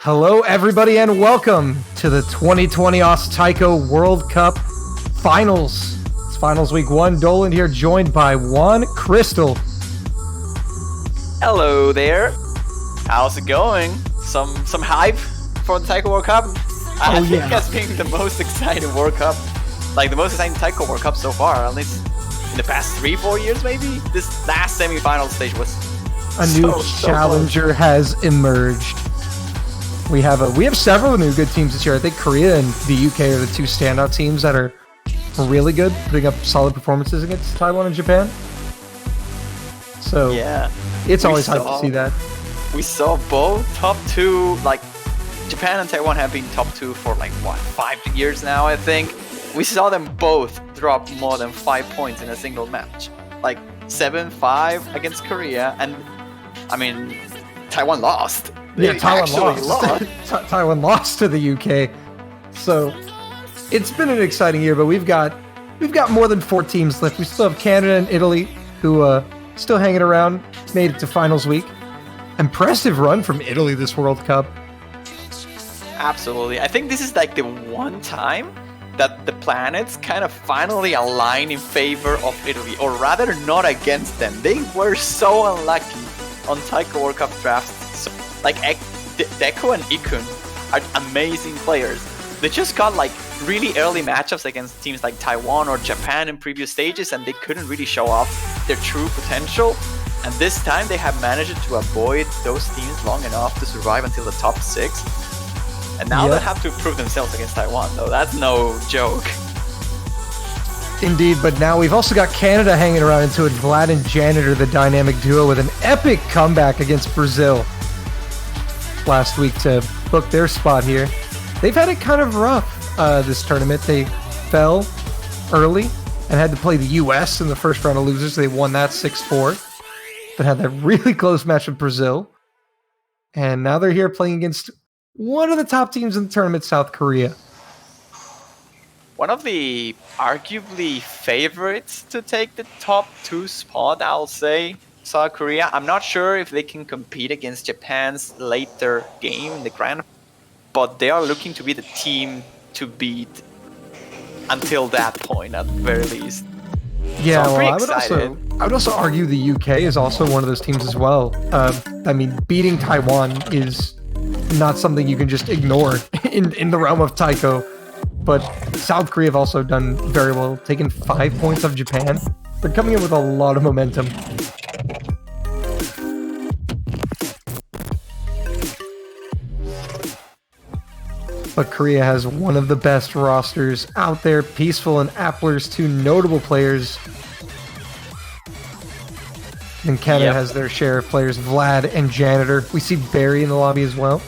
Hello, everybody, and welcome to the 2020 Taiko World Cup Finals. It's Finals Week 1. Dolan here, joined by Juan Crystal. Hello there. How's it going? Some hype for the Taiko World Cup? I think that's been the most exciting World Cup, like the most exciting Taiko World Cup so far, at least in the past 3-4 years maybe. This last semi-final stage was a new challenger has emerged. We have several new good teams this year. I think Korea and the UK are the two standout teams that are really good, putting up solid performances against Taiwan and Japan. So yeah, it's always hype to see that. We saw both top two, like Japan and Taiwan have been top two for 5 years now, I think. We saw them both drop more than 5 points in a single match, like 7-5 against Korea, and I mean Taiwan lost. Taiwan lost. Taiwan lost to the UK. So it's been an exciting year, but we've got more than 4 teams left. We still have Canada and Italy who still hanging around, made it to finals week. Impressive run from Italy this World Cup. Absolutely. I think this is like the one time that the planets kind of finally align in favor of Italy, or rather not against them. They were so unlucky on Taiko World Cup drafts. So, like Deco and Ikun are amazing players. They just got really early matchups against teams like Taiwan or Japan in previous stages, and they couldn't really show off their true potential. And this time they have managed to avoid those teams long enough to survive until the top 6. And now they have to prove themselves against Taiwan, though. That's no joke. Indeed, but now we've also got Canada hanging around into it. Vlad and Janitor, the dynamic duo, with an epic comeback against Brazil last week to book their spot here. They've had it kind of rough this tournament. They fell early and had to play the US in the first round of losers. They won that 6-4, but had that really close match with Brazil. And now they're here playing against one of the top teams in the tournament, South Korea. One of the arguably favorites to take the top 2 spot, I'll say, South Korea. I'm not sure if they can compete against Japan's later game in the grand, but they are looking to be the team to beat until that point, at the very least. Yeah, so I would also argue the UK is also one of those teams as well. I mean, beating Taiwan is not something you can just ignore in the realm of Taiko. But South Korea have also done very well, taking 5 points off Japan. They're coming in with a lot of momentum. But Korea has one of the best rosters out there. Peaceful and Appler's 2 notable players. And Canada has their share of players, Vlad and Janitor. We see Barry in the lobby as well.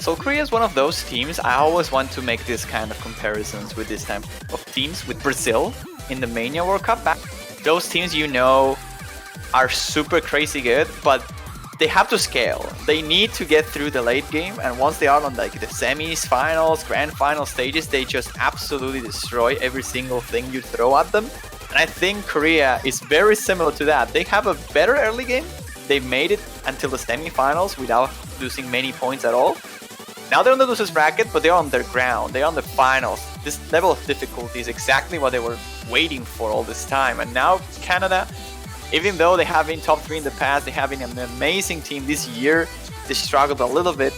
So Korea is one of those teams. I always want to make this kind of comparisons with this type of teams with Brazil in the Mania World Cup. Those teams, are super crazy good, but they have to scale. They need to get through the late game, and once they are on the semis, finals, grand final stages, they just absolutely destroy every single thing you throw at them. And I think Korea is very similar to that. They have a better early game. They made it until the semifinals without losing many points at all. Now they're on the losers bracket, but they're on their ground. They're on the finals. This level of difficulty is exactly what they were waiting for all this time. And now Canada, even though they have been top 3 in the past, they have been an amazing team this year. They struggled a little bit.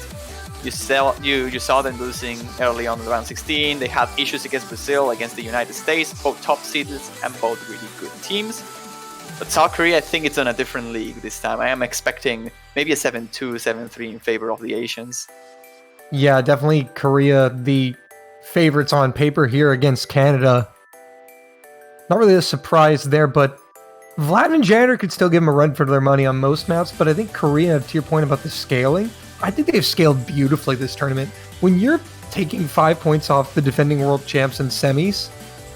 You saw them losing early on in round 16. They had issues against Brazil, against the United States, both top seeds and both really good teams. But South Korea, I think it's on a different league this time. I am expecting maybe a 7-2, 7-3 in favor of the Asians. Yeah, definitely Korea, the favorites on paper here against Canada. Not really a surprise there, but Vlad and Janitor could still give them a run for their money on most maps, but I think Korea, to your point about the scaling, I think they've scaled beautifully this tournament. When you're taking 5 points off the defending world champs in semis,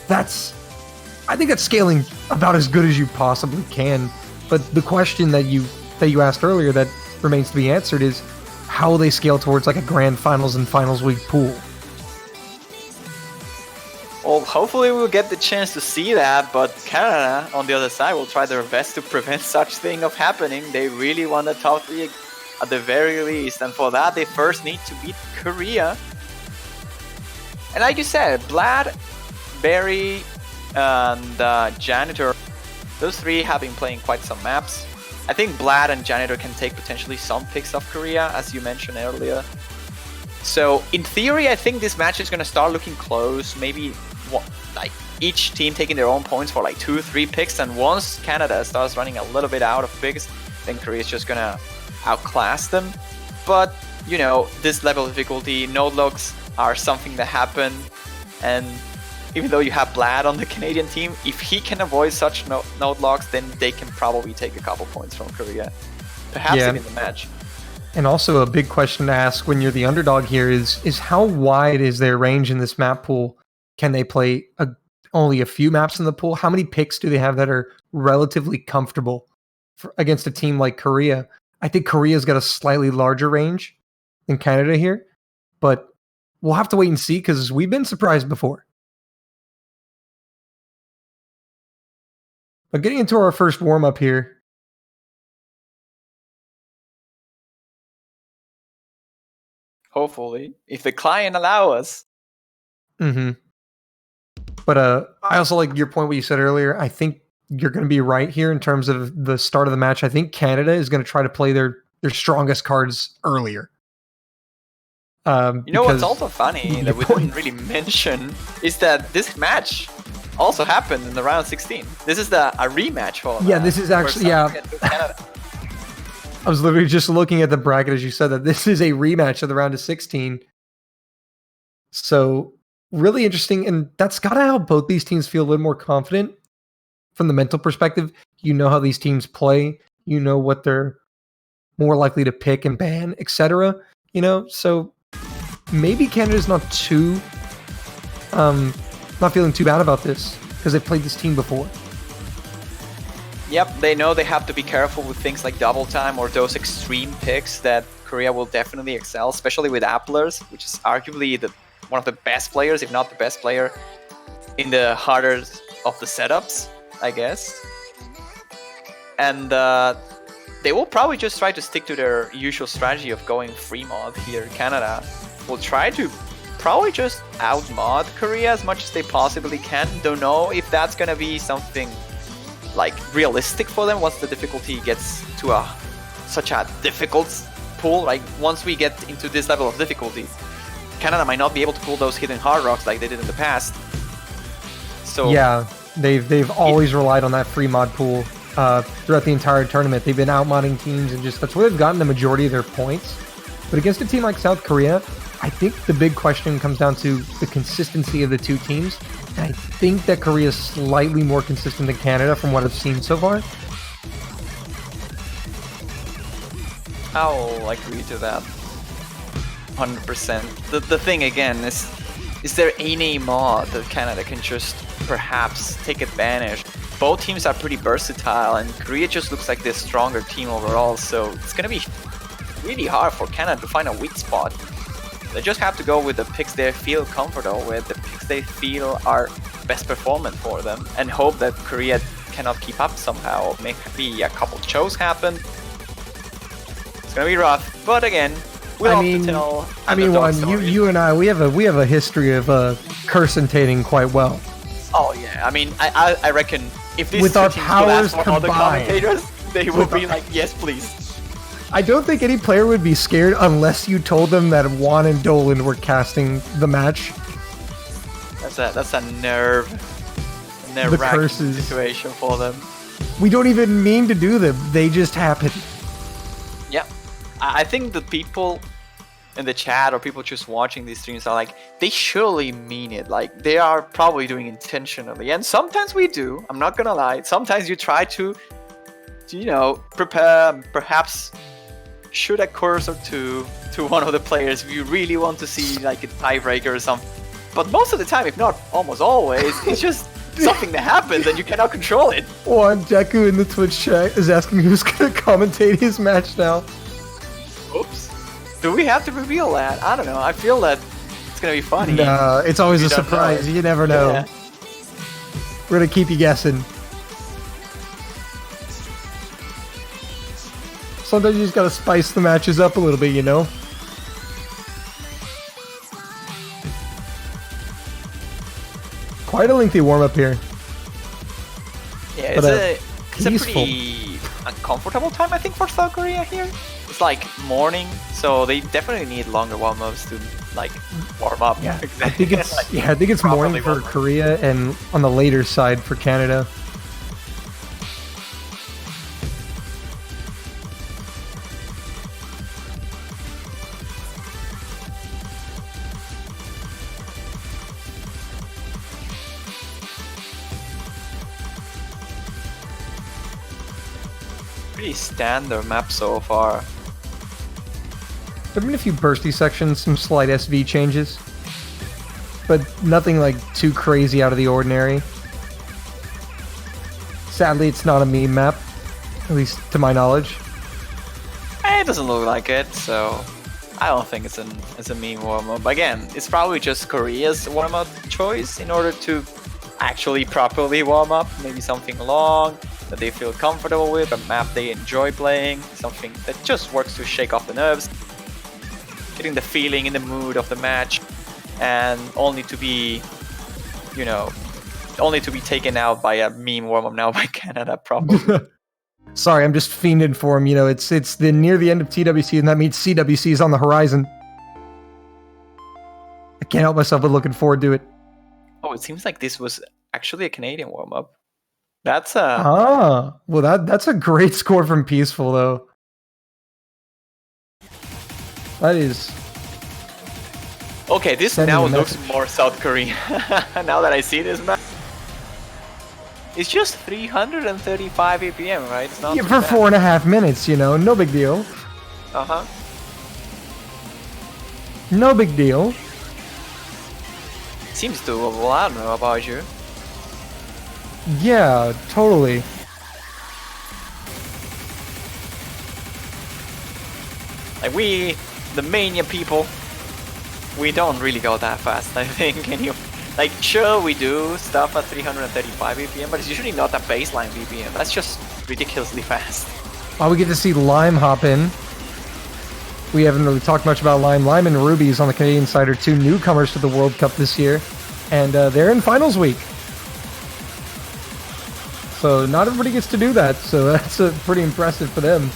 I think that's scaling about as good as you possibly can. But the question that you asked earlier that remains to be answered is, how will they scale towards a grand finals and finals week pool? Well, hopefully we'll get the chance to see that, but Canada, on the other side, will try their best to prevent such thing of happening. They really want the top 3 at the very least. And for that, they first need to beat Korea. And like you said, Vlad, Barry, and Janitor, those three have been playing quite some maps. I think Vlad and Janitor can take potentially some picks off Korea, as you mentioned earlier. So in theory, I think this match is going to start looking close. Maybe like each team taking their own points for like 2-3 picks. And once Canada starts running a little bit out of picks, then Korea is just going to outclass them. But, you know, this level of difficulty, node locks are something that happen. And even though you have Vlad on the Canadian team, if he can avoid such node locks, then they can probably take a couple points from Korea. Perhaps even the match. And also a big question to ask when you're the underdog here is how wide is their range in this map pool? Can they play only a few maps in the pool? How many picks do they have that are relatively comfortable against a team like Korea? I think Korea's got a slightly larger range than Canada here, but we'll have to wait and see because we've been surprised before. But getting into our first warm-up here, hopefully, if the client allow us. Mm-hmm. But I also like your point what you said earlier. I think you're going to be right here in terms of the start of the match. I think Canada is going to try to play their strongest cards earlier. You know what's also funny that we didn't really mention is that this match also happened in the round 16. This is a rematch for this is actually I was literally just looking at the bracket as you said that this is a rematch of the round of 16. So really interesting, and that's got to help both these teams feel a little more confident from the mental perspective. You know how these teams play. You know what they're more likely to pick and ban, etc. You know, so maybe Canada's not feeling too bad about this because they've played this team before. Yep, they know they have to be careful with things like double time or those extreme picks that Korea will definitely excel, especially with Applers, which is arguably one of the best players, if not the best player, in the harder of the setups, I guess. And they will probably just try to stick to their usual strategy of going free mod here. Canada will try to probably just out-mod Korea as much as they possibly can. Don't know if that's going to be something like realistic for them once the difficulty gets to such a difficult pool. Like once we get into this level of difficulty, Canada might not be able to pull those hidden hard rocks like they did in the past. So yeah, they've always relied on that free mod pool throughout the entire tournament. They've been out-modding teams and that's where they've gotten the majority of their points. But against a team like South Korea, I think the big question comes down to the consistency of the two teams. And I think that Korea is slightly more consistent than Canada from what I've seen so far. I'll agree to that. 100%. The thing again is there any mod that Canada can just perhaps take advantage? Both teams are pretty versatile and Korea just looks like the stronger team overall, so it's gonna be really hard for Canada to find a weak spot. They just have to go with the picks they feel comfortable with, the picks they feel are best performant for them, and hope that Korea cannot keep up somehow, maybe a couple shows happen. It's gonna be rough, but again, we'll have to tell. I mean, you and I, we have a history of cursentating quite well. Oh yeah, I mean, I reckon if these with two our teams powers could ask for other commentators, they would be like, yes, please. I don't think any player would be scared unless you told them that Juan and Dolan were casting the match. That's a nerve-wracking situation for them. We don't even mean to do them; they just happen. Yeah, I think the people in the chat or people just watching these streams are like, they surely mean it. Like they are probably doing intentionally, and sometimes we do. I'm not gonna lie. Sometimes you try to prepare, perhaps shoot a curse or two to one of the players if you really want to see like a tiebreaker or something. But most of the time, if not almost always, it's just something that happens and you cannot control it. One Deku in the Twitch chat is asking who's gonna commentate his match now. Oops. Do we have to reveal that? I don't know. I feel that it's gonna be funny. No, it's always a surprise. You never know. Yeah. We're gonna keep you guessing. Sometimes you just gotta spice the matches up a little bit, you know? Quite a lengthy warm-up here. Yeah, But, it's a pretty uncomfortable time, I think, for South Korea here. It's like morning, so they definitely need longer warm-ups to like warm up. Yeah, Exactly. I think it's Like, I think it's morning for warm up. Korea and on the later side for Canada. Pretty standard map so far. There've been a few bursty sections, some slight SV changes, but nothing like too crazy out of the ordinary. Sadly, it's not a meme map, at least to my knowledge. It doesn't look like it, so I don't think it's a meme warm-up. Again, it's probably just Korea's warm-up choice in order to actually properly warm up. Maybe something long that they feel comfortable with, a map they enjoy playing, something that just works to shake off the nerves, getting the feeling in the mood of the match, and only to be, you know, only to be taken out by a meme warm-up now by Canada, probably. Sorry, I'm just fiending for him. You know, it's near the end of TWC, and that means CWC is on the horizon. I can't help myself but looking forward to it. Oh, it seems like this was actually a Canadian warm-up. That's well, that's a great score from Peaceful, though. That is... Okay, this sending now a looks message. more South Korean. Now that I see this map. It's just 335 APM, right? It's not Yeah, too for bad. 4.5 minutes, you know, no big deal. Uh-huh. No big deal. Seems doable, I don't know about you. Yeah, totally. Like we, the Mania people, we don't really go that fast, I think. Like, sure, we do stuff at 335 BPM, but it's usually not a baseline BPM. That's just ridiculously fast. We get to see Lime hop in. We haven't really talked much about Lime. Lime and Rubies on the Canadian side are two newcomers to the World Cup this year, and they're in finals week. So not everybody gets to do that, so that's pretty impressive for them.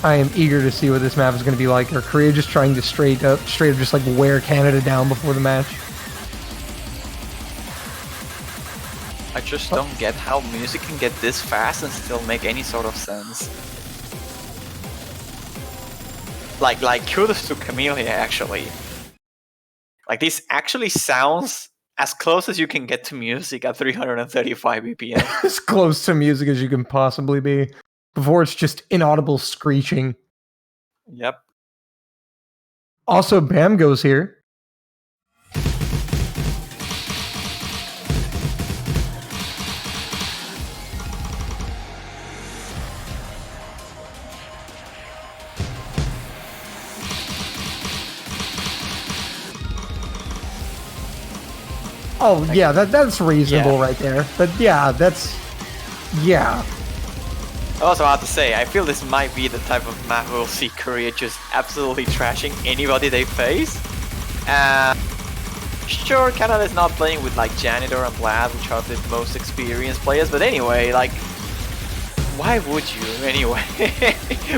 I am eager to see what this map is going to be like. Are Korea just trying to straight up just like wear Canada down before the match? I just don't get how music can get this fast and still make any sort of sense. Like kudos to Camellia, actually. Like, this actually sounds as close as you can get to music at 335 BPM. As close to music as you can possibly be. Before it's just inaudible screeching. Yep. Also, Bam goes here. Oh, yeah, that's reasonable right there. But yeah, that's... Yeah. I was about to say, I feel this might be the type of map we'll see Korea just absolutely trashing anybody they face. Sure, Canada is not playing with like Janitor and Vlad, which are the most experienced players, but anyway, like, why would you anyway?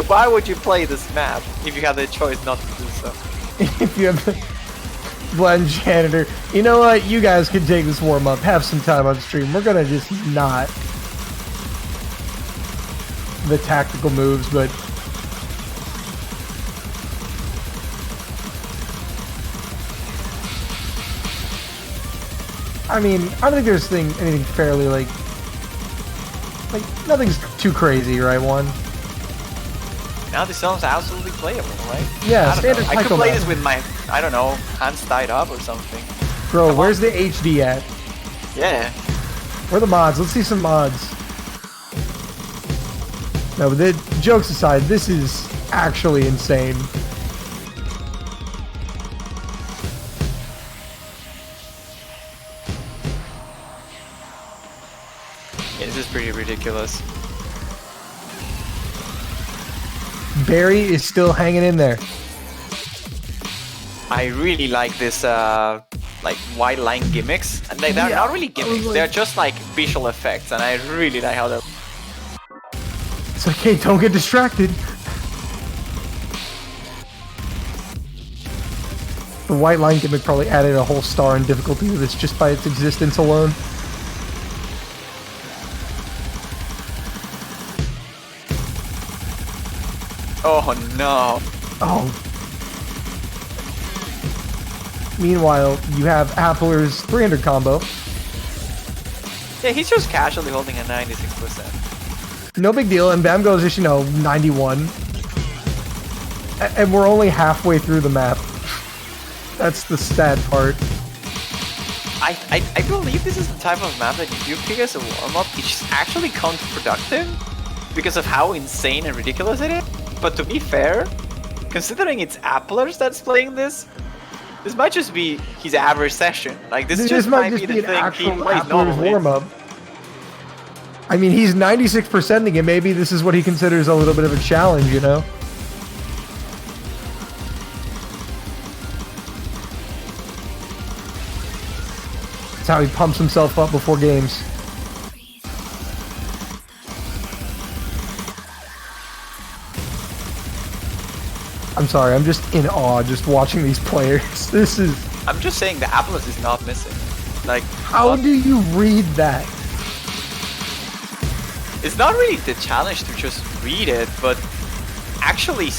Why would you play this map if you had the choice not to do so? If you have Vlad and Janitor, you know what? You guys can take this warm up, have some time on stream. We're gonna just not the tactical moves, but I mean, I don't think there's anything fairly like nothing's too crazy, right? One. Now this sounds absolutely playable, right? Yeah, I don't standard know. I could taiko play map. this with my, I don't know, hands tied up or something. Bro, where's the HD at? Yeah. Where are the mods? Let's see some mods. No, but the jokes aside, this is actually insane. ridiculous. Barry is still hanging in there. I really like this like white line gimmicks. And they're not really gimmicks, they're just like visual effects, and I really like how that. It's like, hey, don't get distracted. The white line gimmick probably added a whole star in difficulty to this just by its existence alone. Oh no. Oh. Meanwhile, you have Appler's 300 combo. Yeah, he's just casually holding a 96%. No big deal, and Bam goes just, 91. And we're only halfway through the map. That's the sad part. I believe this is the type of map that if you pick as a warm-up, it's actually counterproductive because of how insane and ridiculous it is. But to be fair, considering it's Applers that's playing this might just be his average session. Like this just might be the thing he plays normally. Warm-up. I mean, he's 96%ing it. Maybe this is what he considers a little bit of a challenge, That's how he pumps himself up before games. I'm sorry, I'm just in awe just watching these players. This is... I'm just saying the Applers is not missing. Like, how do you read that? It's not really the challenge to just read it, but actually,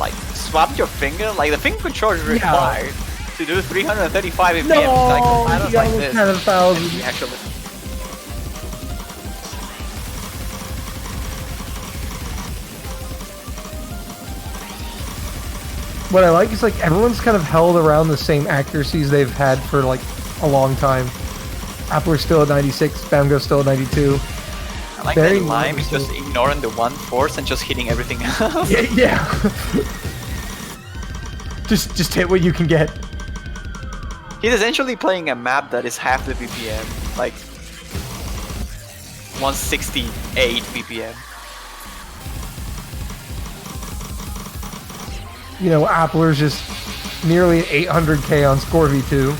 like, swap your finger. Like, the finger control is required to do 335 BPM. No, he almost had 1,000. Actually. What I like is, like, everyone's kind of held around the same accuracies they've had for, like, a long time. Appler's still at 96, Bamgo's still at 92. I like that Lime is just ignoring the one force and just hitting everything else. Yeah. just hit what you can get. He's essentially playing a map that is half the BPM, like 168 BPM. Appler's just nearly 800k on Score V2.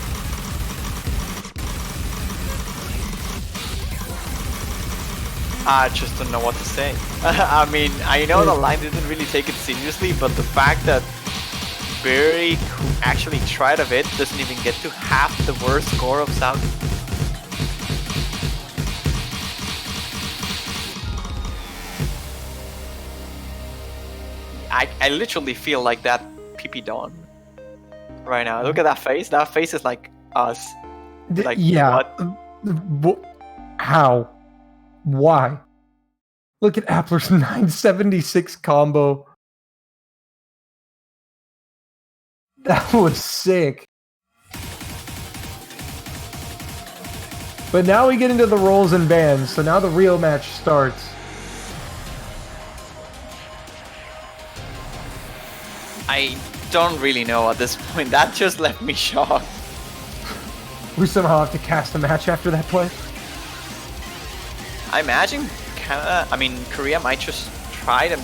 I just don't know what to say. I mean, I know the line didn't really take it seriously, but the fact that Barry, who actually tried a bit, doesn't even get to half the worst score of South. I literally feel like that PP Dawn right now. Look at that face. That face is like us. Like, what? How? Why? Look at Appler's 976 combo. That was sick. But now we get into the rolls and bans, so now the real match starts. I don't really know at this point. That just left me shocked. We somehow have to cast a match after that play. I imagine Korea might just try to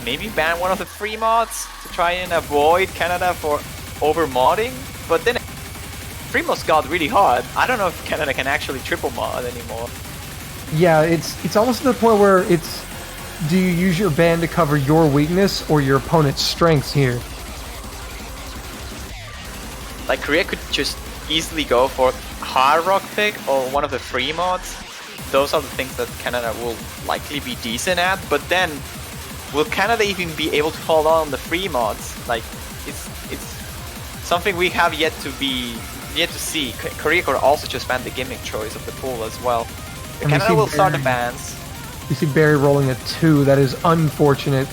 maybe ban one of the free mods to try and avoid Canada for over modding, but then free mods got really hard. I don't know if Canada can actually triple mod anymore. Yeah, it's almost to the point where it's, do you use your ban to cover your weakness or your opponent's strengths here? Like, Korea could just easily go for Hard Rock pick or one of the free mods. Those are the things that Canada will likely be decent at, but then will Canada even be able to hold on the free mods? Like, it's something we have yet to see. Korea could also just ban the gimmick choice of the pool as well. Canada will start the bans. You see Barry rolling a 2. That is unfortunate.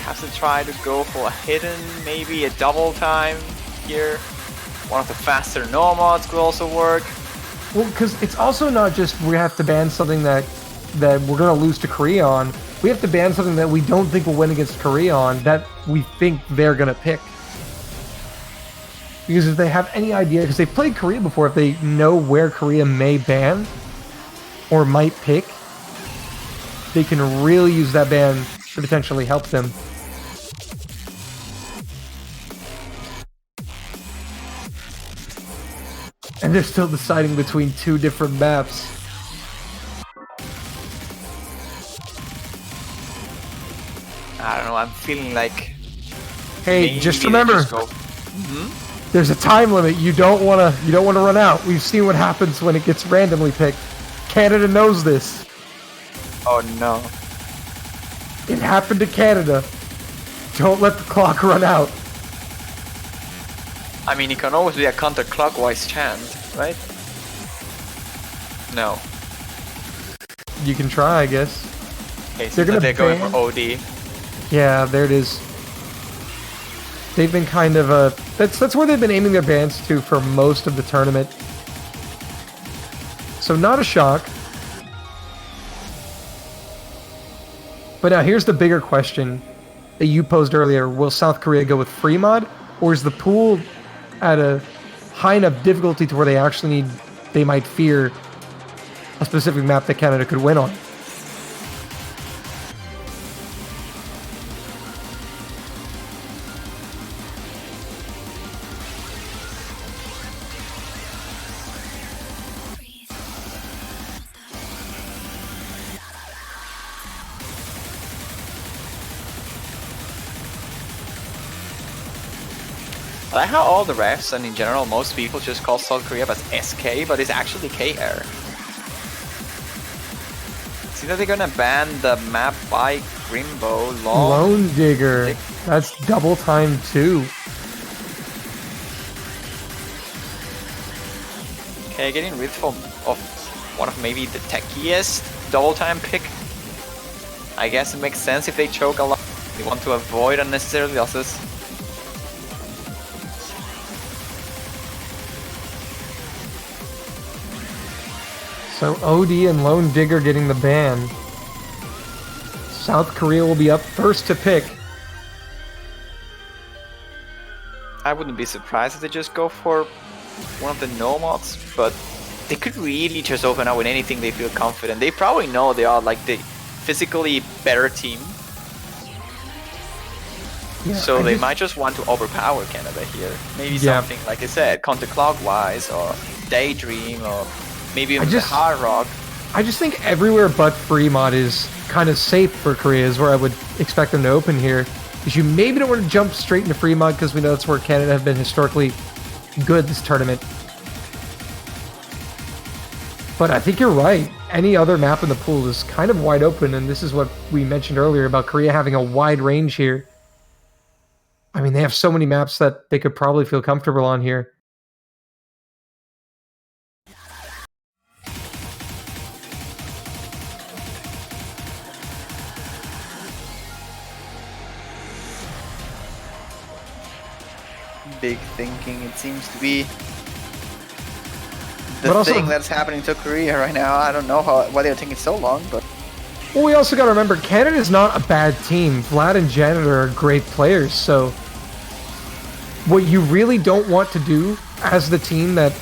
Has to try to go for a hidden, maybe a double time here. One of the faster no mods could also work. Well, because it's also not just we have to ban something that we're going to lose to Korea on. We have to ban something that we don't think will win against Korea on that we think they're going to pick. Because if they have any idea, because they've played Korea before, if they know where Korea may ban, or might pick, they can really use that ban to potentially help them. And they're still deciding between two different maps. I don't know, I'm feeling like... Hey, just maybe they remember, go- there's a time limit. You don't want to run out. We've seen what happens when it gets randomly picked. Canada knows this. Oh no. It happened to Canada. Don't let the clock run out. I mean, it can always be a counterclockwise chant, right? No. You can try, I guess. Okay, so they're going for OD. Yeah, there it is. They've been kind of that's where they've been aiming their bans to for most of the tournament. So not a shock. But now here's the bigger question that you posed earlier. Will South Korea go with free mod, or is the pool at a high enough difficulty to where they might fear a specific map that Canada could win on? I like how all the refs and in general most people just call South Korea as SK, but it's actually KR. See that they're gonna ban the map by Grimbo Lone Digger. That's double time too. Okay, getting rid of one of maybe the techiest double time pick. I guess it makes sense if they choke a lot. They want to avoid unnecessary losses. So OD and Lone Digger getting the ban. South Korea will be up first to pick. I wouldn't be surprised if they just go for one of the no mods, but they could really just open up with anything they feel confident. They probably know they are like the physically better team. Yeah, So they might just want to overpower Canada here. Maybe something, like I said, counterclockwise or Daydream or maybe even the Hard Rock. I just think everywhere but free mod is kind of safe for Korea is where I would expect them to open here. Because you maybe don't want to jump straight into free mod because we know that's where Canada have been historically good this tournament. But I think you're right. Any other map in the pool is kind of wide open, and this is what we mentioned earlier about Korea having a wide range here. I mean, they have so many maps that they could probably feel comfortable on here. Big thinking, it seems to be the thing that's happening to Korea right now. I don't know why they're taking so long, but... Well, we also got to remember, Canada's not a bad team. Vlad and Janet are great players, so what you really don't want to do as the team that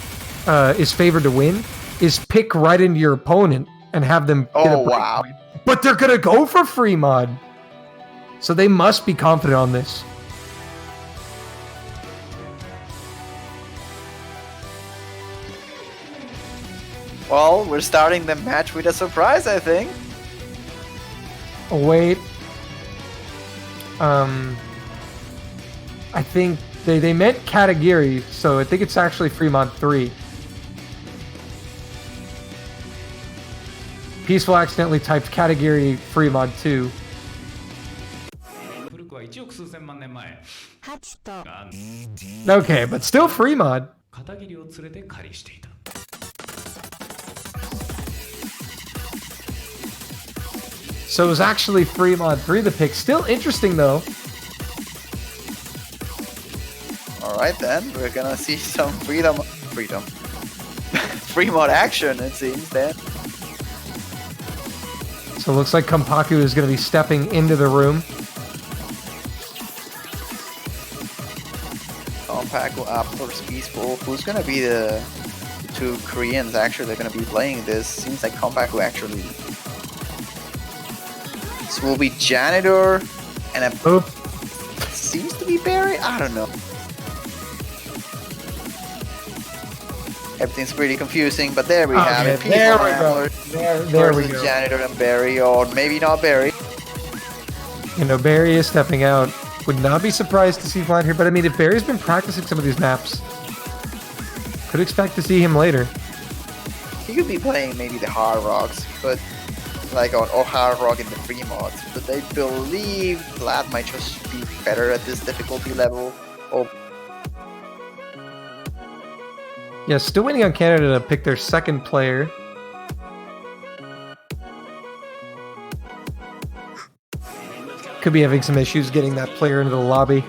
is favored to win is pick right into your opponent and have them get a break point. But they're going to go for free mod. So they must be confident on this. Well, we're starting the match with a surprise, I think. Oh, wait. I think they meant Katagiri, so I think it's actually free mod 3. Peaceful accidentally typed Katagiri free mod 2. Okay, but still free mod. So it was actually free mod 3 the pick. Still interesting though. Alright then, we're gonna see some free mod action, it seems then. So it looks like Kompaku is going to be stepping into the room. Kompaku up for Peaceful. Who's gonna be the two Koreans actually are going to be playing this. Seems like Comeback will actually. This will be Janitor and a. Oop. Seems to be Barry? I don't know. Everything's pretty confusing, but there we have it. There we go. There we go. Janitor and Barry, or maybe not Barry. You know, Barry is stepping out. Would not be surprised to see Vlad here, but I mean, if Barry's been practicing some of these maps, could expect to see him later. He could be playing maybe the Hard Rocks, but like or Hard Rock in the free mods. But I believe Vlad might just be better at this difficulty level. Or yeah, still waiting on Canada to pick their second player. Could be having some issues getting that player into the lobby.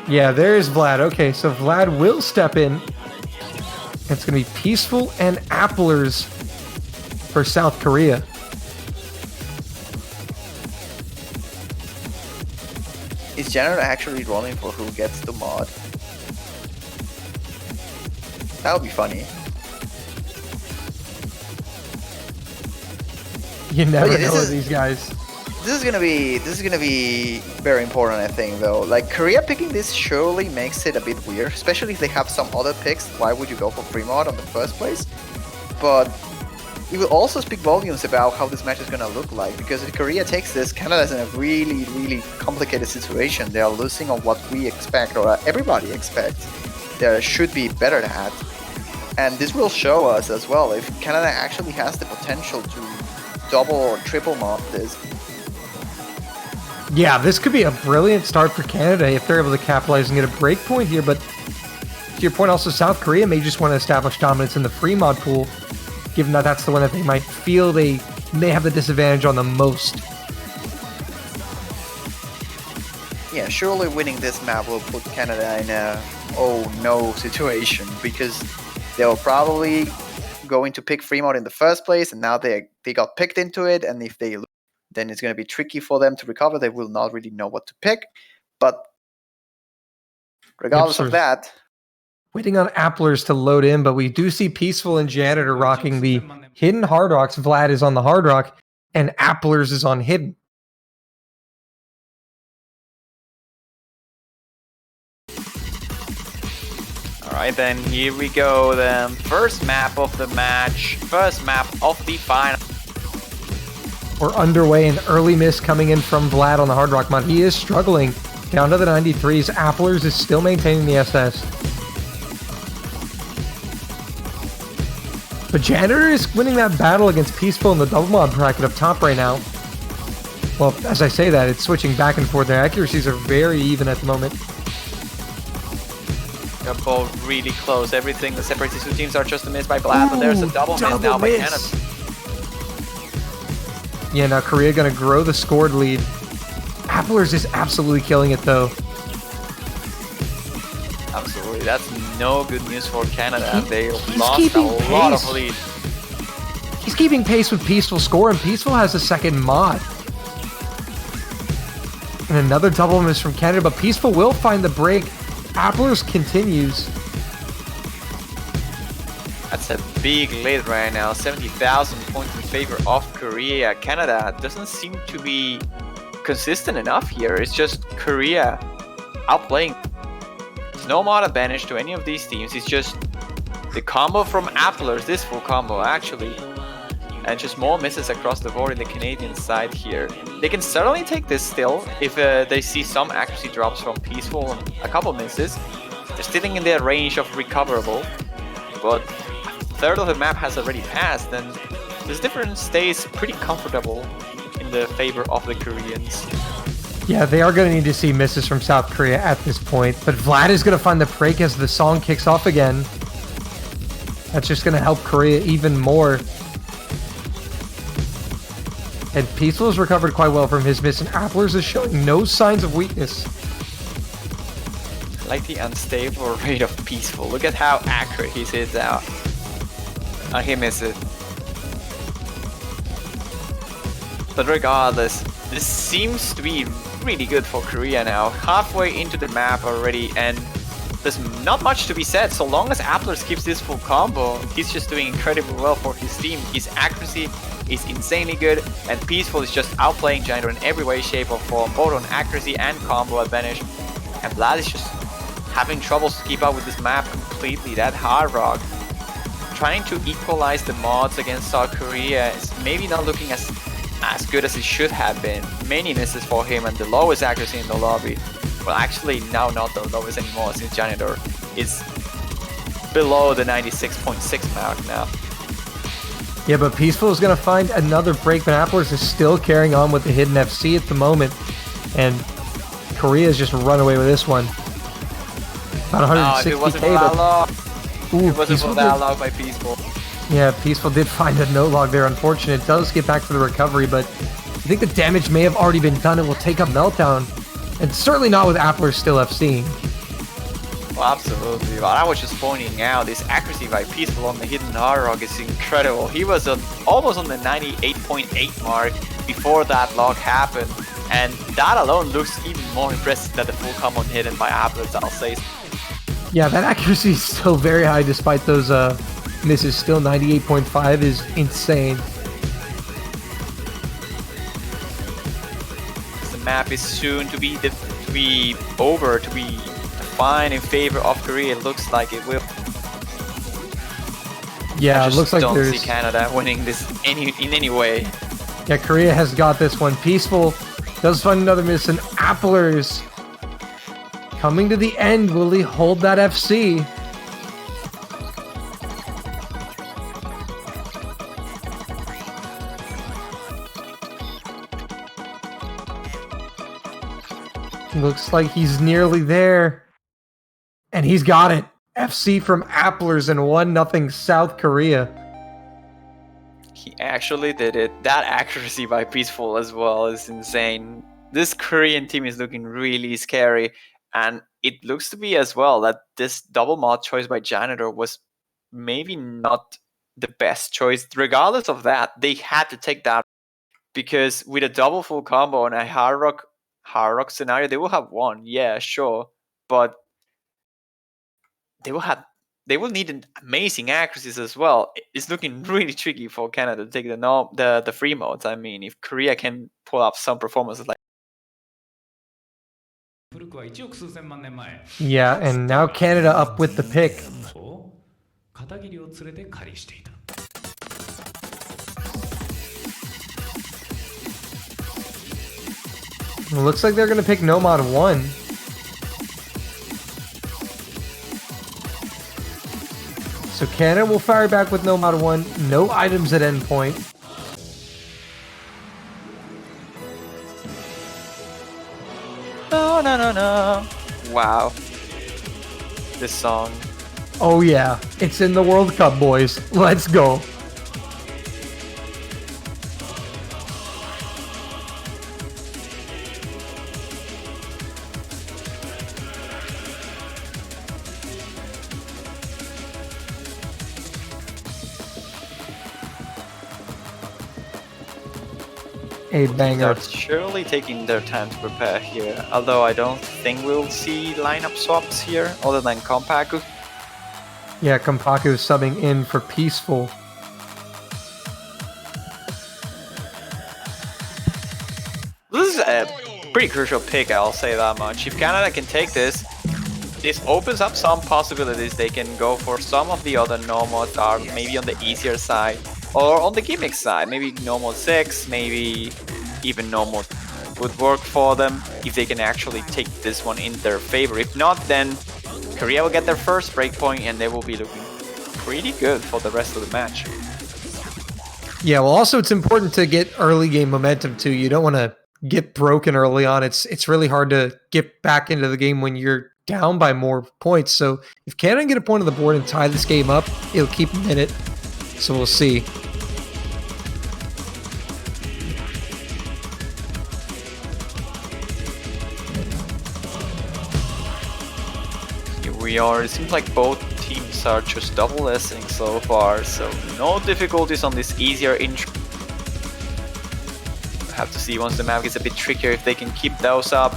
Yeah, there's Vlad. Okay, so Vlad will step in. It's going to be Peaceful and Applers for South Korea. is Janitor actually rolling for who gets the mod? That would be funny. You never know with these guys. This is gonna be very important, I think, though. Like, Korea picking this surely makes it a bit weird, especially if they have some other picks. Why would you go for free mod in the first place? But it will also speak volumes about how this match is gonna look like, because if Korea takes this, Canada's in a really, really complicated situation. They are losing on what we expect, or everybody expects. They should be better at. And this will show us as well if Canada actually has the potential to double or triple mod this. Yeah, this could be a brilliant start for Canada if they're able to capitalize and get a break point here, but to your point, also South Korea may just want to establish dominance in the free mod pool, given that that's the one that they might feel they may have the disadvantage on the most. Yeah, surely winning this map will put Canada in a oh no situation, because they were probably going to pick free mod in the first place, and now they got picked into it, and if they lose, then it's going to be tricky for them to recover. They will not really know what to pick. But regardless of that, waiting on Applers to load in, but we do see Peaceful and Janitor rocking the hidden Hard Rocks. Vlad is on the Hard Rock, and Applers is on hidden. Alright, then here we go. The first map of the match, first map of the final. We're underway, an early miss coming in from Vlad on the Hard Rock mod. He is struggling down to the 93s. Applers is still maintaining the SS. But Janitor is winning that battle against Peaceful in the double mod bracket up top right now. Well, as I say that, it's switching back and forth. Their accuracies are very even at the moment. They're both really close. Everything that separates these two teams are just a miss by Vlad, but there's a double miss now by Canada. Yeah, now Korea gonna grow the scored lead. Applers is absolutely killing it though. Absolutely, that's no good news for Canada. They lost a lot of lead. He's keeping pace with Peaceful score, and Peaceful has a second mod. And another double miss from Canada, but Peaceful will find the break. Applers continues. That's a big lead right now, 70,000 points in favor of Korea. Canada doesn't seem to be consistent enough here. It's just Korea outplaying. There's no mod advantage to any of these teams. It's just the combo from Applers, this full combo actually, and just more misses across the board in the Canadian side here. They can certainly take this still if they see some accuracy drops from Peaceful and a couple misses. They're still in their range of recoverable, but a third of the map has already passed, and this difference stays pretty comfortable in the favor of the Koreans. Yeah, they are going to need to see misses from South Korea at this point, but Vlad is going to find the break as the song kicks off again. That's just going to help Korea even more. And Peaceful has recovered quite well from his miss, and Applers is showing no signs of weakness. I like the unstable rate of Peaceful. Look at how accurate his hits out. He missed it. But regardless, this seems to be really good for Korea now. Halfway into the map already, and there's not much to be said. So long as Applers keeps this full combo, he's just doing incredibly well for his team. His accuracy is insanely good, and Peaceful is just outplaying Janitor in every way, shape, or form, both on accuracy and combo advantage. And Vlad is just having troubles to keep up with this map completely. That Hard Rock, trying to equalize the mods against South Korea, is maybe not looking as good as it should have been. Many misses for him, and the lowest accuracy in the lobby. Well, actually now not the lowest anymore, since Janitor is below the 96.6 mark now. Yeah, but Peaceful is going to find another break, but Applers is still carrying on with the hidden FC at the moment. And Korea's just run away with this one. About 160k. If it wasn't for that log. Ooh, it wasn't for that log by Peaceful. Yeah, Peaceful did find a no log there. Unfortunate. It does get back to the recovery, but I think the damage may have already been done. It will take up Meltdown. And certainly not with Applers still FCing. Well, absolutely. But I was just pointing out this accuracy by Peaceful on the hidden Hard Rock is incredible. He was almost on the 98.8 mark before that log happened. And that alone looks even more impressive than the full combo hidden by Applers, I'll say. Yeah, that accuracy is still very high despite those misses. Still 98.5 is insane. The map is soon to be defined in favor of Korea. It looks like it will. Yeah, it looks like don't there's... see Canada winning this in any way. Yeah, Korea has got this one. Peaceful does find another miss, and Applers coming to the end. Will he hold that FC? Looks like he's nearly there. And he's got it. FC from Applers and 1-0 South Korea. He actually did it. That accuracy by Peaceful as well is insane. This Korean team is looking really scary. And it looks to be as well that this double mod choice by Janitor was maybe not the best choice. Regardless of that, they had to take that, because with a double full combo and a Hard Rock scenario, they will have won. Yeah, sure. But they will need an amazing accuracies as well. It's looking really tricky for Canada to take the free modes. I mean, if Korea can pull up some performances like... Yeah, and now Canada up with the pick. It looks like they're going to pick Nomad 1. So Canada will fire back with Nomad 1. No items at endpoint. No. Wow. This song. Oh yeah, it's in the World Cup, boys. Let's go. A banger. They're surely taking their time to prepare here, although I don't think we'll see lineup swaps here other than Kompaku. Yeah, Kompaku subbing in for Peaceful. This is a pretty crucial pick, I'll say that much. If Canada can take this, this opens up some possibilities. They can go for some of the other normals that are maybe on the easier side, or on the gimmick side. Maybe normal 6, maybe even normal would work for them if they can actually take this one in their favor. If not, then Korea will get their first breakpoint and they will be looking pretty good for the rest of the match. Yeah, well, also it's important to get early game momentum too. You don't want to get broken early on. It's really hard to get back into the game when you're down by more points. So if Canada can get a point on the board and tie this game up, it'll keep them in it. So we'll see. Here we are. It seems like both teams are just double S-ing so far, so no difficulties on this easier intro. Have to see once the map gets a bit trickier if they can keep those up.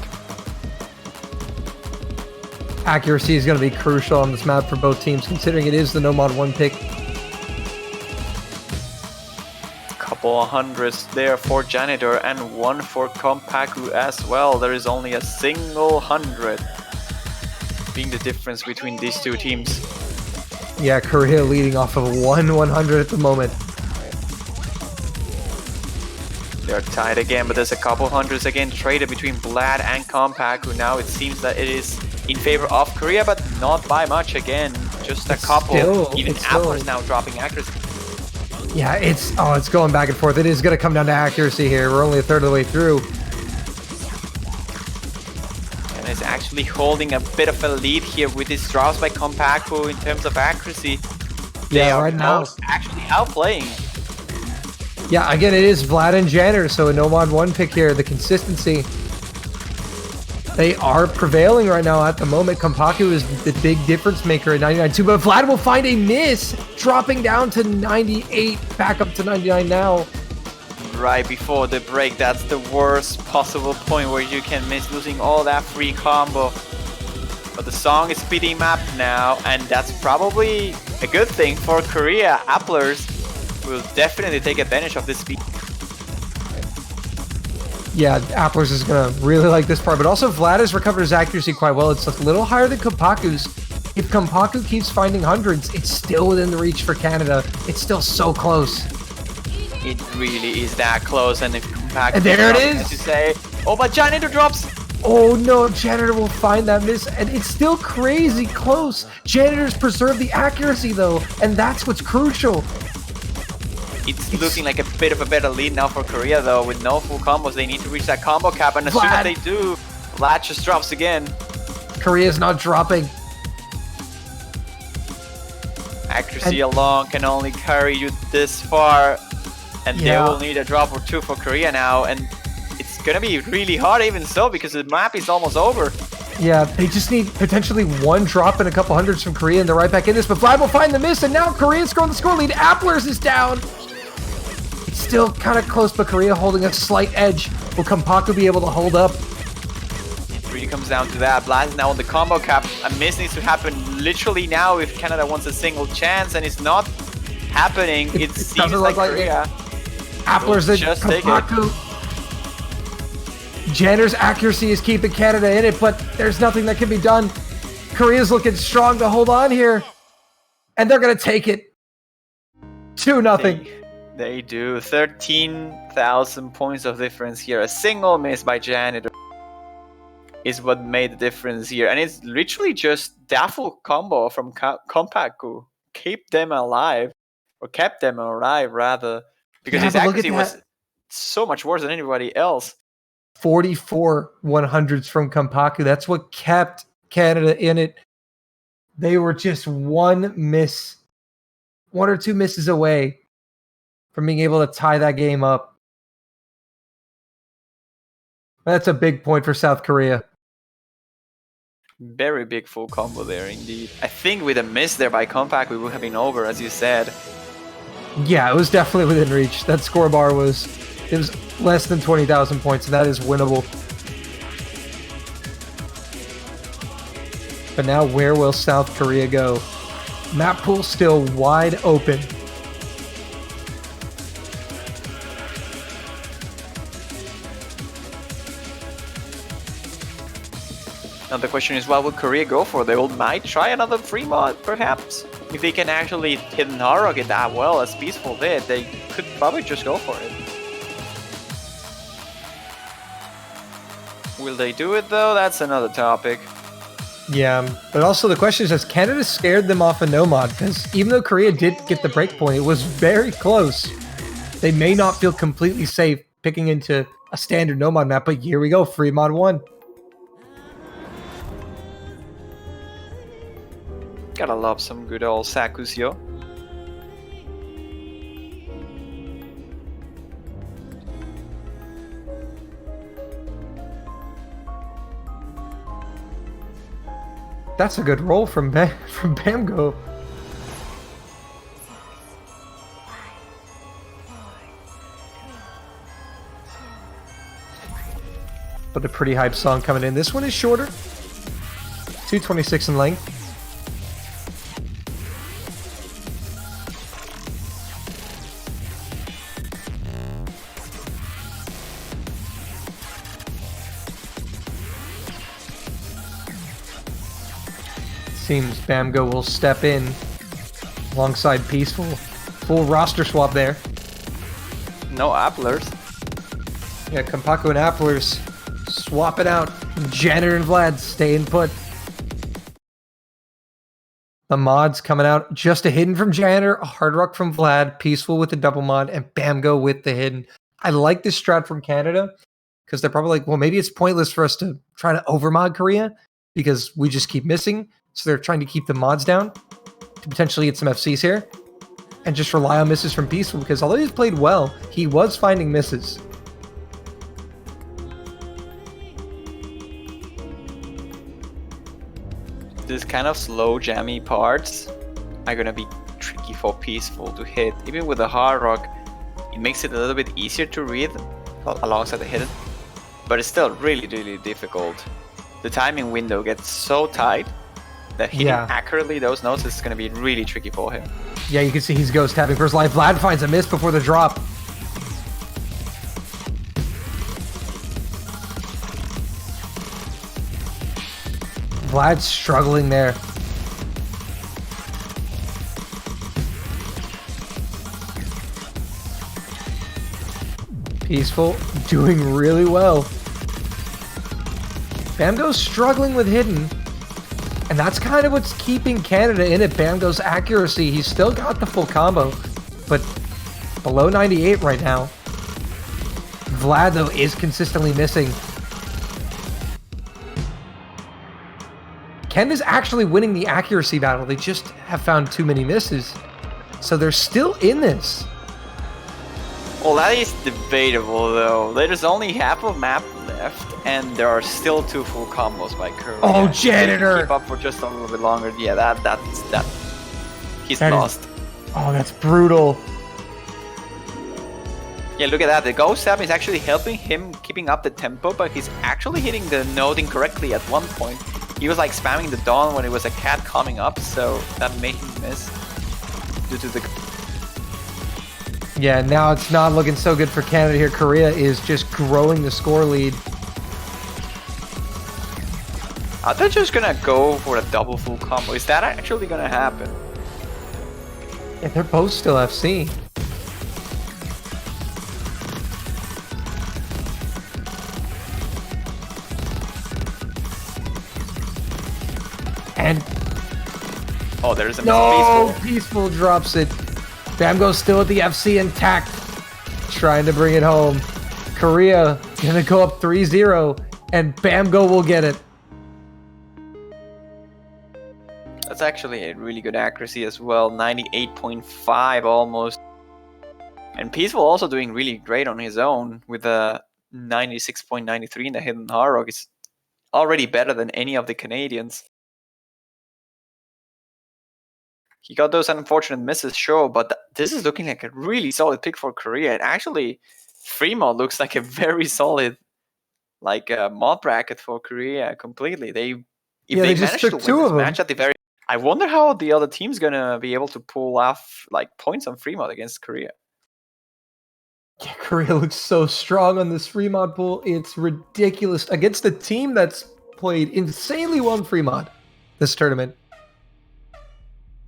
Accuracy is going to be crucial on this map for both teams, considering it is the Nomad 1 pick. Couple of hundreds there for Janitor and one for Kompaku as well. There is only a single 100 being the difference between these two teams. Yeah, Korea leading off of 100 at the moment. They're tied again, but there's a couple hundreds again traded between Vlad and Kompaku. Now it seems that it is in favor of Korea, but not by much again. Just a couple. Even Appler's now dropping accuracy. Yeah, it's going back and forth. It is going to come down to accuracy here. We're only a third of the way through. And it's actually holding a bit of a lead here with his drops by Kompaku in terms of accuracy. They are right now actually outplaying. Yeah, again, it is Vlad and Janner, so a Nomad 1 pick here. The consistency. They are prevailing right now at the moment. Kompaku is the big difference maker at 99.2, but Vlad will find a miss, dropping down to 98, back up to 99 now. Right before the break, that's the worst possible point where you can miss, losing all that free combo. But the song is speeding up now, and that's probably a good thing for Korea. Applers will definitely take advantage of this speed. Yeah, Applers is going to really like this part, but also Vlad has recovered his accuracy quite well. It's a little higher than Kompaku's. If Kompaku keeps finding hundreds, it's still within the reach for Canada. It's still so close. It really is that close, and if Kompaku... And there it is! As you say, oh, but Janitor drops! Oh no, Janitor will find that miss, and it's still crazy close. Janitor's preserved the accuracy though, and that's what's crucial. It's looking like a bit of a better lead now for Korea though. With no full combos, they need to reach that combo cap, and as soon as they do, Vlad just drops again. Korea's not dropping. Accuracy alone can only carry you this far, and they will need a drop or two for Korea now, and it's gonna be really hard even so, because the map is almost over. Yeah, they just need potentially one drop and a couple hundreds from Korea, and they're right back in this, but Vlad will find the miss, and now Korea's growing the score lead. Applers is down. It's still kind of close, but Korea holding a slight edge. Will Kompaku be able to hold up? It really comes down to that. Vlad is now on the combo cap. A miss needs to happen literally now if Canada wants a single chance, and it's not happening. It seems like Korea. Applers and Kompaku. Janner's accuracy is keeping Canada in it, but there's nothing that can be done. Korea's looking strong to hold on here, and they're going to take it. 2-0. They do. 13,000 points of difference here. A single miss by Janitor is what made the difference here. And it's literally just that full combo from Kompaku. Kept them alive rather. Because his accuracy was so much worse than anybody else. 44 100s from Kompaku. That's what kept Canada in it. They were just one or two misses away from being able to tie that game up. That's a big point for South Korea. Very big full combo there indeed. I think with a miss there by Kompaku, we would have been over, as you said. Yeah, it was definitely within reach. That score bar was less than 20,000 points, and that is winnable. But now where will South Korea go? Map pool still wide open. Now the question is, what would Korea go for? They might try another free mod, perhaps. If they can actually hit Naruto that well as Peaceful did, they could probably just go for it. Will they do it though? That's another topic. Yeah, but also the question is, has Canada scared them off a Nomad? Because even though Korea did get the break point, it was very close. They may not feel completely safe picking into a standard Nomad map, but here we go, free mod 1. Gotta love some good old Sakusyo. That's a good roll from from Bamgo. But a pretty hype song coming in. This one is shorter. 2:26 in length. Seems Bamgo will step in alongside Peaceful. Full roster swap there. No Applers. Yeah, Kompaku and Applers swap it out. Janitor and Vlad staying put. The mods coming out. Just a hidden from Janitor, a hard rock from Vlad, Peaceful with the double mod, and Bamgo with the hidden. I like this strat from Canada because they're probably like, well, maybe it's pointless for us to try to overmod Korea because we just keep missing. So they're trying to keep the mods down to potentially get some FCs here and just rely on misses from Peaceful because although he's played well, he was finding misses. This kind of slow, jammy parts are gonna be tricky for Peaceful to hit. Even with the hard rock, it makes it a little bit easier to read alongside the hidden, but it's still really, really difficult. The timing window gets so tight that hitting accurately those notes is gonna be really tricky for him. Yeah, you can see he's ghost tapping for his life. Vlad finds a miss before the drop. Vlad's struggling there. Peaceful, doing really well. Bamgo's struggling with hidden. And that's kind of what's keeping Canada in it. Bamgo's accuracy. He's still got the full combo, but below 98 right now. Vlad, though, is consistently missing. Canada's actually winning the accuracy battle. They just have found too many misses. So they're still in this. Well, that is debatable, though. There's only half of map left, and there are still 2 full combos by Korea. Oh, Janitor! Keep up for just a little bit longer. Yeah, that. He's lost. Oh, that's brutal. Yeah, look at that. The ghost stab is actually helping him keeping up the tempo, but he's actually hitting the node incorrectly at one point. He was like spamming the dawn when it was a cat coming up, so that made him miss due to the... Yeah, now it's not looking so good for Canada here. Korea is just growing the score lead. Are they just gonna go for a double full combo? Is that actually gonna happen? Yeah, they're both still FC. And oh, there's a no, Peaceful drops it. Bamgo's still at the FC intact, trying to bring it home. Korea gonna go up 3-0, and Bamgo will get it. That's actually a really good accuracy as well, 98.5 almost. And Peaceful also doing really great on his own with a 96.93 in the hidden hard rock. It's already better than any of the Canadians. He got those unfortunate misses, sure, but this is looking like a really solid pick for Korea. And actually, Fremont looks like a very solid mod bracket for Korea completely. If they just manage to took win two this of them. match at the very... I wonder how the other team's gonna be able to pull off points on Fremont against Korea. Yeah, Korea looks so strong on this Fremont pool. It's ridiculous against the team that's played insanely well in Fremont this tournament.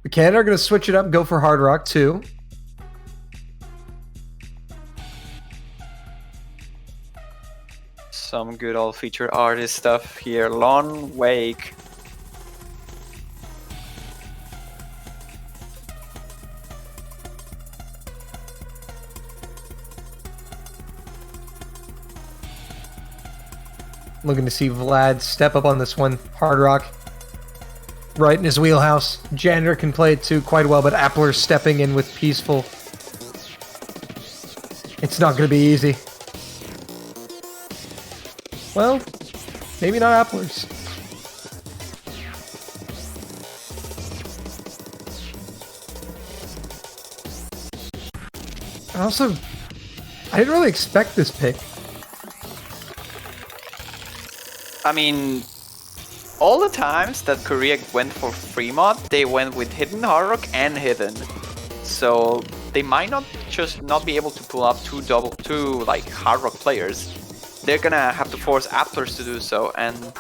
The Canada are going to switch it up and go for Hard Rock too. Some good old featured artist stuff here. Long Wake. Looking to see Vlad step up on this one. Hard Rock. Right in his wheelhouse. Janitor can play it too quite well, but Appler's stepping in with Peaceful. It's not going to be easy. Well, maybe not Appler's. Also, I didn't really expect this pick. I mean, all the times that Korea went for free mod, they went with hidden hard rock and hidden. So they might not be able to pull up two like hard rock players. They're gonna have to force Applers to do so, and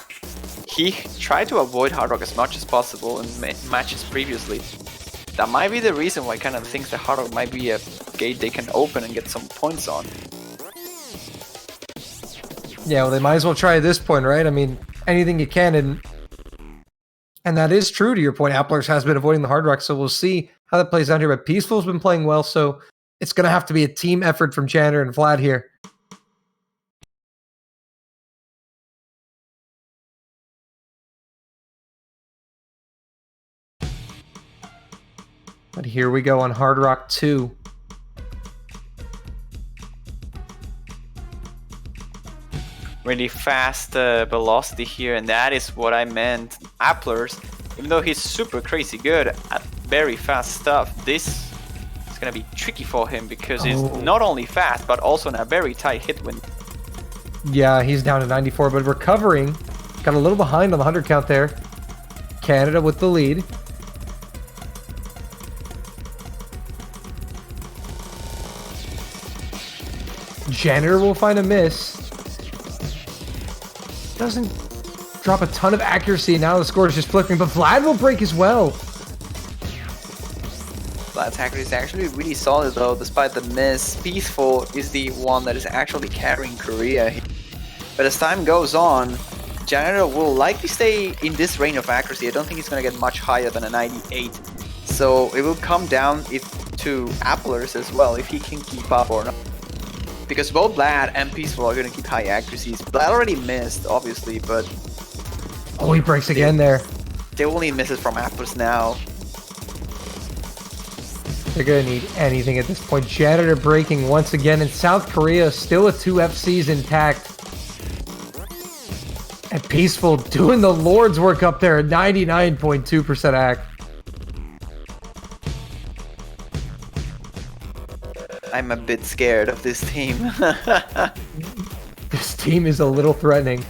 he tried to avoid hard rock as much as possible in matches previously. That might be the reason why kind of thinks that hard rock might be a gate they can open and get some points on. Yeah, well, they might as well try at this point, right? I mean, anything you can, and that is true to your point. Applers has been avoiding the hard rock, so we'll see how that plays out here. But Peaceful's been playing well, so it's going to have to be a team effort from Janitor and Vlad here. But here we go on Hard Rock 2. Really fast velocity here, and that is what I meant. Applers, even though he's super crazy good at very fast stuff, this is gonna be tricky for him because he's not only fast but also in a very tight hit window. Yeah, he's down to 94, but recovering. Got a little behind on the 100 count there. Canada with the lead. Janitor will find a miss. Doesn't drop a ton of accuracy. Now the score is just flickering, but Vlad will break as well. Vlad's accuracy is actually really solid though, despite the miss. Peaceful is the one that is actually carrying Korea. But as time goes on, Janitor will likely stay in this range of accuracy. I don't think he's going to get much higher than a 98. So it will come down to Applers as well, if he can keep up or not. Because both Vlad and Peaceful are going to keep high accuracies. Vlad already missed, obviously, but... Oh, he breaks again there. They will need misses from Applers now. They're going to need anything at this point. Janitor breaking once again, and South Korea still a 2 FCs intact. And Peaceful doing the Lord's work up there at 99.2% act. I'm a bit scared of this team. This team is a little threatening.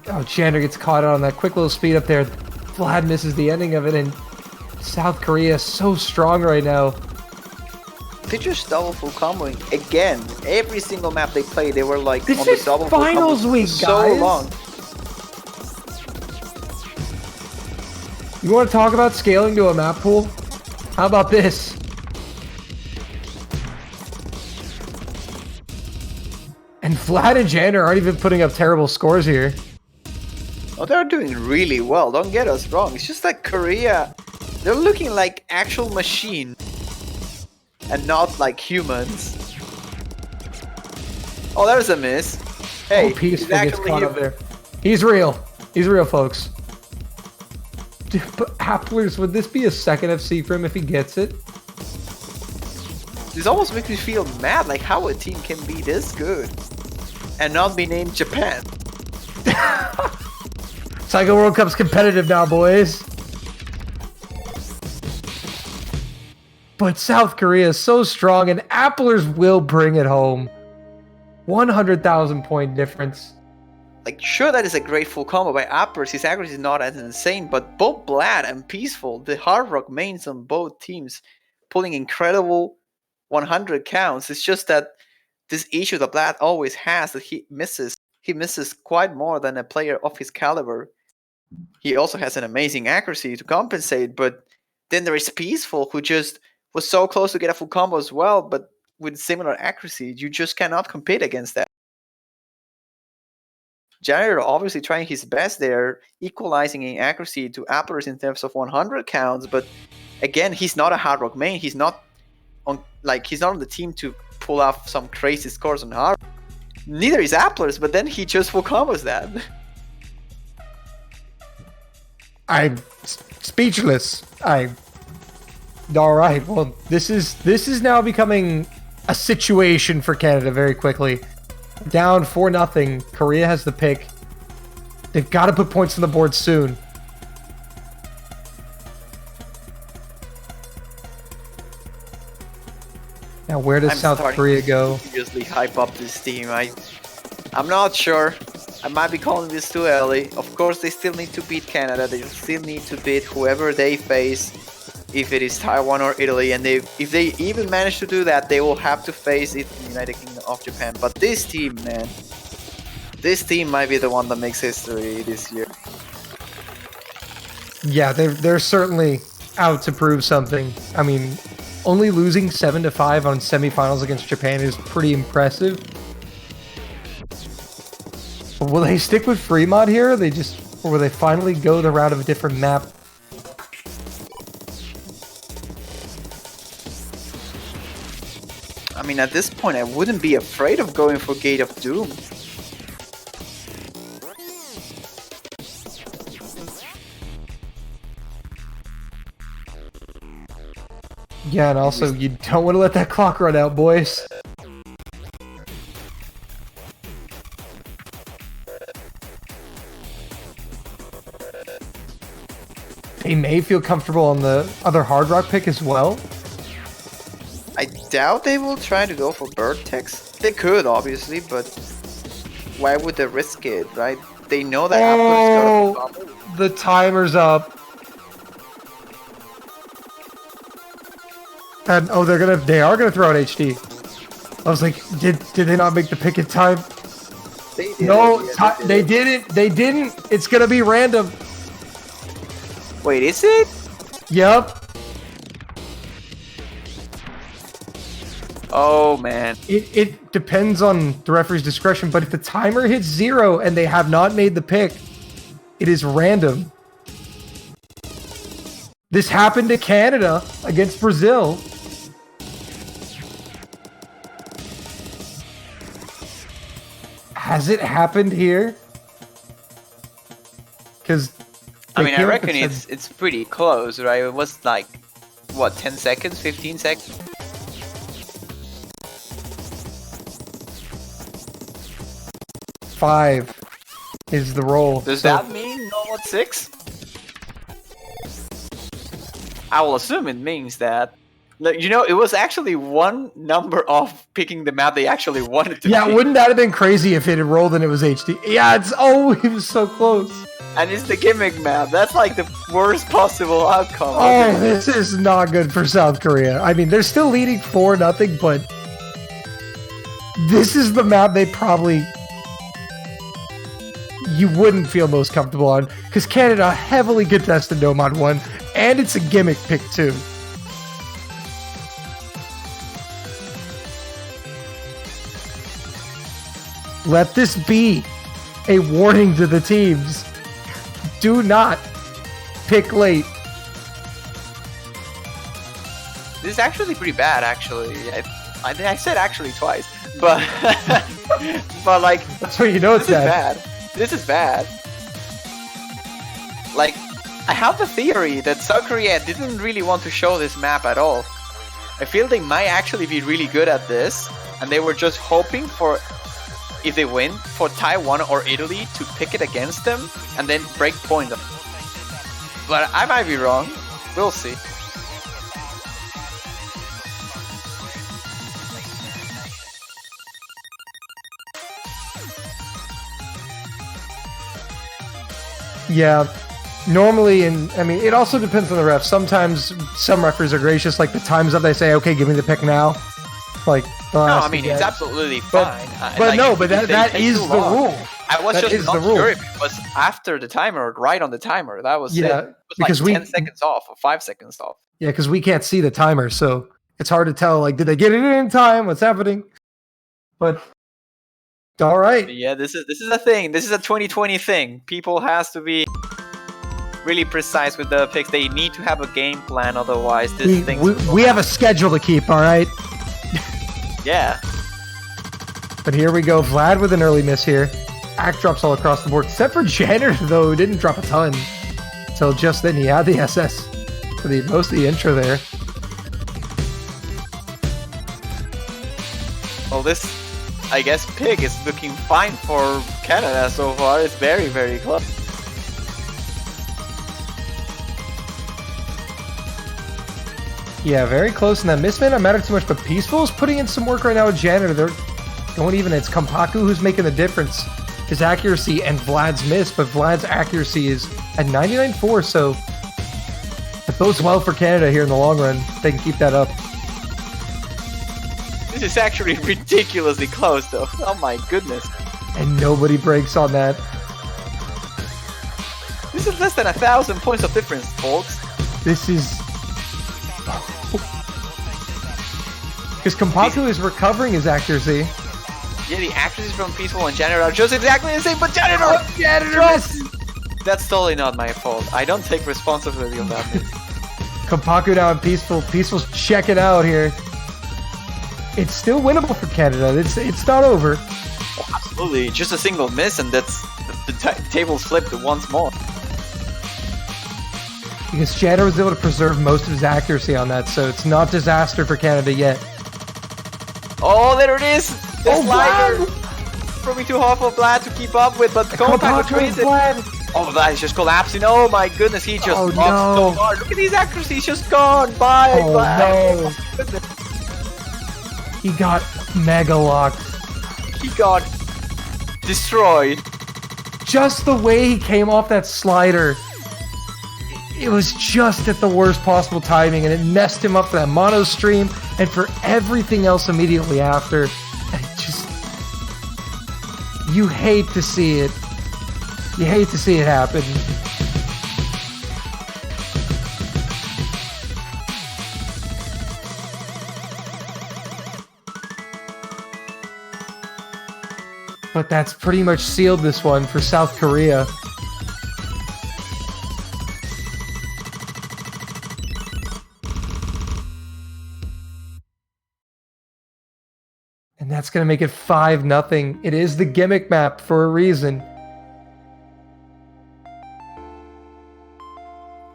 Oh, Chandler gets caught out on that quick little speed up there. Vlad misses the ending of it, and South Korea is so strong right now. They just double full comboing again. Every single map they play, they were like this on the is double finals full week, so guys. long. You want to talk about scaling to a map pool? How about this? And Vlad and Jander aren't even putting up terrible scores here. Oh, they're doing really well. Don't get us wrong. It's just that Korea, they're looking like actual machine. And not like humans. Oh, there's a miss. Hey, oh, Peaceful gets caught up there. He's real. He's real, folks. Dude, but Applers, would this be a second FC for him if he gets it? This almost makes me feel mad, like how a team can be this good and not be named Japan. Taiko World Cup's competitive now, boys. But South Korea is so strong, and Applers will bring it home. 100,000 point difference. Like, sure, that is a great full combo by Applers. His accuracy is not as insane, but both Vlad and Peaceful, the hard rock mains on both teams, pulling incredible 100 counts. It's just that this issue that Vlad always has, that he misses. He misses quite more than a player of his caliber. He also has an amazing accuracy to compensate, but then there is Peaceful, who just was so close to get a full combo as well, but with similar accuracy. You just cannot compete against that. Janitor obviously trying his best there, equalizing in accuracy to Applers in terms of 100 counts, but again, he's not a hard rock main. He's not on the team to pull off some crazy scores on hard. Neither is Applers, but then he just full combos that. I'm speechless. All right. Well, this is now becoming a situation for Canada very quickly. Down 4-0. Korea has the pick. They've got to put points on the board soon. Now, where does South Korea go? Seriously hype up this team. I'm not sure. I might be calling this too early. Of course, they still need to beat Canada. They still need to beat whoever they face, if it is Taiwan or Italy. And if they even manage to do that, they will have to face it in the United Kingdom of Japan. But this team, man, this team might be the one that makes history this year. Yeah, they're certainly out to prove something. I mean, only losing 7-5 on semifinals against Japan is pretty impressive. Will they stick with free mod here? Or will they finally go the route of a different map? I mean, at this point, I wouldn't be afraid of going for Gate of Doom. Yeah, and also, you don't want to let that clock run out, boys. They may feel comfortable on the other Hard Rock pick as well. I doubt they will try to go for bird text. They could, obviously, but why would they risk it, right? They know that Apple's gonna be the timer's up. And they are gonna throw out HD. I was like, did they not make the pick in time? They did. No, they didn't. They didn't. It's gonna be random. Wait, is it? Yep. Oh man. It depends on the referee's discretion, but if the timer hits 0 and they have not made the pick, it is random. This happened to Canada against Brazil. Has it happened here? Because I mean, I reckon it's pretty close, right? It was like, what, 10 seconds, 15 seconds? Five is the roll. Does that mean not 6? I will assume it means that. You know, it was actually one number off picking the map they actually wanted to pick. Wouldn't that have been crazy if it had rolled and it was HD? Yeah, it was so close. And it's the gimmick map. That's like the worst possible outcome. Oh, this is not good for South Korea. I mean, they're still leading 4-0, but this is the map they probably you wouldn't feel most comfortable on, because Canada heavily contested No Mod 1, and it's a gimmick pick too. Let this be a warning to the teams. Do not pick late. This is actually pretty bad, actually. I said actually twice, but but like that's what you know it's bad. This is bad. Like, I have the theory that South Korea didn't really want to show this map at all. I feel they might actually be really good at this, and they were just hoping for, if they win, for Taiwan or Italy to pick it against them and then break point them. But I might be wrong. We'll see. Yeah, normally, I mean, it also depends on the ref. Sometimes some referees are gracious, like the time's up, they say, okay, give me the pick now. Like, no, I mean, it's absolutely fine. But that is the rule. I was just not sure if it was after the timer or right on the timer. That was it. It was because like 10 seconds off or 5 seconds off. Yeah, because we can't see the timer, so it's hard to tell, like, did they get it in time? What's happening? But all right. Yeah, this is a thing. This is a 2020 thing. People has to be really precise with the picks. They need to have a game plan, otherwise this thing. We have a schedule to keep, all right? Yeah. But here we go. Vlad with an early miss here. Act drops all across the board, except for Janitor, though, who didn't drop a ton. Until just then, he had the SS for most of the intro there. Well, this, I guess, pick is looking fine for Canada so far. It's very, very close. Yeah, very close, and that miss may not matter too much, but Peaceful is putting in some work right now with Janitor. They're going even. It's Kompaku who's making the difference. His accuracy and Vlad's miss, but Vlad's accuracy is at 99.4, so it bodes well for Canada here in the long run. They can keep that up. This is actually ridiculously close, though. Oh my goodness. And nobody breaks on that. This is less than 1,000 points of difference, folks. This is... Because Kompaku is recovering his accuracy. Yeah, the accuracy from Peaceful and Janitor are just exactly the same, but Janitor! Oh, Janitor missed! That's totally not my fault. I don't take responsibility on that. Kompaku now and Peaceful. Peaceful's checking out here. It's still winnable for Canada. It's not over. Oh, absolutely. Just a single miss and that's... The table's flipped once more. Because Janitor was able to preserve most of his accuracy on that, so it's not disaster for Canada yet. Oh, there it is! The slider! Vlad! Probably too hard for Vlad to keep up with, but Kompaku trains it. Oh, Vlad is just collapsing. Oh my goodness, he just lost so hard. Look at his accuracy, he's just gone. Bye, Vlad. No. He got mega locked. He got destroyed. Just the way he came off that slider. It was just at the worst possible timing, and it messed him up for that mono stream and for everything else immediately after. You hate to see it. You hate to see it happen. But that's pretty much sealed this one for South Korea. And that's going to make it 5-0. It is the gimmick map for a reason.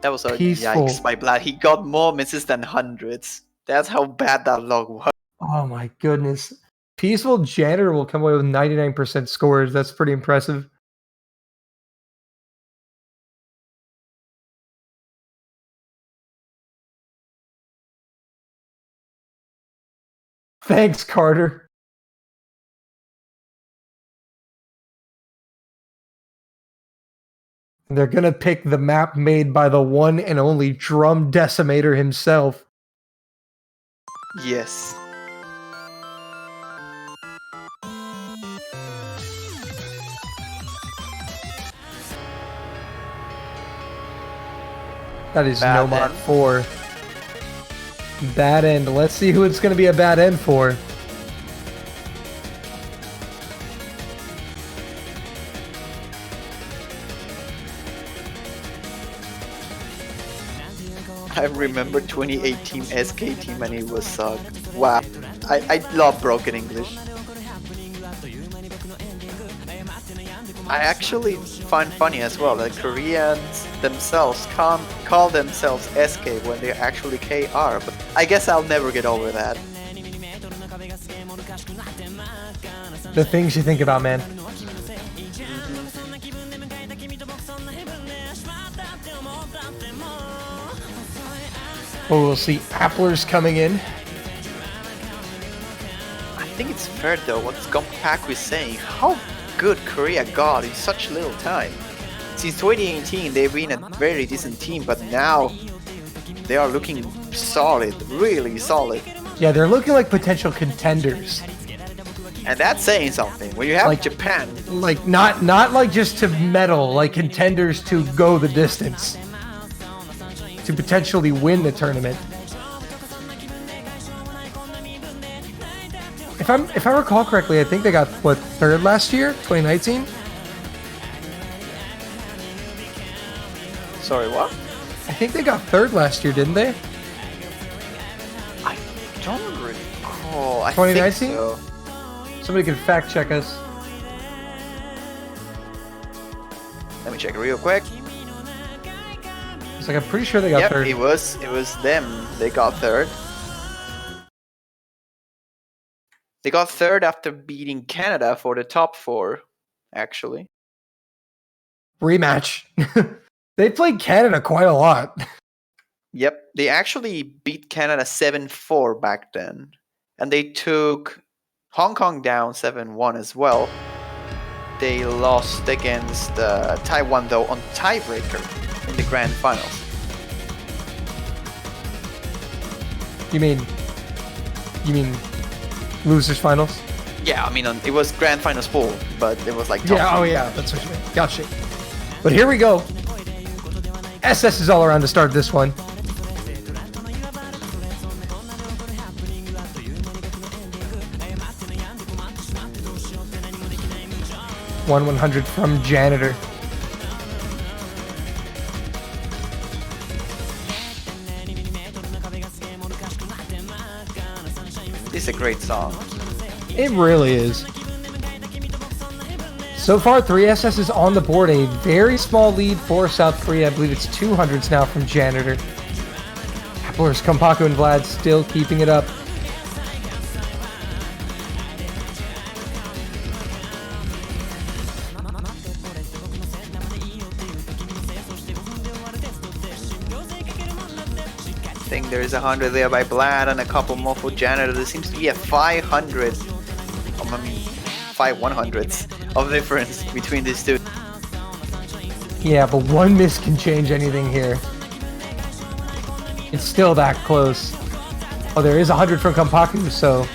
That was a Peaceful. yikes by Vlad. He got more misses than hundreds. That's how bad that log was. Oh my goodness. Peaceful Janitor will come away with 99% scores. That's pretty impressive. Thanks, Carter. They're going to pick the map made by the one and only Drum Decimator himself. Yes. That is Bad Nomad end. 4. Bad end. Let's see who it's going to be a bad end for. I remember 2018 SK team and it was suck. Wow. I love broken English. I actually find funny as well that Koreans themselves can't call themselves SK when they're actually KR, but I guess I'll never get over that. The things you think about, man. Oh, we'll see Applers coming in. I think it's fair though what Kompaku is saying. How good Korea got in such little time. Since 2018 they've been a very decent team, but now they are looking solid, really solid. Yeah, they're looking like potential contenders. And that's saying something. When you have Like- Japan, Like not like just to medal, like contenders to go the distance. To potentially win the tournament. If I recall correctly, I think they got what, third last year, 2019? sorry, what? I think they got third last year, didn't they? I don't recall. I 2019? think so. Somebody can fact check us. Let me check real quick. It's like I'm pretty sure they got Yep, third. it was them. They got third. They got third after beating Canada for the top 4, actually. Rematch. They played Canada quite a lot. Yep, they actually beat Canada 7-4 back then. And they took Hong Kong down 7-1 as well. They lost against Taiwan, though, on tiebreaker in the grand finals. You mean losers finals? Yeah, I mean, it was grand finals full, but it was like top Yeah, oh three. yeah, that's what you mean. Gotcha. But here we go. SS is all around to start this one. 100 from Janitor. This is a great song. It really is. So far, 3SS is on the board. A very small lead for South Korea. I believe it's 200s now from Janitor. Applers, Kompaku, and Vlad still keeping it up. I think there's 100 there by Vlad and a couple more for Janitor. There seems to be a 500, I mean 5 100s of difference between these two. Yeah, but one miss can change anything here. It's still that close. Oh, there is 100 from Kompaku, so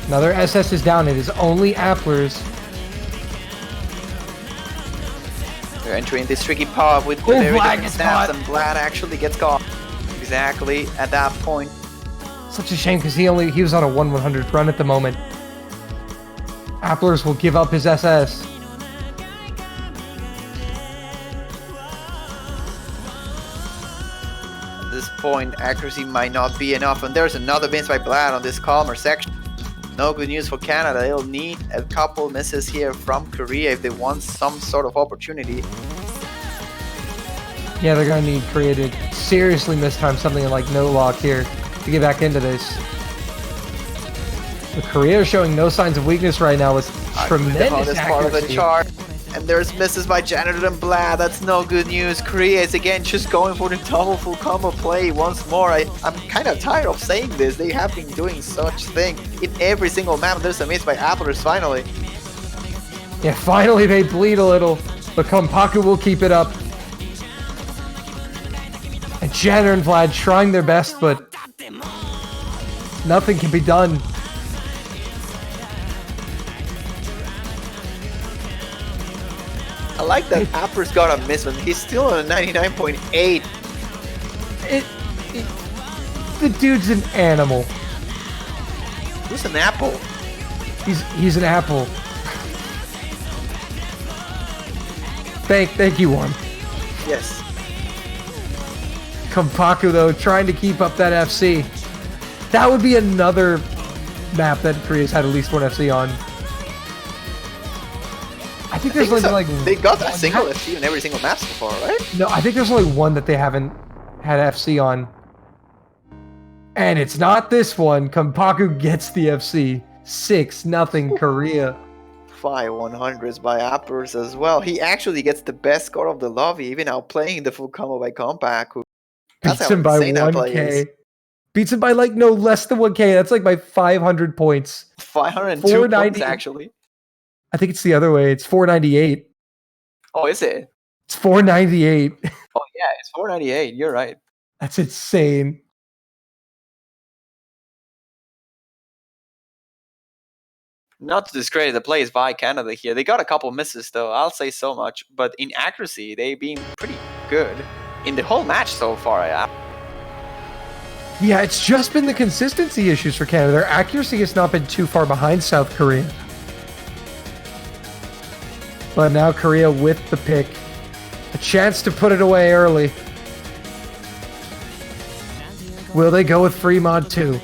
another SS is down. It is only Applers. They're entering this tricky part with Oh, very Vlad different gets stats, caught. and Vlad actually gets caught. Exactly at that point. Such a shame because he was on a 1/100th run at the moment. Applers will give up his SS. At this point, accuracy might not be enough, and there's another miss by Vlad on this calmer section. No good news for Canada. They'll need a couple misses here from Korea if they want some sort of opportunity. Yeah, they're gonna need Korea to seriously mistime something like no lock here to get back into this. But Korea is showing no signs of weakness right now with The tremendous hardest part of the accuracy. chart. And there's misses by Janitor and Vlad. That's no good news. Korea is again just going for the double full combo play once more. I'm kind of tired of saying this. They have been doing such thing in every single map. There's a miss by Applers finally. Yeah, finally they bleed a little, but Kompaku will keep it up. And Janitor and Vlad trying their best, but nothing can be done. I like that Applers got a miss, but he's still on a 99.8. The dude's an animal. Who's an apple? He's an apple. Thank you, one. Yes. Kompaku though, trying to keep up that FC. That would be another map that Korea's had at least one FC on. I think there's like they got a single FC in every single map so far, right? No, I think there's only one that they haven't had FC on. And it's not this one. Kompaku gets the FC. 6-0 Korea. 5 100s by Applers as well. He actually gets the best score of the lobby, even outplaying the full combo by Kompaku. Beats him by 1k. Beats him by like no less than 1k. That's like by 500 points. 502 points actually. I think it's the other way. It's 498. Oh, is it? It's 498. Oh yeah, it's 498. You're right. That's insane. Not to discredit the plays by Canada here. They got a couple misses though, I'll say so much. But in accuracy, they've been pretty good in the whole match so far. Yeah, it's just been the consistency issues for Canada. Their accuracy has not been too far behind South Korea. But now Korea with the pick. A chance to put it away early. Will they go with free mod 2?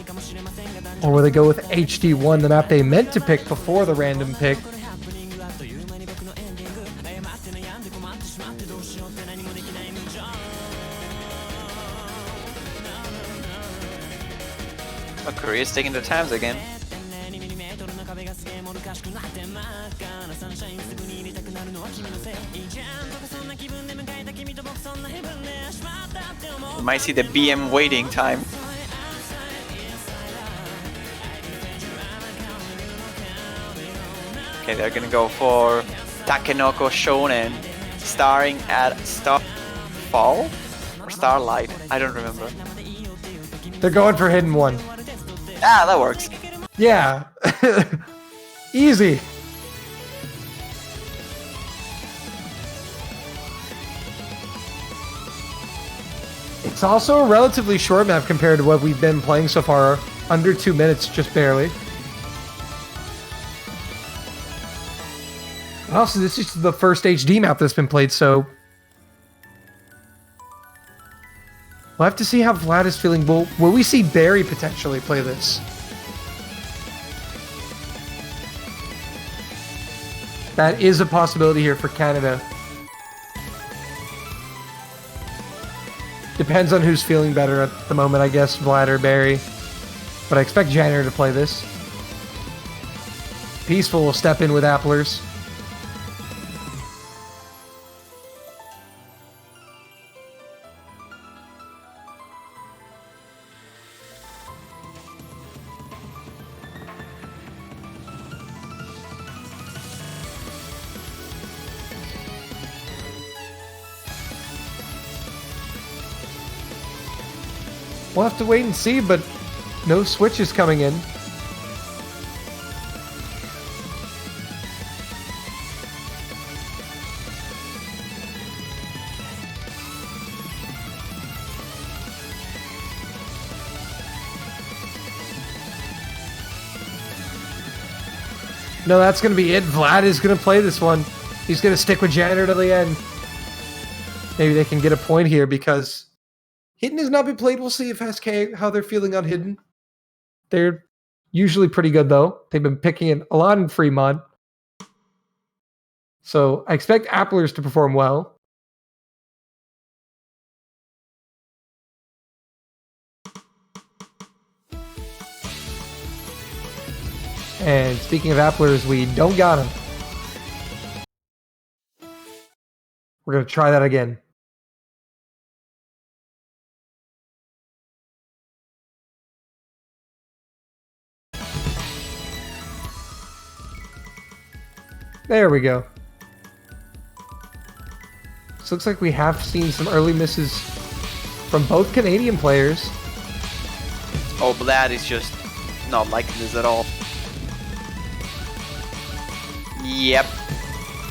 Or will they go with HD1, the map they meant to pick before the random pick? Korea's taking their times again. We might see the BM waiting time. Okay, they're gonna go for Takenoko Shonen, starring at Starfall or Starlight. I don't remember. They're going for hidden one. Ah, that works. Yeah. Easy. It's also a relatively short map compared to what we've been playing so far. Under 2 minutes, just barely. Also, this is the first HD map that's been played, so we'll have to see how Vlad is feeling. Will we see Barry potentially play this? That is a possibility here for Canada. Depends on who's feeling better at the moment, I guess, Vlad or Barry. But I expect Janner to play this. Peaceful will step in with Applers. We'll have to wait and see, but no switches coming in. No, that's going to be it. Vlad is going to play this one. He's going to stick with Janitor to the end. Maybe they can get a point here because Hidden has not been played. We'll see if SK, how they're feeling on Hidden. They're usually pretty good, though. They've been picking it a lot in free mod. So I expect Applers to perform well. And speaking of Applers, we don't got him. We're going to try that again. There we go. So looks like we have seen some early misses from both Canadian players. Oh, Vlad is just not liking this at all. Yep.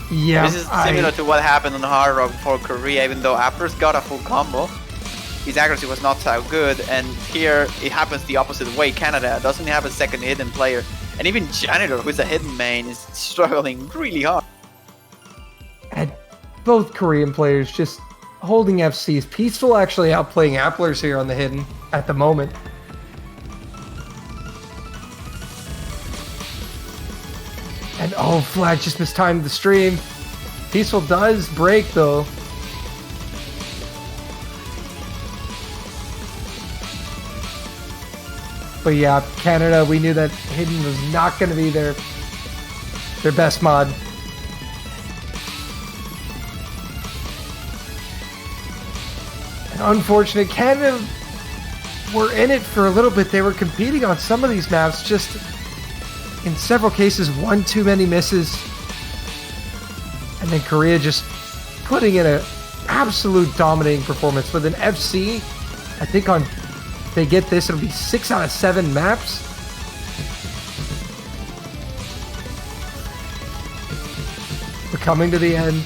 Yeah. This is similar to what happened on Hard Rock for Korea, even though Applers got a full combo. His accuracy was not so good, and here it happens the opposite way. Canada doesn't have a second hidden player. And even Janitor, who's a hidden main, is struggling really hard. And both Korean players just holding FCs. Peaceful actually outplaying Applers here on the hidden at the moment. And oh, Vlad just mistimed the stream. Peaceful does break though. But yeah, Canada, we knew that Hidden was not going to be their best mod. And unfortunate, Canada were in it for a little bit. They were competing on some of these maps, just in several cases, one too many misses. And then Korea just putting in an absolute dominating performance with an FC. I think on... they get this, it'll be 6 out of 7 maps. We're coming to the end.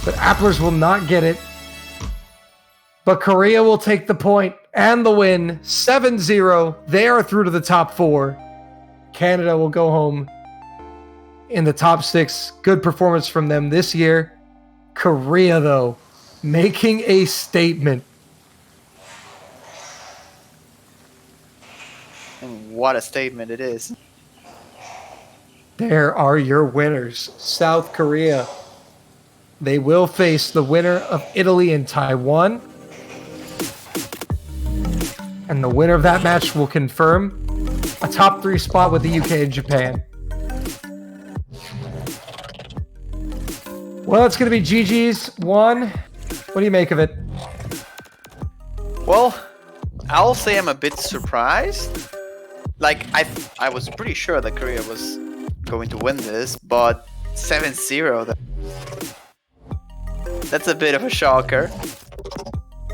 But Applers will not get it. But Korea will take the point and the win. 7-0. They are through to the top 4. Canada will go home in the top 6. Good performance from them this year. Korea, though, making a statement. What a statement it is. There are your winners. South Korea. They will face the winner of Italy and Taiwan. And the winner of that match will confirm a top 3 spot with the UK and Japan. Well, it's going to be GG's 1. What do you make of it? Well, I'll say I'm a bit surprised. Like, I was pretty sure that Korea was going to win this, but 7-0, that's a bit of a shocker.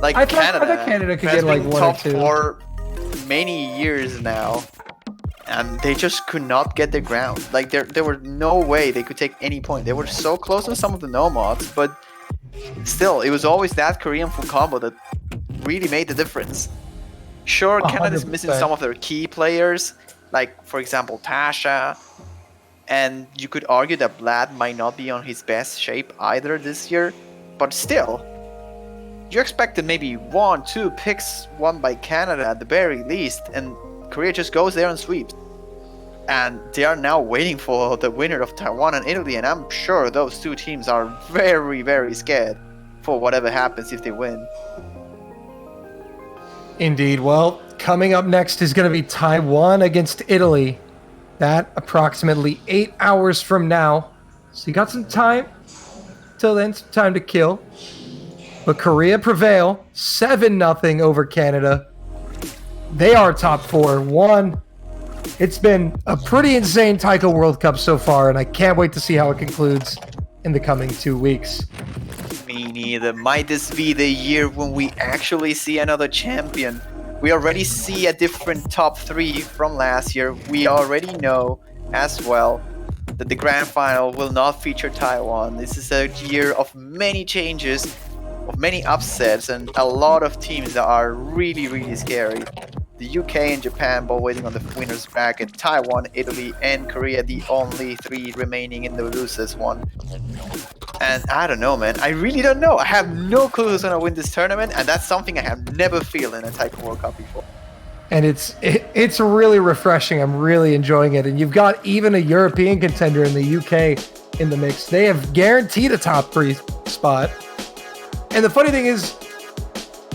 Like, I thought Canada could has get like been 1 or top 2 for many years now, and they just could not get the ground. Like, there were no way they could take any point. They were so close on some of the no mods, but still, it was always that Korean full combo that really made the difference. Sure, Canada's missing 100%. some of their key players, like, for example, Tasha, and you could argue that Vlad might not be on his best shape either this year, but still, you expected maybe 1-2 picks won by Canada at the very least, and Korea just goes there and sweeps. And they are now waiting for the winner of Taiwan and Italy, and I'm sure those two teams are very, very scared for whatever happens if they win. Indeed. Well, coming up next is going to be Taiwan against Italy. That approximately 8 hours from now. So you got some time till then, some time to kill. But Korea prevail 7-0 over Canada. They are top 4. 1. It's been a pretty insane Taiko World Cup so far, and I can't wait to see how it concludes in the coming 2 weeks. Me neither. Might this be the year when we actually see another champion? We already see a different top 3 from last year. We already know as well that the grand final will not feature Taiwan. This is a year of many changes, of many upsets, and a lot of teams that are really, really scary. The UK and Japan both waiting on the winner's bracket. Taiwan, Italy, and Korea, the only 3 remaining in the losers one. And I don't know, man. I really don't know. I have no clue who's gonna win this tournament, and that's something I have never felt in a Taiko World Cup before. And it's really refreshing. I'm really enjoying it. And you've got even a European contender in the UK in the mix. They have guaranteed a top 3 spot. And the funny thing is,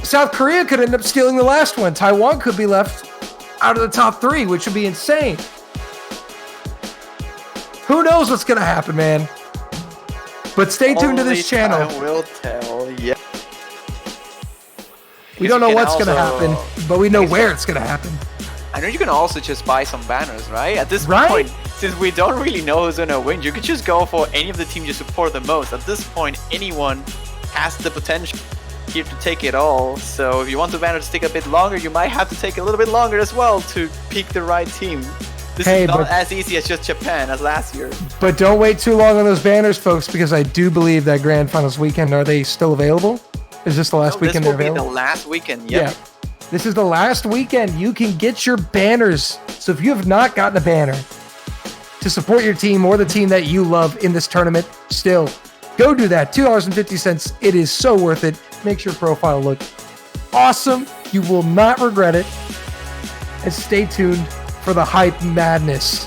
South Korea could end up stealing the last one. Taiwan could be left out of the top 3, which would be insane. Who knows what's going to happen, man? But stay tuned to this channel. Only time will tell, yeah. We don't know what's going to happen, but we know where it's going to happen. I know you can also just buy some banners, right? At this point, since we don't really know who's going to win, you could just go for any of the teams you support the most. At this point, anyone has the potential here to take it all. So if you want the banner to stick a bit longer, you might have to take a little bit longer as well to pick the right team. This is not as easy as just Japan as last year. But don't wait too long on those banners, folks, because I do believe that Grand Finals weekend, are they still available? Is this the last weekend they're available? This will be the last weekend, yep. Yeah. This is the last weekend you can get your banners. So if you have not gotten a banner to support your team or the team that you love in this tournament, still, go do that. $2.50. It is so worth it. Makes your profile look awesome. You will not regret it. And stay tuned for the hype madness.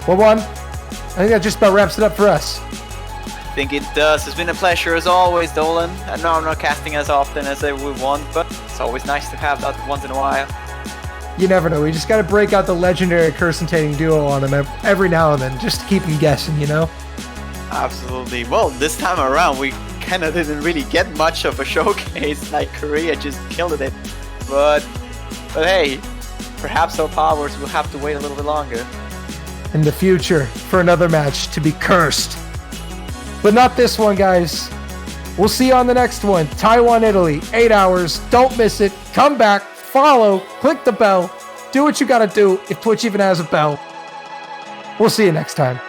Well, Juan, I think that just about wraps it up for us. I think it does. It's been a pleasure as always, Dolan. I know I'm not casting as often as I would want, but it's always nice to have that once in a while. You never know. We just got to break out the legendary curse-tating duo on him every now and then, just to keep him guessing, you know? Absolutely. Well, this time around, we kind of didn't really get much of a showcase. Like, Korea just killed it. But hey, perhaps our powers will have to wait a little bit longer. In the future, for another match to be cursed. But not this one, guys. We'll see you on the next one. Taiwan, Italy, 8 hours. Don't miss it. Come back, follow, click the bell. Do what you gotta do if Twitch even has a bell. We'll see you next time.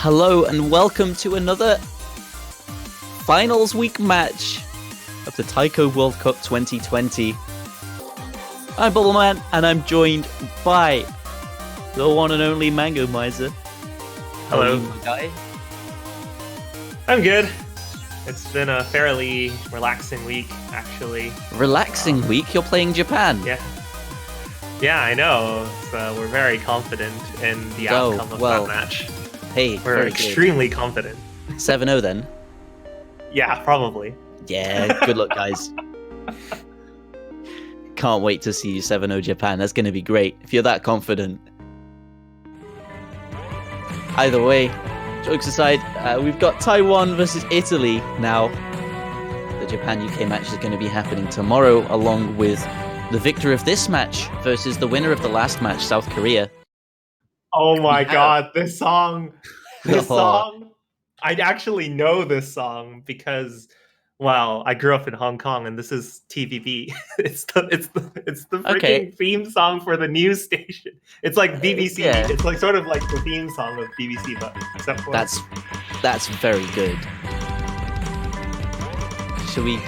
Hello, and welcome to another finals week match of the Taiko World Cup 2020. I'm Bubbleman, and I'm joined by the one and only Mango Miser. Hello. My guy. I'm good. It's been a fairly relaxing week, actually. Relaxing week? You're playing Japan. Yeah, I know. So we're very confident in the outcome of that match. Hey, we're extremely confident. 7-0 then? Yeah, probably. Yeah, good luck, guys. Can't wait to see you 7-0 Japan. That's going to be great if you're that confident. Either way, jokes aside, we've got Taiwan versus Italy now. The Japan-UK match is going to be happening tomorrow, along with the victor of this match versus the winner of the last match, South Korea. Oh my god, this song! I actually know this song because, well, I grew up in Hong Kong, and this is TVB. It's the freaking theme song for the news station. It's like BBC. Yeah. It's like sort of like the theme song of BBC, but except for that's very good. Should we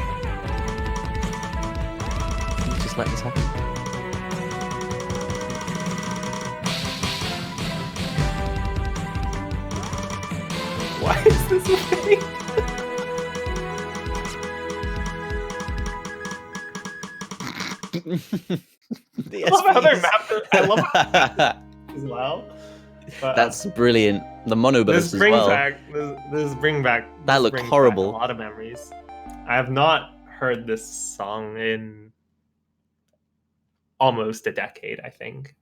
just let this happen? Why is this a thing? I love how they're mapped. I love how they're mapped as well. But, that's brilliant. The mono burst as well. This brings back. That looked horrible. A lot of memories. I have not heard this song in almost a decade, I think.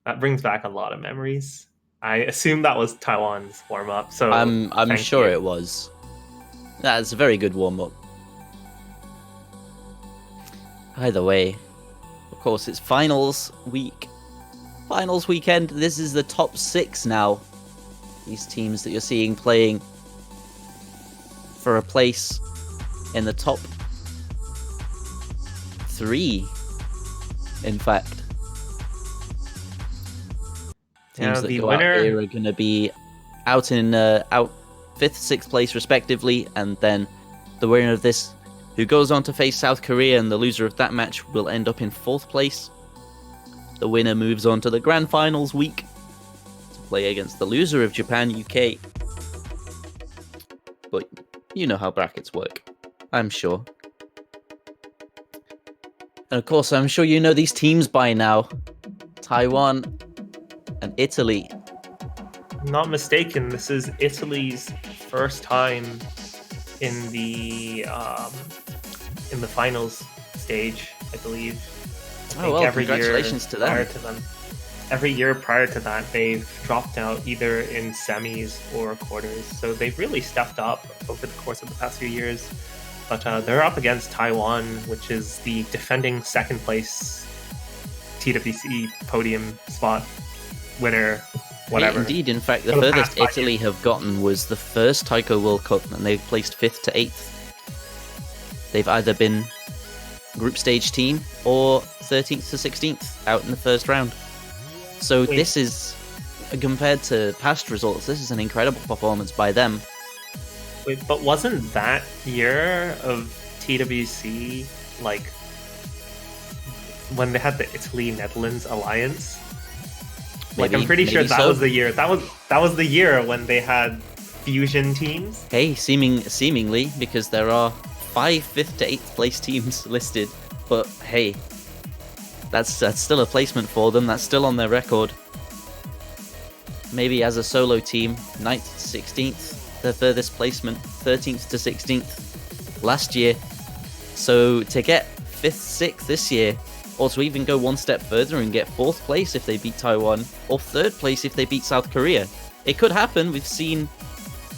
That brings back a lot of memories. I assume that was Taiwan's warm-up, so I'm sure it was. That's a very good warm-up. Either way, of course, it's finals week. Finals weekend. This is the top 6 now. These teams that you're seeing playing for a place in the top 3, in fact. Teams that go out here are going to be out in 5th, 6th place respectively, and then the winner of this, who goes on to face South Korea, and the loser of that match will end up in 4th place. The winner moves on to the grand finals week to play against the loser of Japan UK. But you know how brackets work, I'm sure. And of course, I'm sure you know these teams by now. Taiwan and Italy. Not mistaken, this is Italy's first time in the finals stage, I believe. Congratulations to them. Every year prior to that, they've dropped out either in semis or quarters. So they've really stepped up over the course of the past few years. But they're up against Taiwan, which is the defending second place TWC podium spot winner, whatever. Indeed, in fact, the furthest Italy have gotten was the first Taiko World Cup, and they've placed 5th to 8th. They've either been group stage team or 13th to 16th out in the first round. So this is, compared to past results, this is an incredible performance by them. Wait, but wasn't that year of TWC like when they had the Italy-Netherlands alliance? Like, I'm pretty sure that was the year. That was the year when they had fusion teams. Hey, seemingly, because there are 5 5th to 8th place teams listed. But hey, that's still a placement for them. That's still on their record. Maybe as a solo team, 9th to 16th, their furthest placement, 13th to 16th last year. So to get 5th, 6th this year, or to even go one step further and get 4th place if they beat Taiwan, or 3rd place if they beat South Korea. It could happen. We've seen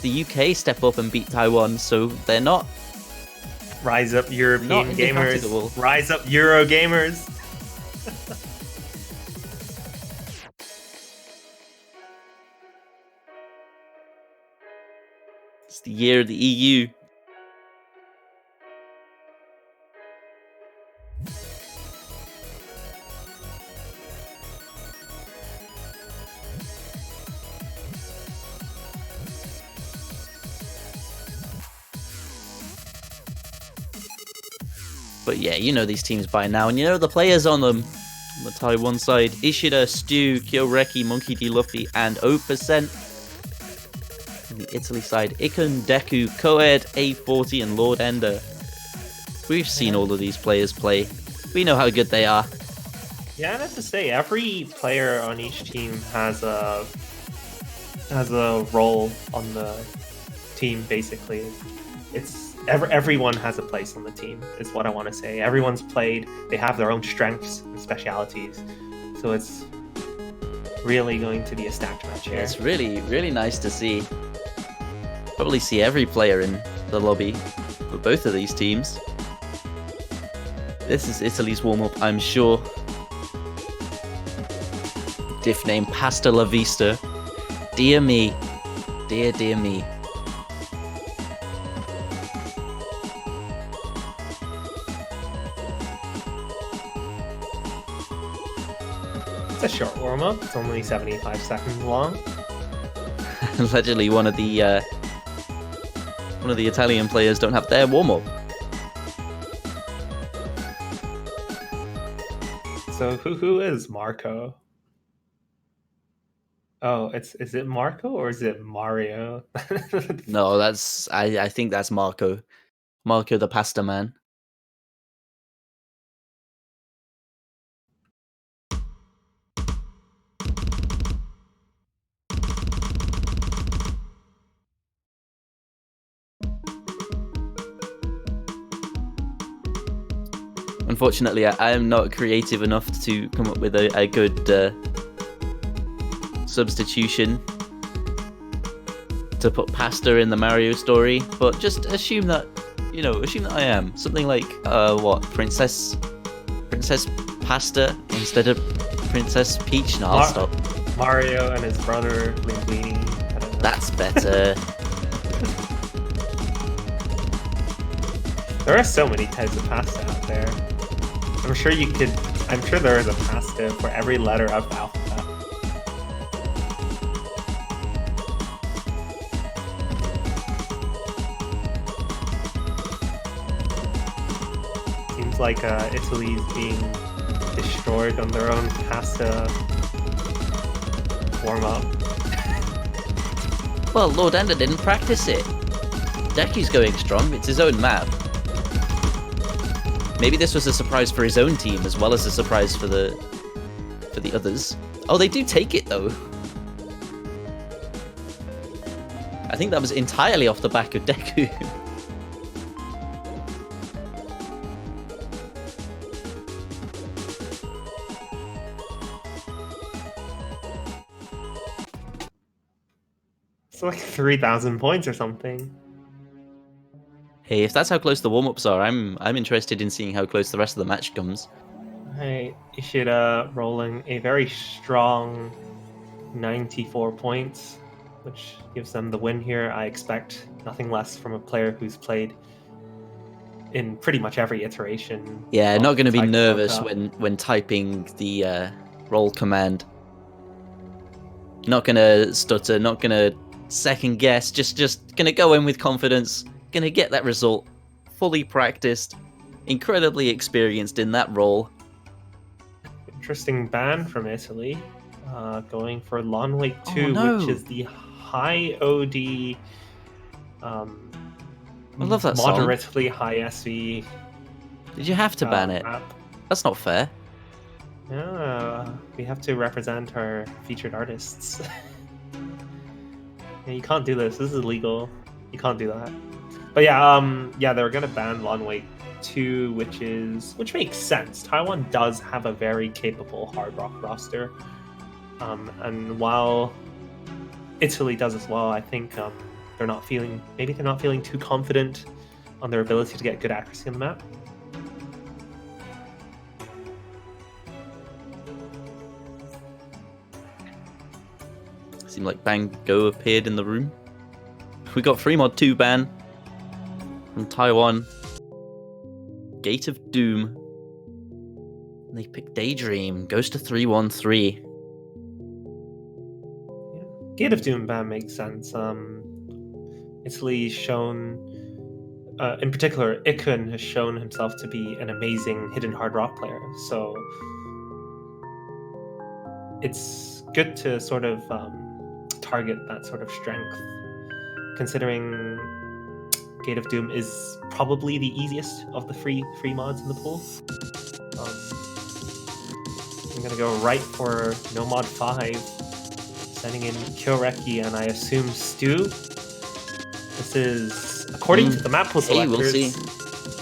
the UK step up and beat Taiwan, so they're not... Rise up, European gamers. Rise up, Euro gamers. It's the year of the EU. But yeah, you know these teams by now, and you know the players on them. On the Taiwan side, Ishida, Stu, Kyoreki, Monkey D. Luffy, and 0%. On the Italy side, Ikun, Deku, Coed, A40, and Lord Ender. We've seen all of these players play. We know how good they are. Yeah, I have to say, every player on each team has a role on the team. Basically, everyone has a place on the team. Is what I want to say. Everyone's played. They have their own strengths and specialities. So it's really going to be a stacked match here. It's really, really nice to see. Probably see every player in the lobby for both of these teams. This is Italy's warm-up, I'm sure. Diff name Pasta La Vista. Dear me. Dear me. It's a short warm-up. It's only 75 seconds long. Allegedly, one of the Italian players don't have their warm-up. So who is Marco? Oh, is it Marco or is it Mario? No, I think that's Marco. Marco the pasta man. Unfortunately, I am not creative enough to come up with a good substitution to put pasta in the Mario story, but just assume that I am. Something like, Princess Pasta instead of Princess Peach? No, I'll stop. Mario and his brother, Linguini. I don't know. That's better. There are so many types of pasta out there. I'm sure there is a pasta for every letter of the alphabet. Seems like Italy's being destroyed on their own pasta warm-up. Well, Lord Ender didn't practice it. Deku's going strong, it's his own map. Maybe this was a surprise for his own team as well as a surprise for the others. Oh, they do take it though. I think that was entirely off the back of Deku. It's like 3,000 points or something. Hey, if that's how close the warm-ups are, I'm interested in seeing how close the rest of the match comes. Right, Ishida rolling a very strong 94 points, which gives them the win here. I expect nothing less from a player who's played in pretty much every iteration. Yeah, not going to be nervous when typing the roll command. Not going to stutter, not going to second guess, just going to go in with confidence. Gonna get that result, fully practiced, incredibly experienced in that role. Interesting ban from Italy, going for Lawn Wake 2, which is the high OD, I love that moderately song. High SV. Did you have to ban it? Map. That's not fair. Yeah, we have to represent our featured artists. Yeah, you can't do this. This is illegal. You can't do that. But yeah, they were gonna ban Lawn Wake 2, which makes sense. Taiwan does have a very capable Hard Rock roster, and while Italy does as well, I think they're not feeling too confident on their ability to get good accuracy on the map. Seemed like Bang Go appeared in the room. We got free mod 2 ban from Taiwan. Gate of Doom. They pick Daydream. Goes to 3-1-3. Yeah. Gate of Doom ban makes sense. Italy's shown, in particular, Ikun has shown himself to be an amazing hidden hard rock player. So it's good to sort of target that sort of strength, considering Gate of Doom is probably the easiest of the free mods in the pool. I'm gonna go right for No Mod 5, sending in Kyoreki and I assume Stu. This is, according to the map pool selectors, we'll see.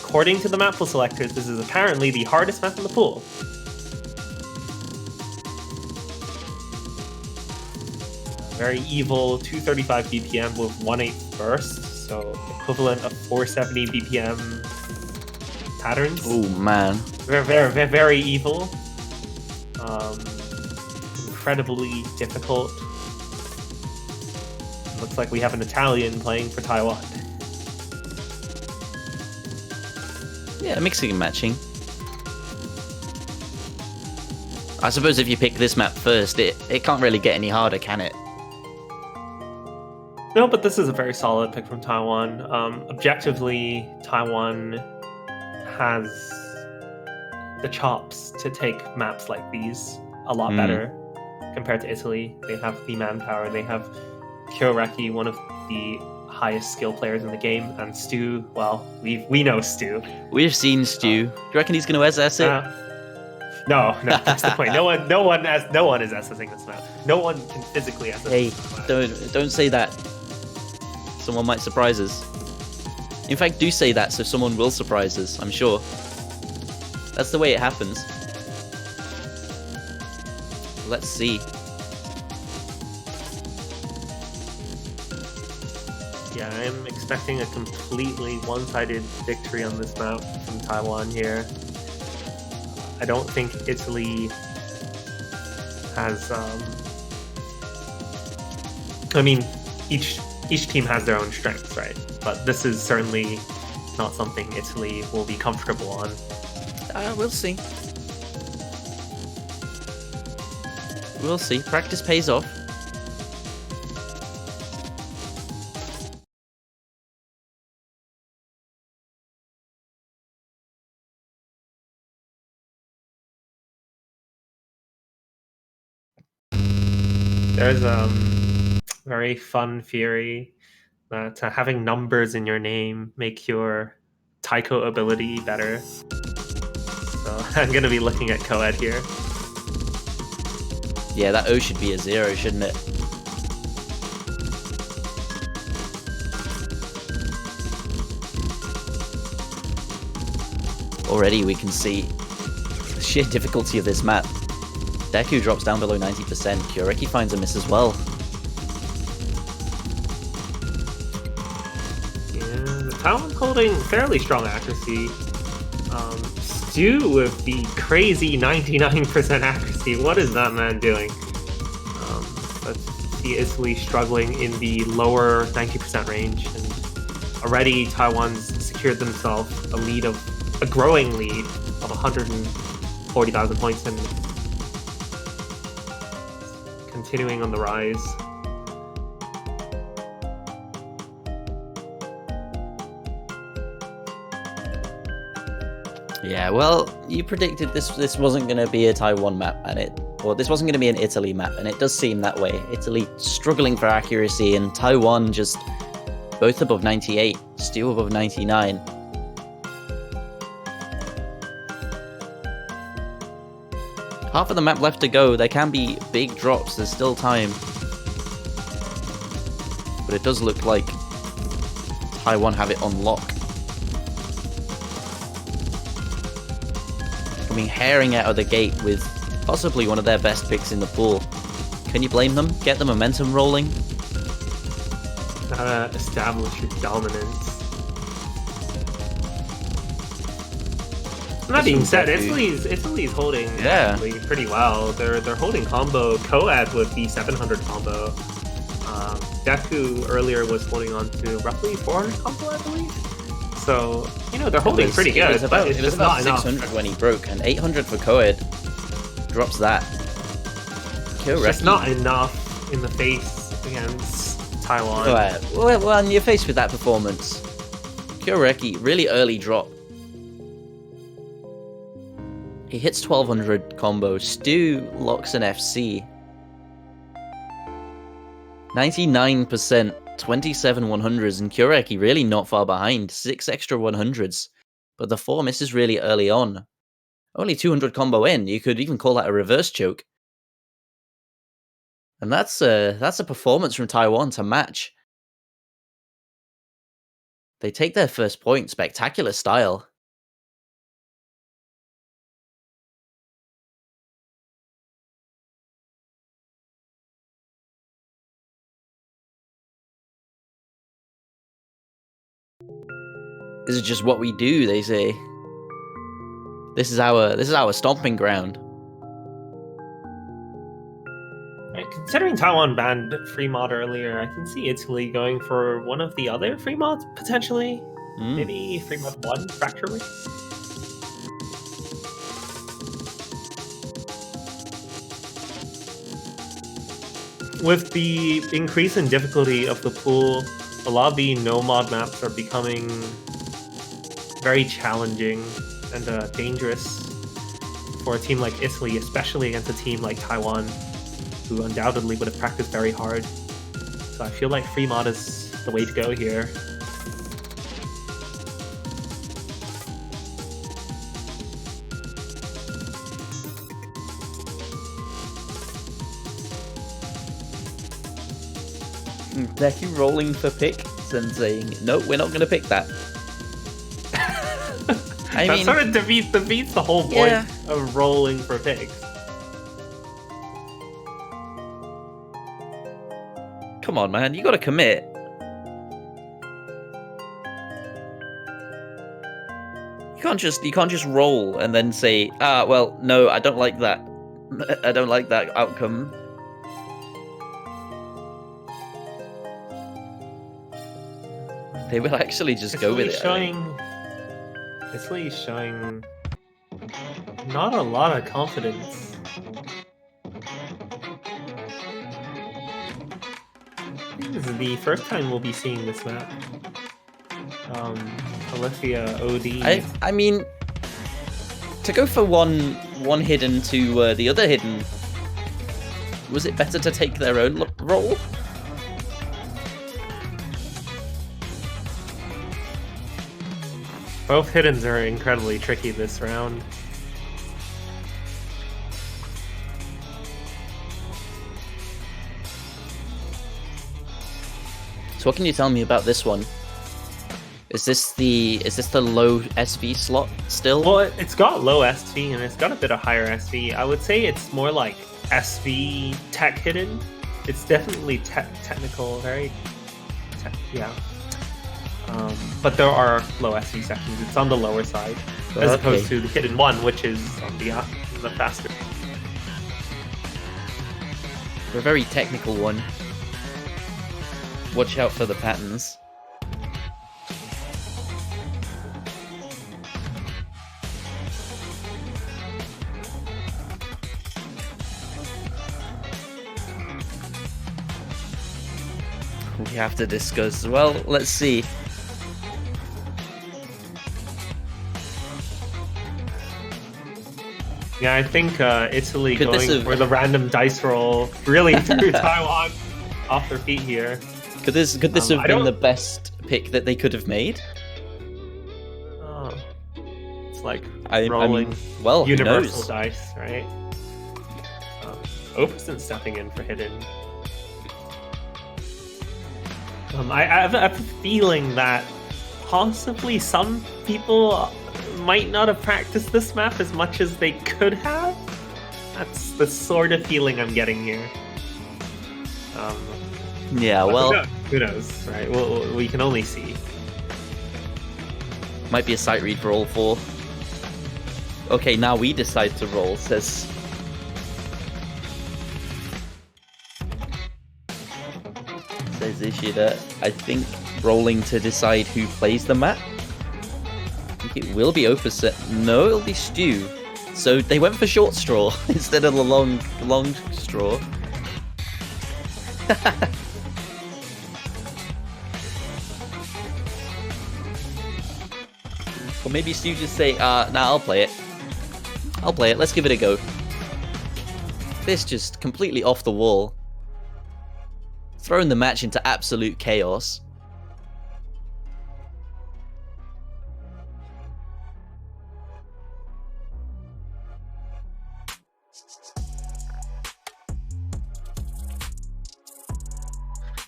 According to the map pool selectors, this is apparently the hardest map in the pool. Very evil 235 BPM with 1/8 burst, so equivalent of 470 BPM patterns. Oh man. Very evil. Incredibly difficult. Looks like we have an Italian playing for Taiwan. Yeah, mixing and matching. I suppose if you pick this map first, it can't really get any harder, can it? No, but this is a very solid pick from Taiwan. Objectively, Taiwan has the chops to take maps like these a lot better compared to Italy. They have the manpower. They have Kyoreki, one of the highest skill players in the game, and Stu. Well, we know Stu. We've seen Stu. Do you reckon he's going to SS it? No, that's the point. No one is SSing this map. No one can physically SS. Hey, this map. don't say that. Someone might surprise us. In fact, do say that so someone will surprise us, I'm sure. That's the way it happens. Let's see. Yeah, I'm expecting a completely one-sided victory on this map from Taiwan here. I don't think Italy has... I mean, each team has their own strengths, right? But this is certainly not something Italy will be comfortable on. We'll see. We'll see. Practice pays off. There's very fun theory that having numbers in your name make your taiko ability better. So I'm gonna be looking at co-ed here. Yeah, that O should be a 0, shouldn't it? Already we can see the sheer difficulty of this map. Deku drops down below 90%. Kyoreki finds a miss as well. Yeah, Taiwan's holding fairly strong accuracy. Stu with the crazy 99% accuracy. What is that man doing? Let's see Italy struggling in the lower 90% range. And already Taiwan's secured themselves a growing lead of 140,000 points and continuing on the rise. Yeah, well, you predicted this wasn't going to be a Taiwan map, and this wasn't going to be an Italy map, and it does seem that way. Italy struggling for accuracy, and Taiwan just both above 98, Stu above 99. Half of the map left to go. There can be big drops. There's still time. But it does look like Taiwan have it on lock. coming herring out of the gate with possibly one of their best picks in the pool. Can you blame them? Get the momentum rolling? Gotta establish your dominance. That being said, Italy's holding actually pretty well. They're holding combo. Coed with the 700 combo. Deku earlier was holding on to roughly 400 combo, I believe. So, they're holding pretty good. It was about 600 when he broke, and 800 for Coed. Drops that. It's just not enough in the face against Taiwan. Well, and you're faced with that performance. Kyoreki, really early drop. He hits 1200 combo. Stu locks an FC. 99%, 27 100s, and Kyoreki really not far behind. 6 extra 100s. But the 4 misses really early on. Only 200 combo in. You could even call that a reverse choke. And that's a performance from Taiwan to match. They take their first point. Spectacular style. This is just what we do, they say. This is our stomping ground. Considering Taiwan banned free mod earlier, I can see Italy going for one of the other free mods potentially. Maybe free mod 1, Fracture Ring. With the increase in difficulty of the pool, a lot of the no mod maps are becoming very challenging and dangerous for a team like Italy, especially against a team like Taiwan, who undoubtedly would have practiced very hard. So I feel like free mod is the way to go here. Deku rolling for picks and saying, no, we're not going to pick that. That sort of defeats the whole point of rolling for picks. Come on, man, you got to commit. You can't just roll and then say, well, no, I don't like that. I don't like that outcome. They will actually just go with it. Italy's showing not a lot of confidence. I think this is the first time we'll be seeing this map. Alethea, OD. I mean, to go for one hidden to the other hidden, was it better to take their own role? Both hiddens are incredibly tricky this round. So what can you tell me about this one? Is this the low SV slot still? Well, it's got low SV and it's got a bit of higher SV. I would say it's more like SV tech hidden. It's definitely technical, very yeah. But there are low SV sections. It's on the lower side, as opposed to the hidden one, which is on the faster. A very technical one. Watch out for the patterns. We have to discuss. Well, let's see. Yeah, I think Italy going for the random dice roll really threw Taiwan off their feet here. Could this have been the best pick that they could have made? Oh, it's like rolling universal dice, right? Operston stepping in for hidden. I have a feeling that possibly some people might not have practiced this map as much as they could have. That's the sort of feeling I'm getting here. Yeah, well, who knows, right? Well, we can only see. Might be a sight read for all 4. Okay, now we decide to roll, says Ishida. I think rolling to decide who plays the map. I think it will be opposite. No, it'll be Stu. So they went for short straw instead of the long straw. Or maybe Stu just say, nah, I'll play it. I'll play it, let's give it a go. This just completely off the wall. Throwing the match into absolute chaos.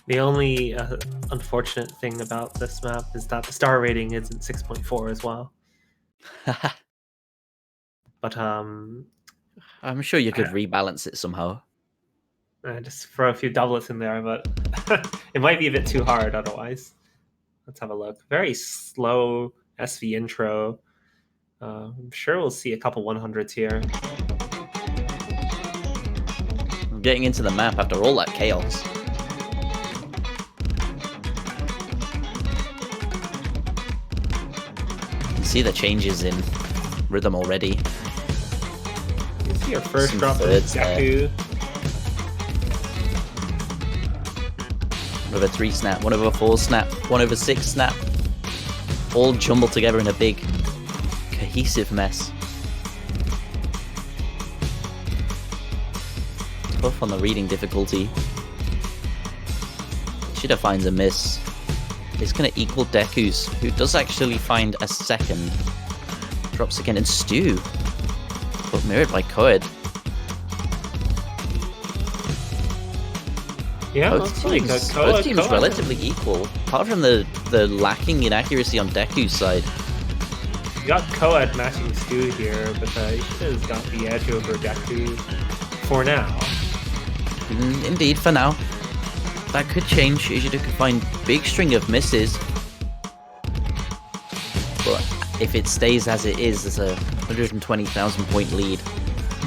The only unfortunate thing about this map is that the star rating isn't 6.4 as well. But I'm sure you could rebalance it somehow. Just throw a few doublets in there, but it might be a bit too hard otherwise. Let's have a look. Very slow SV intro. I'm sure we'll see a couple 100s here. I'm getting into the map after all that chaos. You see the changes in rhythm already. You see our first drop of Deku. One over 3 snap, 1 over 4 snap, 1 over 6 snap. All jumbled together in a big, cohesive mess. Tough on the reading difficulty. Ishida finds a miss. It's going to equal Deku's, who does actually find a second. Drops again, and Stu. But mirrored by Coed. Yeah, both teams relatively equal, apart from the lacking in accuracy on Deku's side. You got Coed matching Stu here, but Ishida's got the edge over Deku for now. Indeed, for now. That could change. Ishida could find big string of misses. But if it stays as it is, there's a 120,000 point lead.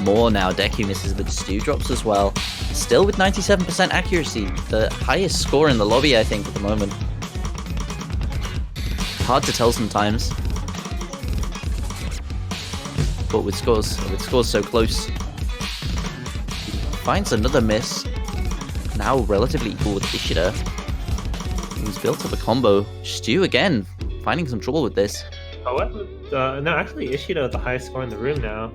More now, Deku misses, but Stu drops as well. Still with 97% accuracy, the highest score in the lobby, I think, at the moment. Hard to tell sometimes. But with scores so close. Finds another miss. Now relatively equal with Ishida. He's built up a combo. Stu again, finding some trouble with this. No, actually Ishida with the highest score in the room now.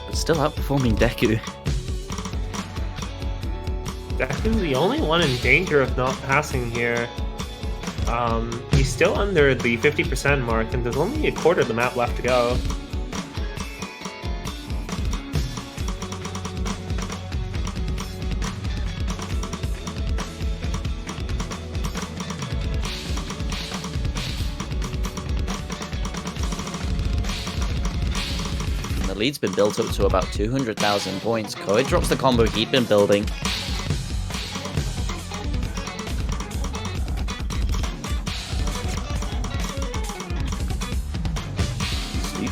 But still outperforming Deku. Deku's the only one in danger of not passing here. He's still under the 50% mark, and there's only a quarter of the map left to go. The lead's been built up to about 200,000 points. Coed drops the combo he'd been building.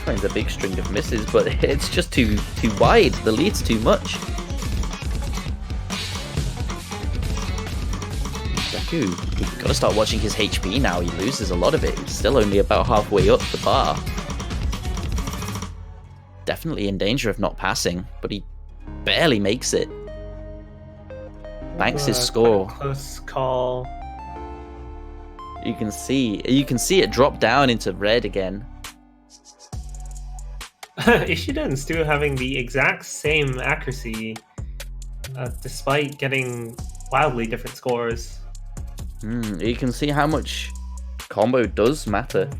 Finds a big string of misses, but it's just too wide. The lead's too much. Deku, you've got to start watching his HP now. He loses a lot of it. He's still only about halfway up the bar. Definitely in danger of not passing, but he barely makes it. Banks his score. Close call. You can see it drop down into red again. Ishida and Stu having the exact same accuracy, despite getting wildly different scores. You can see how much combo does matter.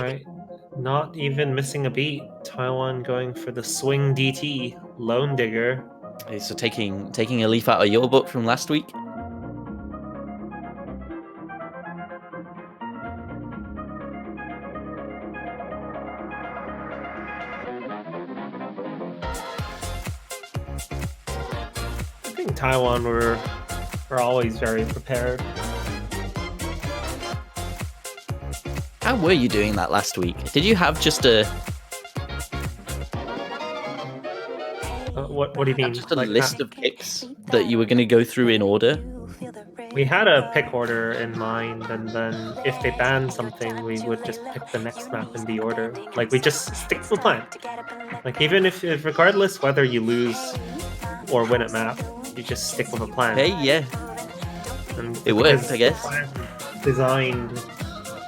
Right. Not even missing a beat. Taiwan going for the swing DT, Lone Digger. Okay, so taking a leaf out of your book from last week. I think Taiwan were always very prepared. How were you doing that last week? Did you have just a what do you mean? Just a list of picks that you were going to go through in order? We had a pick order in mind, and then if they banned something, we would just pick the next map in the order. Like, we just stick to the plan. Like, even if regardless whether you lose or win a map, you just stick with a plan. Hey, yeah. And it worked, I guess. Designed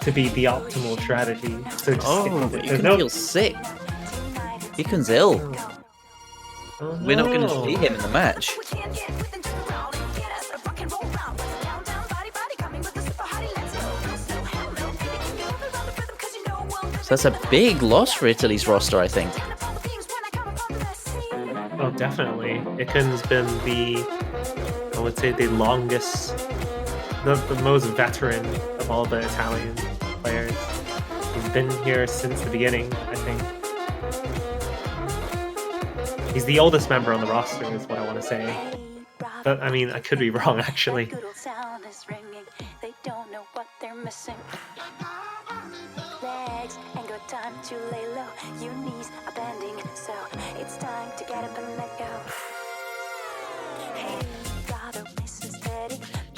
to be the optimal strategy. So just but Yukon feels sick. Yukon's ill. Oh, We're not going to see him in the match. So that's a big loss for Italy's roster, I think. Oh, definitely. Iken's been I would say the longest, the most veteran of all the Italian players. He's been here since the beginning, I think. He's the oldest member on the roster, is what I want to say. But, I mean, I could be wrong, actually. Do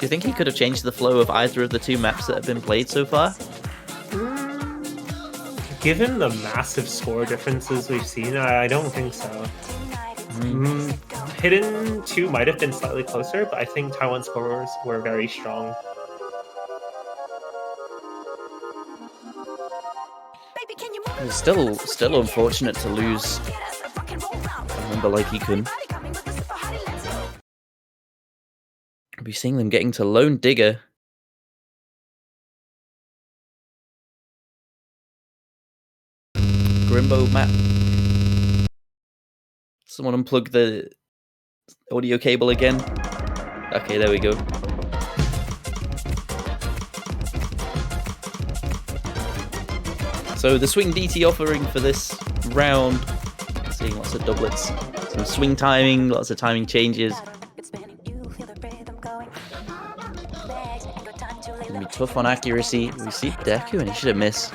you think he could have changed the flow of either of the two maps that have been played so far? Given the massive score differences we've seen, I don't think so. Hidden 2 might have been slightly closer, but I think Taiwan's scores were very strong. It's still unfortunate to lose a member like Yukon. I'll be seeing them getting to Lone Digger. Grimbo map. Someone unplug the audio cable again. Okay, there we go. So the swing DT offering for this round, seeing lots of doublets, some swing timing, lots of timing changes. Gonna be tough on accuracy. We see Deku and he should have missed.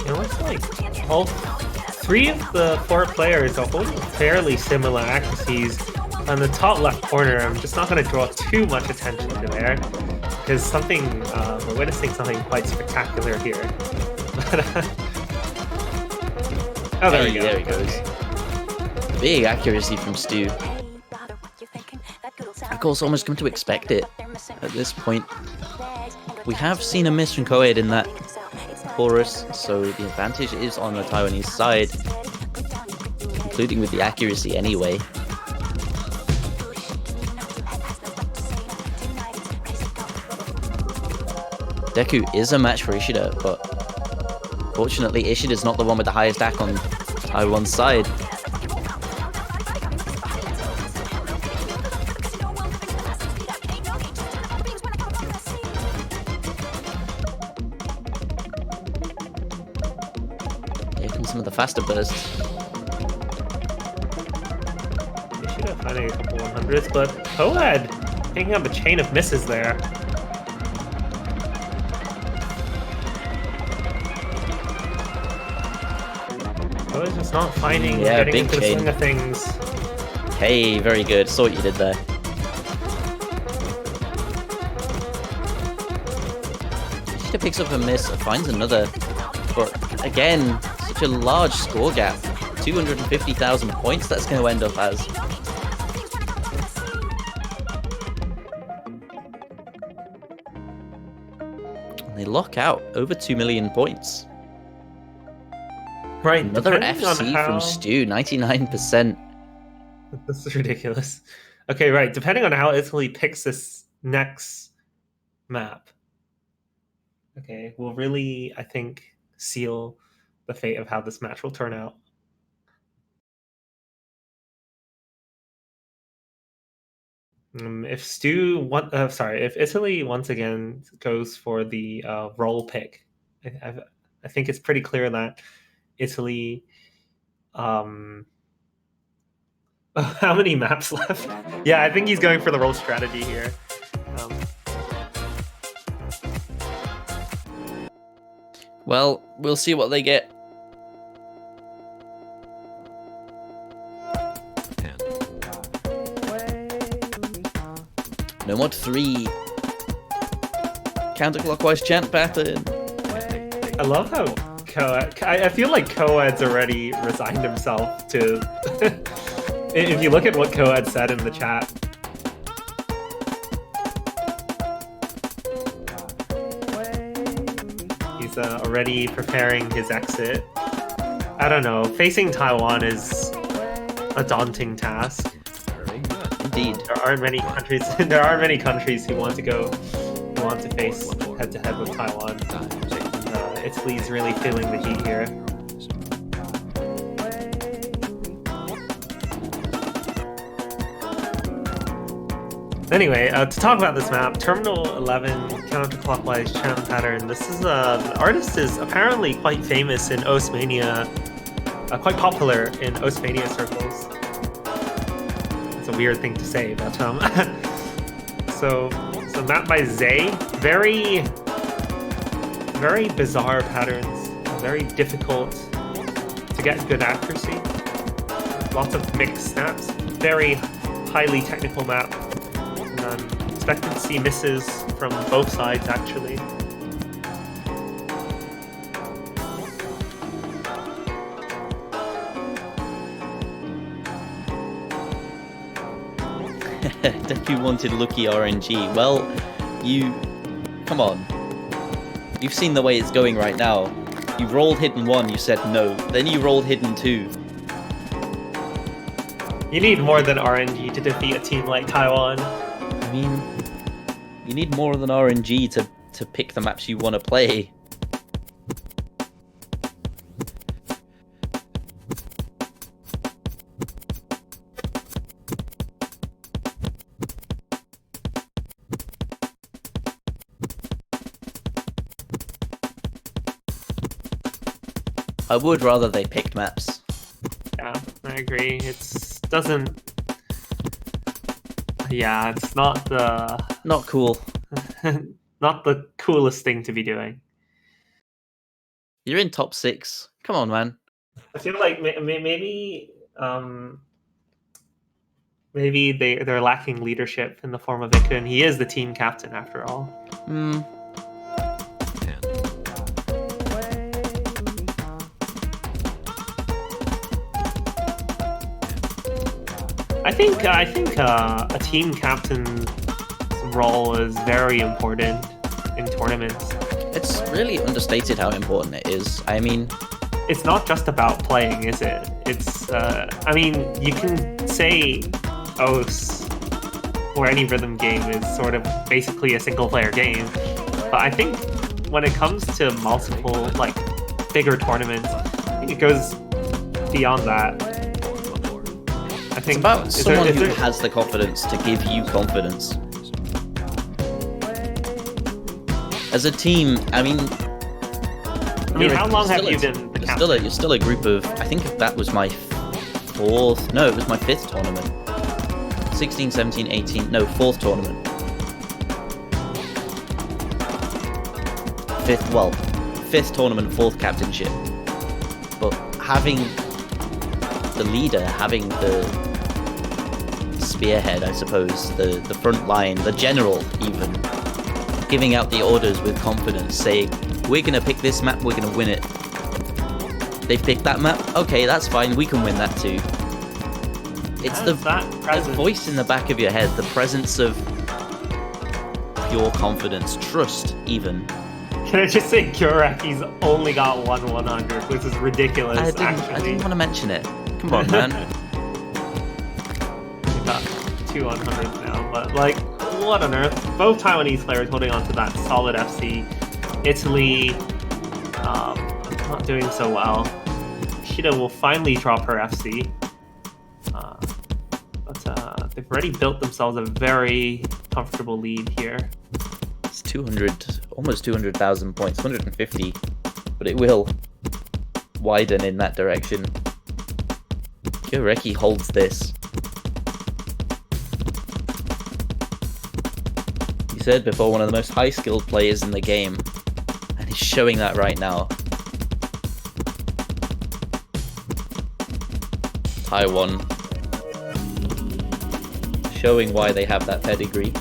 It looks like all 3 of the 4 players are holding fairly similar accuracies. On the top left corner, I'm just not going to draw too much attention to there, because we're witnessing something quite spectacular here. Oh, there we go. There he goes. Big accuracy from Stu. Of course, almost come to expect it at this point. We have seen a miss from Koed in that chorus, so the advantage is on the Taiwanese side, including with the accuracy anyway. Deku is a match for Ishida, but fortunately Ishida's not the one with the highest AC on Taiwan's side. Here comes some of the faster bursts. Ishida finding a couple 100s, but Koed picking up a chain of misses there. Koed's just not finding getting into the swing of things. Hey, very good. Saw what you did there. Ishida picks up a miss, finds another, but again, such a large score gap. 250,000 points that's going to end up as. And they lock out over 2 million points. Right. Another FC from Stu, 99%. This is ridiculous. Okay, right. Depending on how Italy picks this next map, okay, will really, I think, seal the fate of how this match will turn out. If Italy once again goes for the roll pick, I think it's pretty clear that Italy. How many maps left? Yeah, I think he's going for the roll strategy here. Well, we'll see what they get. No mod 3. Counterclockwise chant pattern. I love how I feel like Coed's already resigned himself to... If you look at what Coed said in the chat, he's already preparing his exit. I don't know. Facing Taiwan is a daunting task. Indeed. There aren't many countries. There are many countries who want to face head-to-head with Taiwan. Italy's really feeling the heat here. Anyway, to talk about this map, Terminal 11 counterclockwise chant pattern. This is the artist is apparently quite famous in Ostmania, quite popular in Ostmania circles. It's a weird thing to say, but so map by Zay, very bizarre patterns, very difficult to get good accuracy. Lots of mixed snaps, very highly technical map. Expected to see misses from both sides, actually. Deku wanted lucky RNG. Well, come on. You've seen the way it's going right now. You rolled hidden 1, you said no. Then you rolled hidden 2. You need more than RNG to defeat a team like Taiwan. I mean, you need more than RNG to pick the maps you want to play. I would rather they picked maps. Yeah, I agree. Yeah, it's not not cool. not the coolest thing to be doing. You're in top 6. Come on, man. I feel like maybe they're lacking leadership in the form of Iku, and he is the team captain after all. I think a team captain's role is very important in tournaments. It's really understated how important it is. I mean, it's not just about playing, is it? It's I mean, you can say OS or any rhythm game is sort of basically a single player game, but I think when it comes to multiple bigger tournaments, I think it goes beyond that. I think it's about someone who has the confidence to give you confidence. As a team, I mean, how long have you been the captain? You're still a group of, I think that was my fourth, no, it was my 5th tournament. 16, 17, 18, no, 4th tournament. 5th tournament, 4th captainship. But having the leader, having the spearhead, I suppose, the front line, the general even, giving out the orders with confidence, saying, we're going to pick this map, we're going to win it. They've picked that map, okay, that's fine, we can win that too. It's the voice in the back of your head, the presence of pure confidence, trust even. Can I just say Guraki's only got 100, which is ridiculous, I didn't want to mention it. Come on, man. two 100s now, but like, what on earth? Both Taiwanese players holding on to that solid FC. Italy, not doing so well. Shida will finally drop her FC. But they've already built themselves a very comfortable lead here. It's 200, almost 200,000 points, 150, but it will widen in that direction. Kyoreki holds this. He said before, one of the most high-skilled players in the game, and he's showing that right now. Taiwan showing why they have that pedigree.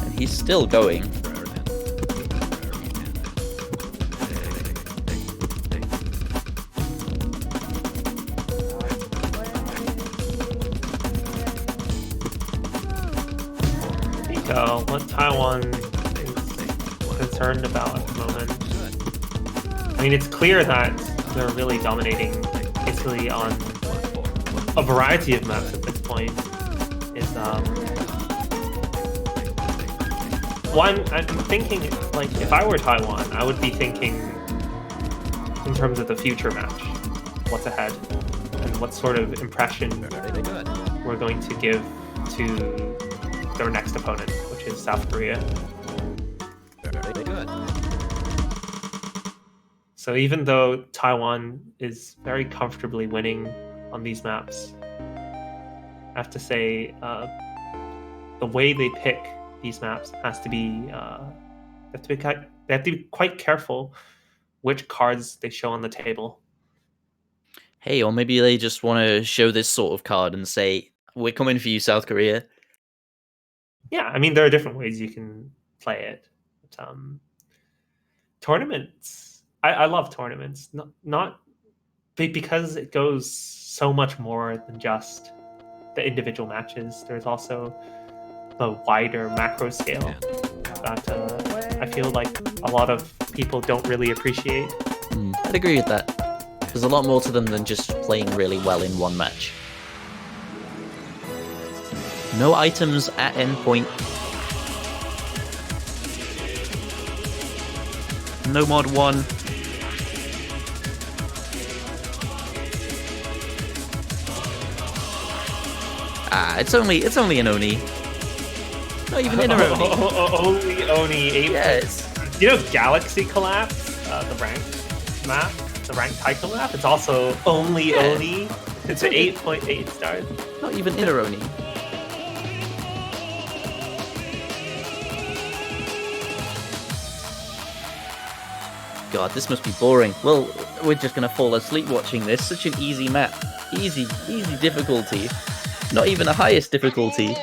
And he's still going. What Taiwan is concerned about at the moment. I mean, it's clear that they're really dominating Italy on a variety of maps at this point. Is one, I'm thinking, like, if I were Taiwan, I would be thinking in terms of the future match, what's ahead, and what sort of impression we're going to give to their next opponent, which is South Korea. Very good. So even though Taiwan is very comfortably winning on these maps, I have to say the way they pick these maps has to be they have to be quite careful which cards they show on the table. Hey, or maybe they just want to show this sort of card and say, "We're coming for you, South Korea." Yeah, I mean, there are different ways you can play it. But, tournaments, I love tournaments. Not because it goes so much more than just the individual matches. There's also the wider macro scale that I feel like a lot of people don't really appreciate. I'd agree with that. There's a lot more to them than just playing really well in one match. No items at endpoint. No mod 1. It's only an Oni. Not even in a Oni. Only Oni 8. Yes. You know Galaxy Collapse, the ranked map, the ranked taiko map. It's also only Oni. It's 8.8 stars. Not even in a Oni. God, this must be boring. Well, we're just gonna fall asleep watching this. Such an easy map. Easy difficulty. Not even the highest difficulty.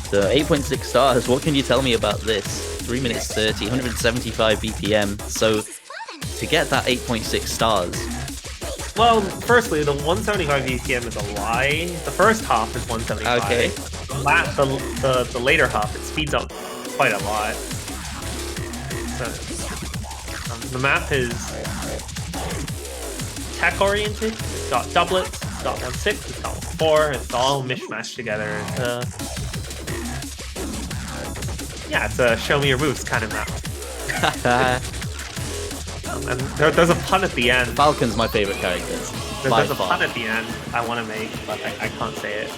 So 8.6 stars, what can you tell me about this? 3 minutes 30, 175 BPM. So to get that 8.6 stars. Well, firstly, the 175 BPM is a lie. The first half is 175. Okay. The later half, it speeds up quite a lot. So, the map is tech oriented. It's got doublets, it's got 1/6, it's got 1/4. It's all mishmashed together. It's a show me your moves kind of map. And there's a pun at the end. Falcon's my favorite character. There's a pun at the end I want to make, but I can't say it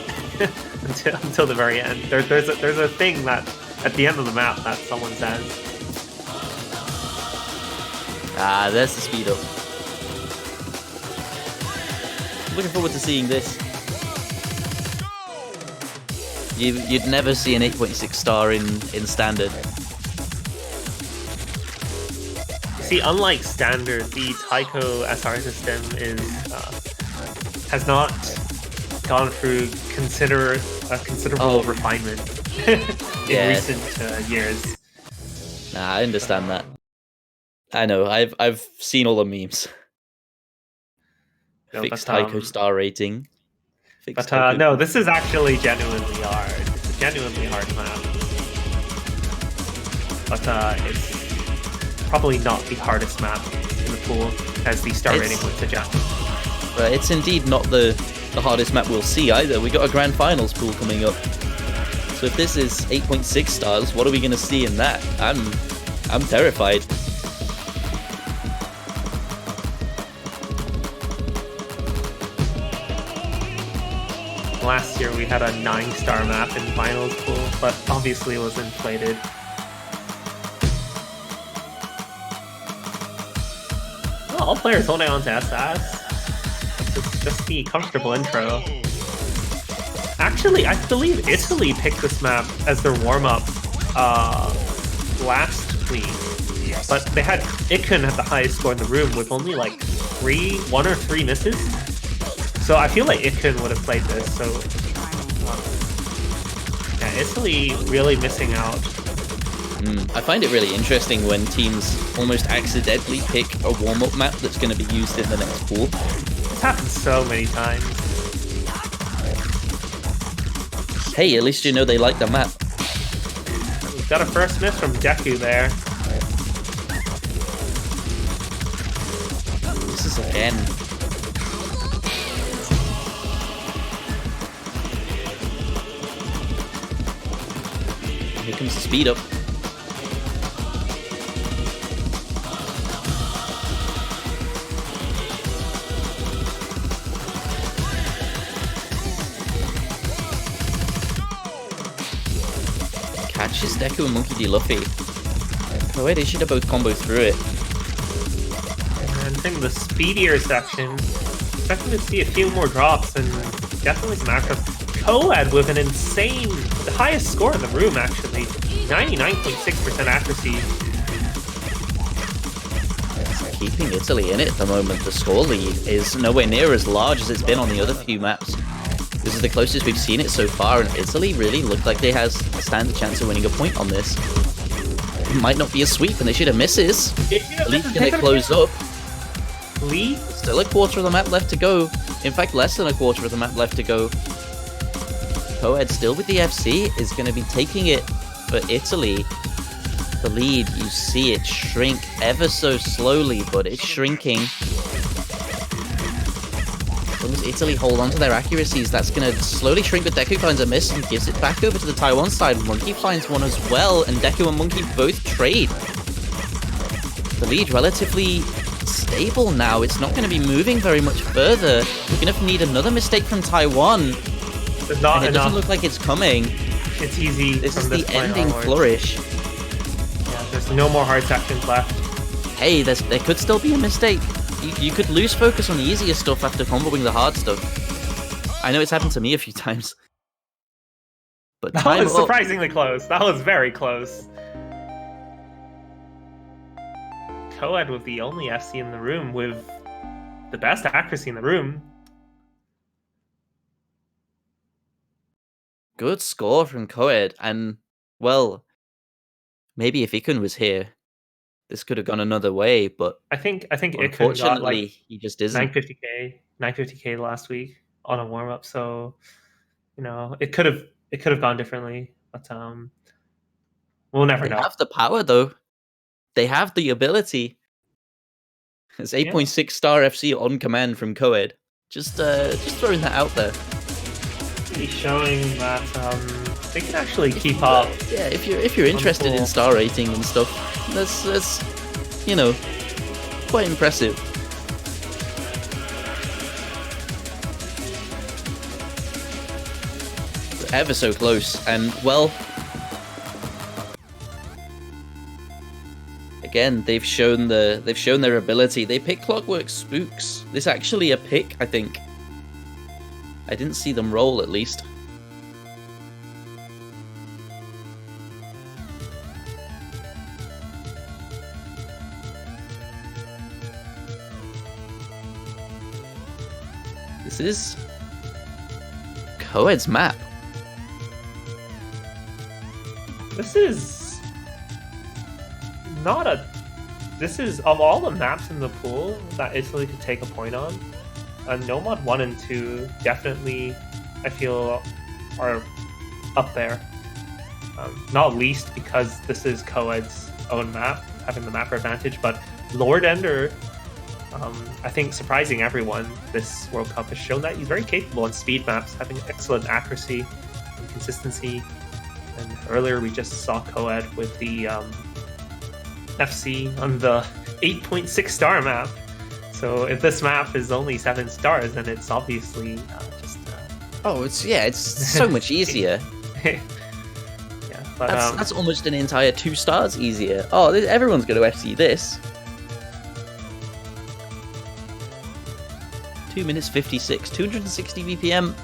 until the very end. There's a thing that at the end of the map that someone says. There's the speed up. Looking forward to seeing this. You'd never see an 8.6 star in standard. See, unlike standard, the Taiko SR system has not gone through considerable refinement in recent years. I understand that. I know. I've seen all the memes. No, Fixed taiko star rating. No, this is actually genuinely hard. It's a genuinely hard map. But it's probably not the hardest map in the pool, as the star rating would suggest. But it's indeed not the hardest map we'll see either. We got a grand finals pool coming up. So if this is 8.6 stars, what are we going to see in that? I'm terrified. Last year we had a 9-star map in finals pool, but obviously it was inflated. Well, all players holding on to SS. It's just the comfortable intro. Actually, I believe Italy picked this map as their warm-up last week, but they had Ikun at the highest score in the room with only like 1 or 3 misses. So I feel like Ikun would have played this, so yeah, Italy really missing out. I find it really interesting when teams almost accidentally pick a warm-up map that's going to be used in the next pool. It's happened so many times. Hey, at least you know they like the map. We've got a first miss from Deku there. This is again. Here comes the speed up. Catches Deku and Monkey D. Luffy. Oh wait, they should have both combo through it. And I think the speedier section, expecting to see a few more drops and definitely some action. Coed with an insane, the highest score in the room actually, 99.6% accuracy. Keeping Italy in it at the moment. The score lead is nowhere near as large as it's been on the other few maps. This is the closest we've seen it so far, and Italy really looked like they has a standard chance of winning a point on this. It might not be a sweep, and they should have misses. Lee's gonna close up. Lee? Still a quarter of the map left to go. In fact, less than a quarter of the map left to go. Coed still with the FC is going to be taking it for Italy. The lead, you see it shrink ever so slowly, but it's shrinking. As long as Italy hold on to their accuracies, that's going to slowly shrink, but Deku finds a miss and gives it back over to the Taiwan side. Monkey finds one as well, and Deku and Monkey both trade. The lead relatively stable now. It's not going to be moving very much further. We're going to need another mistake from Taiwan. There's not and it enough. Doesn't look like it's coming. It's easy. This is from the this point ending onwards. flourish. Yeah, there's no more hard sections left. Hey, there could still be a mistake. You could lose focus on the easier stuff after comboing the hard stuff. I know it's happened to me a few times. But That time was up. surprisingly close. That was very close. Coed with the only FC in the room with the best accuracy in the room. Good score from Coed, and, well, maybe if Ikun was here, this could have gone another way, but I think Ikun got unfortunately, like he just isn't. 950k last week on a warm up, so you know it could have gone differently, but we'll never know. They have the power though. They have the ability. It's 8.6 star FC on command from Coed. Just throwing that out there. He's showing that they can actually keep up. Yeah, if you're interested in star rating and stuff, that's you know, quite impressive. Ever so close, and well, again they've shown their ability. They pick Clockwork Spooks. This actually a pick, I think. I didn't see them roll, at least. This is Coed's map. This is not a this is, of all the maps in the pool that Italy could take a point on, Nomad 1 and 2 definitely, I feel, are up there. Not least because this is Coed's own map, having the mapper advantage, but Lord Ender, I think surprising everyone this World Cup, has shown that he's very capable on speed maps, having excellent accuracy and consistency. And earlier we just saw Coed with the FC on the 8.6 star map. So if this map is only 7 stars, then it's obviously just... it's so much easier. Yeah, but, that's almost an entire 2 stars easier. Oh, everyone's going to FC this. 2 minutes 56, 260 BPM.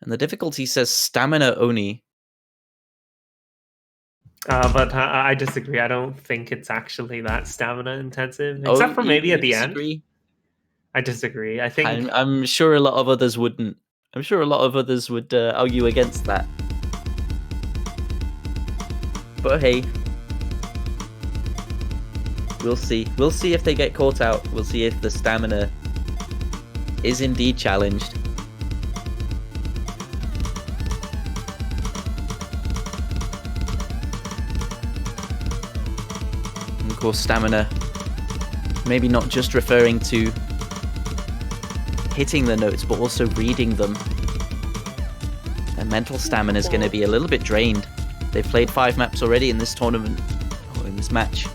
And the difficulty says stamina Oni. But I disagree. I don't think it's actually that stamina intensive, except for maybe at the end. I disagree. I think I'm sure a lot of others wouldn't. I'm sure a lot of others would argue against that. But hey, we'll see. We'll see if they get caught out. We'll see if the stamina is indeed challenged. And of course, stamina, maybe not just referring to hitting the notes, but also reading them. Their mental stamina is going to be a little bit drained. They've played 5 maps already in this tournament, or in this match.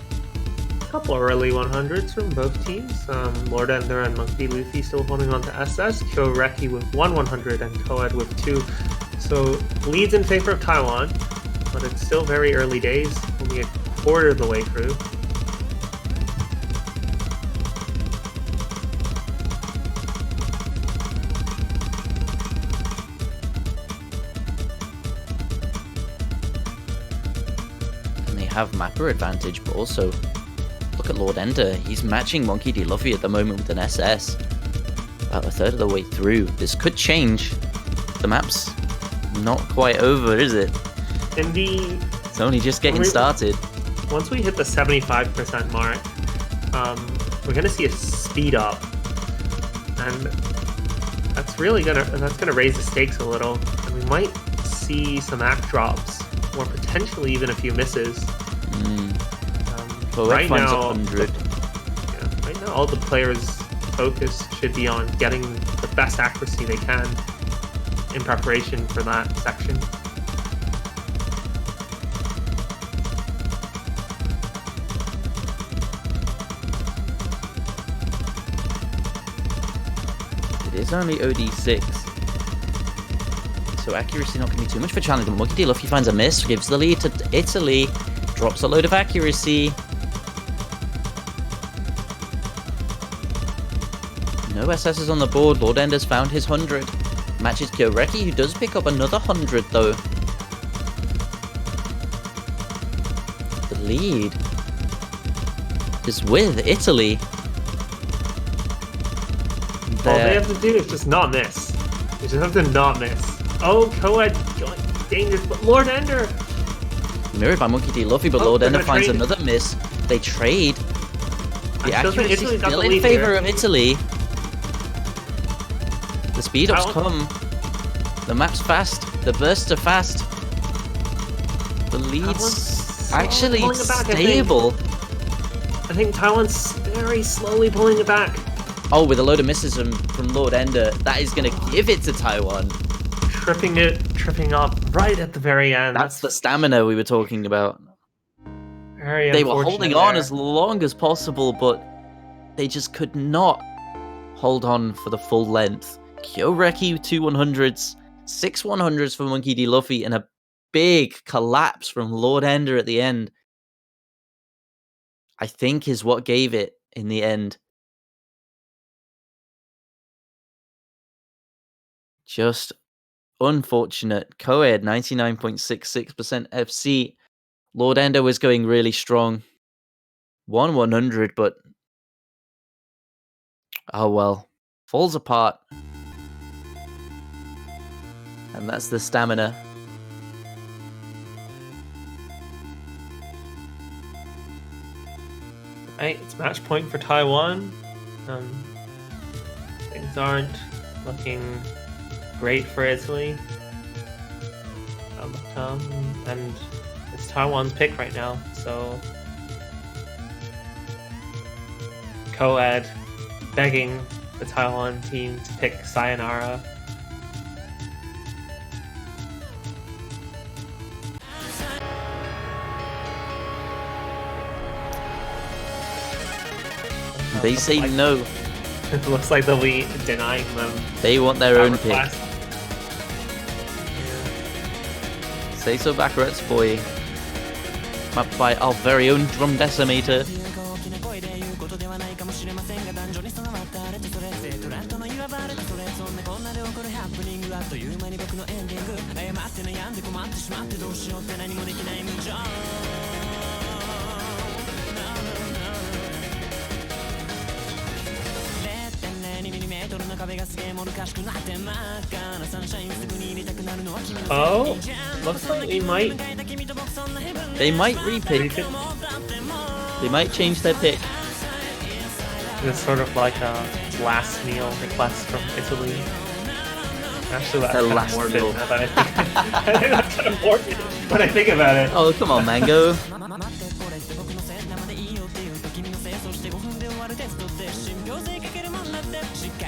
A couple early 100s from both teams. Lord Ender and Monkey Luffy still holding on to SS. Kyoreki with 1 100 and Coed with 2. So leads in favor of Taiwan, but it's still very early days, only a quarter of the way through. Have mapper advantage, but also look at Lord Ender. He's matching Monkey D. Luffy at the moment with an SS. About a third of the way through. This could change. The map's not quite over, is it? It's only just getting started. Once we hit the 75% mark, we're gonna see a speed up, and that's gonna raise the stakes a little, and we might see some act drops, or potentially even a few misses. Well, right now, right now, all the players' focus should be on getting the best accuracy they can in preparation for that section. It is only OD6. So accuracy not going to be too much for challenge. Monkey D. Luffy finds a miss, gives the lead to Italy, drops a load of accuracy. No SS's on the board. Lord Ender's found his 100. Matches Kyoreki, who does pick up another 100 though. The lead is with Italy. All they have to do is just not miss. They just have to not miss. Oh, Coed going dangerous, but Lord Ender! Mirrored by Monkey D. Luffy, but Lord Ender finds another miss. They trade. The accuracy is still in favor of Italy. The speed ups come. The map's fast. The bursts are fast. The lead's actually stable. I think Taiwan's very slowly pulling it back. Oh, with a load of misses from Lord Ender, that is going to give it to Taiwan. Tripping up right at the very end. That's the stamina we were talking about. They were holding on as long as possible, but they just could not hold on for the full length. Kyoreki 2 100s, 6 100s for Monkey D. Luffy, and a big collapse from Lord Ender at the end, I think, is what gave it in the end. Just unfortunate. Coed 99.66% FC. Lord Ender was going really strong. 1 100, but oh well. Falls apart. And that's the stamina. Right, it's match point for Taiwan. Things aren't looking great for Italy. And it's Taiwan's pick right now, so co-ed begging the Taiwan team to pick Sayonara. They say no. It looks like they'll be denying them. They want their own pick. Yeah. Say so, Baccarat's boy. Mapped by our very own Drum Decimator. Oh, looks like they might repick. They might change their pick. It's sort of like a last meal request from Italy. Actually, that's kind of morbid now that I think. I think that's kind of morbid when I think about it. Oh, come on, Mango.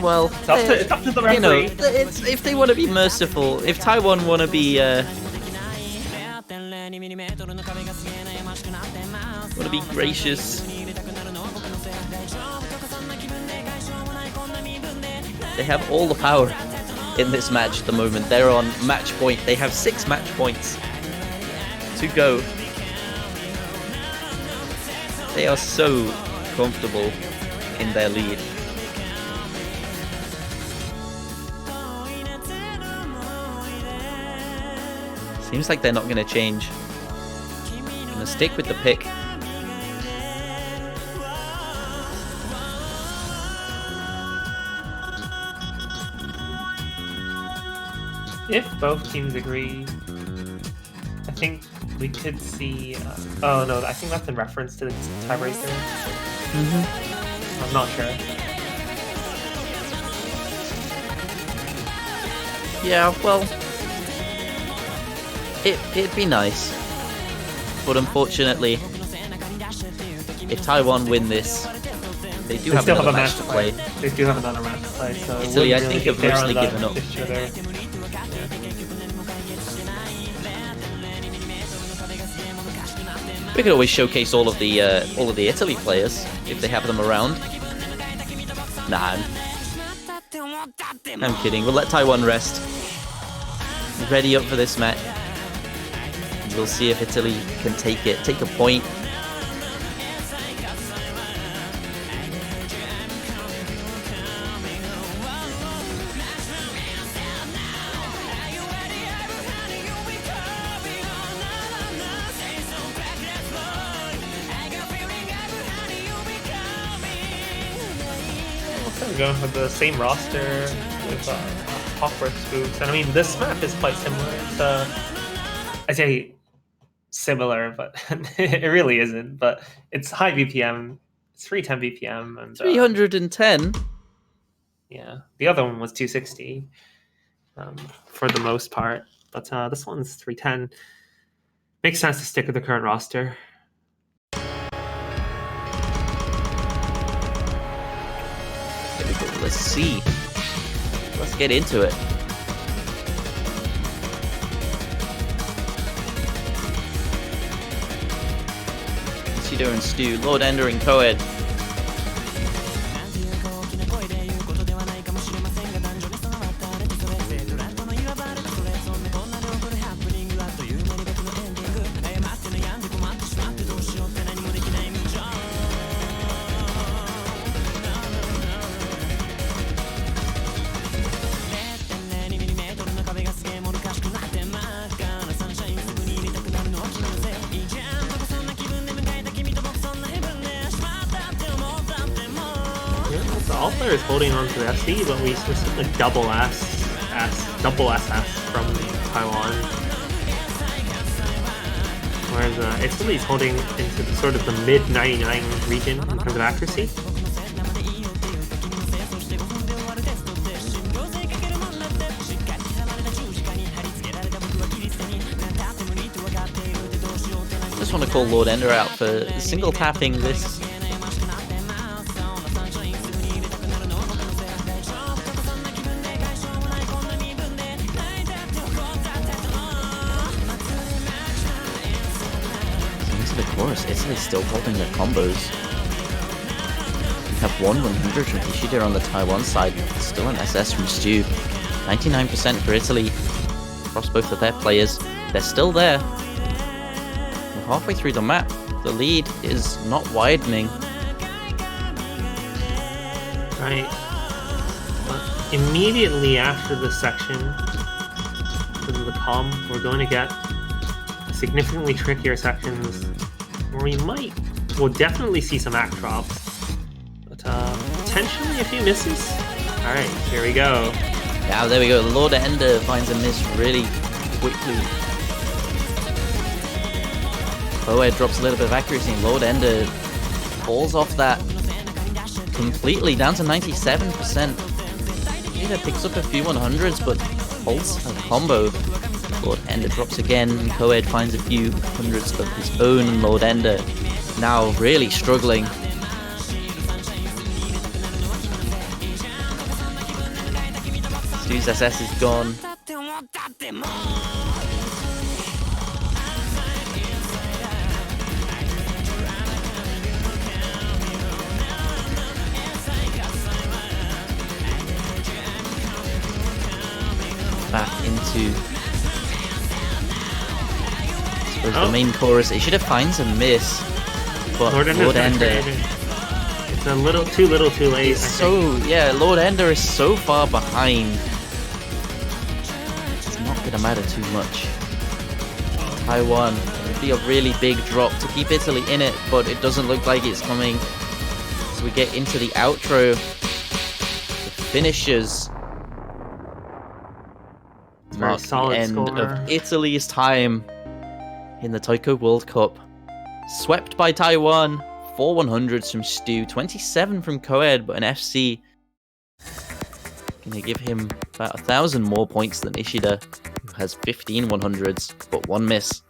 Well, it's up to the referee. You know, if they want to be merciful, if Taiwan want to be gracious, they have all the power in this match at the moment. They're on match point. They have 6 match points to go. They are so comfortable in their lead. Seems like they're not going to change. Going to stick with the pick. If both teams agree, I think we could see... oh no, I think that's in reference to the tiebreaker. I'm not sure. Yeah, well... It'd be nice. But unfortunately, if Taiwan win this, they do have another match to play. They do have another match to play, so... Italy, I think, have mostly given up. We could always showcase all of the Italy players if they have them around. Nah, I'm kidding. We'll let Taiwan rest. Ready up for this match. We'll see if Italy can take a point. Going with the same roster with Hawkworth Spooks, and I mean this map is quite similar to, I say similar, but it really isn't. But it's high BPM, it's 310 BPM, and 310. Yeah, the other one was 260 for the most part, but this one's 310. Makes sense to stick with the current roster. Let's see. Let's get into it. What's he doing, Stu? Lord Ender and Coed. All players holding on to the FC, but we see like double S from Taiwan. Whereas Italy is holding into the sort of the mid 99 region in terms of accuracy. Just want to call Lord Ender out for single tapping this. Into the chorus, Italy's still holding their combos. We have 100 from Ishida on the Taiwan side, still an SS from Stu. 99% for Italy across both of their players. They're still there. Halfway through the map, the lead is not widening. Right. But immediately after this section, because of the calm, we're going to get significantly trickier sections where we'll definitely see some act drops, but potentially a few misses. All right, here we go. Yeah, there we go. Lord Ender finds a miss really quickly. Boed drops a little bit of accuracy, and Lord Ender falls off that completely, down to 97%. Either picks up a few 100s, but holds a combo. Lord Ender drops again, and Coed finds a few hundreds of his own, and Lord Ender now really struggling. Stu's SS is gone. Back into the main chorus. He should have finds a miss, but Lord Ender. It's a little too late. Lord Ender is so far behind. It's not gonna matter too much. Taiwan, it'll be a really big drop to keep Italy in it, but it doesn't look like it's coming. So we get into the outro, the finishers. Mark the end of Italy's time in the Taiko World Cup. Swept by Taiwan, 4 100s from Stu, 27 from Coed, but an FC gonna give him about 1,000 more points than Ishida, who has 15 100s, but 1 miss.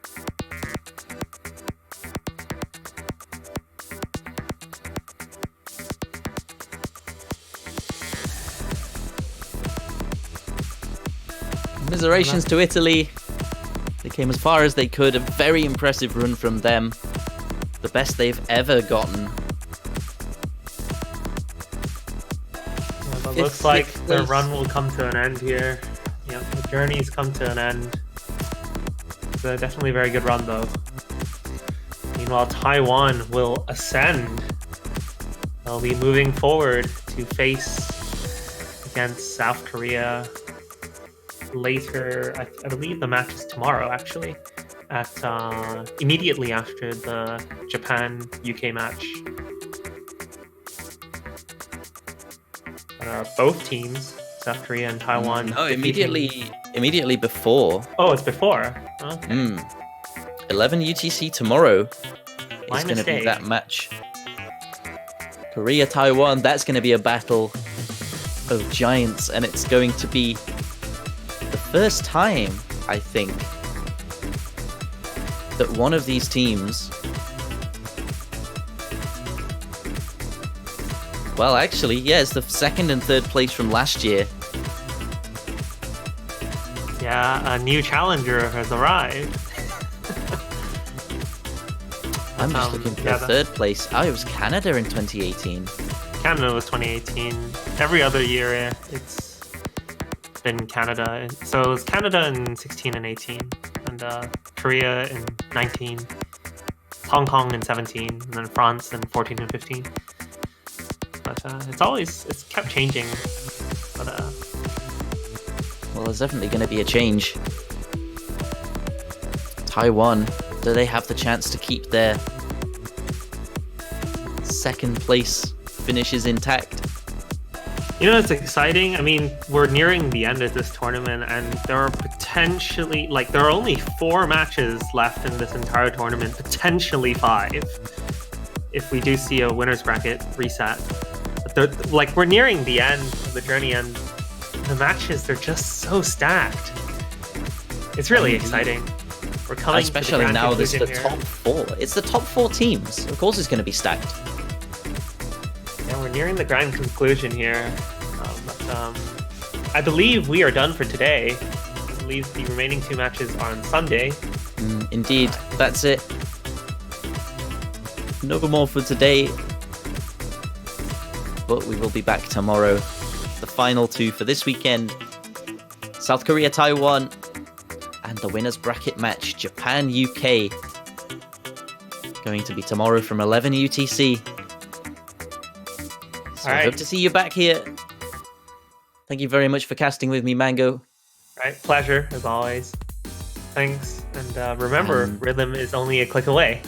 Commiserations to Italy. They came as far as they could. A very impressive run from them. The best they've ever gotten. Well, it looks like their run will come to an end here. Yeah, the journey's come to an end. It's a definitely very good run, though. Meanwhile, Taiwan will ascend. They'll be moving forward to face against South Korea later. I believe the match is tomorrow, actually, at immediately after the Japan-UK match. Both teams, South Korea and Taiwan. Oh, immediately before. Oh, it's before. Okay. 11 UTC tomorrow is going to be that match. Korea, Taiwan, that's going to be a battle of giants, and it's going to be the first time, I think, that one of these teams... Well, actually, yeah, it's the second and third place from last year. Yeah, a new challenger has arrived. I'm just looking for third place. Oh, it was Canada in 2018. Canada was 2018. Every other year, it's been Canada. So it was Canada in 16 and 18, and Korea in 19, Hong Kong in 17, and then France in 14 and 15. But it's kept changing. But well, there's definitely going to be a change. Taiwan, do they have the chance to keep their second place finishes intact? You know, it's exciting. I mean, we're nearing the end of this tournament, and there are potentially, like, there are only 4 matches left in this entire tournament, potentially 5, if we do see a winner's bracket reset. But like, we're nearing the end of the journey, and the matches, they're just so stacked. It's really exciting. We're coming especially to the now there's the here. top 4. It's the top 4 teams. Of course it's going to be stacked. Yeah, we're nearing the grand conclusion here. I believe we are done for today. I believe the remaining 2 matches are on Sunday. Indeed, that's it. No more for today. But we will be back tomorrow. The final 2 for this weekend. South Korea, Taiwan. And the winner's bracket match, Japan, UK. Going to be tomorrow from 11 UTC. So I hope to see you back here. Thank you very much for casting with me, Mango. All right, pleasure, as always. Thanks, and remember, Rhythm is only a click away.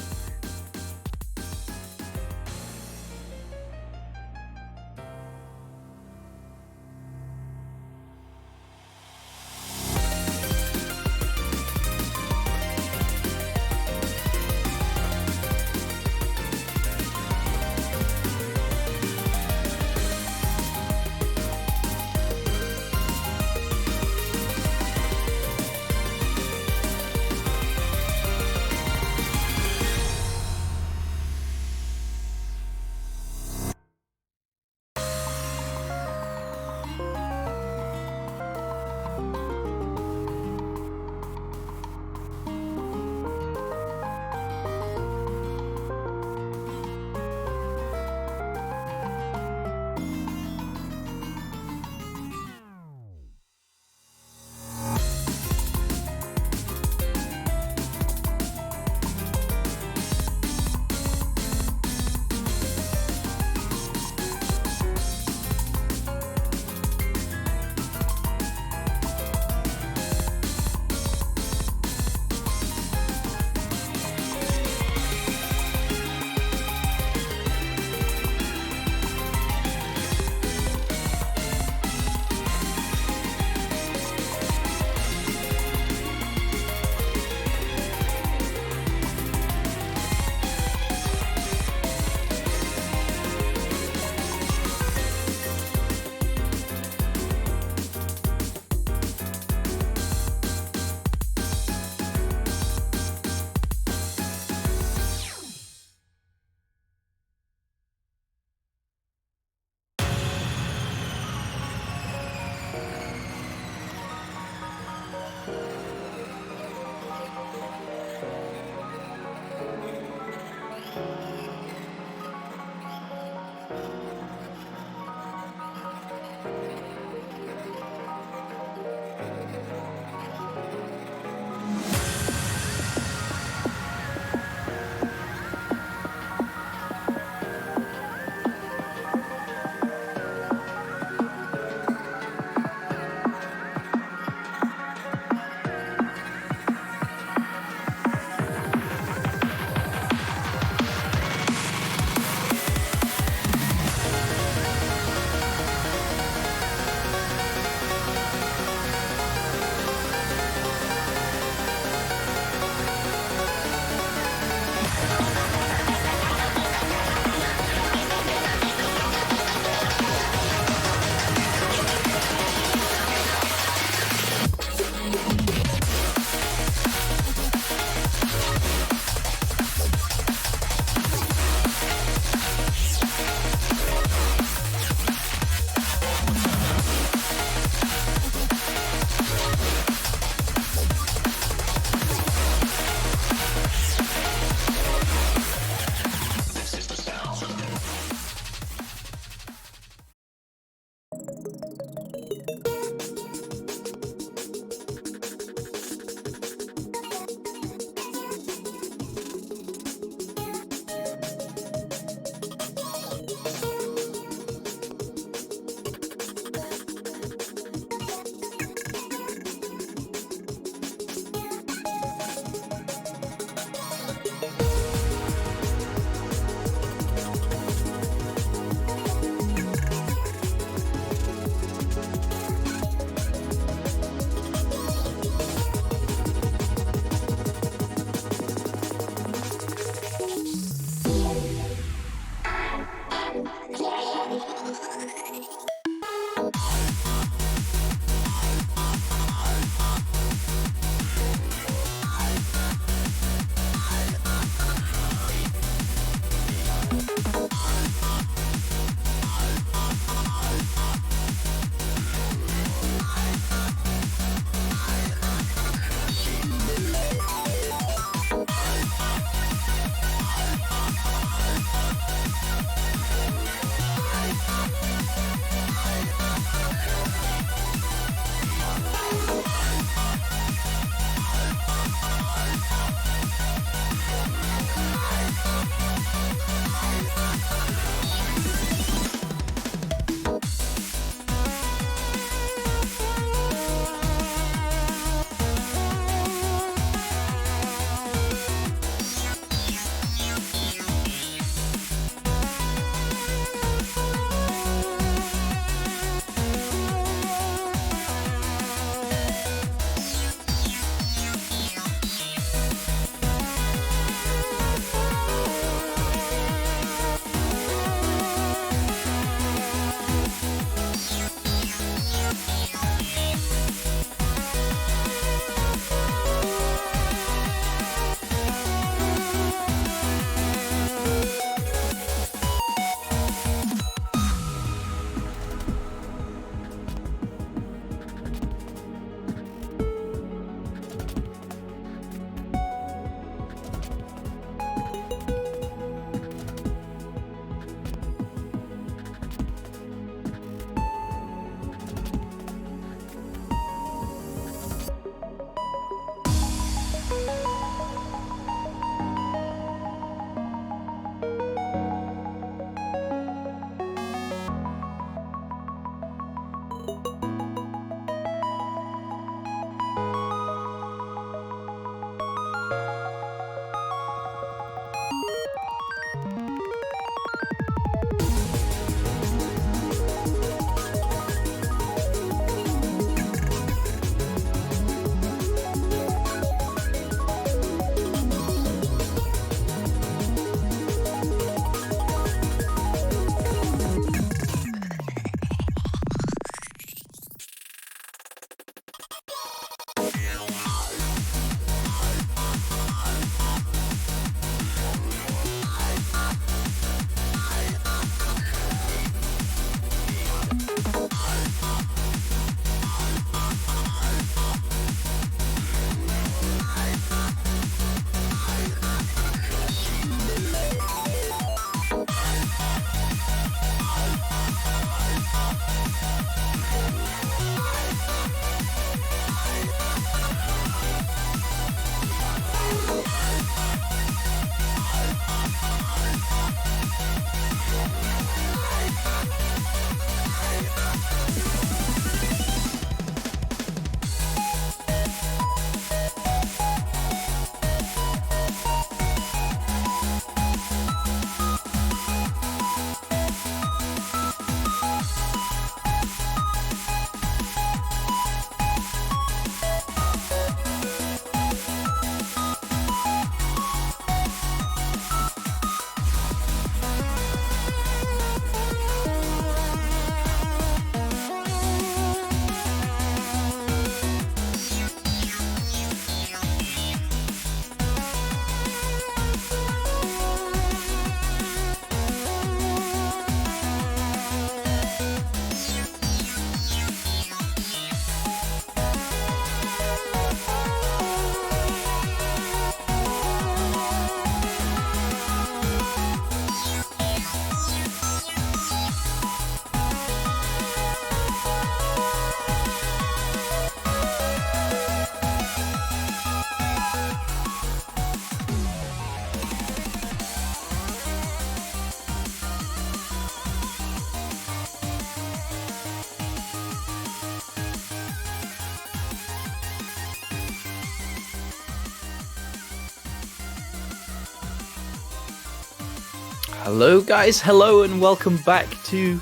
Hello guys, hello and welcome back to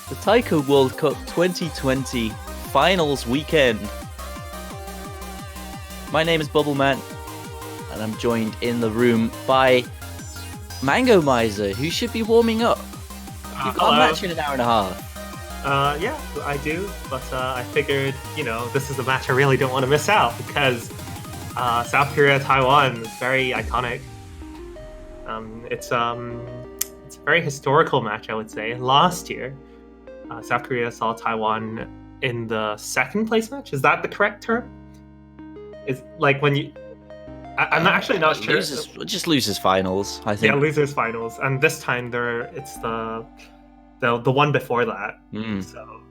the Taiko World Cup 2020 Finals Weekend. My name is Bubbleman and I'm joined in the room by Mango Miser, who should be warming up. You've got a match in an hour and a half. Yeah, I do, but I figured, this is a match I really don't want to miss out because South Korea, Taiwan is very iconic. It's a very historical match, I would say. Last year, South Korea saw Taiwan in the second place match. Is that the correct term? It's like when you... I'm actually not sure. Losers finals, I think. Yeah, losers finals. And this time it's the one before that. So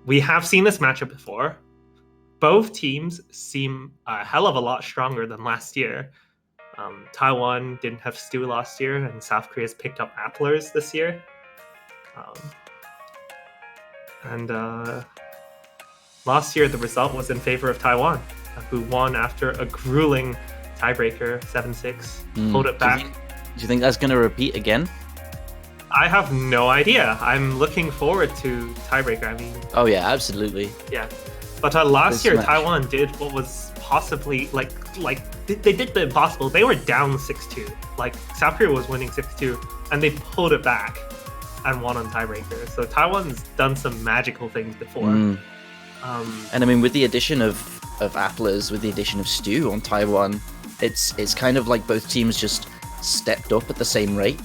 we have seen this matchup before. Both teams seem a hell of a lot stronger than last year. Taiwan didn't have Stu last year, and South Korea's picked up Applers this year. Last year, the result was in favor of Taiwan, who won after a grueling tiebreaker, 7-6. Hold it back. Do you think that's going to repeat again? I have no idea. I'm looking forward to tiebreaker. I mean... Oh, yeah, absolutely. Yeah. But last year, Taiwan did what was possibly, they did the impossible. They were down 6-2. South Korea was winning 6-2, and they pulled it back and won on tiebreaker. So Taiwan's done some magical things before. And I mean, with the addition of Applers, with the addition of Stu on Taiwan, it's kind of like both teams just stepped up at the same rate.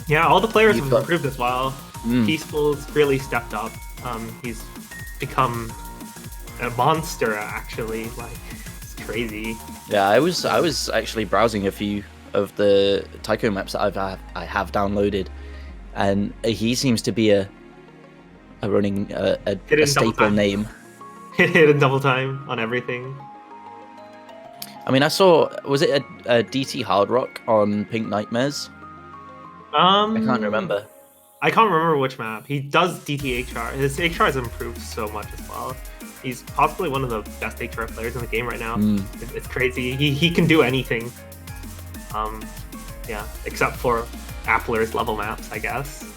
Yeah, all the players have improved as well. Peaceful's really stepped up. He's become a monster, actually. It's crazy. Yeah, I was actually browsing a few of the Taiko maps that I have downloaded, and he seems to be a running a staple name. Hidden double time on everything. I mean, I saw, was it a DT Hard Rock on Pink Nightmares? I can't remember. I can't remember which map. He does DT HR. His HR has improved so much as well. He's possibly one of the best HR players in the game right now. It's crazy. He can do anything. Yeah, except for Appler's level maps, I guess.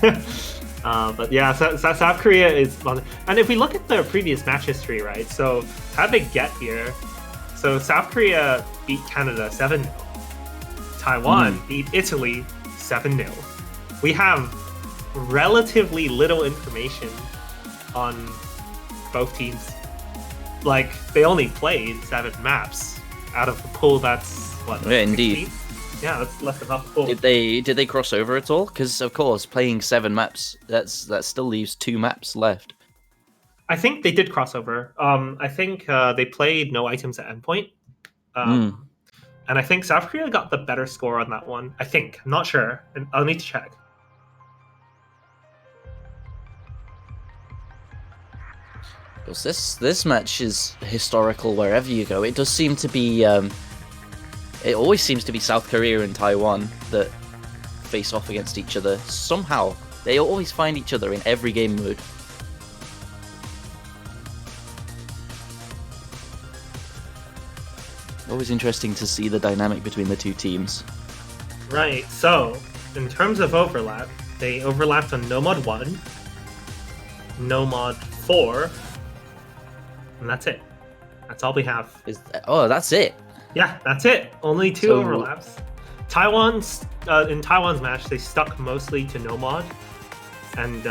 But yeah, South Korea is... And if we look at their previous match history, right? So how'd they get here? So South Korea beat Canada 7-0. Taiwan beat Italy 7-0. We have relatively little information on both teams. They only played 7 maps out of the pool that's, what, 16? Indeed. Yeah, that's less than half the pool. Did they cross over at all? Because, of course, playing 7 maps, that still leaves 2 maps left. I think they did cross over. I think they played no items at endpoint. And I think South Korea got the better score on that one. I think. I'm not sure. I'll need to check. Because this match is historical wherever you go. It does seem to be... it always seems to be South Korea and Taiwan that face off against each other. Somehow, they always find each other in every game mode. Always interesting to see the dynamic between the two teams. Right, so, in terms of overlap, they overlapped on No Mod 1, No Mod 4, and that's it. That's all we have. That's it? Yeah, that's it. Only 2 overlaps. In Taiwan's match, they stuck mostly to No Mod and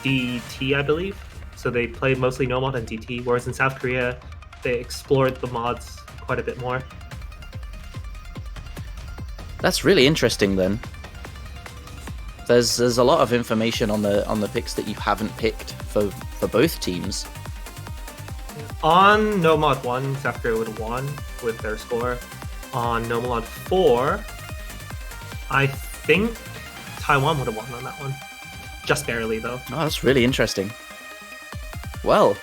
DT, I believe. So they played mostly No Mod and DT, whereas in South Korea, they explored the mods quite a bit more. That's really interesting then. There's a lot of information on the picks that you haven't picked for both teams. On No Mod 1, South Korea would have won with their score. On No Mod 4, I think Taiwan would have won on that one. Just barely, though. Oh, that's really interesting. Well,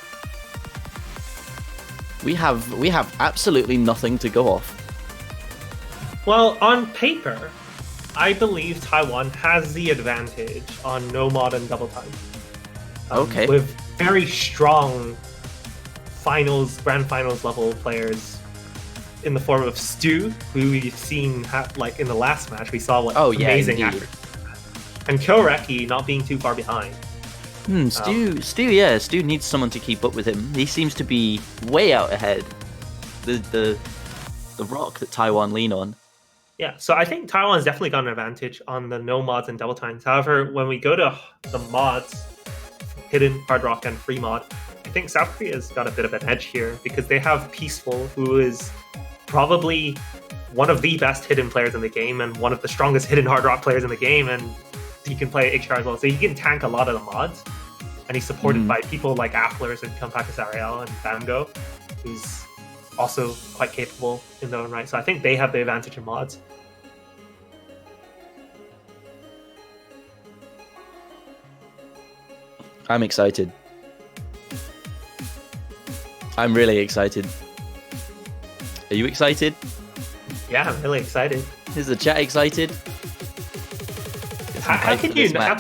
we have absolutely nothing to go off. Well, on paper, I believe Taiwan has the advantage on No Mod and Double Time. Okay. With very strong grand finals level players. in the form of Stu, who we've seen like in the last match. We saw what amazing indeed. effort. And Kyoreki not being too far behind. Stu needs someone to keep up with him. He seems to be way out ahead. The rock that Taiwan lean on. Yeah, so I think Taiwan's definitely got an advantage on the no mods and double times. However, when we go to the mods, hidden, hard rock, and free mod, I think South Korea's got a bit of an edge here because they have Peaceful, who is probably one of the best hidden players in the game and one of the strongest hidden hard rock players in the game, and he can play HR as well, so he can tank a lot of the mods. And he's supported by people like Afflers and Kampaka Sariel and Bango, who's also quite capable in their own right. So I think they have the advantage in mods. I'm excited. I'm really excited. Are you excited? Yeah, I'm really excited. Is the chat excited? How can you not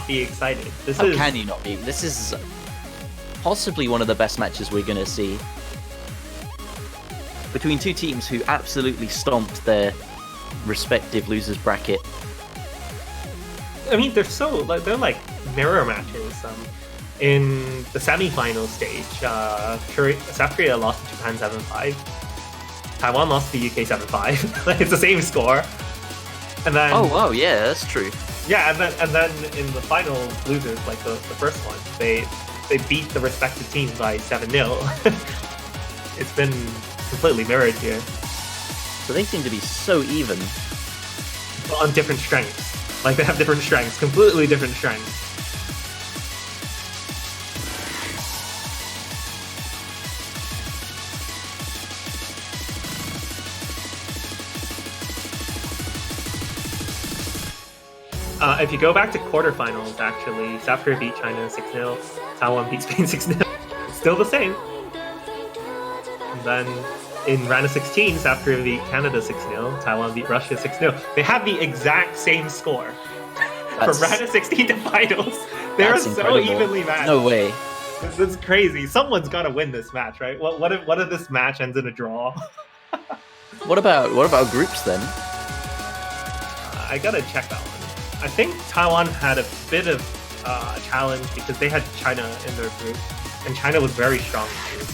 be excited? How can you not be? This is possibly one of the best matches we're going to see between two teams who absolutely stomped their respective losers bracket. I mean, they're like mirror matches. In the semi-final stage, South Korea lost to Japan 7-5. Taiwan lost to the UK 7-5. Like, it's the same score. And then yeah, that's true. Yeah, and then in the final losers, like the first one, they beat the respective teams by 7-0. It's been completely mirrored here. So they seem to be so even. But on different strengths. Like, they have different strengths, completely different strengths. If you go back to quarterfinals, actually, South Korea beat China 6-0, Taiwan beat Spain 6-0. Still the same. And then in round of 16, South Korea beat Canada 6-0, Taiwan beat Russia 6-0. They have the exact same score from round of 16 to finals. They're so evenly matched. No way. This is crazy. Someone's got to win this match, right? What if this match ends in a draw? What about groups then? I gotta check that one. I think Taiwan had a bit of a challenge because they had China in their group, and China was very strong in the group.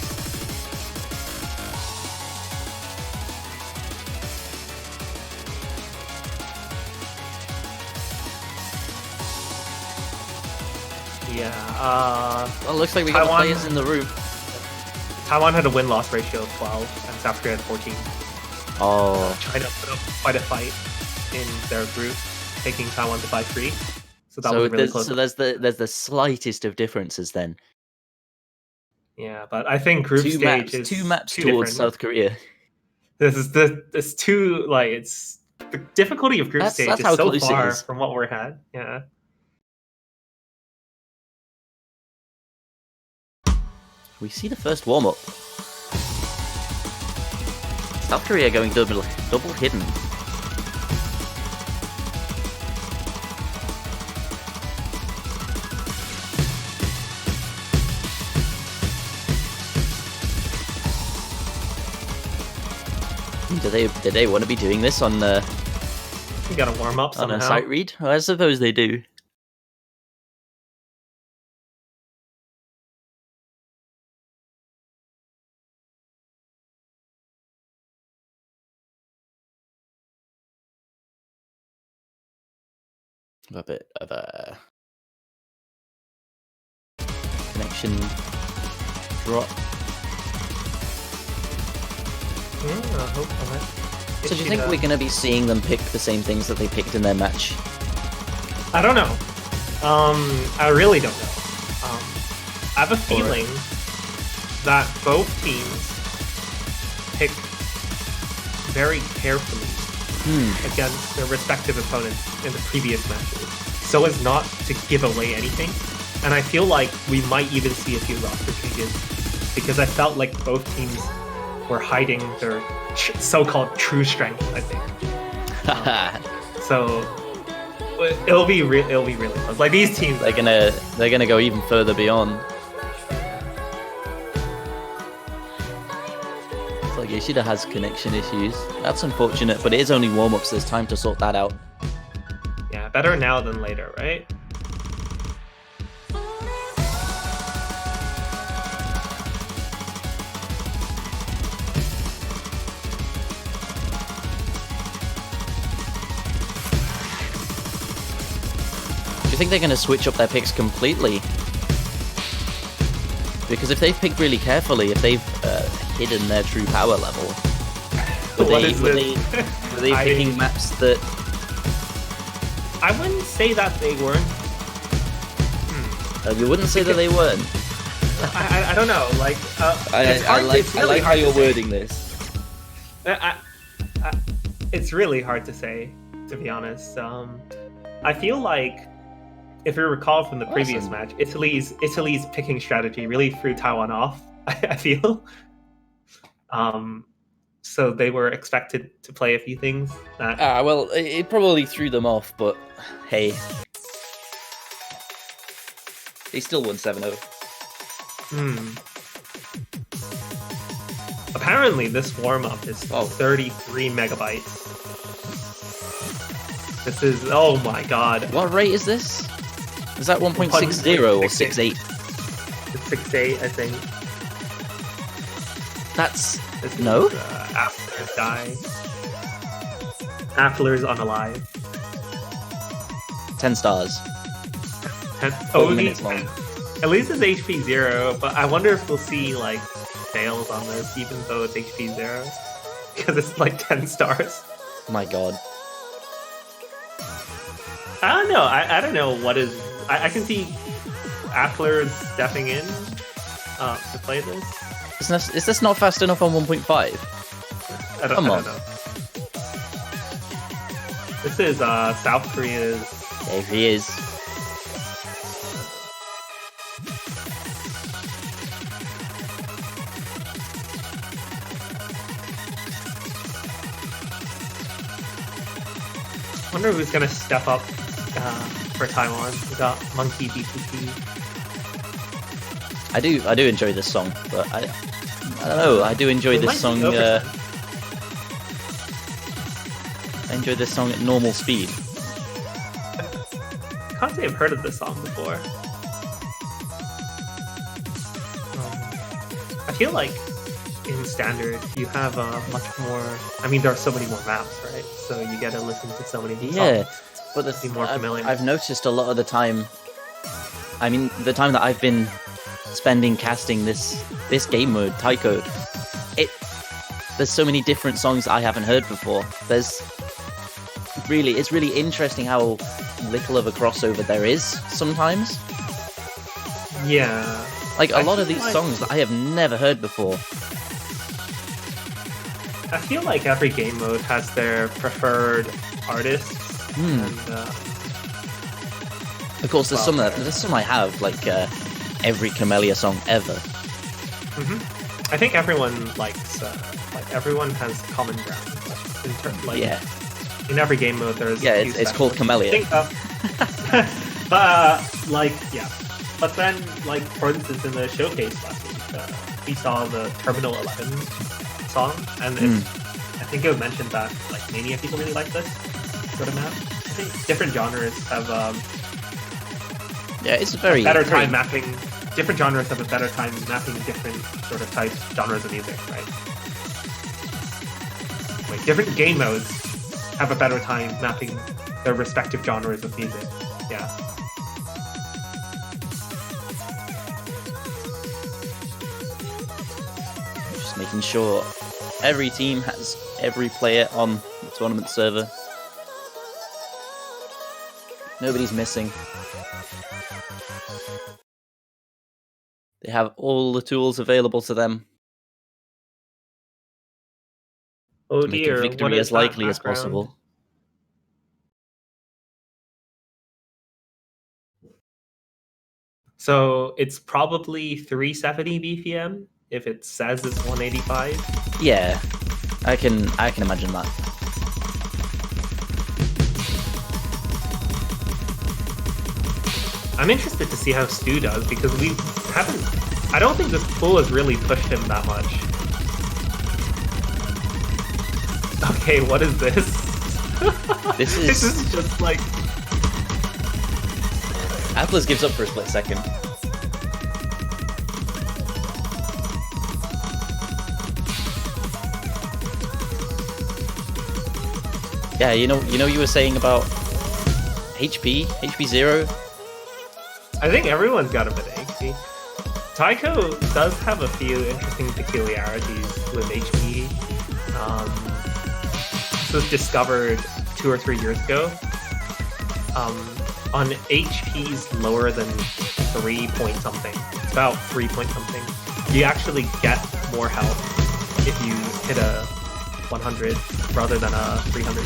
Yeah. Well, looks like we got players in the room. Taiwan had a win-loss ratio of 12, and South Korea had 14. Oh. China put up quite a fight in their group, taking Taiwan to 5-3. So that was really close. So there's the slightest of differences then. Yeah, but I think group stage is two maps towards different. South Korea. It's too, like, it's the difficulty of group stage is so far from what we're had. Yeah. We see the first warm up. South Korea going double hidden. Do they want to be doing this on You gotta warm up somehow. On a sight read? Well, I suppose they do. A bit of a connection drop. So do you think we're going to be seeing them pick the same things that they picked in their match? I don't know. I really don't know. I have a feeling that both teams pick very carefully against their respective opponents in the previous matches, so as not to give away anything. And I feel like we might even see a few roster changes, because I felt like both teams were hiding their so-called true strength, I think. So it'll be really close. Like, these teams, they're gonna go even further beyond. It's like Yoshida has connection issues. That's unfortunate, but it is only warm-ups. There's time to sort that out. Yeah, better now than later, right? Do you think they're going to switch up their picks completely? Because if they've picked really carefully, if they've hidden their true power level, were they picking maps that... I wouldn't say that they weren't. You wouldn't say that they weren't? I don't know, like... I like how you're wording this. It's really hard to say, to be honest. I feel like, if you recall from the previous match, Italy's picking strategy really threw Taiwan off, I feel. So they were expected to play a few things that... well, it probably threw them off, but hey. They still won 7-0. Apparently this warm-up is 33 megabytes. This is... oh my god. What rate is this? Is that 1.60 or 6.8? It's 6.8, I think. That's... This no? Is, Appler's die. Appler's unalive. 10 stars. 40 minutes long. At least it's HP 0, but I wonder if we'll see, like, fails on this, even though it's HP 0. Because it's, like, 10 stars. My god. I don't know. I don't know what is... I can see Appler stepping in to play this. Is this not fast enough on 1.5? I don't know. This is South Korea's... There he is. I wonder who's gonna step up for Taiwan. We got Monkey BTT. I do enjoy this song, but I don't know. I do enjoy this song. I enjoy this song at normal speed. I can't say I've heard of this song before. I feel like in standard you have much more. I mean, there are so many more maps, right? So you get to listen to so many songs. Yeah, but be more familiar. I've noticed a lot of the time. I mean, the time that I've been spending casting this game mode, Taiko, there's so many different songs I haven't heard before. It's really interesting how little of a crossover there is sometimes. Yeah. Like a lot of these songs that I have never heard before. I feel like every game mode has their preferred artists. And, of course, there's some I have, like every Camellia song ever. I think everyone likes, everyone has common ground. In every game mode, there's it's called Camellia. But then, for instance, in the showcase last week, we saw the Terminal 11 song, and I think it mentioned that Mania people really like this sort of map. I think different genres have it's very better time mapping. Different genres have a better time mapping different sort of types, genres of music, right? Different game modes have a better time mapping their respective genres of music. Yeah. Just making sure every team has every player on the tournament server. Nobody's missing. They have all the tools available to them. Oh Make dear, a victory as likely as possible. So it's probably 370 BPM if it says it's 185. Yeah, I can imagine that. I'm interested to see how Stu does because I don't think this pool has really pushed him that much. Okay, what is this? This This is just like... Atlas gives up for a split second. Yeah, you know you were saying about HP 0. I think everyone's got a bit of HP. Taiko does have a few interesting peculiarities with HP. This was discovered 2 or 3 years ago. On HPs lower than 3 point something, it's about 3 point something, you actually get more health if you hit a 100 rather than a 300.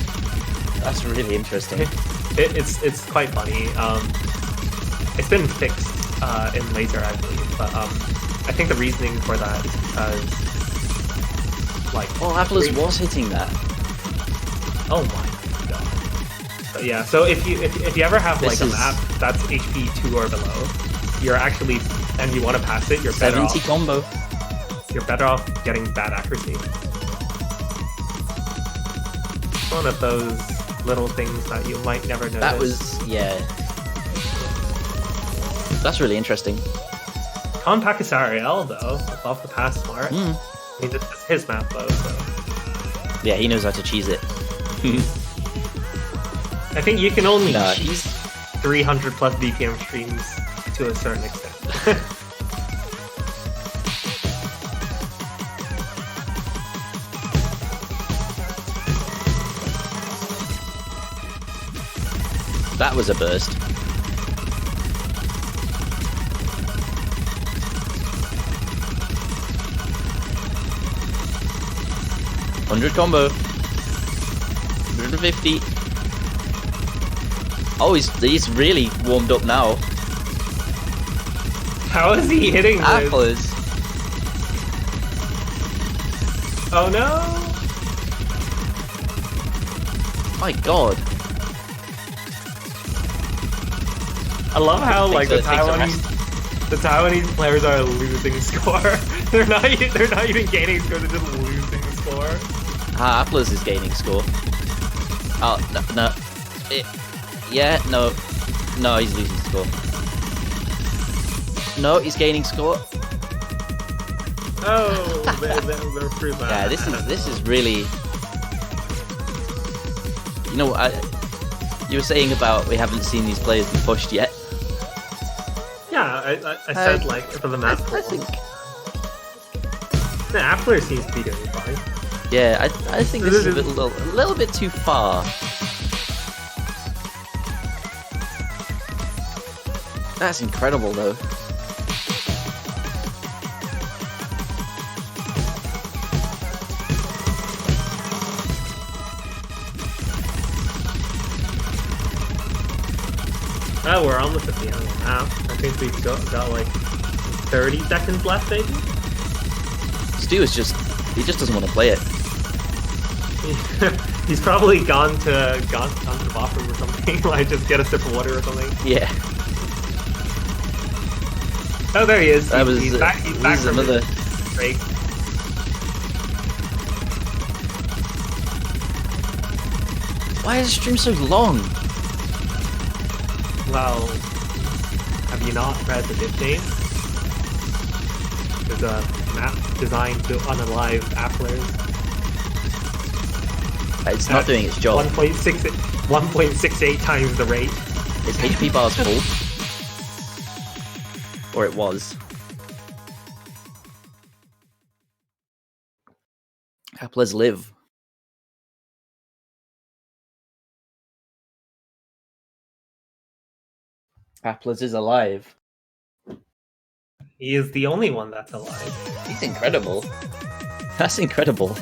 That's really interesting. It's quite funny. It's been fixed in laser, I believe, but I think the reasoning for that is because, like, Oh, Atlas was hitting that. oh my god. But yeah, so if you ever have This like a is- map that's HP 2 or below, you're actually, and you want to pass it, you're better 70 off. combo. You're better off getting bad accuracy. One of those little things that you might never notice. That was, yeah. That's really interesting. Compact Ariel though, above the pass smart. Mm. I mean, this is his map though, so Yeah, he knows how to cheese it. I think you can only Nah, cheese 300 plus BPM streams to a certain extent. That was a burst. $100 combo. 150. Oh, he's really warmed up now. How is he hitting this? Atlas. Oh no! My god. I love how like the Takes a Taiwanese players are losing score. they're not even gaining score. They're just losing score. Ah, Atlas is gaining score. Oh, no. Yeah, no. No, he's losing score. No, he's gaining score. Oh, they're pretty bad. Yeah, this is really. You know, you were saying about we haven't seen these players be pushed yet. Yeah, I said like for the map. I think. The Appler seems to be doing fine. Yeah, I think this is a little bit too far. That's incredible, though. Oh, we're almost at the end of the map. I think we've got like 30 seconds left, maybe? Stu is just doesn't want to play it. He's probably gone to the bathroom or something, like just get a sip of water or something. Yeah. Oh, there he is. That was He's back from another. his break. Why is the stream so long? Well, have you not read the diff name? There's a map designed to unalive applers. It's not doing its job. 1.68 times the rate. Its HP bar's full. Or it was. Applers live. Applers is alive. He is the only one that's alive. He's incredible. That's incredible.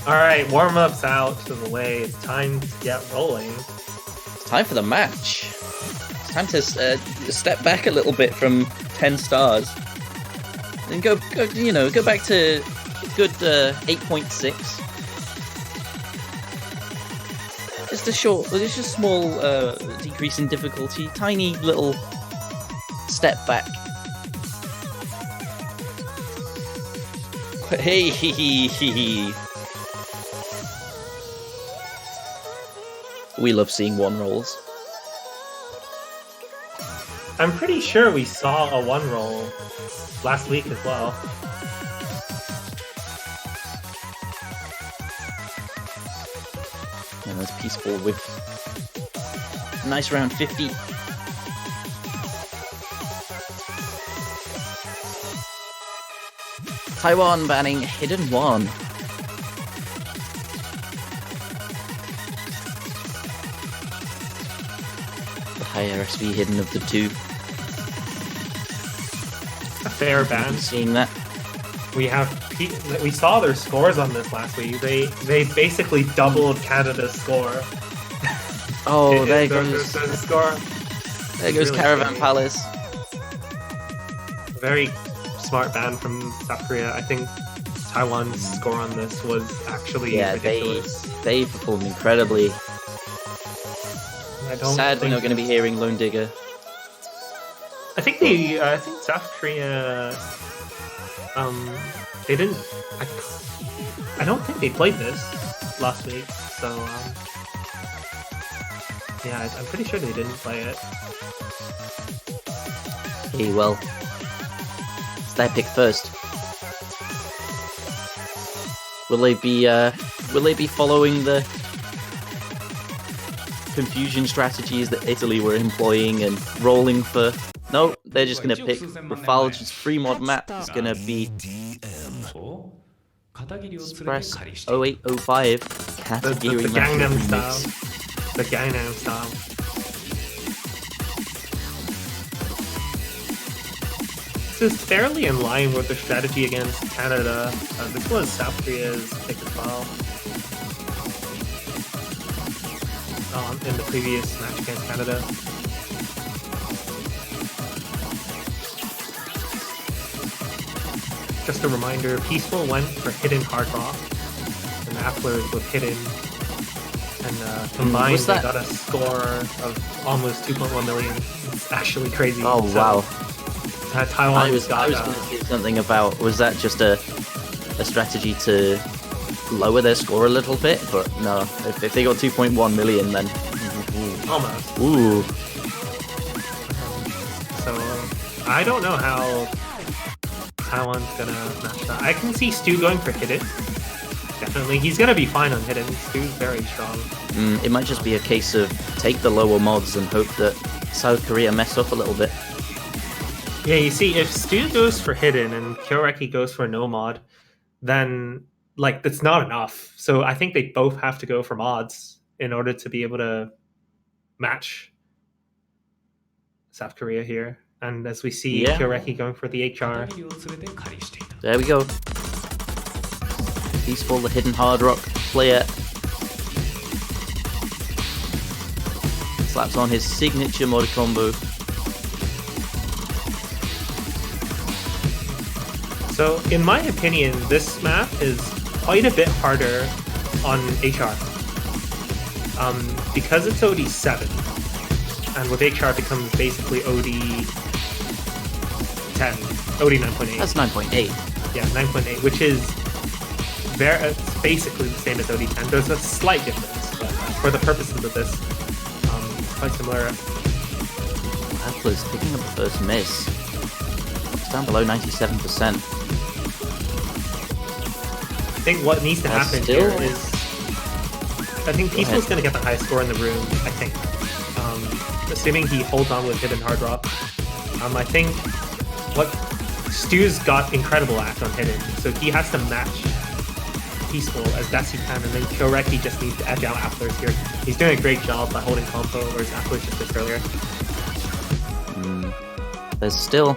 Alright, warm-up's out of the way. It's time to get rolling. It's time for the match. It's time to step back a little bit from 10 stars. And go back to good 8.6. Just a small decrease in difficulty, tiny little step back Hey. We love seeing one rolls. I'm pretty sure we saw a one roll last week as well. And that's Peaceful with nice round 50. Taiwan banning Hidden One. The higher SV hidden of the two. A fair ban. Seeing that. We saw their scores on this last week. They basically doubled Canada's score. Oh, there goes the score. There goes really Caravan scary. Palace. Very smart ban from South Korea. I think Taiwan's score on this was actually ridiculous. They performed incredibly. Sad we're not going to be hearing Lone Digger. I think South Korea. They didn't. I don't think they played this last week. So yeah, I'm pretty sure they didn't play it. Hey, well, it's their pick first. Will they be following the confusion strategies that Italy were employing and rolling for? No, they're just gonna pick Rafal's free mod map. It's gonna be Express 0805 Katagiri the map Gangnam remix. style. The Gangnam style. This is fairly in line with the strategy against Canada. This was South Korea's pick as well. In the previous match against Canada. Just a reminder, Peaceful went for Hidden Hard Rock, and Applers with Hidden. And combined, they got a score of almost 2.1 million. It's actually crazy. Oh, wow. Taiwan I was going to say something about, was that just a strategy to lower their score a little bit? But no, if they got 2.1 million, then... Almost. Ooh. So, I don't know how Taiwan's gonna match that. I can see Stu going for Hidden. Definitely. He's gonna be fine on Hidden. Stu's very strong. It might just be a case of take the lower mods and hope that South Korea mess up a little bit. Yeah, you see, if Stu goes for Hidden and Kyoreki goes for no mod, then, like, that's not enough. So I think they both have to go for mods in order to be able to match South Korea here. And as we see, Kyoreki going for the HR. There we go. Peaceful, the Hidden Hard Rock player. Slaps on his signature mod combo. So, in my opinion, this map is quite a bit harder on HR. Because it's OD7, and with HR it becomes basically OD10, OD 9.8. That's 9.8. Yeah, 9.8, which is it's basically the same as OD10. There's a slight difference, but for the purposes of this, it's quite similar. Atlas picking up the first miss. It's down below 97%. I think what needs to happen here is... I think Peaceful's going to get the highest score in the room, I think. Assuming he holds on with Hidden Hard Rock. I think what Stu's got incredible act on Hidden, so he has to match Peaceful as best he can, and then Kyoreki just needs to edge out Applers here. He's doing a great job by holding compo, whereas Applers just missed earlier. There's still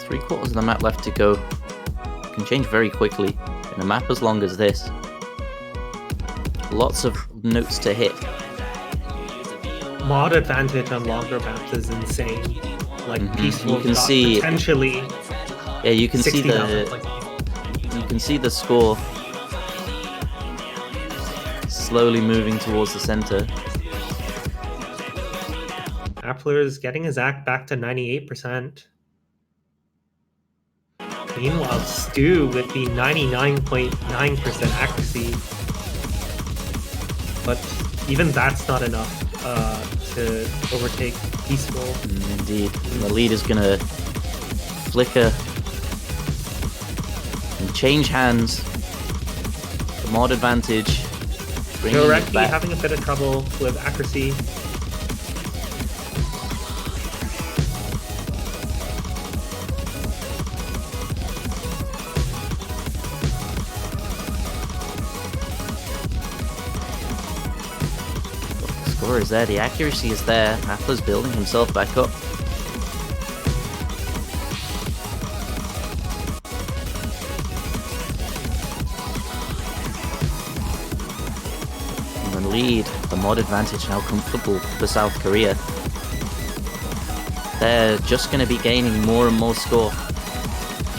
3/4 of the map left to go. It can change very quickly in a map as long as this. Lots of notes to hit. Mod advantage on longer maps is insane. Like Peaceful you can see potentially. Yeah, you can see the score slowly moving towards the center. Appler is getting his act back to 98%. Meanwhile, Stu with the 99.9% accuracy. But even that's not enough to overtake Peaceful. Indeed. The lead is going to flicker and change hands. The mod advantage. Gorecki having a bit of trouble with accuracy. The score is there, the accuracy is there. Atlas building himself back up. Lead, the mod advantage now comfortable for South Korea. They're just going to be gaining more and more score.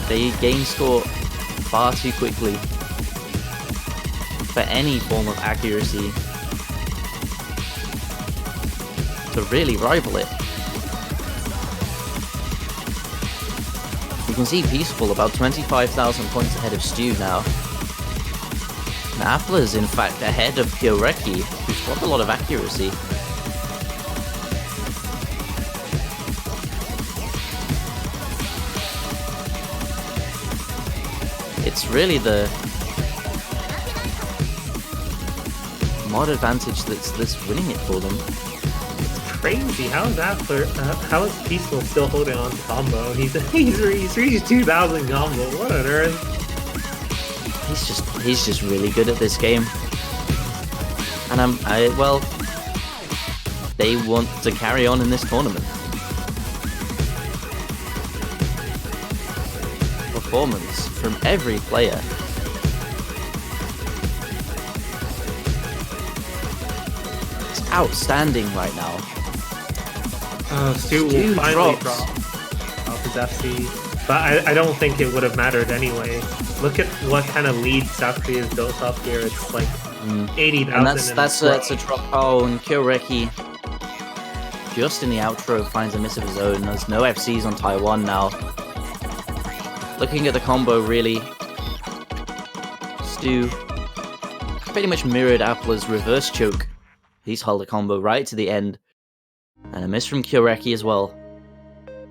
They gain score far too quickly for any form of accuracy to really rival it. You can see Peaceful about 25,000 points ahead of Stu now. Apple is in fact ahead of Gorecki, who's got a lot of accuracy. It's really the mod advantage that's winning it for them. It's crazy. How is Apple? How is Peaceful still holding on to combo? He's reached 2,000 combo. What on earth? He's just really good at this game, and well, they want to carry on in this tournament. Performance from every player. It's outstanding right now. Stu will finally drop off his FC, but I don't think it would have mattered anyway. Look at what kind of lead South Korea has built up here. It's like 80,000. And that's a drop. Oh, and Gorecki just in the outro finds a miss of his own. There's no FCs on Taiwan now. Looking at the combo, really, Stu pretty much mirrored Appler's reverse choke. He's held a combo right to the end. And a miss from Gorecki as well.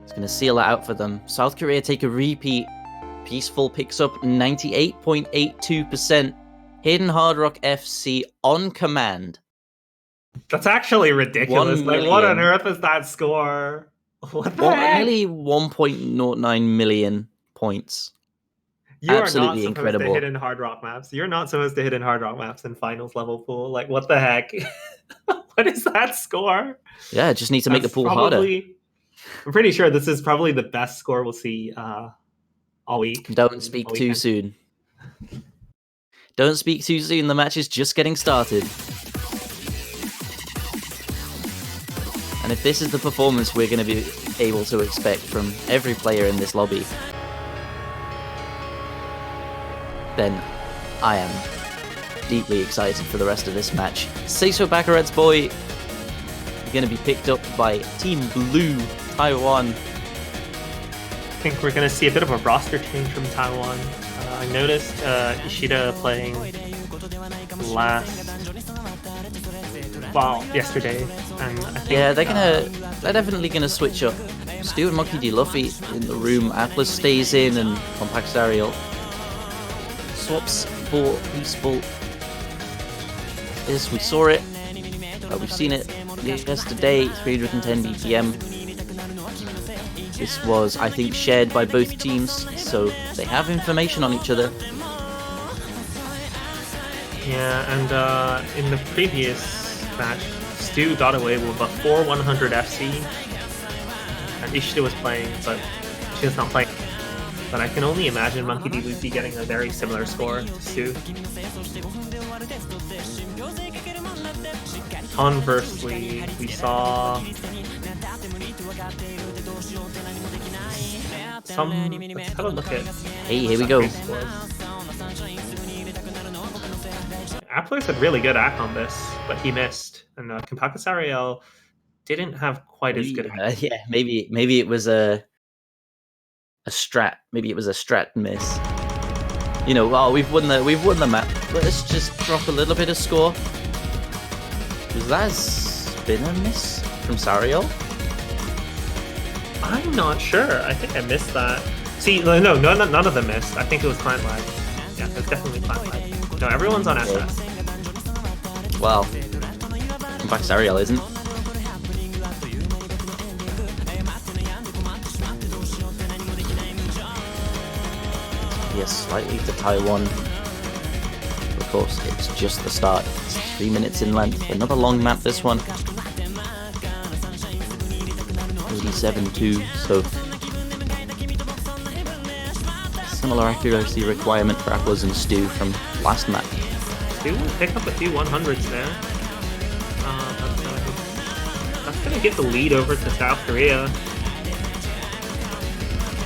It's going to seal it out for them. South Korea take a repeat. Peaceful picks up 98.82%. Hidden Hard Rock FC on command. That's actually ridiculous. Like, what on earth is that score? What the heck? Nearly 1.09 million points. You Absolutely are not supposed incredible. to hit in Hard Rock maps. You're not supposed to hit in Hard Rock maps in finals level pool. Like, what the heck? What is that score? Yeah, just need to make the pool harder. I'm pretty sure this is probably the best score we'll see all week. Don't speak too soon. Don't speak too soon. The match is just getting started. And if this is the performance we're going to be able to expect from every player in this lobby, then I am deeply excited for the rest of this match. Seiso Bakaret's boy going to be picked up by Team Blue Taiwan. I think we're going to see a bit of a roster change from Taiwan. I noticed Ishida playing yesterday, and I think they're definitely gonna switch up. Stu and Monkey D. Luffy in the room. Atlas stays in, and Compact Ariel swaps for Peaceful. Yes, we saw it. We've seen it yesterday. 310 BPM. This was, I think, shared by both teams, so they have information on each other. Yeah, and in the previous match, Stu got away with a 4-100 FC, and Ishida was playing, but she was not playing. But I can only imagine Monkey D. Luffy getting a very similar score to Stu. Conversely, we saw let's have a look at. Hey, here we go. Appler's had really good act on this, but he missed, and Compact Ariel didn't have quite as good. Yeah, maybe it was a strat. Maybe it was a strat miss. You know, oh, we've won the map. Let's just drop a little bit of score. Was that a spinner miss from Sariel? I'm not sure. I think I missed that. See, no, none of them missed. I think it was client lag. Yeah, it's definitely client lag. No, everyone's on SS. Well, in fact, Sariel isn't. Yes, slightly to Taiwan. Of course, it's just the start. It's 3 minutes in length. Another long map, this one. 87-2, so similar accuracy requirement for Apples and Stu from last map. Stu will pick up a few 100s there. That's gonna give the lead over to South Korea.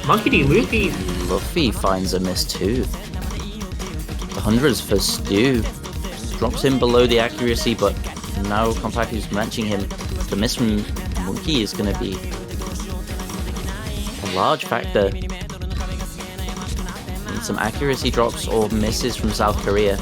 Monkey D. Luffy finds a miss too. The 100s for Stu. Drops him below the accuracy, but now Compactu's matching him. The miss from Monkey is going to be a large factor. And some accuracy drops or misses from South Korea.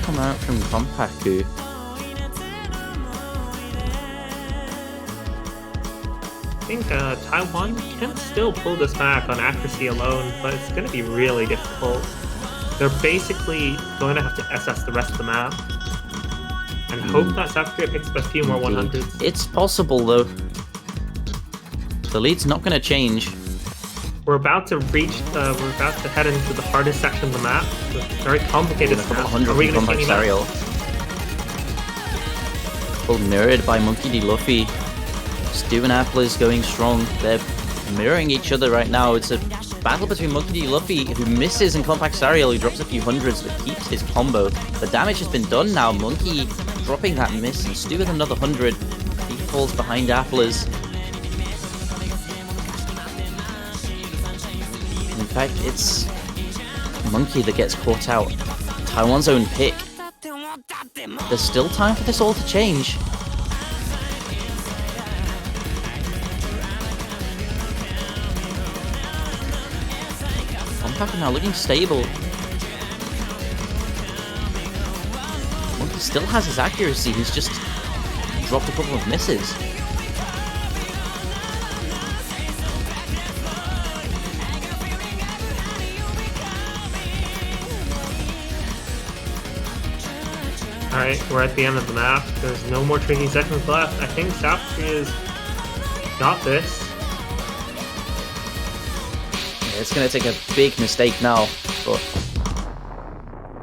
Come out from Compactu. I think Taiwan can still pull this back on accuracy alone, but it's going to be really difficult. They're basically going to have to SS the rest of the map and hope that South Korea picks up a few more 100s. It's possible though. The lead's not going to change. We're about to head into the hardest section of the map. It's very complicated stuff. Are we going to see Sariel? Well, mirrored by Monkey D. Luffy. Stu and Apple is going strong. They're mirroring each other right now. It's a battle between Monkey D. Luffy, who misses, and Compact Sariel, who drops a few 100s but keeps his combo. The damage has been done now. Monkey dropping that miss, and Stu with another 100. He falls behind Applers. In fact, it's Monkey that gets caught out. Taiwan's own pick. There's still time for this all to change. Compact now looking stable. Monkey still has his accuracy, he's just dropped a couple of misses. Alright, we're at the end of the map. There's no more tricky seconds left. I think South Korea's got this. Yeah, it's going to take a big mistake now, but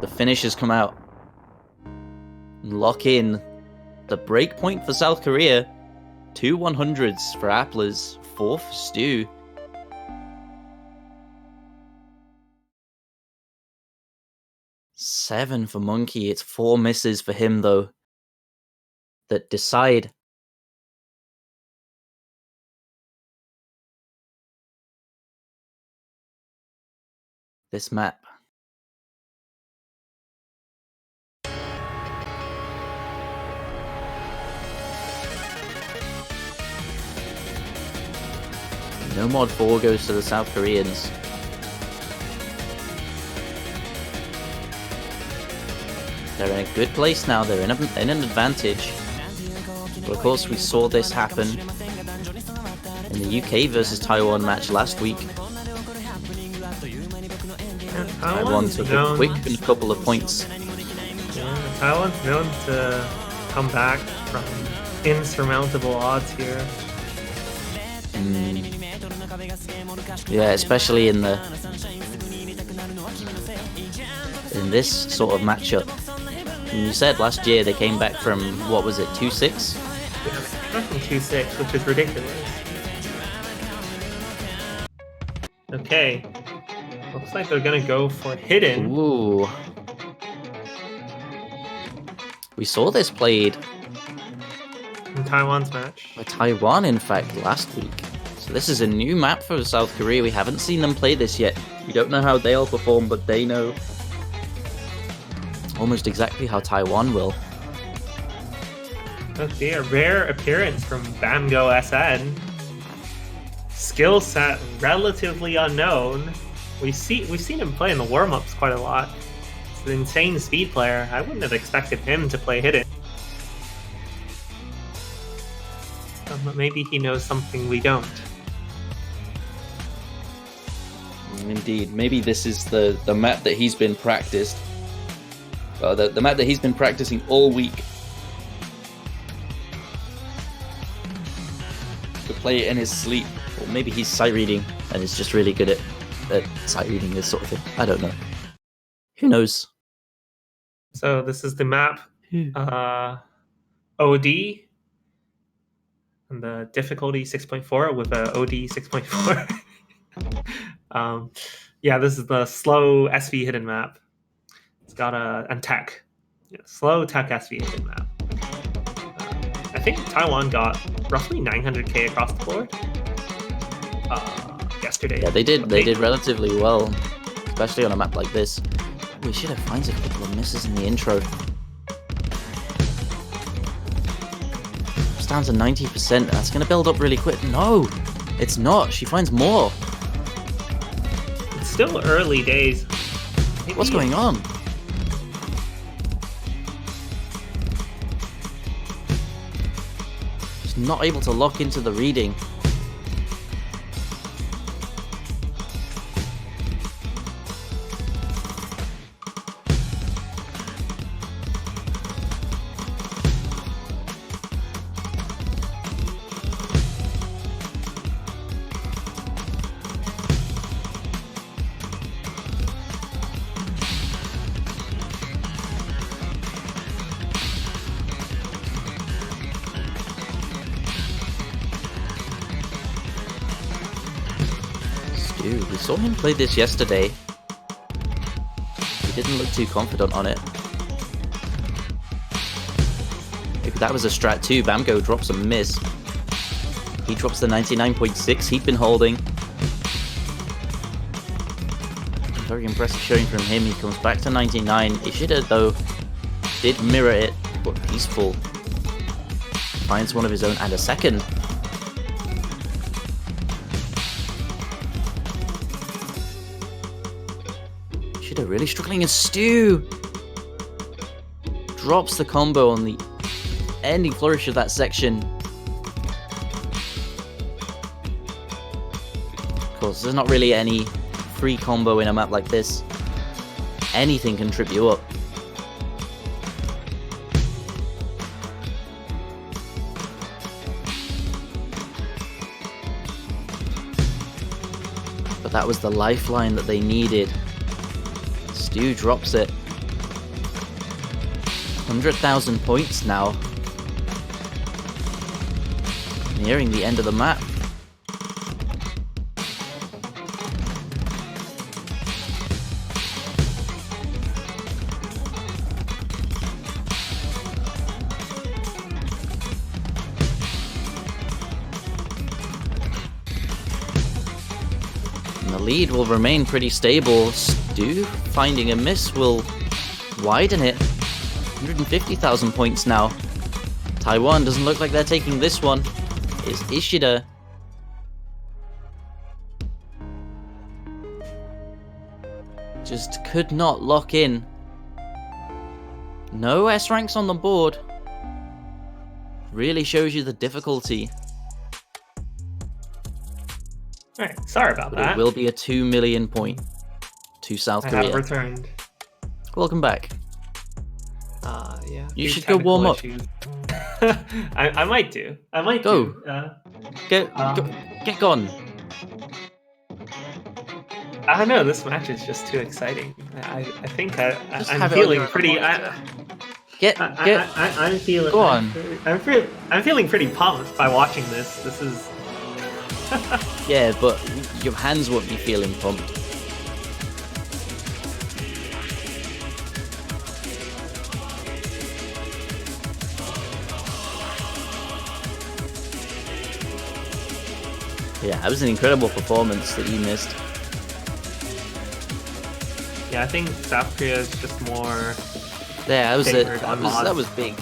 the finish has come out. Lock in the break point for South Korea. 2 100s for Applers, 4 for Stu. Seven for Monkey. It's 4 misses for him, though, that decide. This map. No mod 4 goes to the South Koreans. They're in a good place now, they're in an advantage. But of course we saw this happen in the UK versus Taiwan match last week. Taiwan took a quick couple of points. Yeah, Taiwan's known to come back from insurmountable odds here. Yeah, especially in this sort of matchup. And you said last year they came back from, what was it, 2-6? Yeah, they came back from 2-6, which is ridiculous. Okay. Looks like they're gonna go for hidden. Ooh. We saw this played in Taiwan's match. by Taiwan, in fact, last week. So this is a new map for South Korea. We haven't seen them play this yet. We don't know how they'll perform, but they know almost exactly how Taiwan will. Okay, a rare appearance from Bamgo SN. Skill set relatively unknown. We've seen him play in the warm-ups quite a lot. It's an insane speed player. I wouldn't have expected him to play hidden. But maybe he knows something we don't. Indeed, maybe this is the map that he's been practiced. The map that he's been practicing all week. To play it in his sleep. Or maybe he's sight reading and is just really good at sight reading this sort of thing. I don't know. Who knows? So this is the map OD. And the difficulty 6.4 with a OD 6.4. Yeah, this is the slow SV hidden map. It's got and tech. Yeah, slow tech SV hidden map. I think Taiwan got roughly 900k across the board yesterday. Yeah, they did. They did relatively well, especially on a map like this. We should have finds a couple of misses in the intro. It's down to 90%. That's going to build up really quick. No, it's not. She finds more. It's still early days. What's going on? Just not able to lock into the reading. We saw him play this yesterday. He didn't look too confident on it. Maybe that was a strat too. Bamgo drops a miss. He drops the 99.6 he'd been holding. Very impressive showing from him. He comes back to 99. Ishida, though, did mirror it, but peaceful. Finds one of his own and a second. Ishida really struggling, and Stu drops the combo on the ending flourish of that section. Of course, there's not really any free combo in a map like this. Anything can trip you up. But that was the lifeline that they needed. Stu drops it. 100,000 points now. Nearing the end of the map. And the lead will remain pretty stable. Stu finding a miss will widen it. 150,000 points now. Taiwan doesn't look like they're taking this one. It's Ishida. Just could not lock in. No S ranks on the board. Really shows you the difficulty. Alright, sorry about But that. it will be a 2 million point to South I Korea. have returned. Welcome back. Yeah. You few should go warm up. technical issues. I might do. I might Go. do. Get gone. I don't know. This match is just too exciting. I think Just I'm have it feeling on your pretty. I'm feeling. Go on. I'm feeling pretty pumped by watching this. This is. Yeah, but your hands won't be feeling pumped. Yeah, that was an incredible performance that he missed. Yeah, I think South Korea is just more. Yeah, that was it. favored on That mods. was big.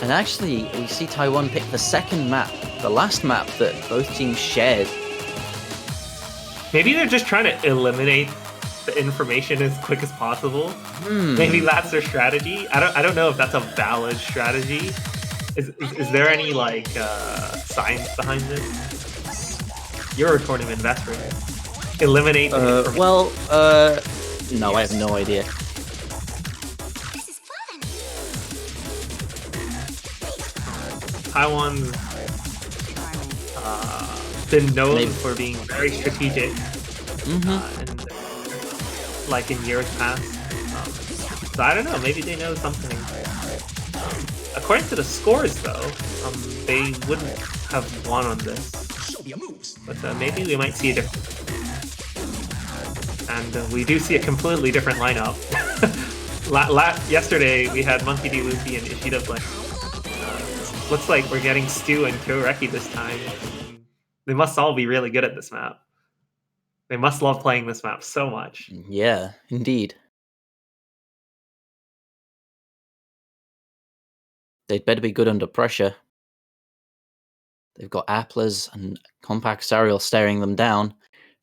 And actually, we see Taiwan pick the second map, the last map that both teams shared. Maybe they're just trying to eliminate the information as quick as possible. Maybe that's their strategy. I don't know if that's a valid strategy. Is there any like science behind this? You're a tournament investor. Eliminate the information. No, I have no idea. Taiwan's been known for being very strategic, and, like in years past. So I don't know. Maybe they know something. According to the scores, though, they wouldn't have won on this. But maybe we might see a different. And we do see a completely different lineup. Yesterday we had Monkey D. Luffy and Ishida play. Looks like we're getting Stu and Kyoreki this time. They must all be really good at this map. They must love playing this map so much. Yeah, indeed. They'd better be good under pressure. They've got Apples and Compact Sariel staring them down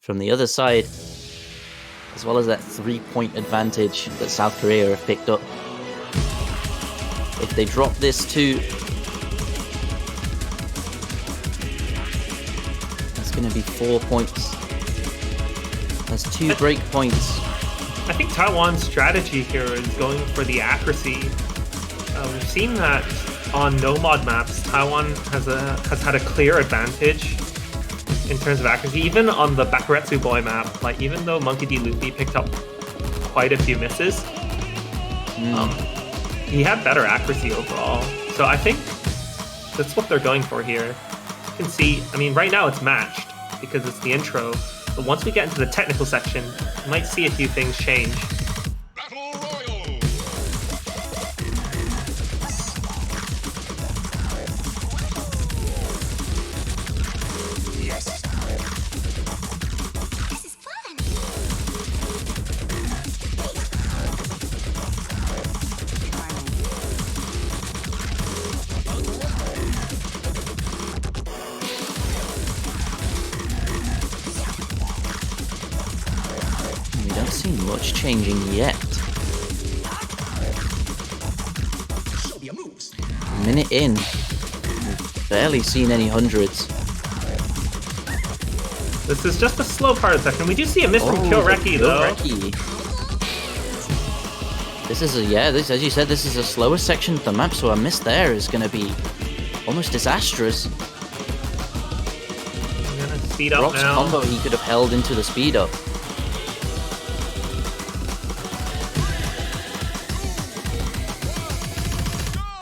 from the other side, as well as that 3-point advantage that South Korea have picked up. If they drop this too, that's going to be 4 points. That's 2 break points. I think Taiwan's strategy here is going for the accuracy. We've seen that on no-mod maps, Taiwan has had a clear advantage in terms of accuracy. Even on the Bakuretsu Boy map, like even though Monkey D. Luffy picked up quite a few misses, he had better accuracy overall. So I think that's what they're going for here. You can see, I mean, right now it's matched because it's the intro. But once we get into the technical section, you might see a few things change. We don't see much changing yet. A minute in, we've barely seen any hundreds. This is just a slow part of the section. We do see a miss from Kyoreki, though. This is as you said, this is a slower section of the map, so a miss there is going to be almost disastrous. I'm gonna speed up Brock's now. combo he could have held into the speed up.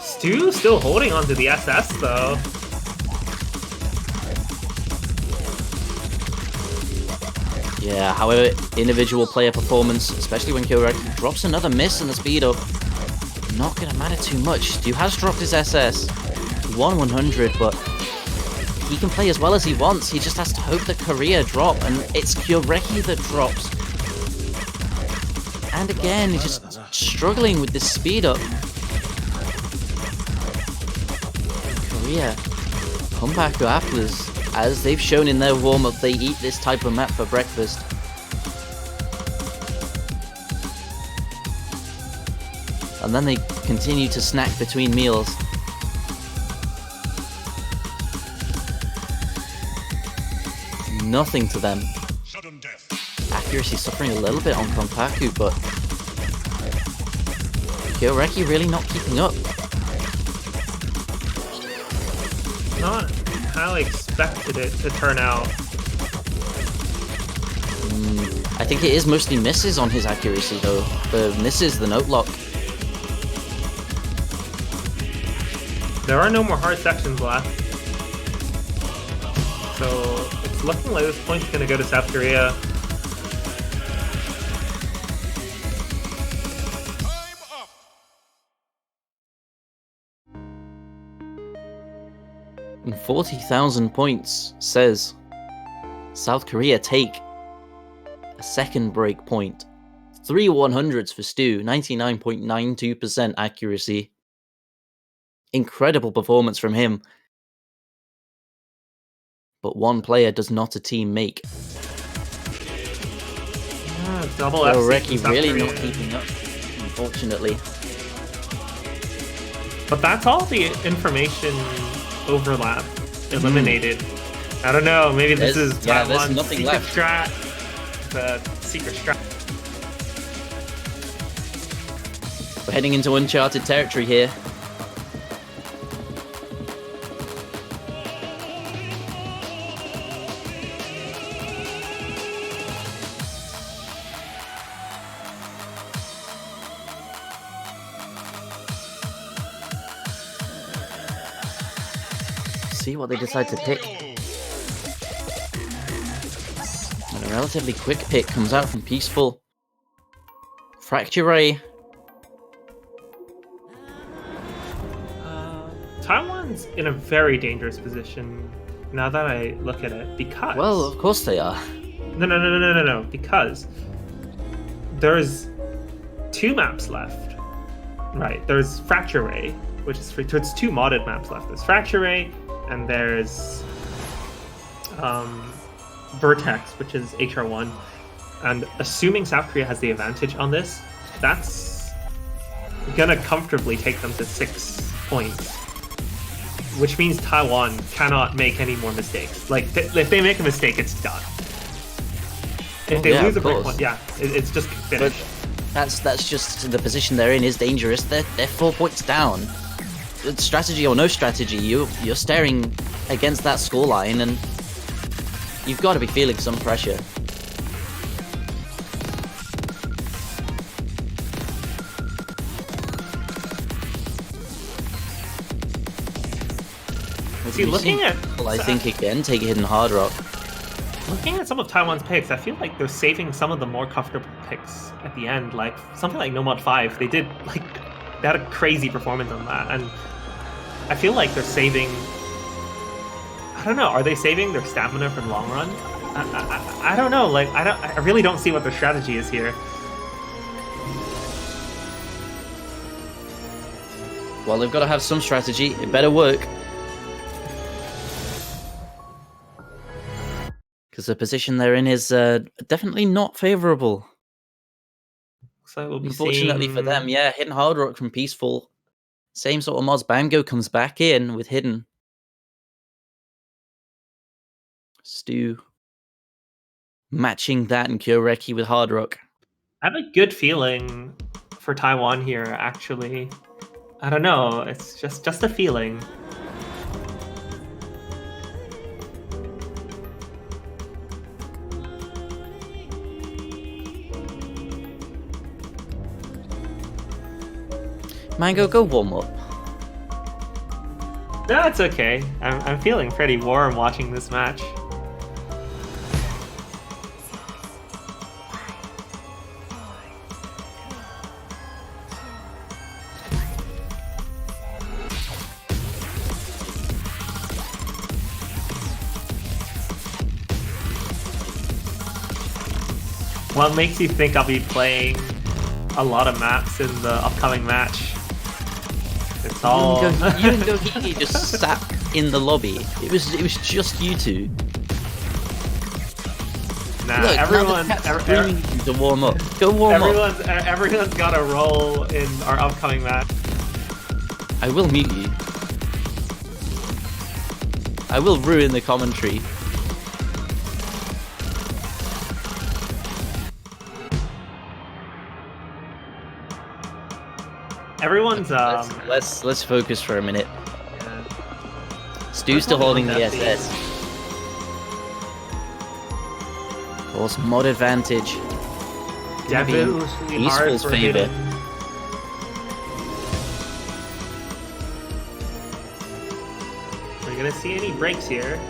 Stu still holding onto the SS, though. Yeah, however, individual player performance, especially when Kyoreki drops another miss in the speed up, not going to matter too much. Stu has dropped his SS. He won 100, but he can play as well as he wants. He just has to hope that Korea drop, and it's Kyoreki that drops. And again, he's just struggling with this speed up. Korea, come back to Apples. As they've shown in their warm-up, they eat this type of map for breakfast. And then they continue to snack between meals. Nothing to them. Accuracy suffering a little bit on Konpaku, but Kyoreki really not keeping up. Not how I expected it to turn out. I think it is mostly misses on his accuracy, though. The misses, the note lock. There are no more hard sections left. So it's looking like this point's going to go to South Korea. And 40,000 points says South Korea take a second break point. 3 100s for Stu, 99.92% accuracy. Incredible performance from him. But one player does not a team make. Double F. Reki really not keeping up, unfortunately. But that's all the information overlap eliminated. I don't know, maybe this is Taiwan's nothing secret left. strat. The secret strat. We're heading into uncharted territory here. See what they decide to pick. And a relatively quick pick comes out from Peaceful. Fracture Ray. Taiwan's in a very dangerous position now that I look at it, because... Well, of course they are. No, because there's 2 maps left. Right, there's Fracture Ray, which is free. So it's 2 modded maps left. There's Fracture Ray, and there's Vertex, which is HR1. And assuming South Korea has the advantage on this, that's gonna comfortably take them to 6 points. Which means Taiwan cannot make any more mistakes. Like, if they make a mistake, it's done. If they lose a break point, it's just finished. But that's just the position they're in is dangerous. They're 4 points down. Strategy or no strategy, you're staring against that scoreline, and you've got to be feeling some pressure. See, looking at... Well, I think again, take a hidden hard rock. Looking at some of Taiwan's picks, I feel like they're saving some of the more comfortable picks at the end. Like, something like No Mod 5, they had a crazy performance on that, and I feel like they're saving... I don't know, are they saving their stamina for the long run? I don't know, like, I really don't see what their strategy is here. Well, they've got to have some strategy, it better work. Because the position they're in is definitely not favourable. So we'll be Unfortunately seeing... for them, Hidden Hard Rock from Peaceful. Same sort of mods. Bango comes back in with Hidden. Stu matching that and Kyoreki with Hard Rock. I have a good feeling for Taiwan here, actually. I don't know, it's just a feeling. Mango, go warm up. No, it's okay. I'm feeling pretty warm watching this match. What makes you think I'll be playing a lot of maps in the upcoming match? It's all... You and Gohiki just sat in the lobby. It was just you two. Nah, Look, everyone... to warm up. Go warm up. Everyone's got a role in our upcoming match. I will mute you. I will ruin the commentary. Everyone's Let's focus for a minute. Yeah. Stu's still holding the SS. Of course, mod advantage. Definitely hard Peaceful's for favor. Hidden. Are we gonna see any breaks here?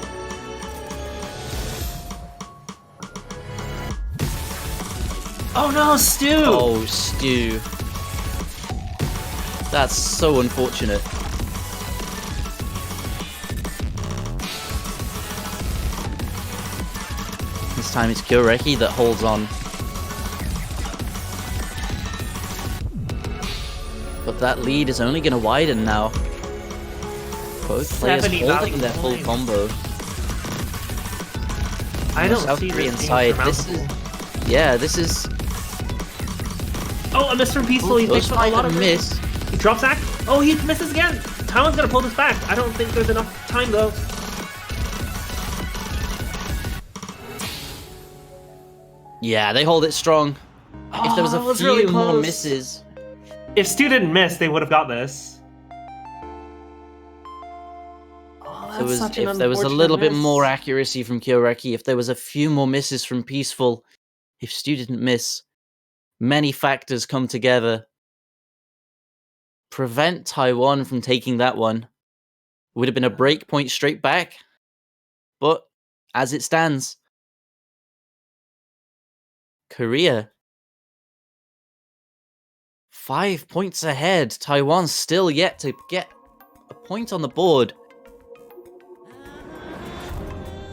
Oh no, Stu! Oh, Stu. That's so unfortunate. This time it's Kureki that holds on. But that lead is only going to widen now. Both players holding their full combo. I don't South see Korean this side. This is. Oh, a miss from Peaceful. He picks up a lot of miss. He drops back. Oh, he misses again. Taiwan's gonna pull this back. I don't think there's enough time though. Yeah, they hold it strong. If there was a few really more close. misses. If Stu didn't miss, they would have got this. Oh, If there was a little bit more accuracy from Kureki, if there was a few more misses from Peaceful, if Stu didn't miss, many factors come together. Prevent Taiwan from taking that one. Would have been a break point straight back. But as it stands, Korea 5 points ahead. Taiwan's still yet to get a point on the board.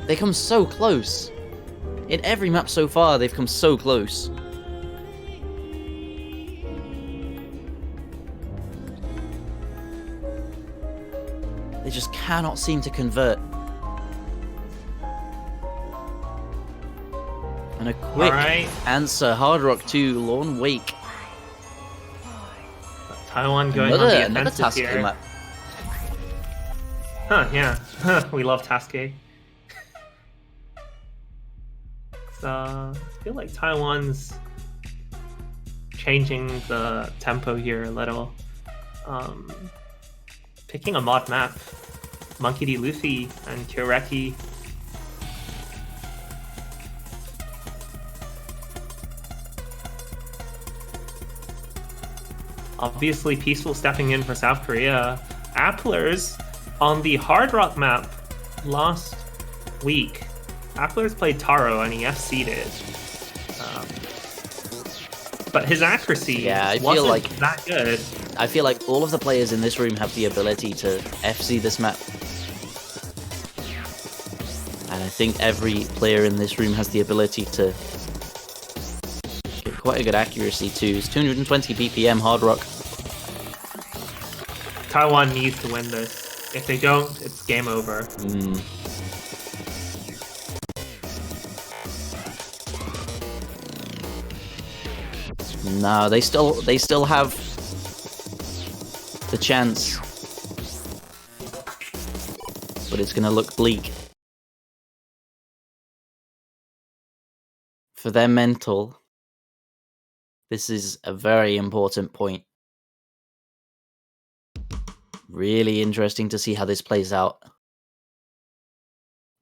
They come so close. In every map so far, they've come so close. They just cannot seem to convert. And a quick answer, Hard Rock 2, Lorne Wake. Taiwan going on the another offensive here. map. Huh, yeah. We love Taske. So, I feel like Taiwan's changing the tempo here a little. Picking a mod map. Monkey D. Luffy and Kureki. Obviously, Peaceful stepping in for South Korea. Applers on the Hard Rock map last week. Applers played Taro and he FC'd it. But his accuracy wasn't that good. I feel like all of the players in this room have the ability to FC this map. And I think every player in this room has the ability to get quite a good accuracy too. It's 220 BPM Hard Rock. Taiwan needs to win this. If they don't, it's game over. No, they still have the chance, but it's gonna look bleak for their mental. This is a very important point. Really interesting to see how this plays out.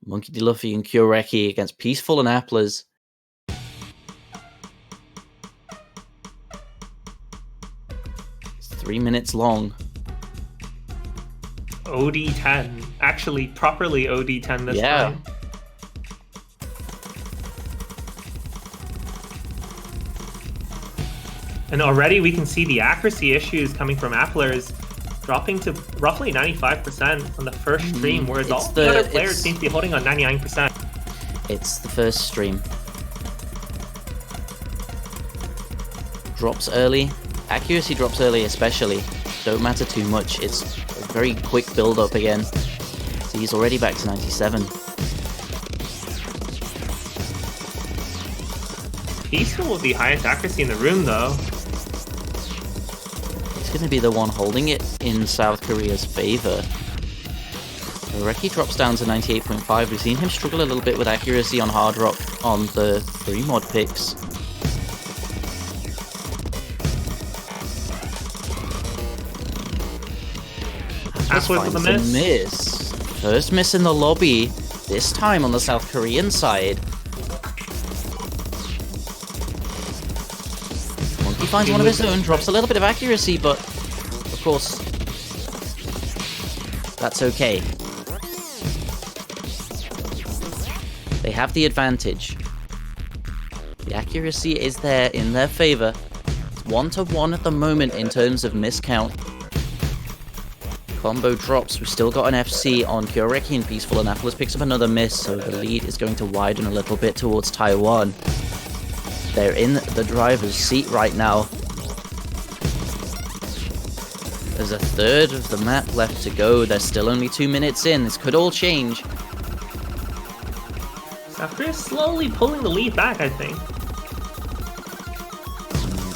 Monkey D. Luffy and Kureki against Peaceful and Applers. It's 3 minutes long. OD10. Actually, properly OD10 this time. And already we can see the accuracy issues coming from Applers, dropping to roughly 95% on the first stream, whereas all the other players seem to be holding on 99%. It's the first stream. Drops early. Accuracy drops early especially. Don't matter too much. It's a very quick build-up again. So he's already back to 97. Peaceful with the highest accuracy in the room, though. He's going to be the one holding it in South Korea's favor. Reki drops down to 98.5. We've seen him struggle a little bit with accuracy on Hard Rock on the 3 mod picks. Applers with a miss. First miss in the lobby. This time on the South Korean side. Monkey finds one of his own, drops a little bit of accuracy, but of course, that's okay. They have the advantage. The accuracy is there in their favor. It's 1-1 at the moment in terms of miscount. Combo drops. We've still got an FC on Kyoreki, and Peaceful and Apples picks up another miss, so the lead is going to widen a little bit towards Taiwan. They're in the driver's seat right now. There's a third of the map left to go. There's still only 2 minutes in. This could all change. South Korea slowly pulling the lead back, I think.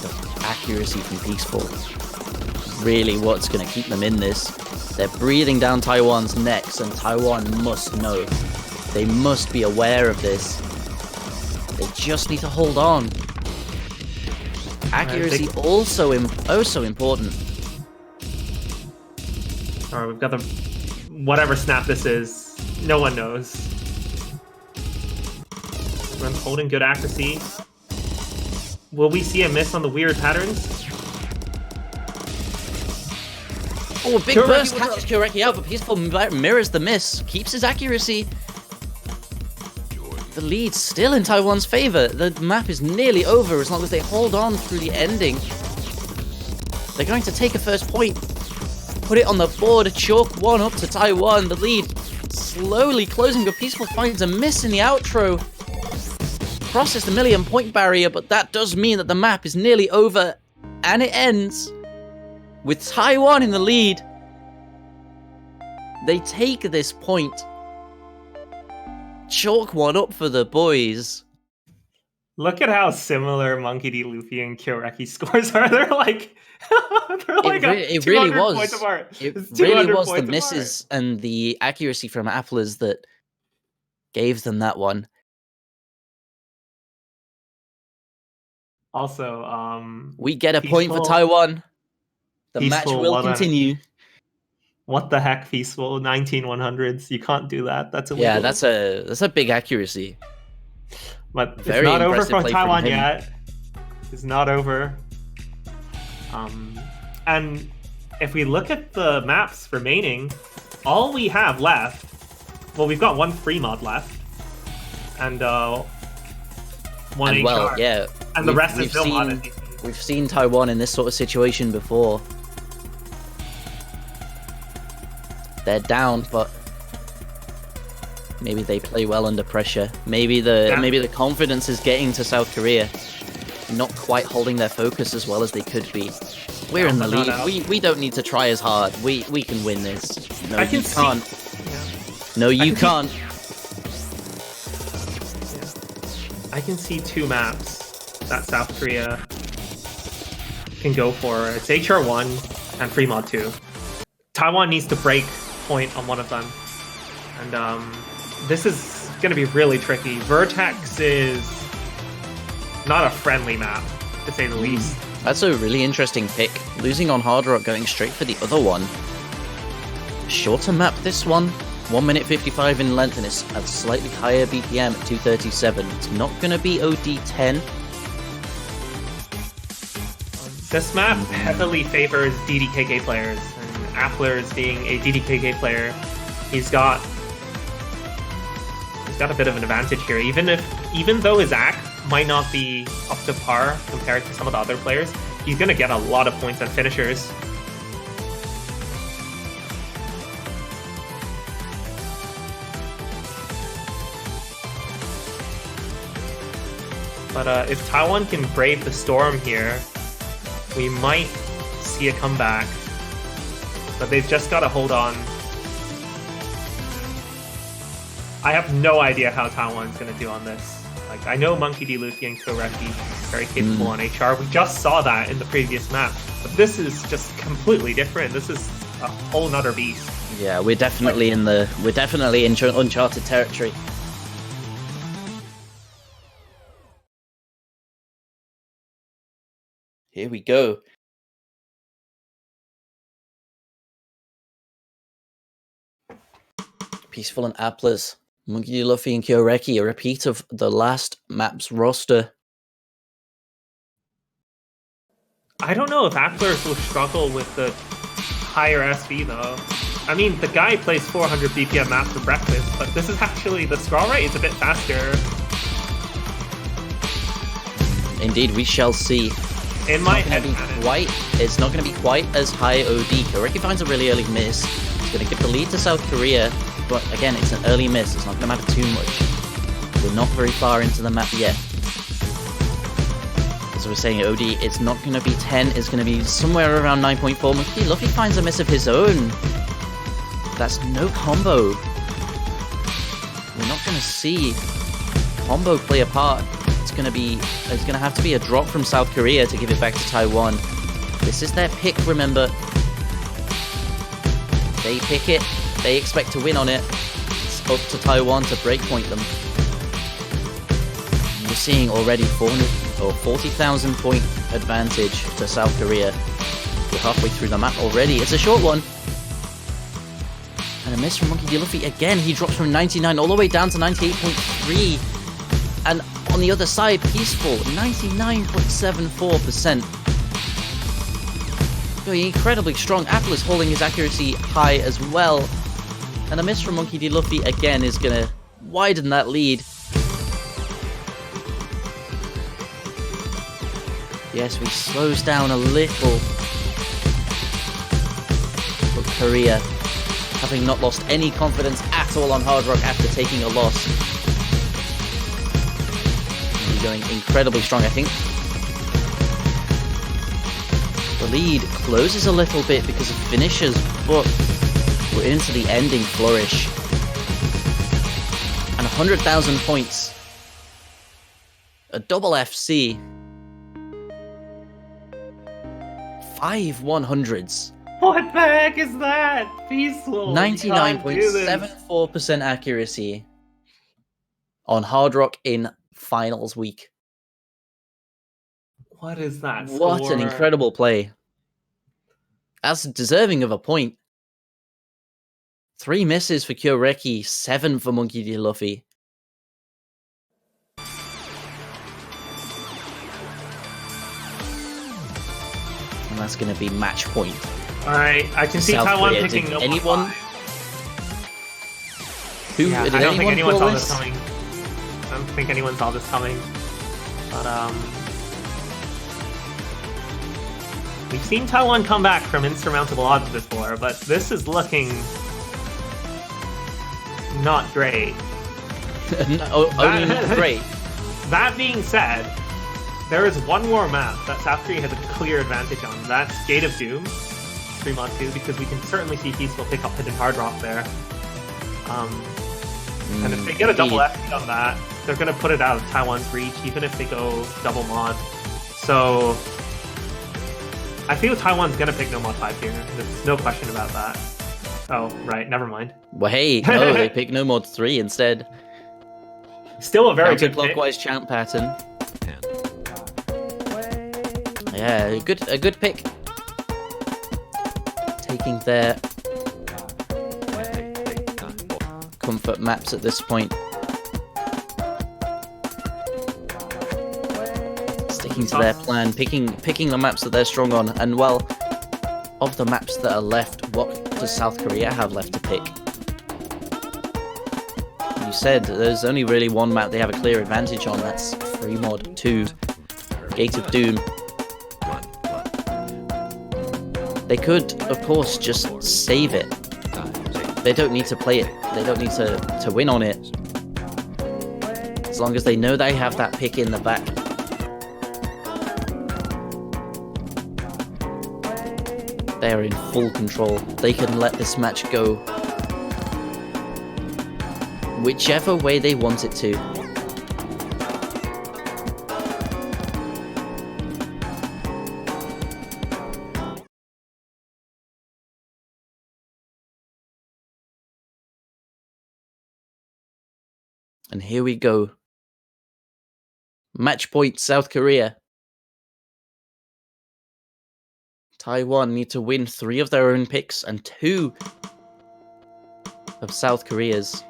The accuracy from Peaceful. Really what's going to keep them in this. They're breathing down Taiwan's necks, and Taiwan must know. They must be aware of this. They just need to hold on. Accuracy also so important. Alright, we've got the... whatever snap this is. No one knows. Everyone's holding good accuracy. Will we see a miss on the weird patterns? Oh, a big burst catches Kyoreki out, but Peaceful mirrors the miss. Keeps his accuracy. The lead's still in Taiwan's favor. The map is nearly over as long as they hold on through the ending. They're going to take a first point. Put it on the board, chalk one up to Taiwan. The lead slowly closing, but Peaceful finds a miss in the outro. Crosses the 1,000,000 point barrier, but that does mean that the map is nearly over. And it ends with Taiwan in the lead. They take this point. Chalk one up for the boys. Look at how similar Monkey D. Luffy and Kyoreki scores are. They're like... it really was. Points apart. It really was the misses and the accuracy from Applers that gave them that one. Also, we get a point for Taiwan. The match will continue. What the heck, Peaceful? 19-100s. You can't do that. That's illegal. Yeah, that's a big accuracy. But it's not over for Taiwan yet. It's not over. And if we look at the maps remaining, all we have left, well, we've got one free mod left, and one HR. Well, yeah, and the rest is no mod. We've seen Taiwan in this sort of situation before. They're down, but maybe they play well under pressure. Maybe the confidence is getting to South Korea, not quite holding their focus as well as they could be. We're in the lead. We don't need to try as hard. We can win this. No, you can't. No, you can't. I can see two maps that South Korea can go for. It's HR1 and Free Mod 2. Taiwan needs to break point on one of them. And this is going to be really tricky. Vertex is not a friendly map, to say the least. That's a really interesting pick. Losing on Hard Rock, going straight for the other one. Shorter map, this one. 1 minute 55 in length, and it's at a slightly higher BPM at 237. It's not going to be OD10. This map heavily favors DDKK players, and Applers being a DDKK player, he's got a bit of an advantage here. Even though his AC might not be up to par compared to some of the other players, he's going to get a lot of points on finishers. But if Taiwan can brave the storm here, we might see a comeback. But they've just got to hold on. I have no idea how Taiwan's going to do on this. Like, I know Monkey D. Luffy and Kyoreki are very capable on HR. We just saw that in the previous map. But this is just completely different. This is a whole nother beast. Yeah, we're definitely in uncharted territory. Here we go. Peaceful and Applers. Monkey D. Luffy and Kyoreki, a repeat of the last map's roster. I don't know if Applers will struggle with the higher SV though. I mean, the guy plays 400 BPM map for breakfast, but this is actually, the scroll rate is a bit faster. Indeed, we shall see. In my head, it's not going to be quite as high OD. Koreki finds a really early miss. It's going to give the lead to South Korea, but again, it's an early miss. It's not going to matter too much. We're not very far into the map yet. As I was saying, OD, it's not going to be 10. It's going to be somewhere around 9.4. Monkey D. Luffy finds a miss of his own. That's no combo. We're not going to see combo play a part. It's going to have to be a drop from South Korea to give it back to Taiwan. This is their pick, remember. They pick it. They expect to win on it. It's up to Taiwan to breakpoint them. We're seeing already 40,000 point advantage to South Korea. We're halfway through the map already. It's a short one. And a miss from Monkey D. Luffy again. He drops from 99 all the way down to 98.3. And on the other side, Peaceful, 99.74%. Going incredibly strong. Atlas holding his accuracy high as well. And a miss from Monkey D. Luffy again is going to widen that lead. Yes, he slows down a little. But Korea, having not lost any confidence at all on Hard Rock after taking a loss. He's going incredibly strong, I think. The lead closes a little bit because of finishes, but we're into the ending flourish. And 100,000 points. A double FC. 5 100s. What the heck is that? Peaceful. 99.74% accuracy on Hard Rock in finals week. What is that score? What an incredible play. That's deserving of a point. 3 misses for Koreki, 7 for Monkey D. Luffy. And that's going to be match point. Alright, I can see South Taiwan Korea. picking up anyone? I don't think anyone saw this coming. I don't think anyone saw this coming. But we've seen Taiwan come back from insurmountable odds before, but this is looking not great. Only great. That being said, there is one more map that South Korea has a clear advantage on. That's Gate of Doom, 3-on-2, because we can certainly see Peaceful pick up Hidden Hard Rock there. And if they get a double F on that, they're going to put it out of Taiwan's reach, even if they go double mod. So I feel Taiwan's going to pick no mod 5 here. There's no question about that. Oh, right, never mind. Well, hey, no, they pick no mod 3 instead. Still a very good clockwise chant pattern. Yeah, a good pick. Taking their comfort maps at this point. Sticking to their plan, picking the maps that they're strong on, and well, of the maps that are left, what does South Korea have left to pick? You said there's only really one map they have a clear advantage on, that's Free Mod 2, Gate of Doom. They could, of course, just save it. They don't need to play it. They don't need to win on it. As long as they know they have that pick in the back. They are in full control. They can let this match go whichever way they want it to. And here we go. Match point, South Korea. Taiwan need to win 3 of their own picks and 2 of South Korea's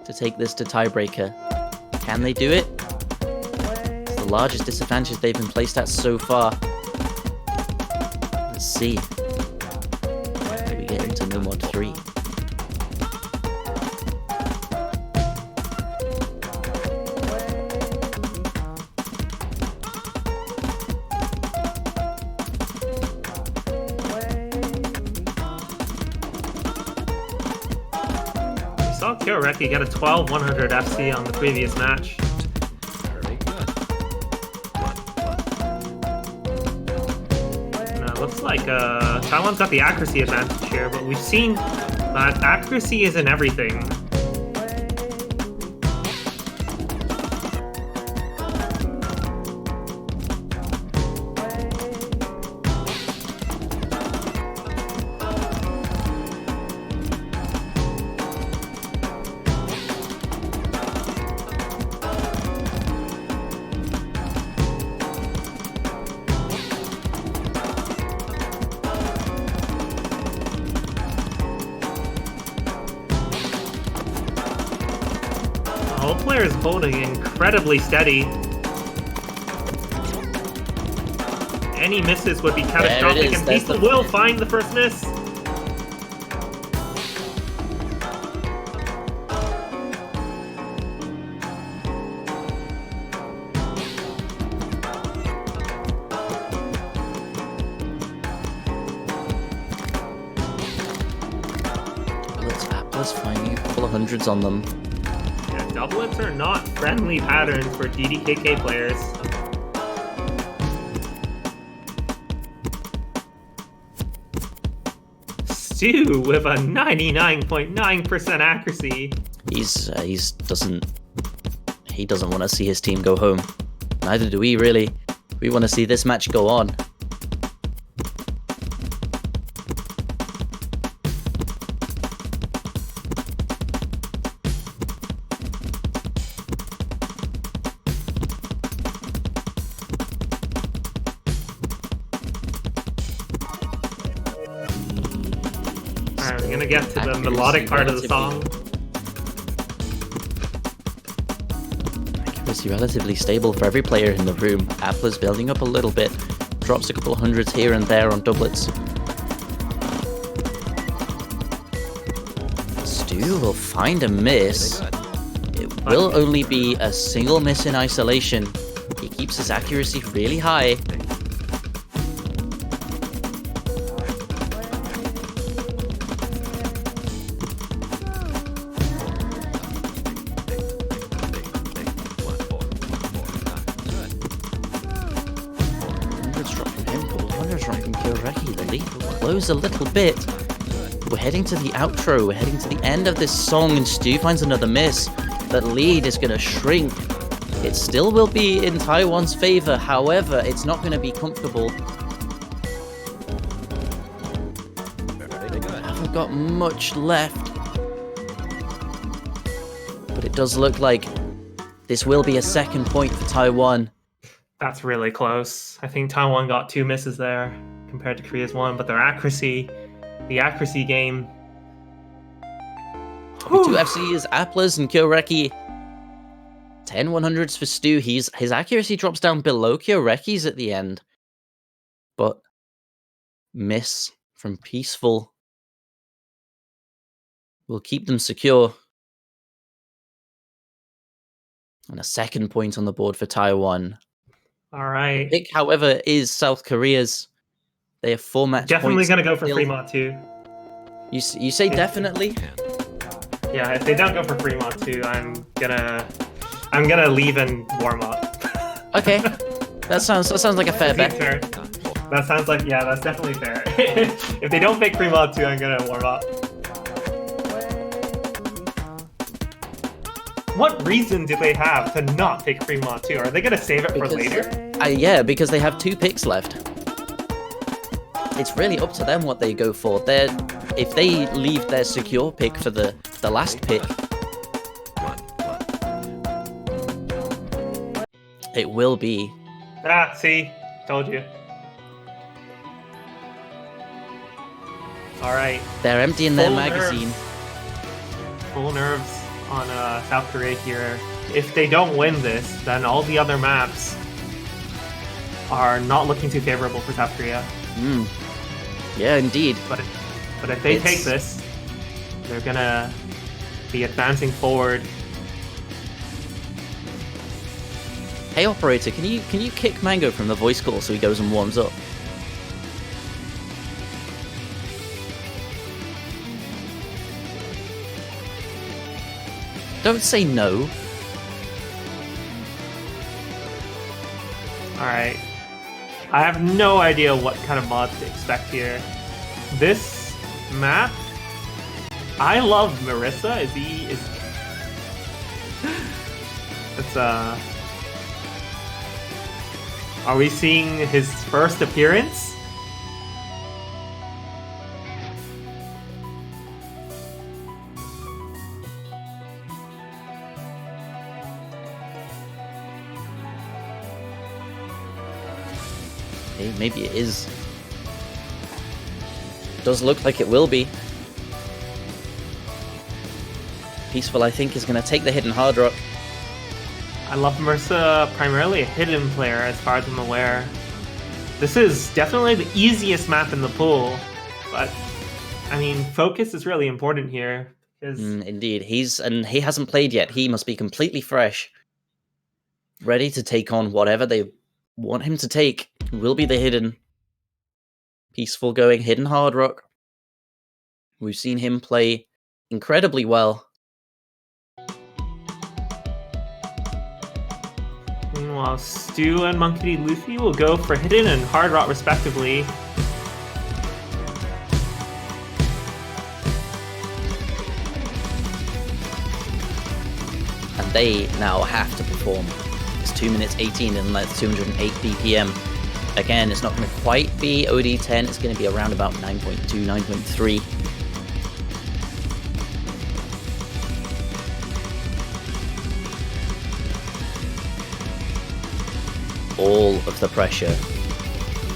to take this to tiebreaker. Can they do it? It's the largest disadvantage they've been placed at so far. Let's see. Do we get into no mod 3? saw Kyoreki get a 12-100 FC on the previous match. Very good. And it looks like Taiwan's got the accuracy advantage here, but we've seen that accuracy isn't everything. All players holding incredibly steady. Any misses would be catastrophic, and people will find the first miss. Apple's finding a couple of hundreds on them. Yeah, doublets are not friendly patterns for DDKK players. Stu with a 99.9% accuracy. He doesn't want to see his team go home. Neither do we really. We want to see this match go on. Alright, we're gonna get to the melodic part of the song. Accuracy relatively stable for every player in the room. Apple's building up a little bit. Drops a couple of hundreds here and there on doublets. Stu will find a miss. It will only be a single miss in isolation. He keeps his accuracy really high. The lead will close a little bit. We're heading to the outro. We're heading to the end of this song, and Stu finds another miss. That lead is going to shrink. It still will be in Taiwan's favor. However, it's not going to be comfortable. I haven't got much left. But it does look like this will be a second point for Taiwan. That's really close. I think Taiwan got 2 misses there compared to Korea's 1, but their accuracy, the accuracy game. 2 FC is Apples and Kyoreki. 10 100s for Stu. His accuracy drops down below Kyoreki's at the end. But miss from Peaceful will keep them secure. And a second point on the board for Taiwan. All right. The pick, however, is South Korea's. They have 4 match definitely points. Gonna go for Fremont too. You say definitely? Yeah, if they don't go for Fremont too, I'm gonna leave and warm up. Okay, that sounds like a fair bet. Fair. That sounds like, yeah, that's definitely fair. If they don't pick Fremont too, I'm gonna warm up. What reason do they have to not pick Fremont too? Are they gonna save it for later? Yeah, because they have 2 picks left. It's really up to them what they go for. If they leave their secure pick for the last pick, it will be. Ah, see? Told you. Alright. They're emptying their magazine. Full nerves on South Korea here. If they don't win this, then all the other maps are not looking too favorable for South Korea. Yeah, indeed. But if they take this, they're gonna be advancing forward. Hey operator, can you kick Mango from the voice call so he goes and warms up? Don't say no. Alright. I have no idea what kind of mods to expect here. This map, I love Marissa. It's Are we seeing his first appearance? Hey, maybe it is. Does look like it will be. Peaceful, I think, is going to take the hidden hard rock. I love Marissa, primarily a hidden player as far as I'm aware. This is definitely the easiest map in the pool, but I mean, focus is really important here. Because indeed, he hasn't played yet. He must be completely fresh, ready to take on whatever they want him to take. Will be the hidden. Peaceful going hidden hard rock. We've seen him play incredibly well. Meanwhile, Stu and Monkey D. Luffy will go for hidden and hard rock respectively. And they now have to perform. It's 2 minutes 18 and that's 208 BPM. Again, it's not going to quite be OD10, it's going to be around about 9.2, 9.3. All of the pressure.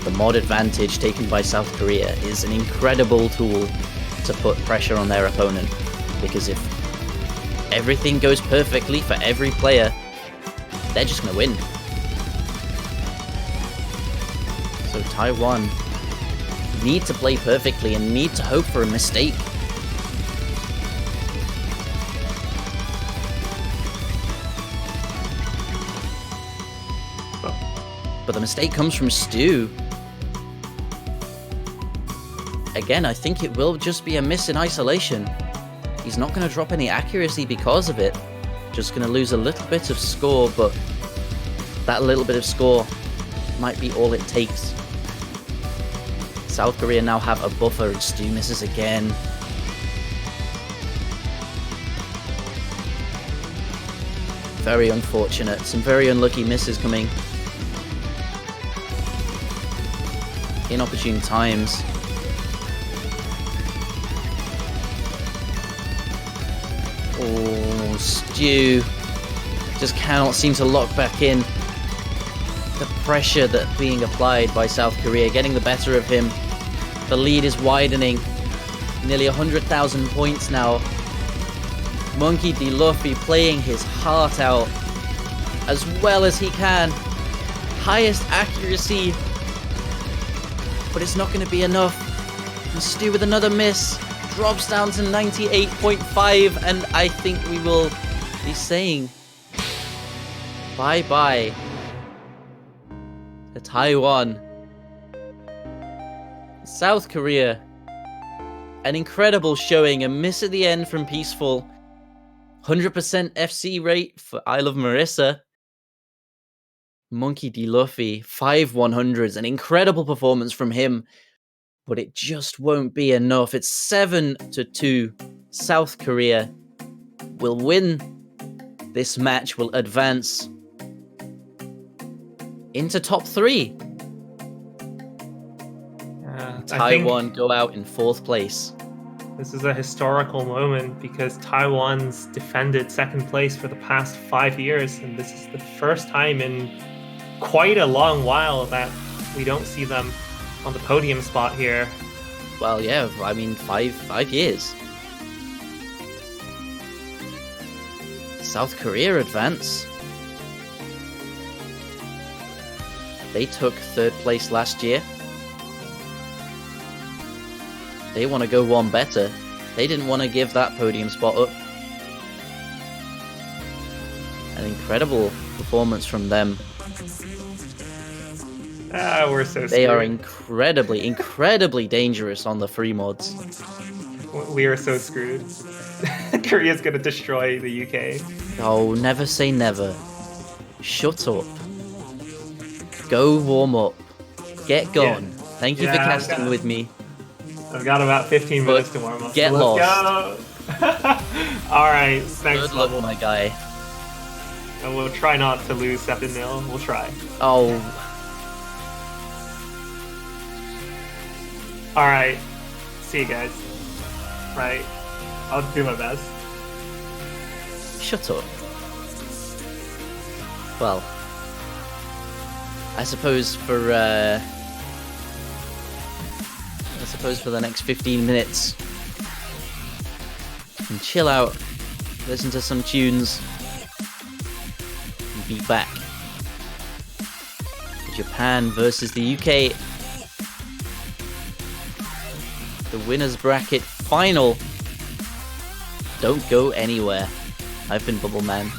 The mod advantage taken by South Korea is an incredible tool to put pressure on their opponent, because if everything goes perfectly for every player, they're just going to win. So Taiwan need to play perfectly and need to hope for a mistake. But the mistake comes from Stu. Again, I think it will just be a miss in isolation. He's not going to drop any accuracy because of it. Just going to lose a little bit of score, but that little bit of score might be all it takes. South Korea now have a buffer and Stu misses again. Very unfortunate. Some very unlucky misses coming. Inopportune times. Oh, Stu just cannot seem to lock back in. The pressure that's being applied by South Korea getting the better of him. The lead is widening. Nearly 100,000 points now. Monkey D. Luffy playing his heart out as well as he can. Highest accuracy. But it's not going to be enough. And Stu with another miss. Drops down to 98.5. And I think we will be saying bye-bye to Taiwan. South Korea. An incredible showing. A miss at the end from Peaceful. 100% FC rate for I Love Marissa. Monkey D. Luffy, 5 100s, an incredible performance from him, but it just won't be enough. It's 7-2. South Korea will win this match, will advance into top 3. Taiwan go out in 4th place. This is a historical moment because Taiwan's defended 2nd place for the past 5 years, and this is the first time in quite a long while that we don't see them on the podium spot here. Well, yeah, I mean, five years. South Korea advance. They took 3rd place last year. They want to go one better. They didn't want to give that podium spot up. An incredible performance from them. We're so They are incredibly dangerous on the free mods. We are so screwed. Korea's gonna destroy the UK. Oh, never say never. Shut up. Go warm up. Get going. Thank you for casting with me. I've got about 15 minutes to warm up. Get so let's lost. Go. Alright, next Good luck, level. my guy. And we'll try not to lose 7-0. We'll try. Oh. Alright. See you guys. Right. I'll do my best. Shut up. Well, I suppose for the next 15 minutes, and chill out, listen to some tunes, and be back. Japan versus the UK. The winners bracket final. Don't go anywhere. I've been Bubble Man.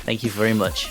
Thank you very much.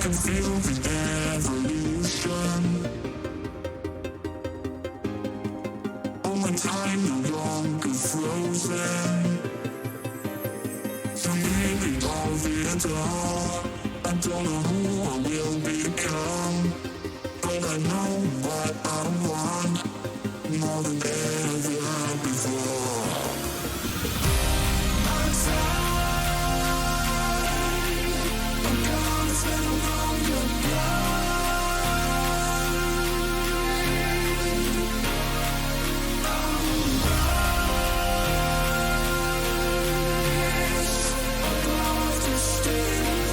can feel the evolution. All my time no longer frozen. So maybe all the all. I don't know who I will become, but I know what I want more than ever before. Stay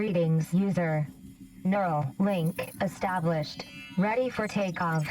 Greetings, user. Neural link established. Ready for takeoff.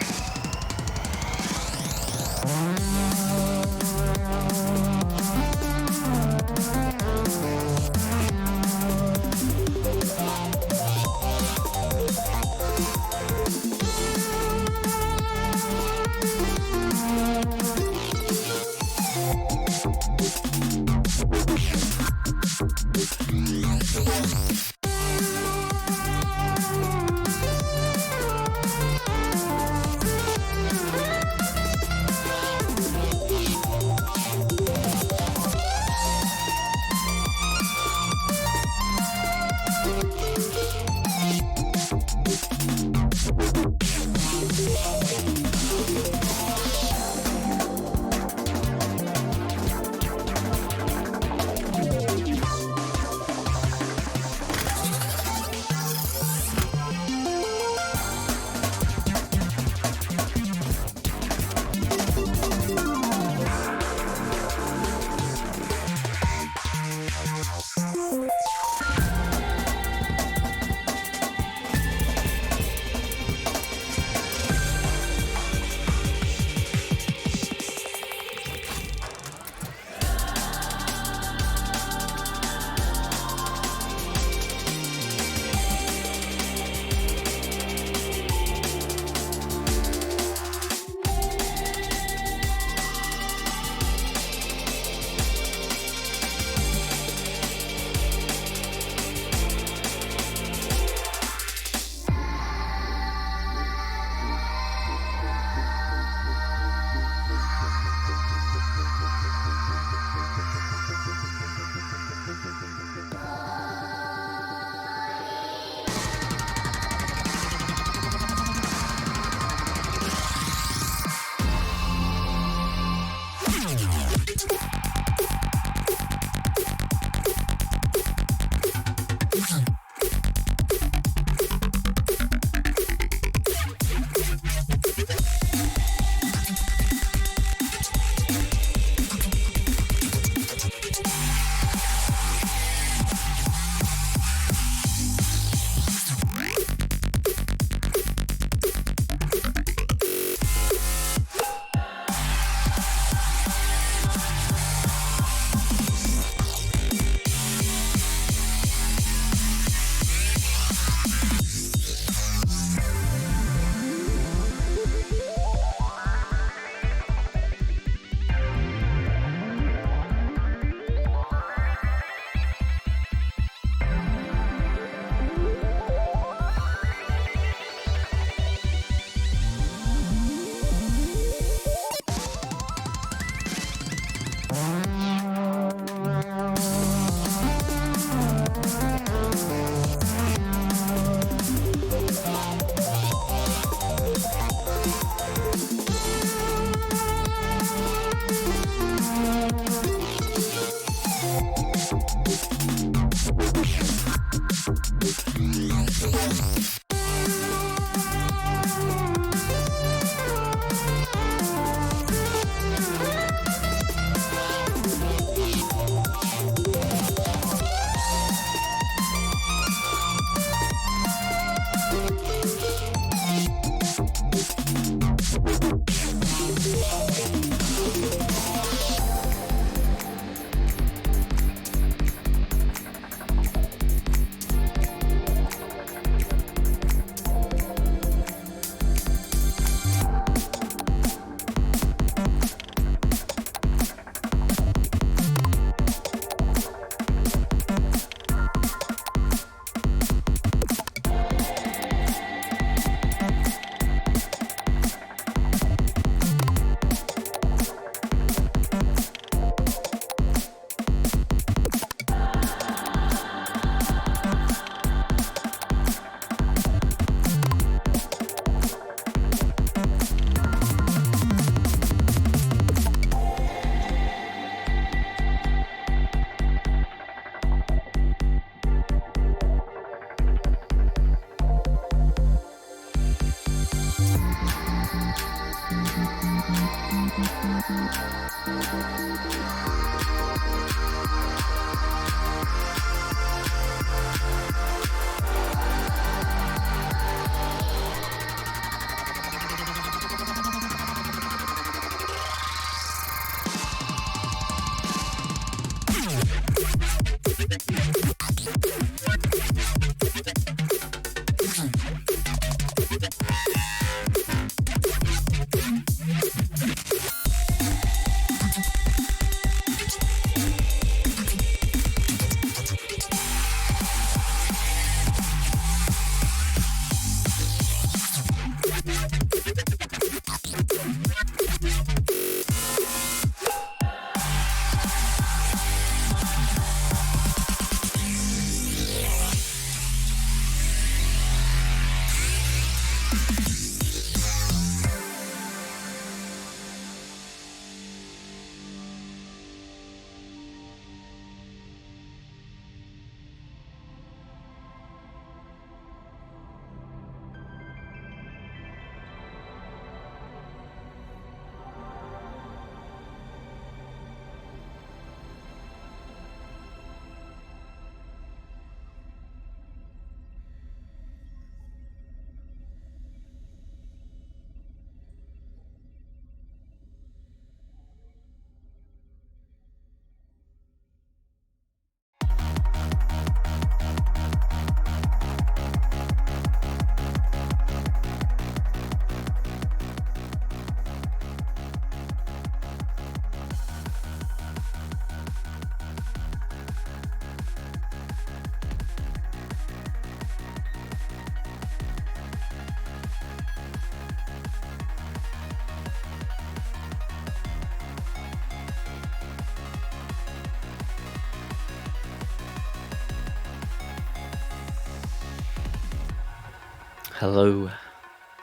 Hello.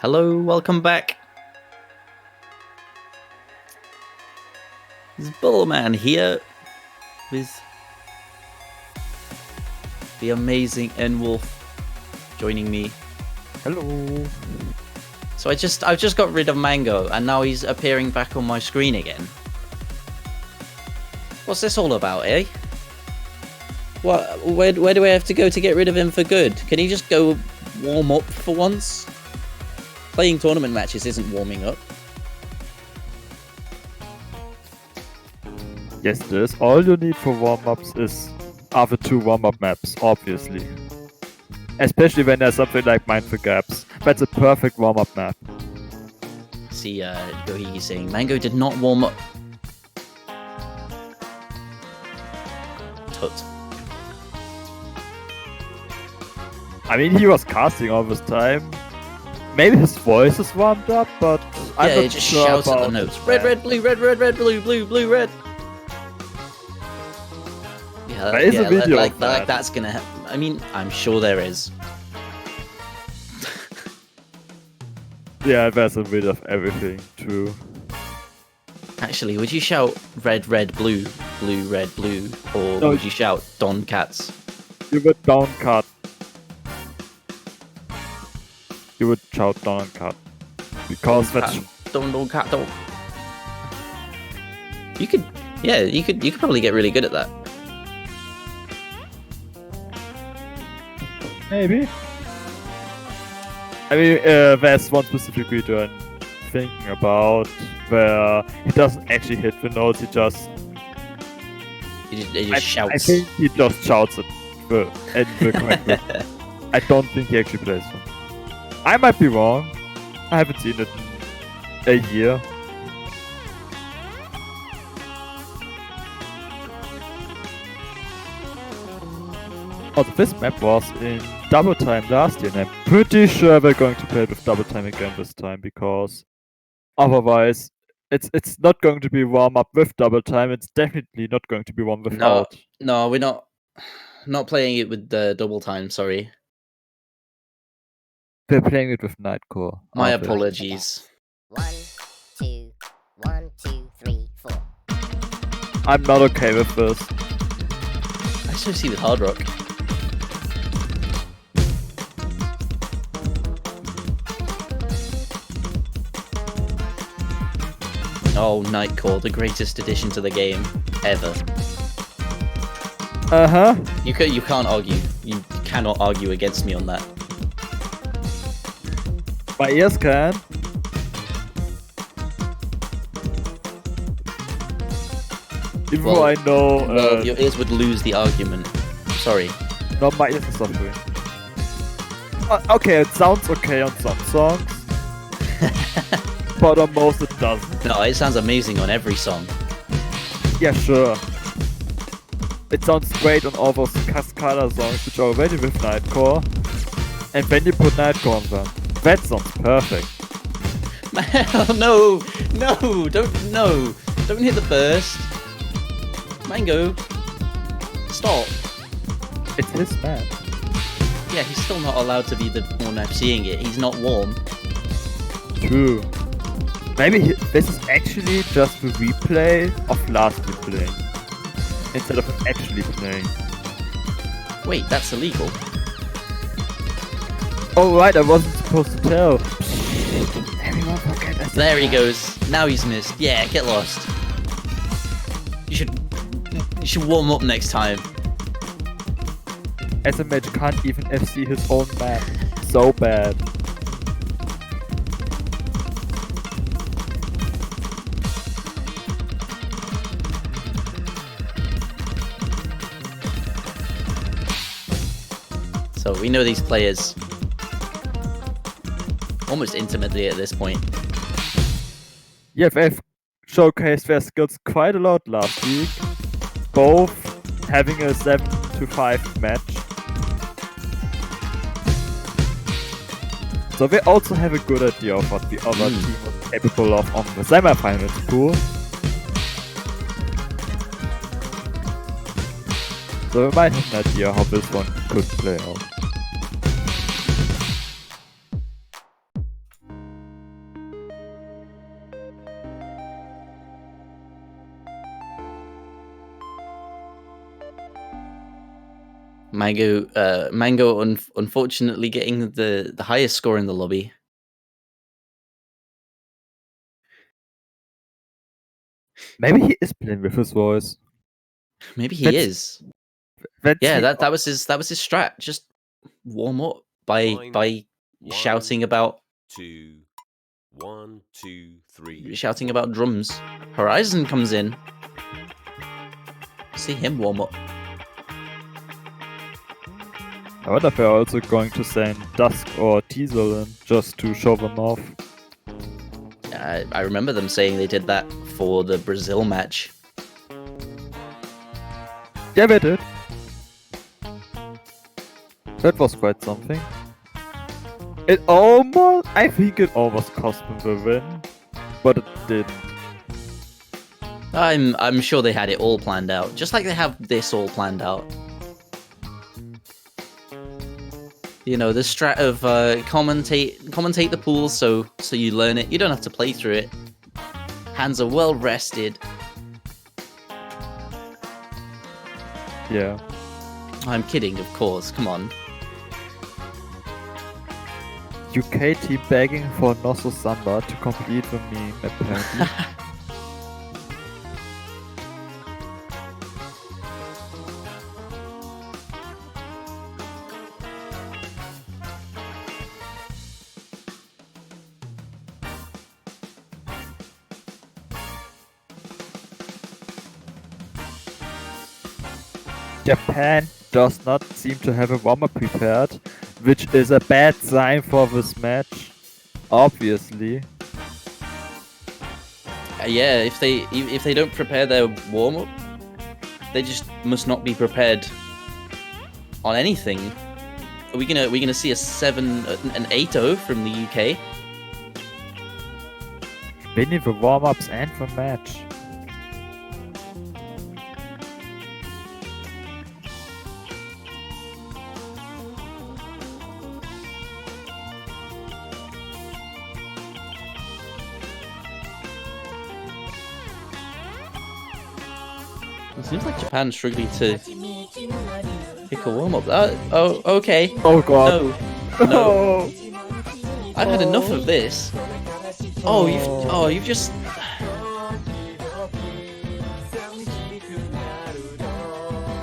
Hello, welcome back. It's Bullman here with the amazing N-Wolf joining me. Hello. So I've just got rid of Mango and now he's appearing back on my screen again. What's this all about, eh? Where do I have to go to get rid of him for good? Can he just go warm up for once? Playing tournament matches isn't warming up. Yes, it is. All you need for warm-ups is after 2 warm-up maps, obviously. Especially when there's something like Mindful Gaps. That's a perfect warm-up map. See, Gohiki saying Mango did not warm up. Tut. I mean, he was casting all this time. Maybe his voice is warmed up, but I'm Yeah, not he just sure shouts at about the notes. Red, red, blue, red, red, red, blue, blue, blue, red. Yeah, There is a video of that. that's gonna happen. I mean, I'm sure there is. Yeah, there's a bit of everything, true. Actually, would you shout red, red, blue, blue, red, blue, or No. would you shout Don Cats? You would down cut. You would shout down cut. Because that's... Don Cat, Don. You could, yeah, you could probably get really good at that. Maybe. I mean, there's one specific video I'm thinking about where he doesn't actually hit the notes, he just... He just shouts. I think he just shouts at the correct way. I don't think he actually plays them. I might be wrong. I haven't seen it in a year. Also, this map was in double time last year, and I'm pretty sure we're going to play with double time again this time, because otherwise it's not going to be warm up with double time. It's definitely not going to be one without. No, we're not playing it with the double time. Sorry, We're playing it with Nightcore. my aren't we? apologies. 1, 2, 1, 2, 3, 4. I'm not okay with this. I still see with Hard Rock. Oh, Nightcore, the greatest addition to the game ever. Uh-huh. You can't argue. You cannot argue against me on that. My ears can. Even though I know... Well, your ears would lose the argument. Sorry. No, my ears are suffering. Okay, it sounds okay on some songs. But on most it doesn't. No, it sounds amazing on every song. Yeah, sure. It sounds great on all those Cascada songs which are already with Nightcore. And when you put Nightcore on them, that sounds perfect. No, don't hit the burst. Mango, stop. It's his map. Yeah, he's still not allowed to be the one I'm seeing it. He's not warm. True. Maybe this is actually just the replay of last year playing. Instead of actually playing. Wait, that's illegal. Oh right, I wasn't supposed to tell. Everyone forget that. There he goes. Now he's missed. Yeah, get lost. You should warm up next time. SMH can't even FC his own map. So bad. So we know these players almost intimately at this point. Yeah, they've showcased their skills quite a lot last week. Both having a 7-5 match. So they also have a good idea of what the other team was capable of on the semifinals pool. So we might have an idea how this one could play out. Mango unfortunately getting the highest score in the lobby. Maybe he is playing with his voice. Maybe he is. Yeah, that was his strat. Just warm up by shouting about 2, 1, 2, 3. shouting about drums. Horizon comes in. See him warm up. I wonder if they're also going to send Dusk or Teasel in just to show them off. I remember them saying they did that for the Brazil match. Yeah, they did. That was quite something. I think it almost cost them the win, but it didn't. I'm sure they had it all planned out, just like they have this all planned out. You know, the strat of commentate the pool so you learn it. You don't have to play through it. Hands are well rested. Yeah. I'm kidding, of course. Come on. UK team begging for Nosso Samba to complete the meme, apparently. Japan does not seem to have a warm-up prepared, which is a bad sign for this match, obviously. Yeah, if they don't prepare their warm up, they just must not be prepared on anything. Are we gonna see an 8-0 from the UK? Winning the warm-ups and the match. It seems like Japan's struggling to pick a warm up. Okay. Oh god. No. I've had enough of this. You've just.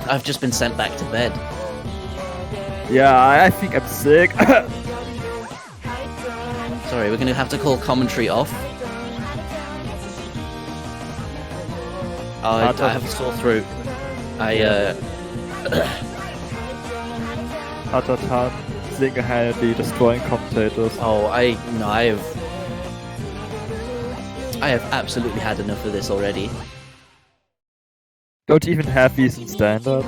I've just been sent back to bed. Yeah, I think I'm sick. Sorry, we're gonna have to call commentary off. I have a sore throat. Hatatan single-handedly destroying commentators. Oh, I have absolutely had enough of this already. Don't even have these in standard.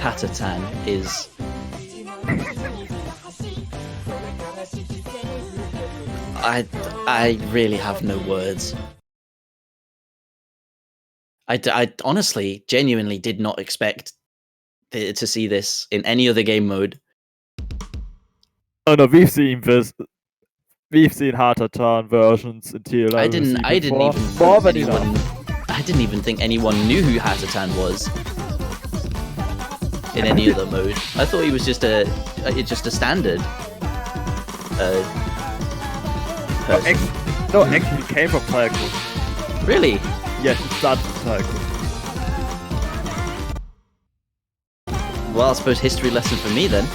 Hatatan is. I really have no words. I honestly, genuinely did not expect to see this in any other game mode. Oh no, we've seen this. We've seen Hatatan versions in TL. I didn't even think anyone knew who Hatatan was in any other mode. I thought he was just a standard. Actually came from taiko. Really? Yes, it started from taiko. Well, I suppose history lesson for me then.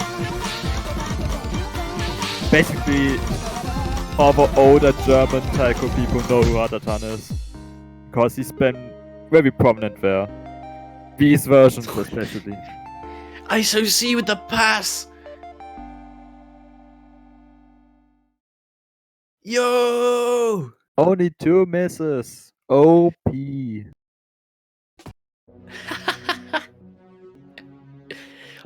Basically, all the older German taiko people know who Hatatan is. Because he's been very prominent there. These versions especially. I so see with the pass! Yo! Only 2 misses. OP.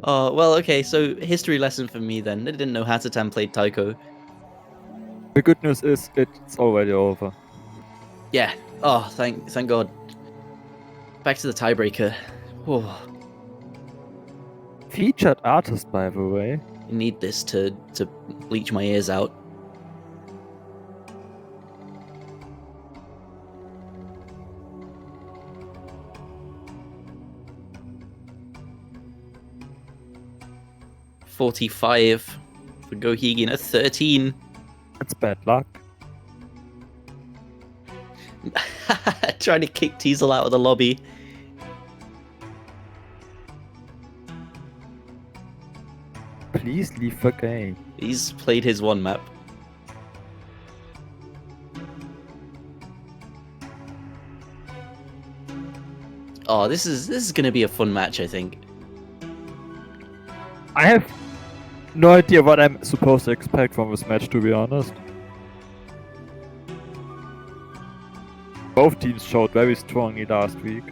Oh, well, okay, so history lesson for me then. I didn't know Hatatan played taiko. The good news is it's already over. Yeah. Oh, thank God. Back to the tiebreaker. Oh, Featured artist, by the way. I need this to bleach my ears out. 45 for Gohigi and a 13. That's bad luck. Trying to kick Teasel out of the lobby. Please leave the game. He's played his one map. Oh, this is gonna be a fun match, I think. I have no idea what I'm supposed to expect from this match, to be honest. Both teams showed very strongly last week.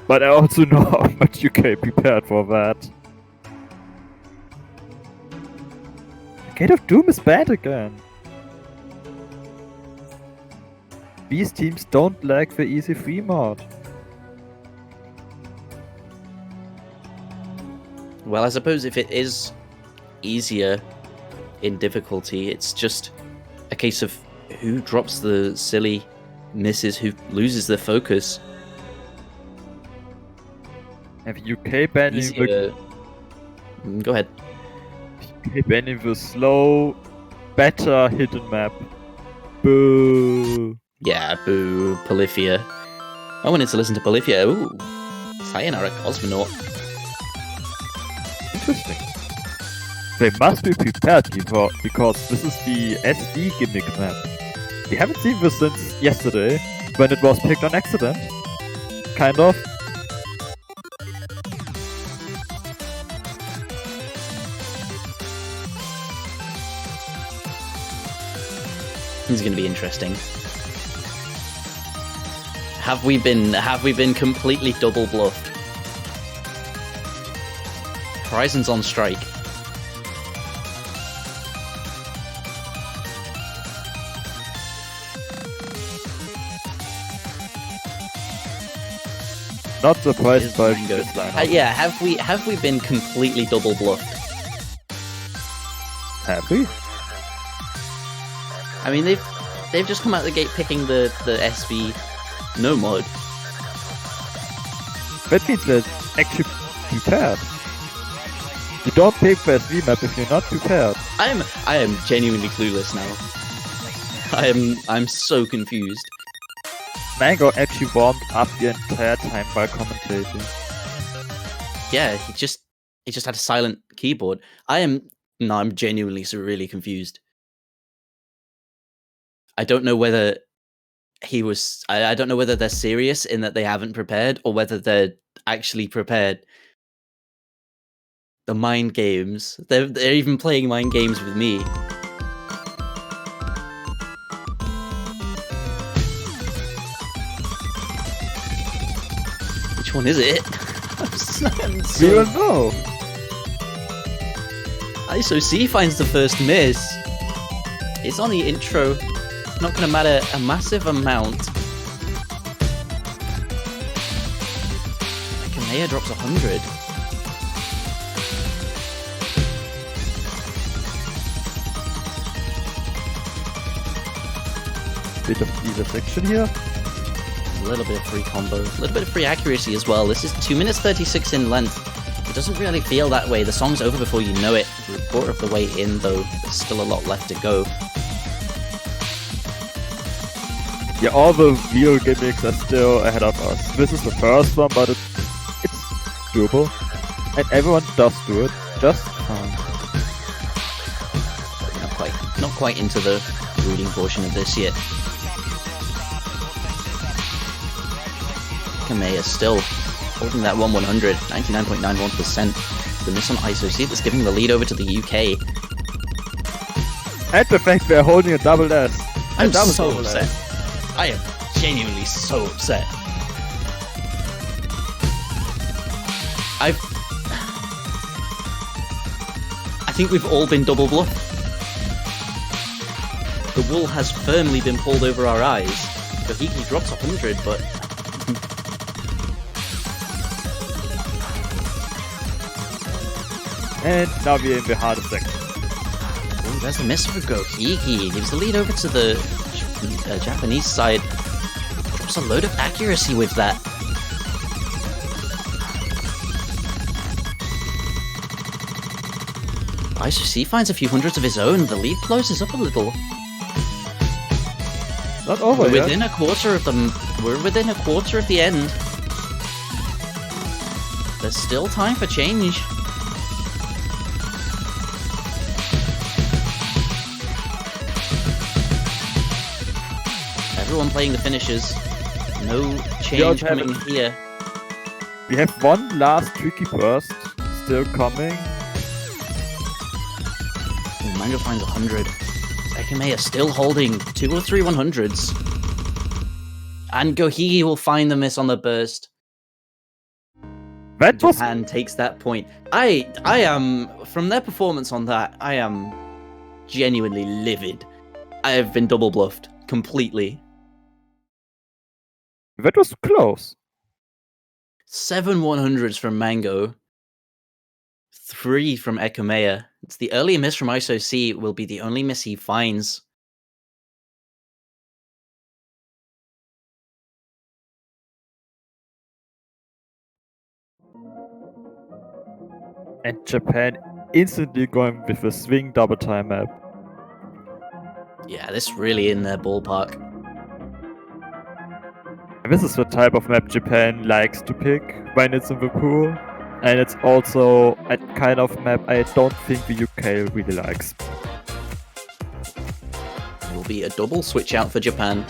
But I also know how much UK prepared for that. Gate of Doom is bad again. These teams don't like the easy free mod. Well, I suppose if it is easier in difficulty, it's just a case of who drops the silly misses, who loses their focus. Have UK banning the... Go ahead. UK banning the slow, better hidden map. Boo. Yeah, boo, Polyphia. I wanted to listen to Polyphia. Ooh, Sayonara Cosmonaut. Interesting. They must be prepared because this is the SD gimmick map. We haven't seen this since yesterday, when it was picked on accident. Kind of. This is going to be interesting. Have we been completely double bluffed? Horizon's on strike. Not surprised by this lineup. Yeah, have we been completely double bluffed? Have we? I mean, they've just come out the gate picking the SV no mod. That means they're actually prepared. You don't pick the SV map if you're not prepared. I am genuinely clueless now. I'm so confused. Mango actually warmed up the entire time while commentating. Yeah, he just had a silent keyboard. I'm genuinely so really confused. I don't know whether I don't know whether they're serious in that they haven't prepared or whether they're actually prepared. The mind games. They're even playing mind games with me. Which one is it? We don't know. ISO-C finds the first miss. It's on the intro. Not going to matter a massive amount. Kamea drops 100. Bit of either section here. A little bit of free combo, a little bit of free accuracy as well. This is 2 minutes 36 in length. It doesn't really feel that way. The song's over before you know it. We're a quarter of the way in though. There's still a lot left to go. Yeah, all the real gimmicks are still ahead of us. This is the first one, but it's doable. And everyone does do it, just fine. Not quite into the reading portion of this yet. Kamea still holding that 1/100, 99.91%. The miss on ISO-C that's giving the lead over to the UK. And the fact they're holding a double S. I'm so upset. I am genuinely so upset. I think we've all been double bluffed. The wool has firmly been pulled over our eyes. Gohigi drops 100, but and now we're in the hardest section. Oh, there's a miss for Gohigi. Gives the lead over to the Japanese side. Drops a load of accuracy with that. ICC finds a few hundreds of his own. The lead closes up a little. Not over We're yet. within a quarter of the end. There's still time for change. Everyone playing the finishes. No change coming here. We have one last tricky burst still coming. Ooh, Mango finds 100. Ekame are still holding 2 or 3 100s. And Gohigi will find the miss on the burst. That was Japan takes that point. I am, from their performance on that, I am genuinely livid. I have been double bluffed completely. that was close. 7 100s from Mango. 3 from Ekamea. It's the early miss from ISOC will be the only miss he finds. And Japan instantly going with a swing double time map. Yeah, this really in their ballpark. And this is the type of map Japan likes to pick when it's in the pool. And it's also a kind of map I don't think the UK really likes. It will be a double switch out for Japan.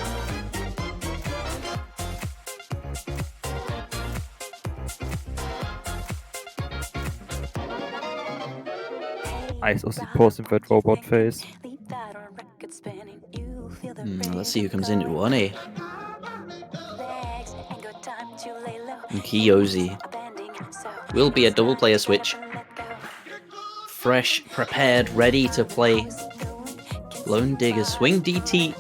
ISOC posting that robot face. Let's see who comes in. Uone. And Kiyoshi. Will be a double player switch. Fresh, prepared, ready to play. Lone Digger, Swing DT.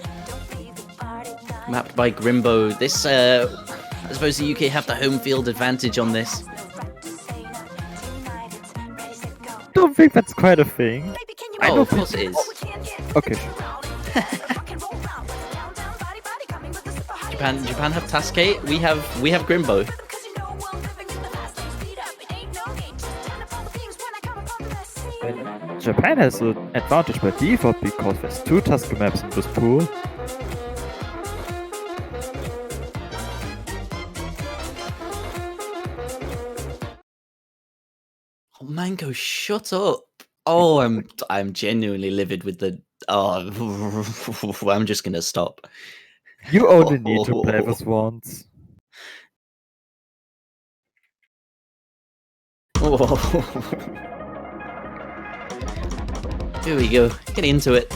Mapped by Grimbo. This, I suppose the UK have the home field advantage on this. Don't think that's quite a thing. Oh, of course it is. Okay, sure. Japan have Tasuke. We have Grimbo. Japan has an advantage by default because there's 2 Tusker maps in this pool. Oh, Mango, shut up! Oh, I'm genuinely livid with the. Oh, I'm just gonna stop. You only need to play this once. Oh. Here we go. Get into it.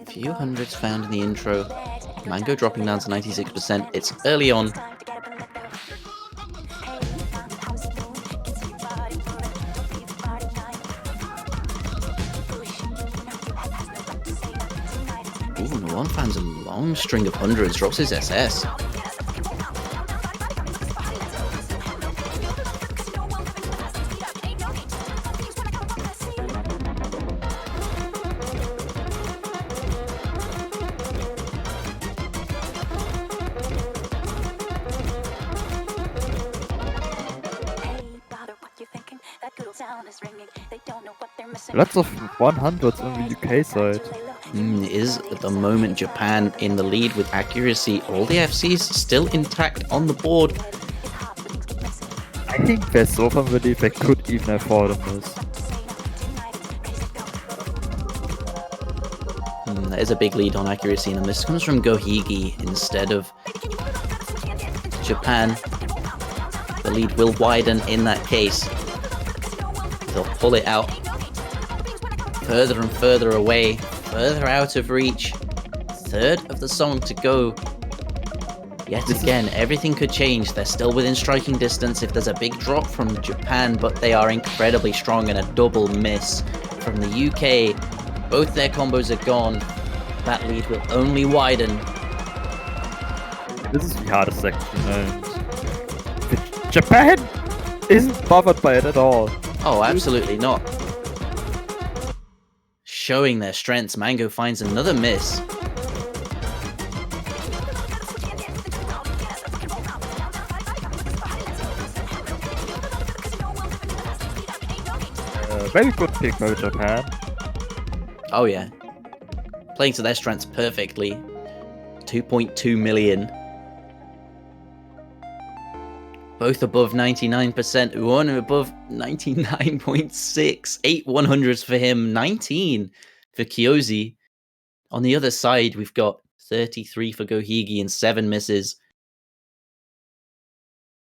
Few hundreds found in the intro. Mango dropping down to 96%. It's early on. Ooh, no one finds a long string of hundreds, drops his SS. Lots of 100s on the UK side. Is at the moment Japan in the lead with accuracy. All the FCs still intact on the board. I think they're so familiar they could even afford a miss. That is a big lead on accuracy, and the miss comes from Gohigi instead of Japan. The lead will widen in that case. They'll pull it out further and further away, further out of reach. Third of the song to go. Yet again, everything could change. They're still within striking distance if there's a big drop from Japan, but they are incredibly strong, and a double miss from the UK. Both their combos are gone. That lead will only widen. This is the hardest section, and Japan isn't bothered by it at all. Oh, absolutely not. showing their strengths. Mango finds another miss. Very good pick by Japan. Oh yeah. Playing to their strengths perfectly. 2.2 million. Both above 99%. One above 99.6. 8 100s for him. 19 for Kyozi. On the other side, we've got 33 for Gohigi and 7 misses.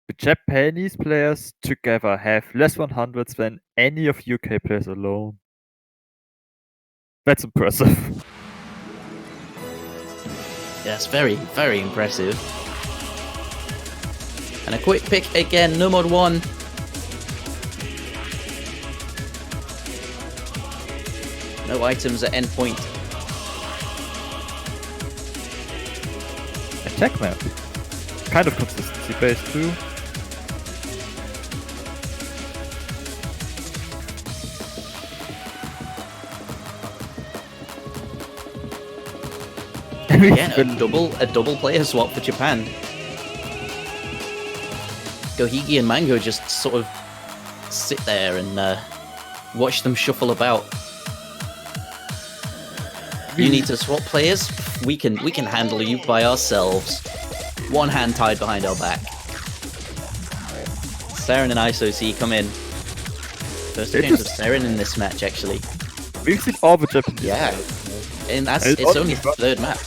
The Japanese players together have less 100s than any of UK players alone. That's impressive. Yes, very, very impressive. And a quick pick again, no mod 1. No items at endpoint. Attack map. Kind of consistency based too. Again, a double player swap for Japan. Gohigi and Mango just sort of sit there and watch them shuffle about. You need to swap players? We can handle you by ourselves. One hand tied behind our back. Saren and ISOC come in. First appearance of Saren in this match, actually. We've seen all the Japanese. Yeah, and it's only the third map.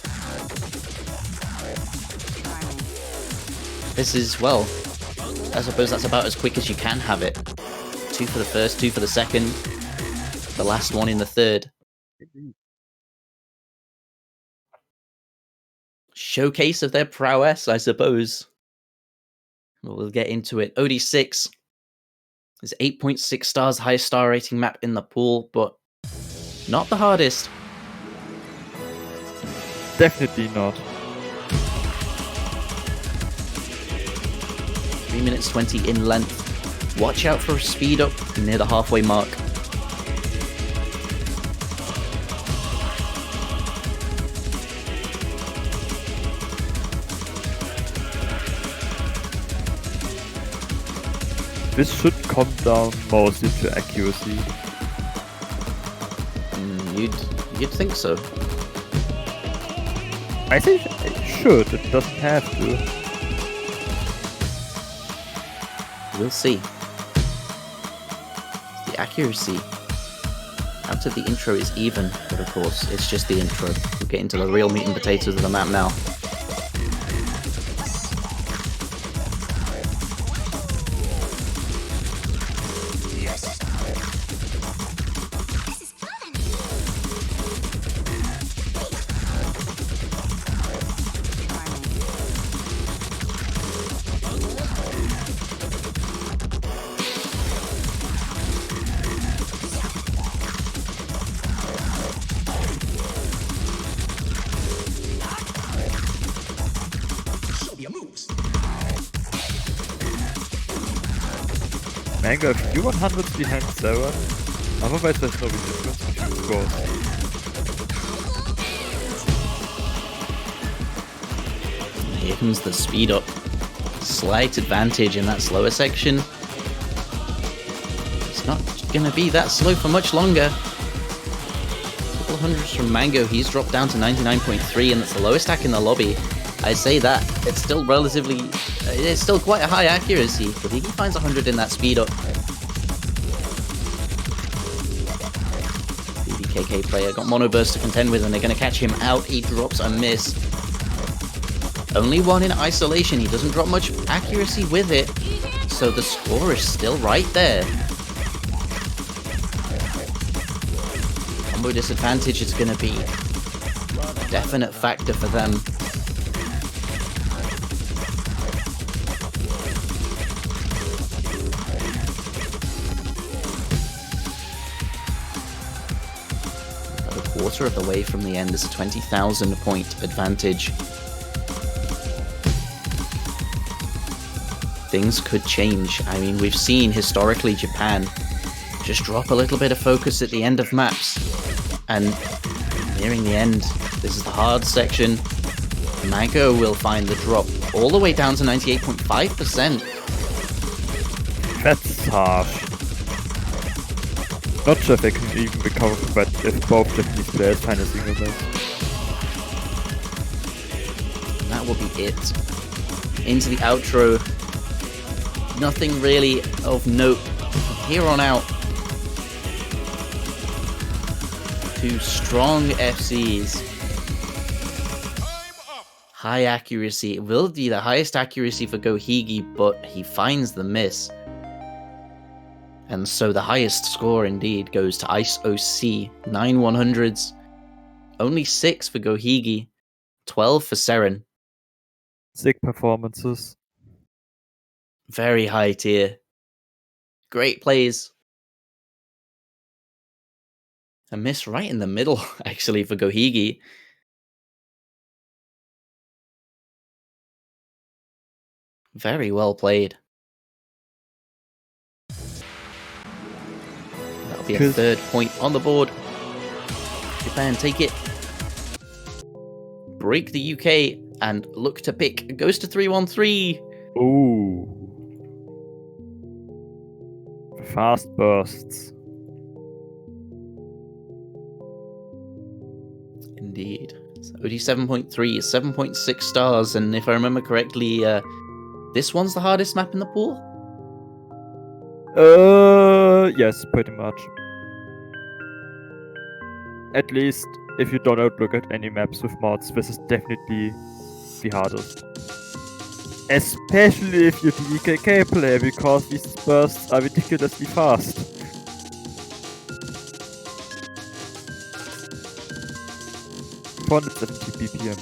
This is, well, I suppose that's about as quick as you can have it. 2 for the first, 2 for the second. The last one in the third. Showcase of their prowess, I suppose. We'll get into it. OD6 is 8.6 stars, highest star rating map in the pool, but not the hardest. Definitely not. 3 minutes 20 in length. Watch out for a speed up near the halfway mark. This should come down mostly to accuracy. You'd think so. I think it should. It doesn't have to. We'll see. The accuracy out of the intro is even, but of course, it's just the intro. We'll get into the real meat and potatoes of the map now. Mango, if you 100 behind 7, otherwise there's no big difference between scores. Here comes the speed up. Slight advantage in that slower section. It's not going to be that slow for much longer. Couple hundreds from Mango, he's dropped down to 99.3, and that's the lowest stack in the lobby. I say that, it's still relatively, it's still quite a high accuracy, but he finds 100 in that speed up. BBKK player got Mono Burst to contend with, and they're going to catch him out. He drops a miss. Only one in isolation, he doesn't drop much accuracy with it, so the score is still right there. Combo disadvantage is going to be a definite factor for them. Quarter of the way from the end is a 20,000 point advantage. Things could change. I mean, we've seen historically Japan just drop a little bit of focus at the end of maps And nearing the end, this is the hard section. Mango will find the drop all the way down to 98.5%. That's harsh. Not sure if they can even recover from that if both Japanese players find a single match. And that will be it. Into the outro. Nothing really of note from here on out. Two strong FCs. High accuracy. It will be the highest accuracy for Gohigi, but he finds the miss. And so the highest score indeed goes to Ice OC. 9 100s. Only 6 for Gohigi. 12 for Seren. Sick performances. Very high tier. Great plays. A miss right in the middle, actually, for Gohigi. Very well played. That'll be a 3rd point on the board. Japan take it. Break the UK and look to pick. Goes to 3-1-3. Ooh. Fast bursts. Indeed. So OD 7.3 is 7.6 stars, and if I remember correctly, this one's the hardest map in the pool? Yes, pretty much. At least, if you don't look at any maps with mods, this is definitely the hardest. Especially if you're the EKK player, because these bursts are ridiculously fast. For 170 BPM.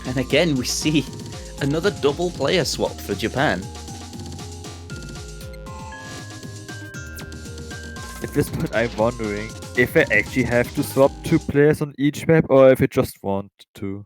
And again, we see another double player swap for Japan. At this point, I'm wondering if I actually have to swap 2 players on each map, or if I just want to.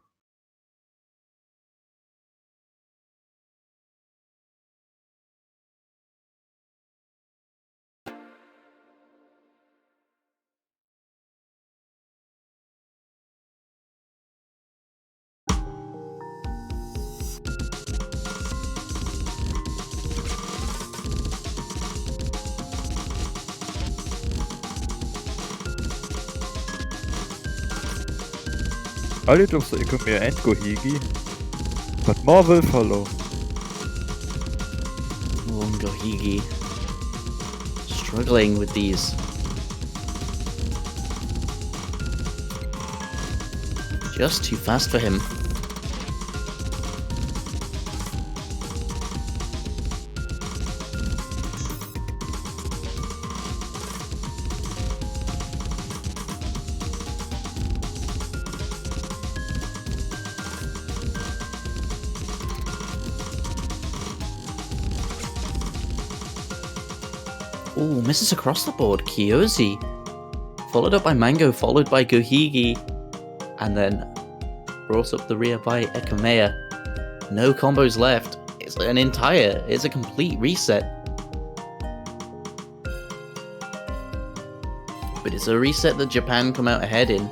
Early drops for Ikomir and Gohigi, but more will follow. Gohigi struggling with these. Just too fast for him. Ooh, misses across the board. Kiyoshi. Followed up by Mango, followed by Gohigi. And then brought up the rear by Ekamea. No combos left. It's a complete reset. But it's a reset that Japan come out ahead in.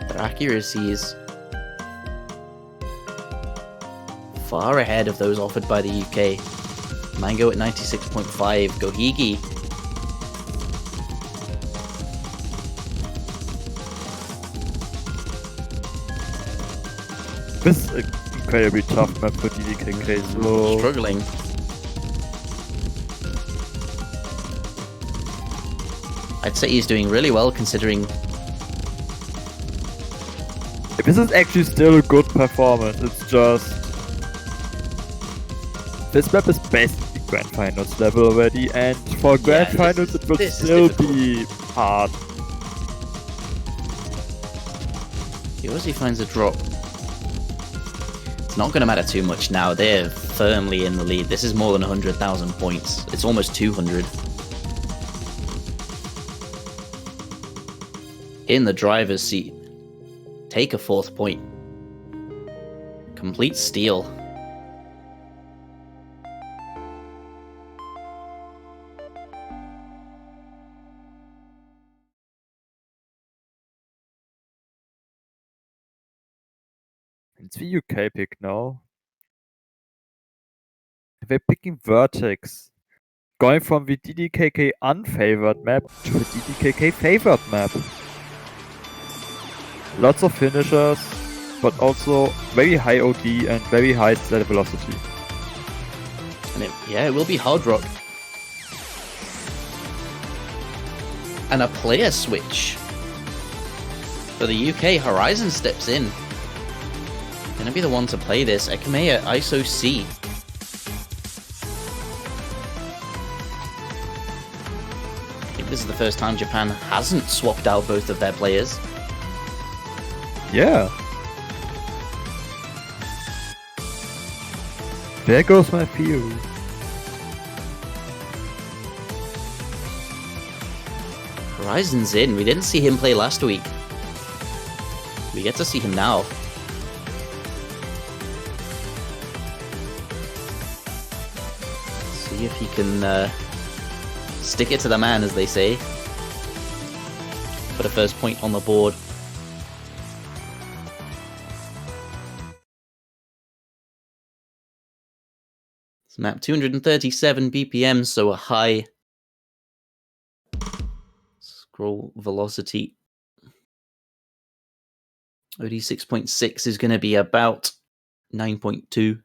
Their accuracy is far ahead of those offered by the UK. Mango at 96.5, Gohigi. This is an incredibly tough map for DDKK, so... Struggling. I'd say he's doing really well considering... This is actually still a good performance, it's just... This map is basically Grand Finals level already, and for Grand Finals it will still be hard. Yoshi finds a drop. It's not going to matter too much now, they're firmly in the lead. This is more than 100,000 points. It's almost 200. In the driver's seat. Take a 4th point. Complete steal. It's the UK pick now. They're picking Vertex. Going from the DDKK unfavored map to the DDKK favored map. Lots of finishers, but also very high OD and very high steady velocity. And it will be hard rock. And a player switch. For the UK, Horizon steps in. Gonna be the one to play this. Ekameya ISO C. I think this is the first time Japan hasn't swapped out both of their players. Yeah. There goes my theory. Horizon's in. We didn't see him play last week. We get to see him now. See if he can stick it to the man, as they say. Put a first point on the board. This map 237 BPM, so a high scroll velocity. OD 6.6 is going to be about 9.2.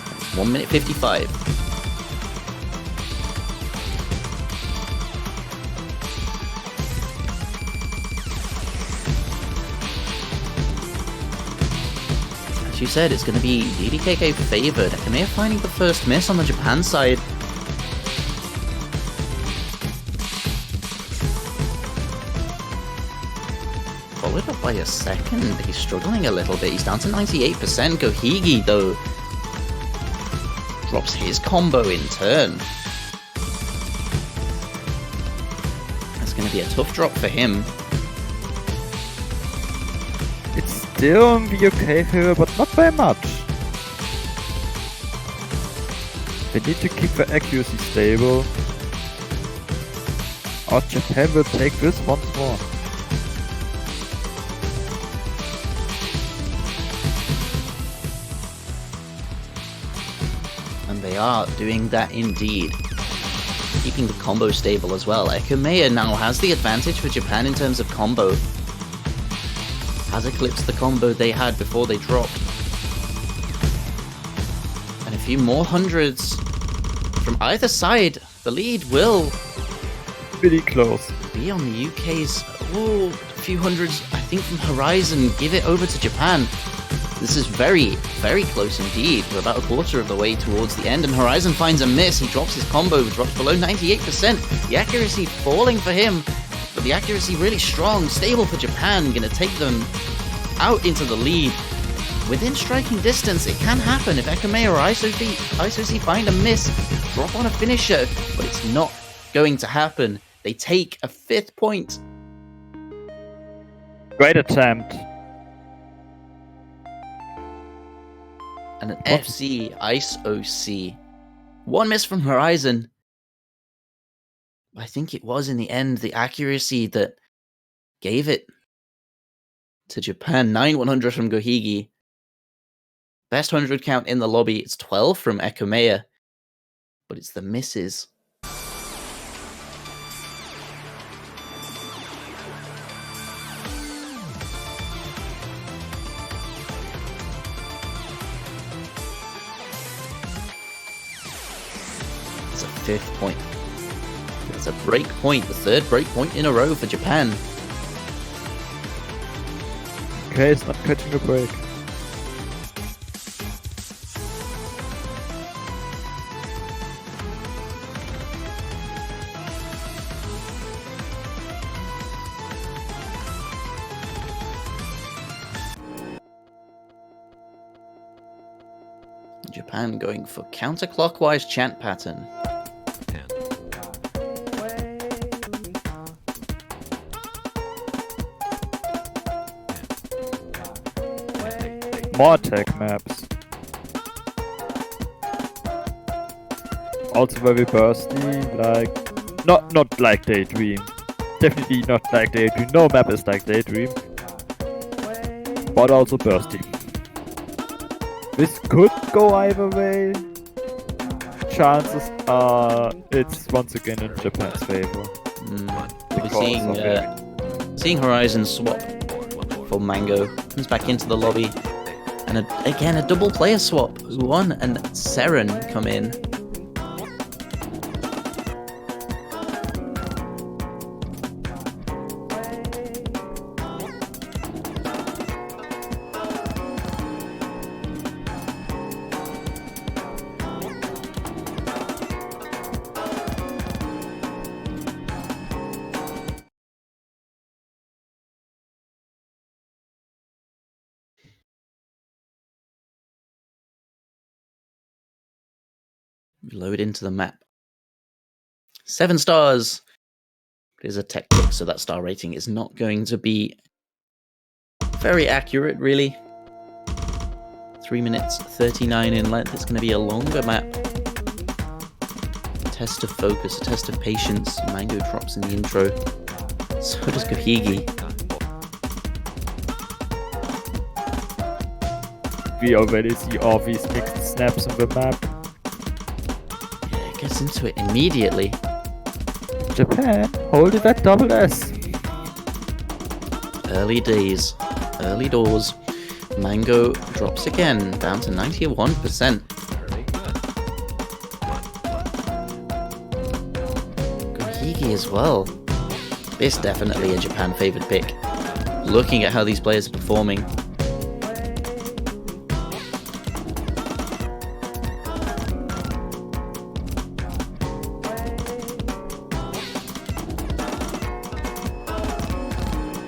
That's 1 minute 55. As you said, it's going to be DDKK favored. Ekameya finding the first miss on the Japan side. Followed up by a second. He's struggling a little bit. He's down to 98%. Gohigi, though, drops his combo in turn. That's going to be a tough drop for him. It's still in the UK favor, but not by much. They need to keep the accuracy stable, or Japan will take this once more. And they are doing that indeed. Keeping the combo stable as well. Ekameya now has the advantage for Japan in terms of combo. Has eclipsed the combo they had before they dropped. And a few more hundreds from either side. The lead will Pretty close. be on the UK's. Oh, a few hundreds, I think, from Horizon. Give it over to Japan. This is very, very close indeed. We're about a quarter of the way towards the end, and Horizon finds a miss. He drops his combo, drops below 98%. The accuracy falling for him, but the accuracy really strong, stable for Japan. Gonna take them out into the lead. Within striking distance, it can happen if Ekameya or ISOC find a miss, drop on a finisher, but it's not going to happen. They take a 5th point. Great attempt. And an FC ISOC. One miss from Horizon. I think it was in the end the accuracy that gave it to Japan. 9-100 from Gohigi. Best 100 count in the lobby. It's 12 from Ekameya. But it's the misses. It's a 5th point. It's a break point. The 3rd break point in a row for Japan. Okay, it's not catching a break. Japan going for counterclockwise chant pattern. 10, More attack maps. Also very bursty, like not like Daydream, definitely not like Daydream. No map is like Daydream. But also bursty. This could go either way. Chances are it's once again in Japan's favor. We're seeing Horizon swap for Mango. Comes back into the lobby. And again, a double player swap. One and Seren come in. Load into the map. 7 stars. It is a tech pick, so that star rating is not going to be very accurate, really. 3 minutes 39 in length. It's going to be a longer map. A test of focus, a test of patience. Mango drops in the intro. So does Gohigi. We already see all these mixed snaps on the map. Gets into it immediately. Japan, hold it at double S. Early days, early doors. Mango drops again, down to 91%. Gohigi as well. This definitely a Japan favored pick. Looking at how these players are performing.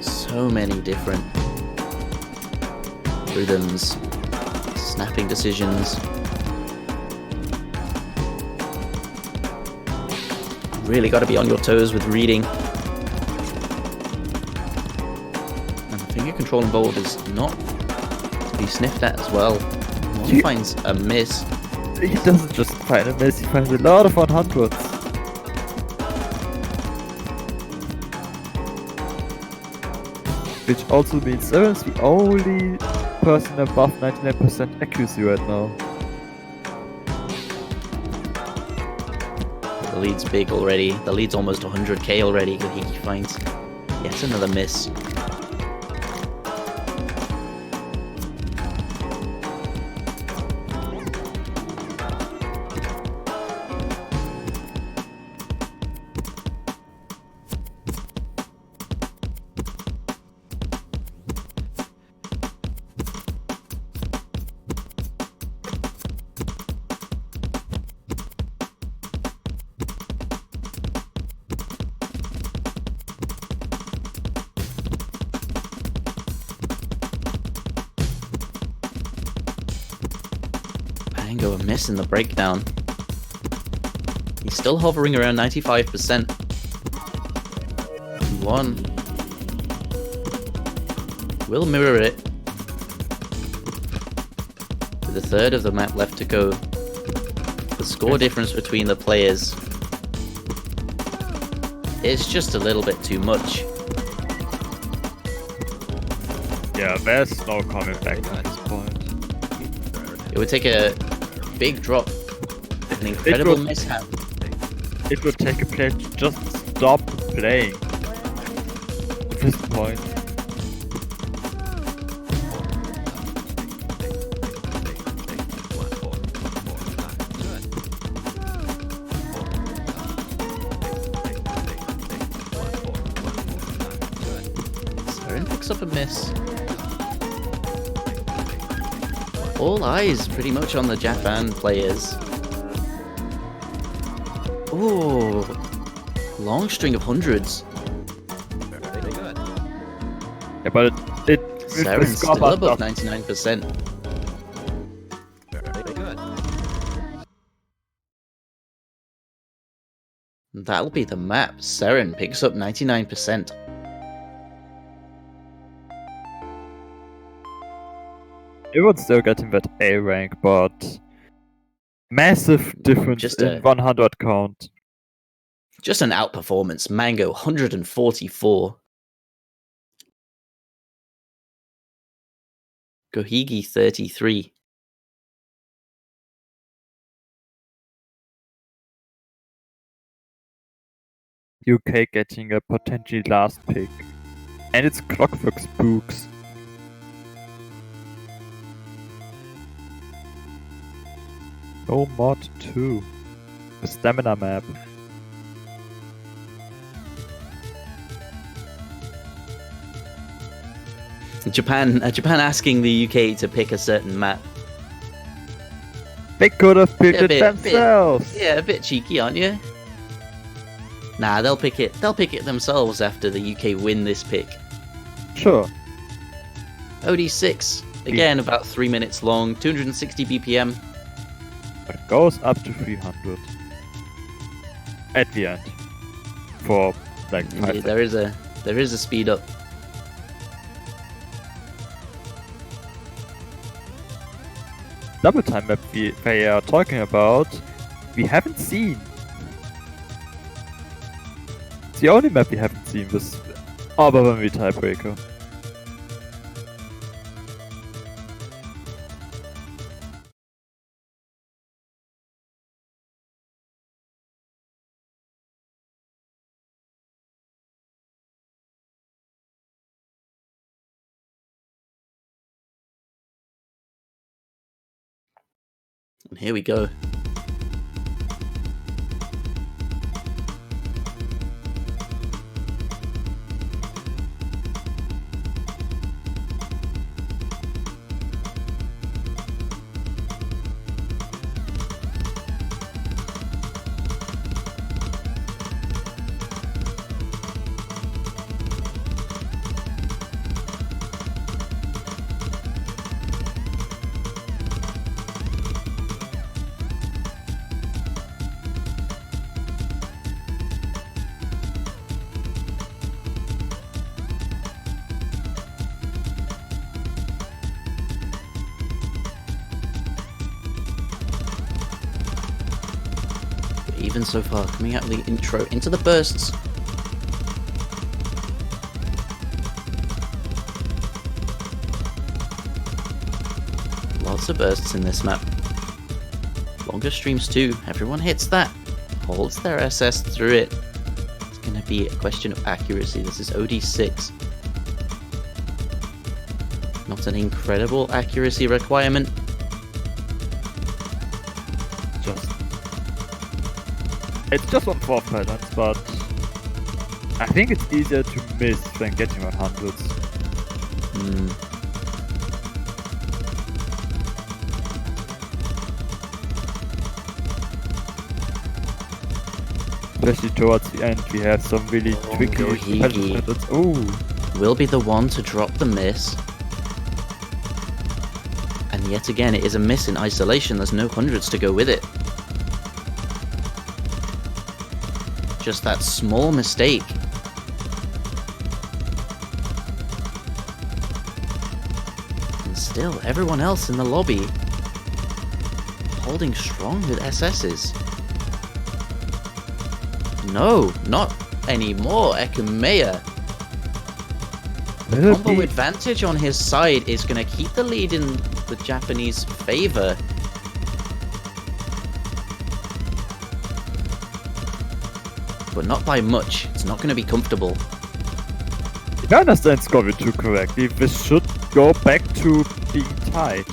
So many different rhythms, snapping decisions. Really got to be on your toes with reading. And the finger control involved is not to be sniffed at as well. One finds a miss. He doesn't just find a miss, he finds a lot of 100s. Which also means Seren's the only person above 99% accuracy right now. The lead's big already. The lead's almost 100k already. Gohigi finds yet another miss. Mango a miss in the breakdown. He's still hovering around 95%. One will mirror it. With a third of the map left to go. The score difference between the players is just a little bit too much. Yeah, there's no coming back at this point. It would take a big drop, an incredible mishap. It would take a player to just stop playing at this point. Seren picks up a miss. All eyes pretty much on the Japan players. Ooh, long string of hundreds. Yeah, but it Seren's still above 99%. That'll be the map. Seren picks up 99%. It would still get him that A rank, but massive difference Just in 100 count. Just an outperformance. Mango 144. Gohigi 33. UK getting a potentially last pick. And it's Clockwork Spooks. Oh, Mod 2. The stamina map. Japan asking the UK to pick a certain map. They could have picked it themselves. A bit cheeky, aren't you? Nah, they'll pick it. They'll pick it themselves after the UK win this pick. Sure. OD6 again, about 3 minutes long, 260 BPM. But it goes up to 300 at the end. For like 5 there is a speed up. Double time map they are talking about, we haven't seen. It's the only map we haven't seen with other than the tiebreaker. And here we go. Even so far, coming out of the intro into the bursts. Lots of bursts in this map. Longer streams too. Everyone hits that. Holds their SS through it. It's going to be a question of accuracy. This is OD6. Not an incredible accuracy requirement. It's just 1/4 patterns, but I think it's easier to miss than getting 100s. Especially towards the end, we have some really tricky patterns. Oh, will be the one to drop the miss. And yet again, it is a miss in isolation. There's no hundreds to go with it. Just that small mistake. And still, everyone else in the lobby holding strong with SS's. No, not anymore, Ekumeya. The combo advantage on his side is going to keep the lead in the Japanese favor. But not by much. It's not going to be comfortable. If I understand Scorpio 2 correctly, this should go back to being tied.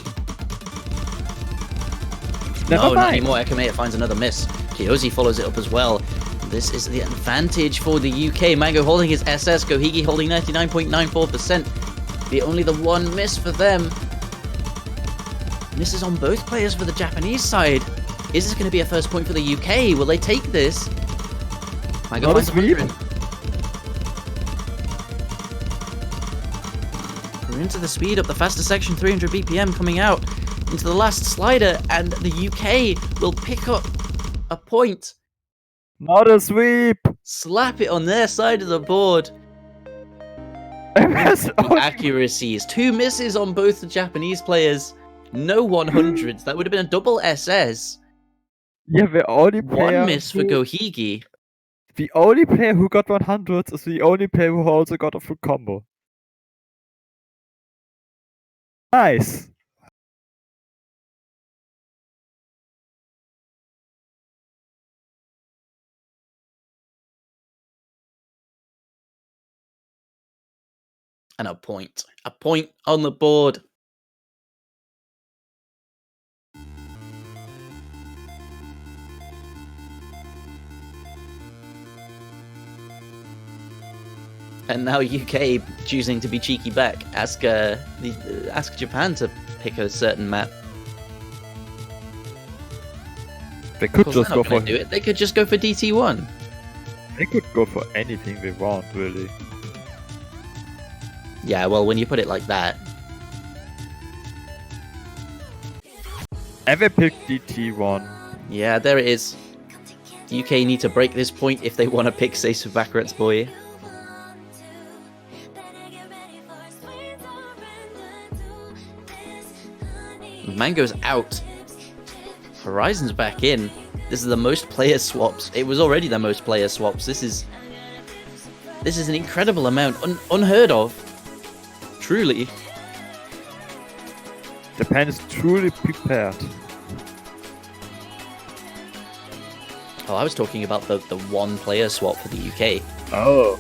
No, not anymore. Ekumeya finds another miss. Kiyoshi follows it up as well. This is the advantage for the UK. Mango holding his SS, Gohigi holding 99.94%. Be only the one miss for them. Misses on both players for the Japanese side. Is this going to be a first point for the UK? Will they take this? Mango finds 100. We're into the speed up, the fastest section, 300 BPM coming out into the last slider, and the UK will pick up a point. Not a sweep! Slap it on their side of the board. The accuracies. 2 misses on both the Japanese players. No 100s. That would have been a double SS. Yeah, the only player 1 miss for Gohigi. The only player who got 100s is the only player who also got a full combo. Nice! And a point. A point on the board. And now UK choosing to be cheeky back. Ask Japan to pick a certain map. They could just go for do it. They could just go for DT1. They could go for anything they want, really. Yeah, well, when you put it like that. And they picked DT1. Yeah, there it is. UK need to break this point if they want to pick Seisu Bakarat's boy. Mango's out. Horizon's back in. This is the most player swaps. It was already the most player swaps. This is an incredible amount, unheard of. Truly. Japan is truly prepared. Oh, I was talking about the one player swap for the UK. Oh.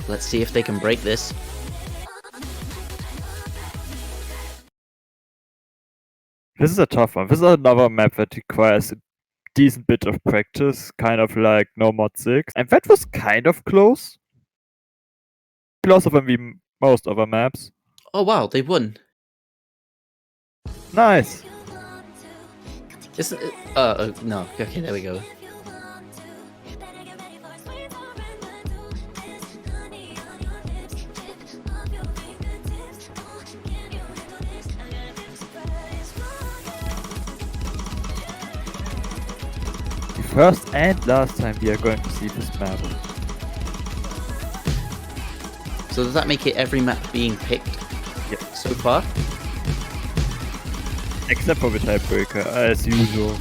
Let's see if they can break this. This is a tough one. This is another map that requires a decent bit of practice, kind of like No Mod 6. And that was kind of close. Closer than the most other maps. Oh wow, they won. Nice. No. Okay, there we go. First and last time we are going to see this map. So does that make it every map being picked? Yep. So far? Except for the tiebreaker, as usual.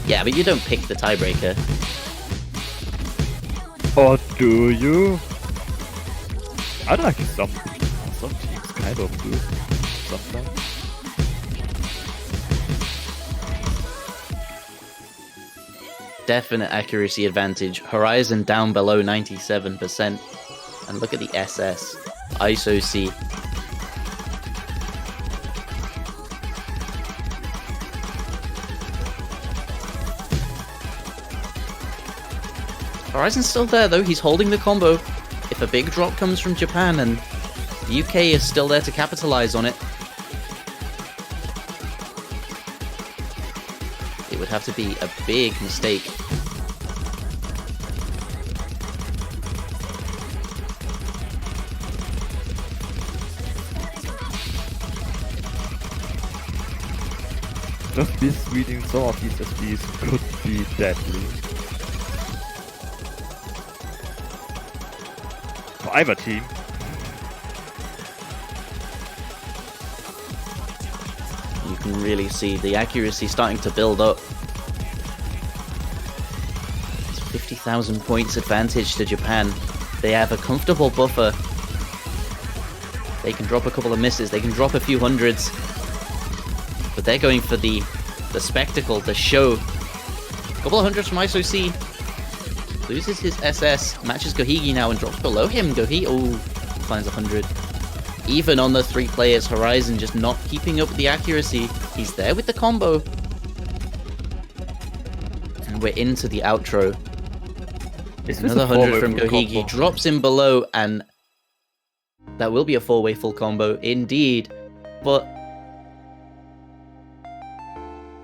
Yeah, but you don't pick the tiebreaker. Or do you? I like some teams kind of do. Sometimes. Definite accuracy advantage. Horizon down below 97%. And look at the SS. ISO C. Horizon's still there though, he's holding the combo. If a big drop comes from Japan and the UK is still there to capitalize on it, it would have to be a big mistake. Just misreading some of these SPs could be deadly. For either team. You can really see the accuracy starting to build up. It's 50,000 points advantage to Japan. They have a comfortable buffer. They can drop a couple of misses, they can drop a few hundreds. But they're going for the spectacle, the show. A couple of hundreds from ISO C. Loses his SS, matches Gohigi now and drops below him. Gohigi, finds 100. Even on the 3 players, Horizon just not keeping up with the accuracy. He's there with the combo. And we're into the outro. Another 100 from Gohigi. Combo? Drops him below, and that will be a 4-way full combo indeed. But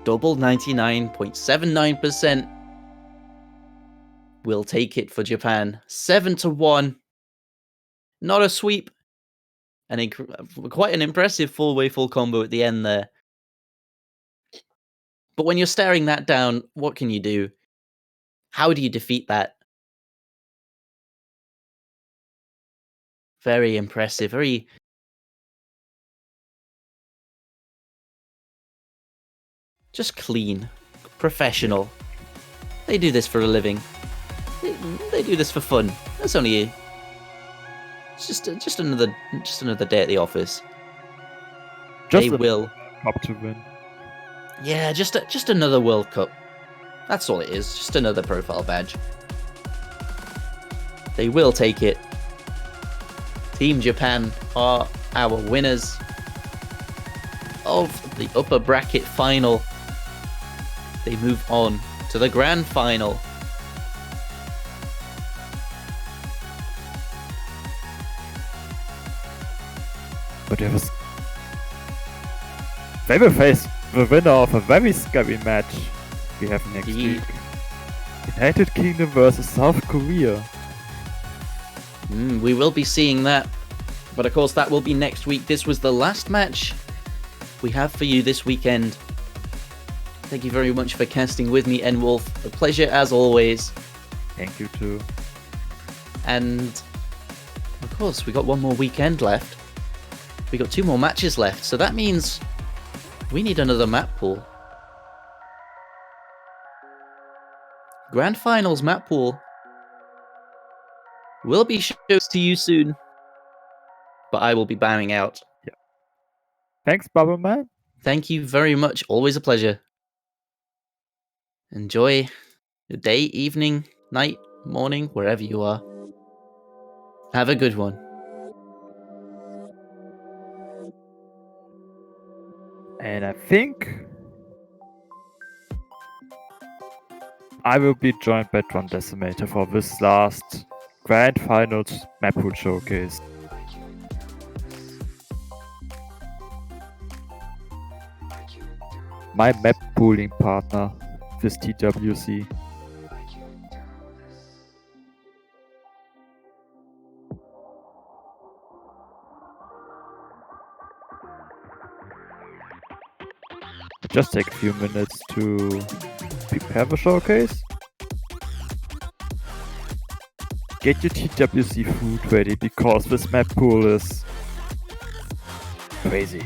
double 99.79% will take it for Japan. 7-1. Not a sweep, quite an impressive full combo at the end there. But when you're staring that down, what can you do? How do you defeat that? Very impressive, very... just clean, professional. They do this for a living. They do this for fun. That's only... it's just another day at the office. They will... Cup to win. Yeah, just another World Cup. That's all it is. Just another profile badge. They will take it. Team Japan are our winners of the upper bracket final. They move on to the grand final. But they will face the winner of a very scary match we have next week. United Kingdom versus South Korea. We will be seeing that. But of course, that will be next week. This was the last match we have for you this weekend. Thank you very much for casting with me, N-Wolf. A pleasure as always. Thank you too. And of course, we got one more weekend left. We got 2 more matches left, so that means we need another map pool. Grand Finals map pool will be shown to you soon, but I will be bowing out. Yeah. Thanks, Bubble Man. Thank you very much. Always a pleasure. Enjoy your day, evening, night, morning, wherever you are. Have a good one. And I think I will be joined by Tron Decimator for this last Grand Finals map pool showcase. My map pooling partner with TWC. Just take a few minutes to prepare the showcase. Get your TWC food ready because this map pool is crazy.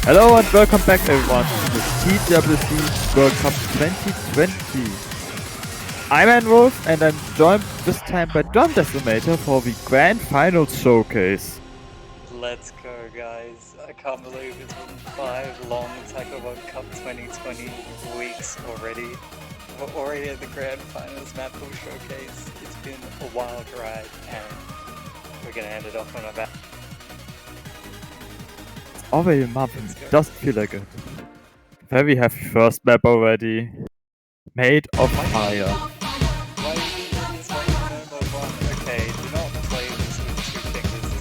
Hello and welcome back everyone to the TWC World Cup 2020. I'm Anwolf and I'm joined this time by Drum Decimator for the Grand Finals Showcase. Let's go guys, I can't believe it's been 5 long Taiko World Cup 2020 weeks already. We're already at the Grand Finals map pool showcase. It's been a wild ride and we're gonna end it off on a back. Already a month and doesn't feel like it. Very happy first map already. Made of fire. Why are you doing this like Nuremberg 1? Okay, do not play this with 2 fingers.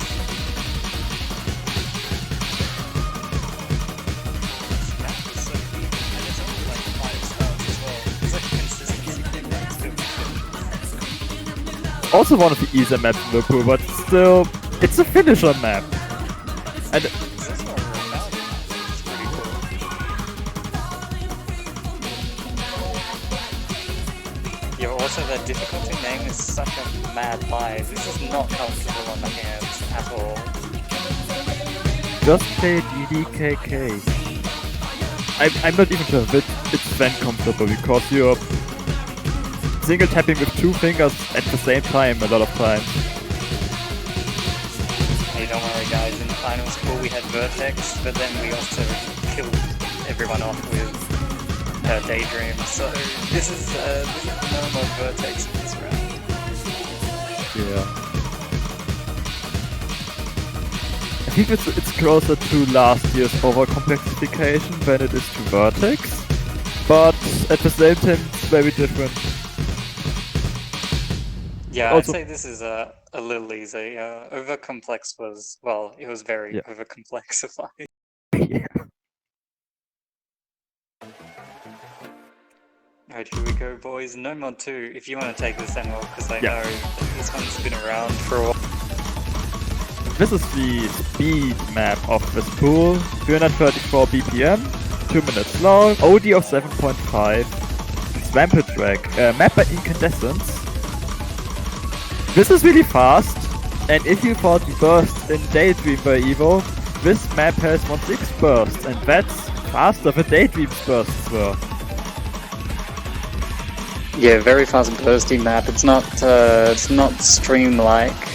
This map is so deep and it's only like 5 stars as well. There's like a consistency thing next to it. Also one of the easier maps in the pool, but still, it's a finisher map. And also, the difficulty name is such a mad lie. This is not comfortable on the hands at all. Just play DDKK. I'm not even sure if it's then comfortable because you're single tapping with 2 fingers at the same time a lot of times. Hey, don't worry guys, in the finals pool we had Vertex, but then we also killed everyone off with Daydream, so this is no more Vertex in this round. Yeah. I think it's closer to last year's overcomplexification than it is to Vertex, but at the same time it's very different. Yeah, also, I'd say this is a little easy. Overcomplex was, well, it was very overcomplexified. Yeah. Alright, here we go, boys. No mod 2, if you want to take this then, well, because I know that this one's been around for a while. This is the speed map of this pool. 334 BPM, 2 minutes long, OD of 7.5, Swampert track, map by incandescence. This is really fast, and if you thought you burst in Daydream by Evo, this map has 1/6 burst, and that's faster than Daydream's bursts were. Yeah, very fast bursty map. It's not stream-like,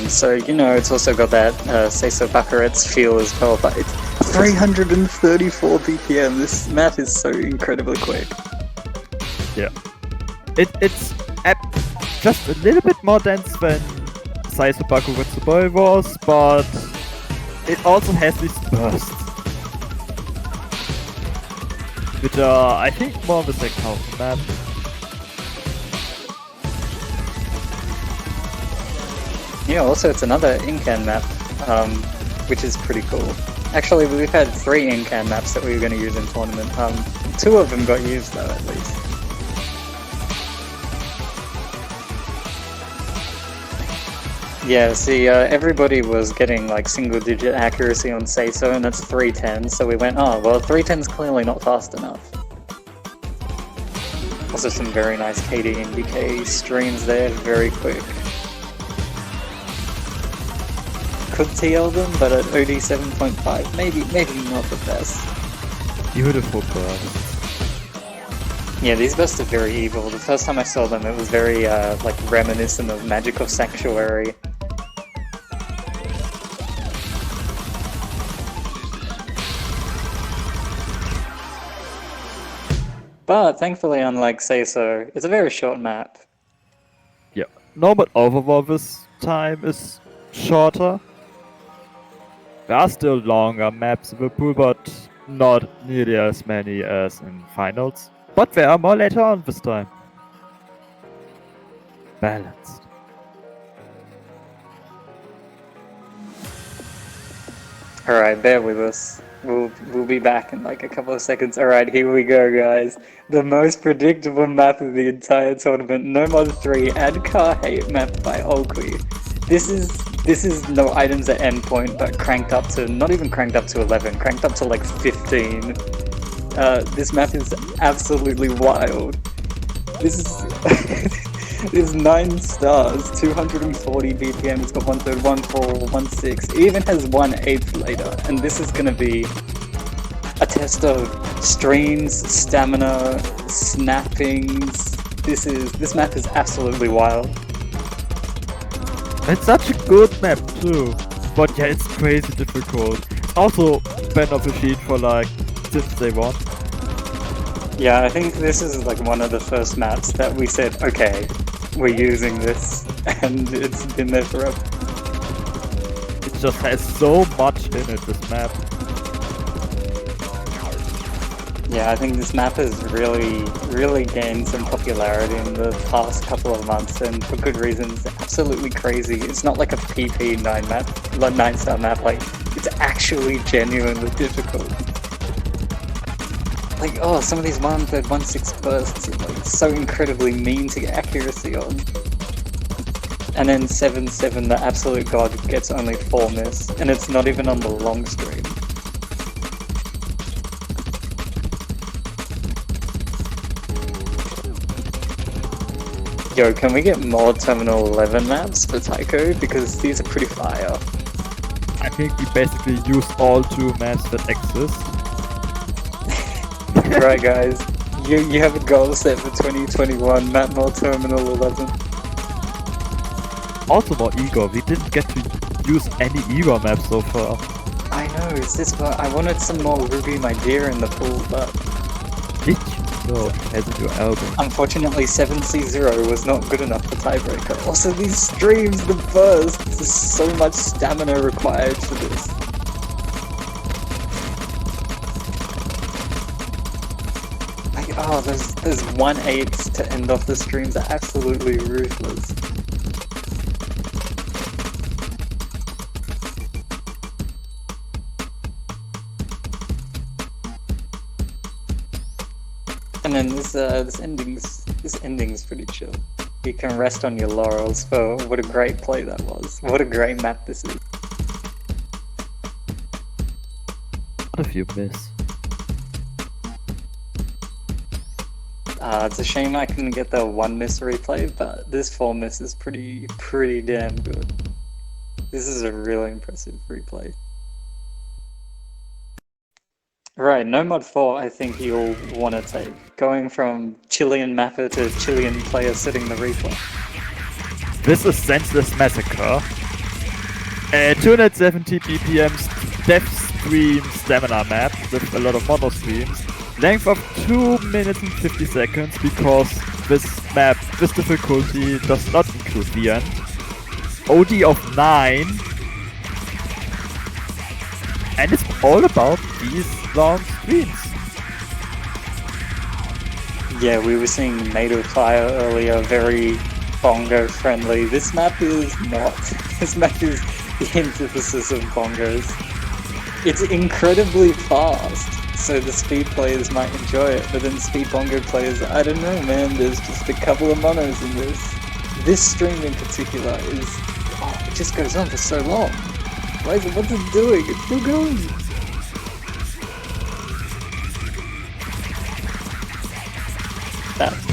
so you know it's also got that Say So Baccarat's feel as well. But it's 334 BPM. This map is so incredibly quick. Yeah, it's just a little bit more dense than Say So Baccarat's boy was, but it also has these bursts, which are I think more of a second half of the map. Yeah, also it's another Incan map, which is pretty cool. Actually, we've had 3 Incan maps that we were going to use in tournament. 2 of them got used though, at least. Yeah, see, everybody was getting like single-digit accuracy on Say-So, and that's 310, so we went, oh, well, 310's clearly not fast enough. Also some very nice KD and DK streams there, very quick. Could TL them, but at OD 7.5, maybe not the best. Beautiful bird. Yeah, these bursts are very evil. The first time I saw them, it was very like reminiscent of Magic of Sanctuary. But thankfully, unlike Say-So, it's a very short map. Yeah, no, but overall this time is shorter. There are still longer maps in the pool, but not nearly as many as in finals. But there are more later on this time. Balanced. Alright, bear with us. We'll be back in like a couple of seconds. Alright, here we go, guys. The most predictable map of the entire tournament. No Mod 3 and Car Hate map by Olqui. This is no items at endpoint, but cranked up to, not even cranked up to 11, cranked up to like 15. This map is absolutely wild. This is It's 9 stars, 240 BPM, it's got 1/3, 1/4, 1/6, it even has 1/8 later, and this is gonna be a test of streams, stamina, snappings. This map is absolutely wild. It's such a good map too, but yeah, it's crazy difficult. Also, been off the sheet for like since day one. Yeah, I think this is like one of the first maps that we said, okay, we're using this, and it's been there forever. It just has so much in it, this map. Yeah, I think this map has really gained some popularity in the past couple of months, and for good reasons. Absolutely crazy. It's not like a PP 9-star map, like, it's actually genuinely difficult. Like, oh, some of these 1/3, 1/6 bursts are like so incredibly mean to get accuracy on. And then 7/7, the absolute god, gets only 4 miss, and it's not even on the long stream. Yo, can we get more Terminal 11 maps for Taiko? Because these are pretty fire. I think we basically used all 2 maps that exist. Right, guys, you have a goal set for 2021, map more Terminal 11. Also more Igor, we didn't get to use any Igor maps so far. I know, it's this one. I wanted some more Ruby My Dear in the pool, but... Did you? No, it has a new album. Unfortunately, 7C0 was not good enough for tiebreaker. Also, these streams, the bursts, there's so much stamina required for this. Oh, there's 1/8 to end off the streams are absolutely ruthless. And then this ending's pretty chill. You can rest on your laurels for what a great play that was. What a great map this is. What if you miss? It's a shame I couldn't get the 1 miss replay, but this 4 miss is pretty damn good. This is a really impressive replay. Right, no mod 4 I think you'll want to take. Going from Chilean mapper to Chilean player setting the replay. This is Senseless Massacre. 270 BPM death stream stamina map with a lot of mono streams. Length of 2 minutes and 50 seconds because this map, this difficulty does not include the end. OD of 9. And it's all about these long streams. Yeah, we were seeing Made of Fire earlier, very bongo friendly. This map is not. This map is the antithesis of bongos. It's incredibly fast. So the speed players might enjoy it, but then speed bongo players, I don't know, man, there's just a couple of monos in this. This stream in particular is Oh, it just goes on for so long. What's it doing? It's still going.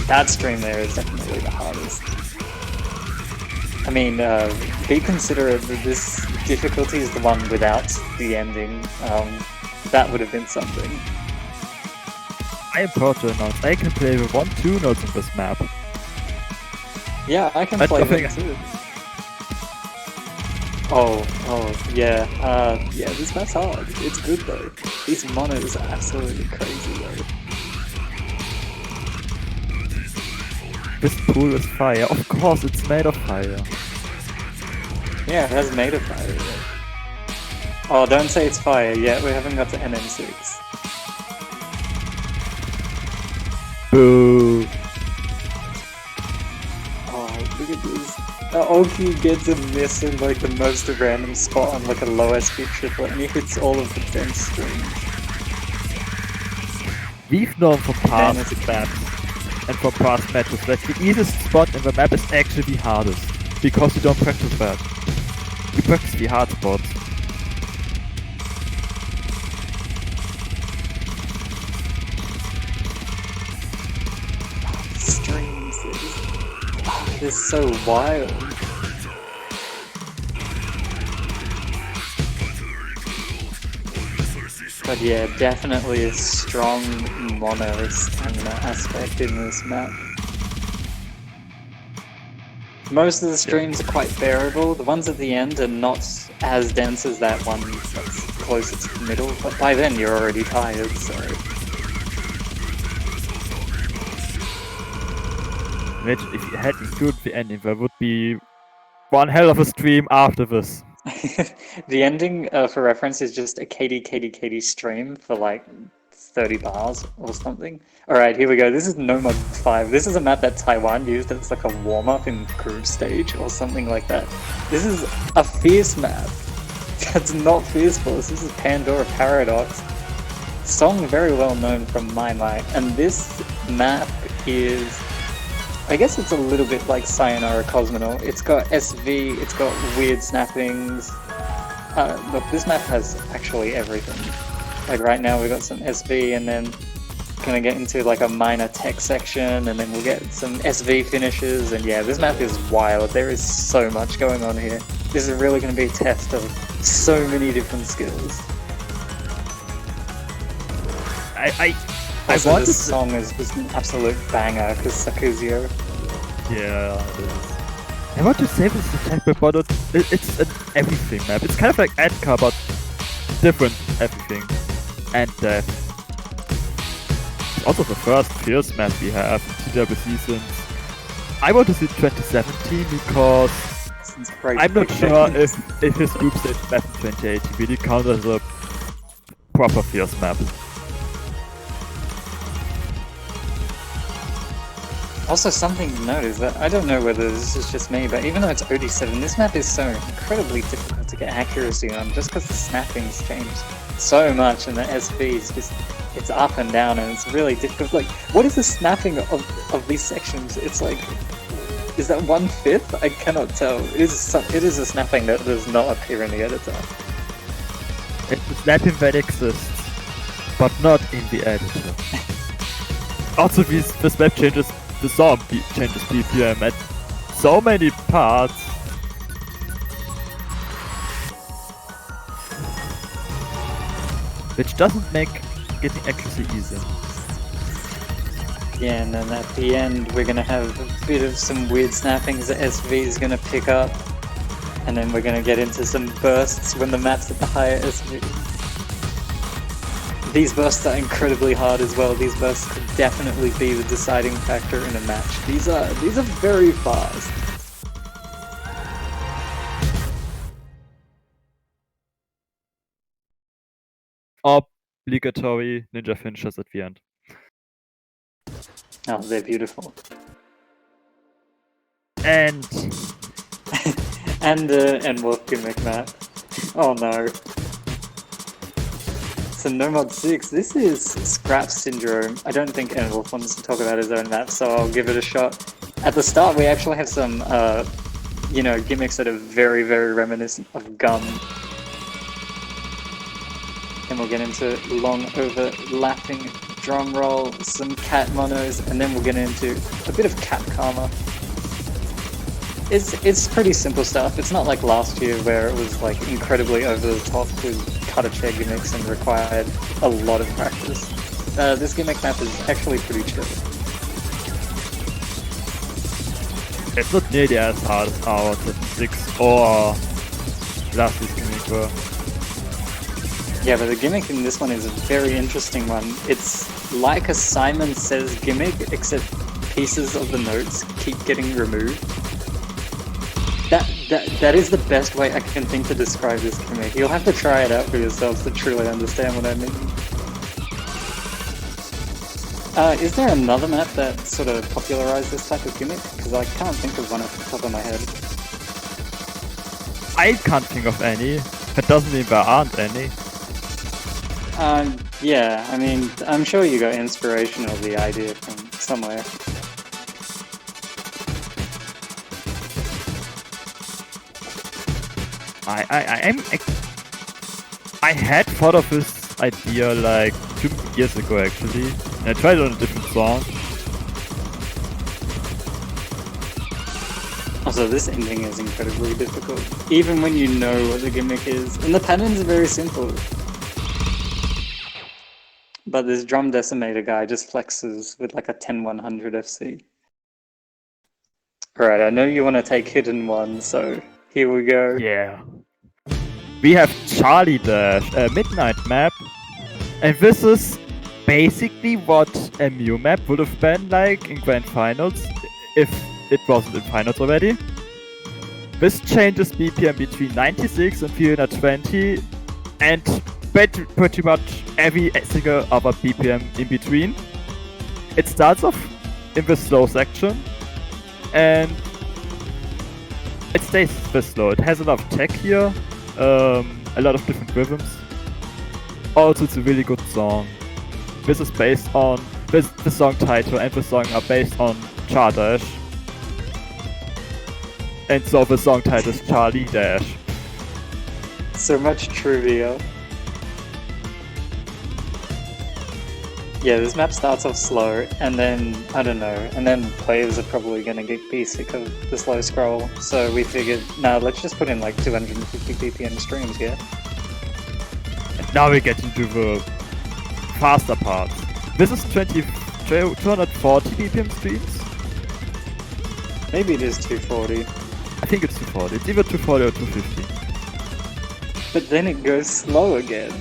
That stream there is definitely the hardest. I mean, be considerate that this difficulty is the one without the ending. That would have been something. I am proud to announce I can play with 1-2 notes on this map. Yeah, I can play it too. Yeah. Yeah, this map's hard. It's good though. These monos are absolutely crazy though. This pool is fire. Of course, it's made of fire. Yeah, it has made of fire. Yeah. Oh, don't say it's fire yet. We haven't got to NM6. Boo. Oh, look at this. Oki gets a miss in like the most random spot on like a low SP triplet, and he hits all of the dense strings. We've known from past maps and from past matches that the easiest spot in the map is actually the hardest, because you don't practice that. You practice the hard spots. Streams, this is so wild. But yeah, definitely a strong mono stamina aspect in this map. Most of the streams are quite bearable. The ones at the end are not as dense as that one that's closer to the middle, but by then you're already tired, so... Imagine if you had included the ending, there would be one hell of a stream after this. The ending, for reference, is just a KD stream for like 30 bars or something. Alright, here we go. This is No Mod 5. This is a map that Taiwan used as like a warm-up in group stage or something like that. This is a fierce map. That's not Fierce Force. This is Pandora Paradox. Song very well known from My Might. And this map is... I guess it's a little bit like Sayonara Cosmonaut. It's got SV, it's got weird snappings. Look, this map has actually everything. Like right now we've got some SV and then gonna get into like a minor tech section and then we'll get some SV finishes and yeah, this map is wild. There is so much going on here. This is really gonna be a test of so many different skills. Also, this song is just an absolute banger because Sakuzio. Yeah, it is. I want to say this attack but it's an everything map. It's kind of like Edgar, but different everything. And death. It's also the first Fierce map we have in TWC since... I want to see 2017 because I'm not sure if his group stage map in 2018 really counts as a proper Fierce map. Also, something to note is that I don't know whether this is just me, but even though it's OD7, this map is so incredibly difficult to get accuracy on just because the snapping's changed so much and the SV is just, it's up and down and it's really difficult. Like, what is the snapping of these sections? It's like, is that 1/5? I cannot tell. It is a snapping that does not appear in the editor. It's a snapping that exists, but not in the editor. Also, this map changes the song changes BPM at so many parts. Which doesn't make getting accuracy easy. Yeah, and then at the end we're gonna have a bit of some weird snappings that SV is gonna pick up. And then we're gonna get into some bursts when the map's at the higher SV. These bursts are incredibly hard as well. These bursts could definitely be the deciding factor in a match. These are very fast. Obligatory ninja finishers at the end. Oh, they're beautiful. And and Wolf gimmick map. Oh no. So No Mod 6, this is Scrap Syndrome. I don't think Enwolf wants to talk about his own map, so I'll give it a shot. At the start we actually have some you know, gimmicks that are very, very reminiscent of Gum. Then we'll get into long overlapping drum roll, some cat monos, and then we'll get into a bit of cat karma. It's pretty simple stuff. It's not like last year where it was like incredibly over the top with cutter chair gimmicks and required a lot of practice. This gimmick map is actually pretty chill. It's not nearly as hard as our 6 or last year's gimmick were. Yeah, but the gimmick in this one is a very interesting one. It's like a Simon Says gimmick, except pieces of the notes keep getting removed. That is the best way I can think to describe this gimmick. You'll have to try it out for yourselves to truly understand what I mean. Is there another map that sort of popularized this type of gimmick? Because I can't think of one off the top of my head. I can't think of any. That doesn't mean there aren't any. Yeah, I mean, I'm sure you got inspiration of the idea from somewhere. I had thought of this idea like 2 years ago actually, and I tried it on a different song. Also, this ending is incredibly difficult, even when you know what the gimmick is, and the patterns are very simple. But this drum decimator guy just flexes with like a 10-100 FC. Alright, I know you want to take hidden one, so here we go. Yeah. We have Charlie Dash, a midnight map, and this is basically what a Mew map would have been like in Grand Finals, if it wasn't in Finals already. This changes BPM between 96 and 320, and pretty much every single other BPM in between. It starts off in the slow section, and it stays this slow. It has a lot of tech here, a lot of different rhythms. Also, it's a really good song. This is based on the song title and the song are based on Char Dash. And so the song title is Charlie Dash. So much trivia. Yeah, this map starts off slow, and then, I don't know, and then players are probably gonna be sick of the slow scroll, so we figured, nah, let's just put in like 250 BPM streams here. And now we get into the faster parts. This is 240 BPM streams? Maybe it is 240. I think it's 240, it's either 240 or 250. But then it goes slow again.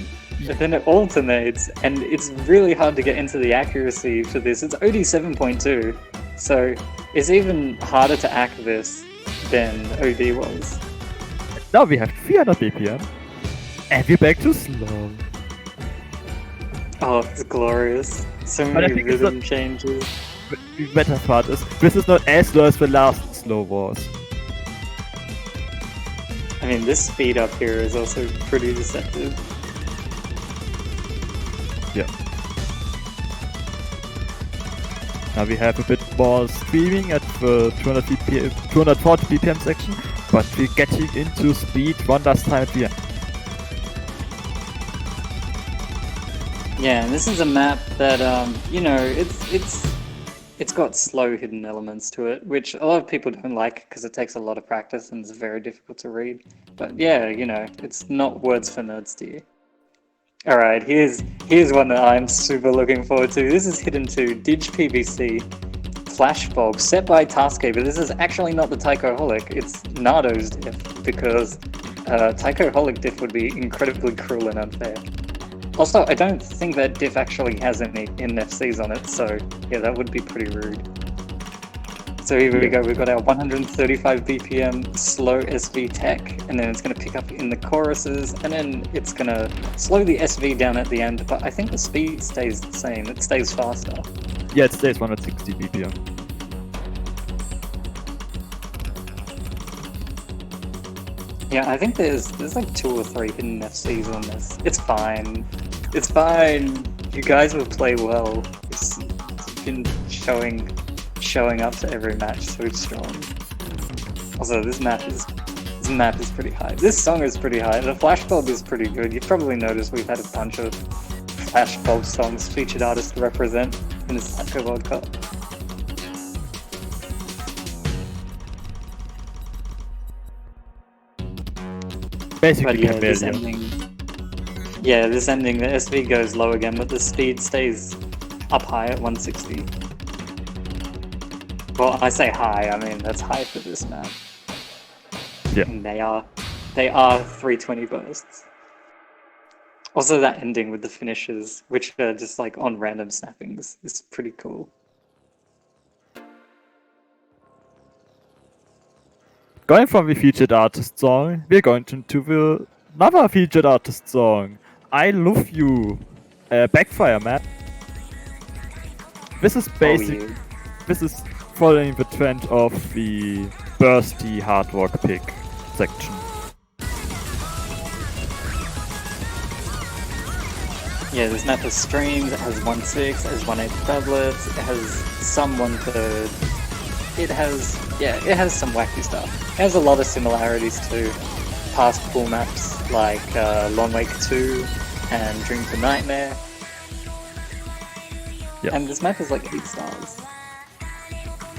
And then it alternates, and it's really hard to get into the accuracy for this. It's OD 7.2, so it's even harder to act this than OD was. Now we have 300 BPM, and we're back to slow. Oh, it's glorious. So many rhythm changes. The better part is, this is not as slow as the last slow was. I mean, this speed up here is also pretty deceptive. Yeah. Now we have a bit more streaming at the 240 BPM section, but we're getting into speed one last time at the end. Yeah, and this is a map that, you know, it's got slow hidden elements to it, which a lot of people don't like because it takes a lot of practice and it's very difficult to read. But yeah, you know, it's not words for nerds to you. Alright, here's one that I'm super looking forward to. This is Hidden 2, Dig PVC, Flashbulb, set by Tasko, but this is actually not the Taikoholic, it's Nardo's diff, because Taikoholic diff would be incredibly cruel and unfair. Also, I don't think that diff actually has any NFCs on it, so yeah, that would be pretty rude. So here we go, we've got our 135 BPM slow SV tech, and then it's going to pick up in the choruses, and then it's going to slow the SV down at the end, but I think the speed stays the same, it stays faster. Yeah, it stays 160 BPM. Yeah, I think there's like 2 or 3 hidden FCs on this. It's fine. It's fine. You guys will play well. It's been showing up to every match so strong. Also, this map is pretty high. This song is pretty high. The flashbulb is pretty good. You've probably noticed we've had a bunch of flashbulb songs featured artists to represent in this Taiko World Cup. Basically, but this ending, the SV goes low again, but the speed stays up high at 160. Well, I say high, I mean that's high for this map. Yeah. And they are 320 bursts. Also, that ending with the finishes, which are just like on random snappings, is pretty cool. Going from the featured artist song, we're going to another featured artist song. I Love You, Backfire map. This is this is following the trend of the bursty hard rock pick section. Yeah, this map has streams, it has 1/6, it has 1/8 doublets, it has some 1/3. It has some wacky stuff. It has a lot of similarities to past pool maps like Long Wake 2 and Dream to Nightmare. Yep. And this map is like 8 stars.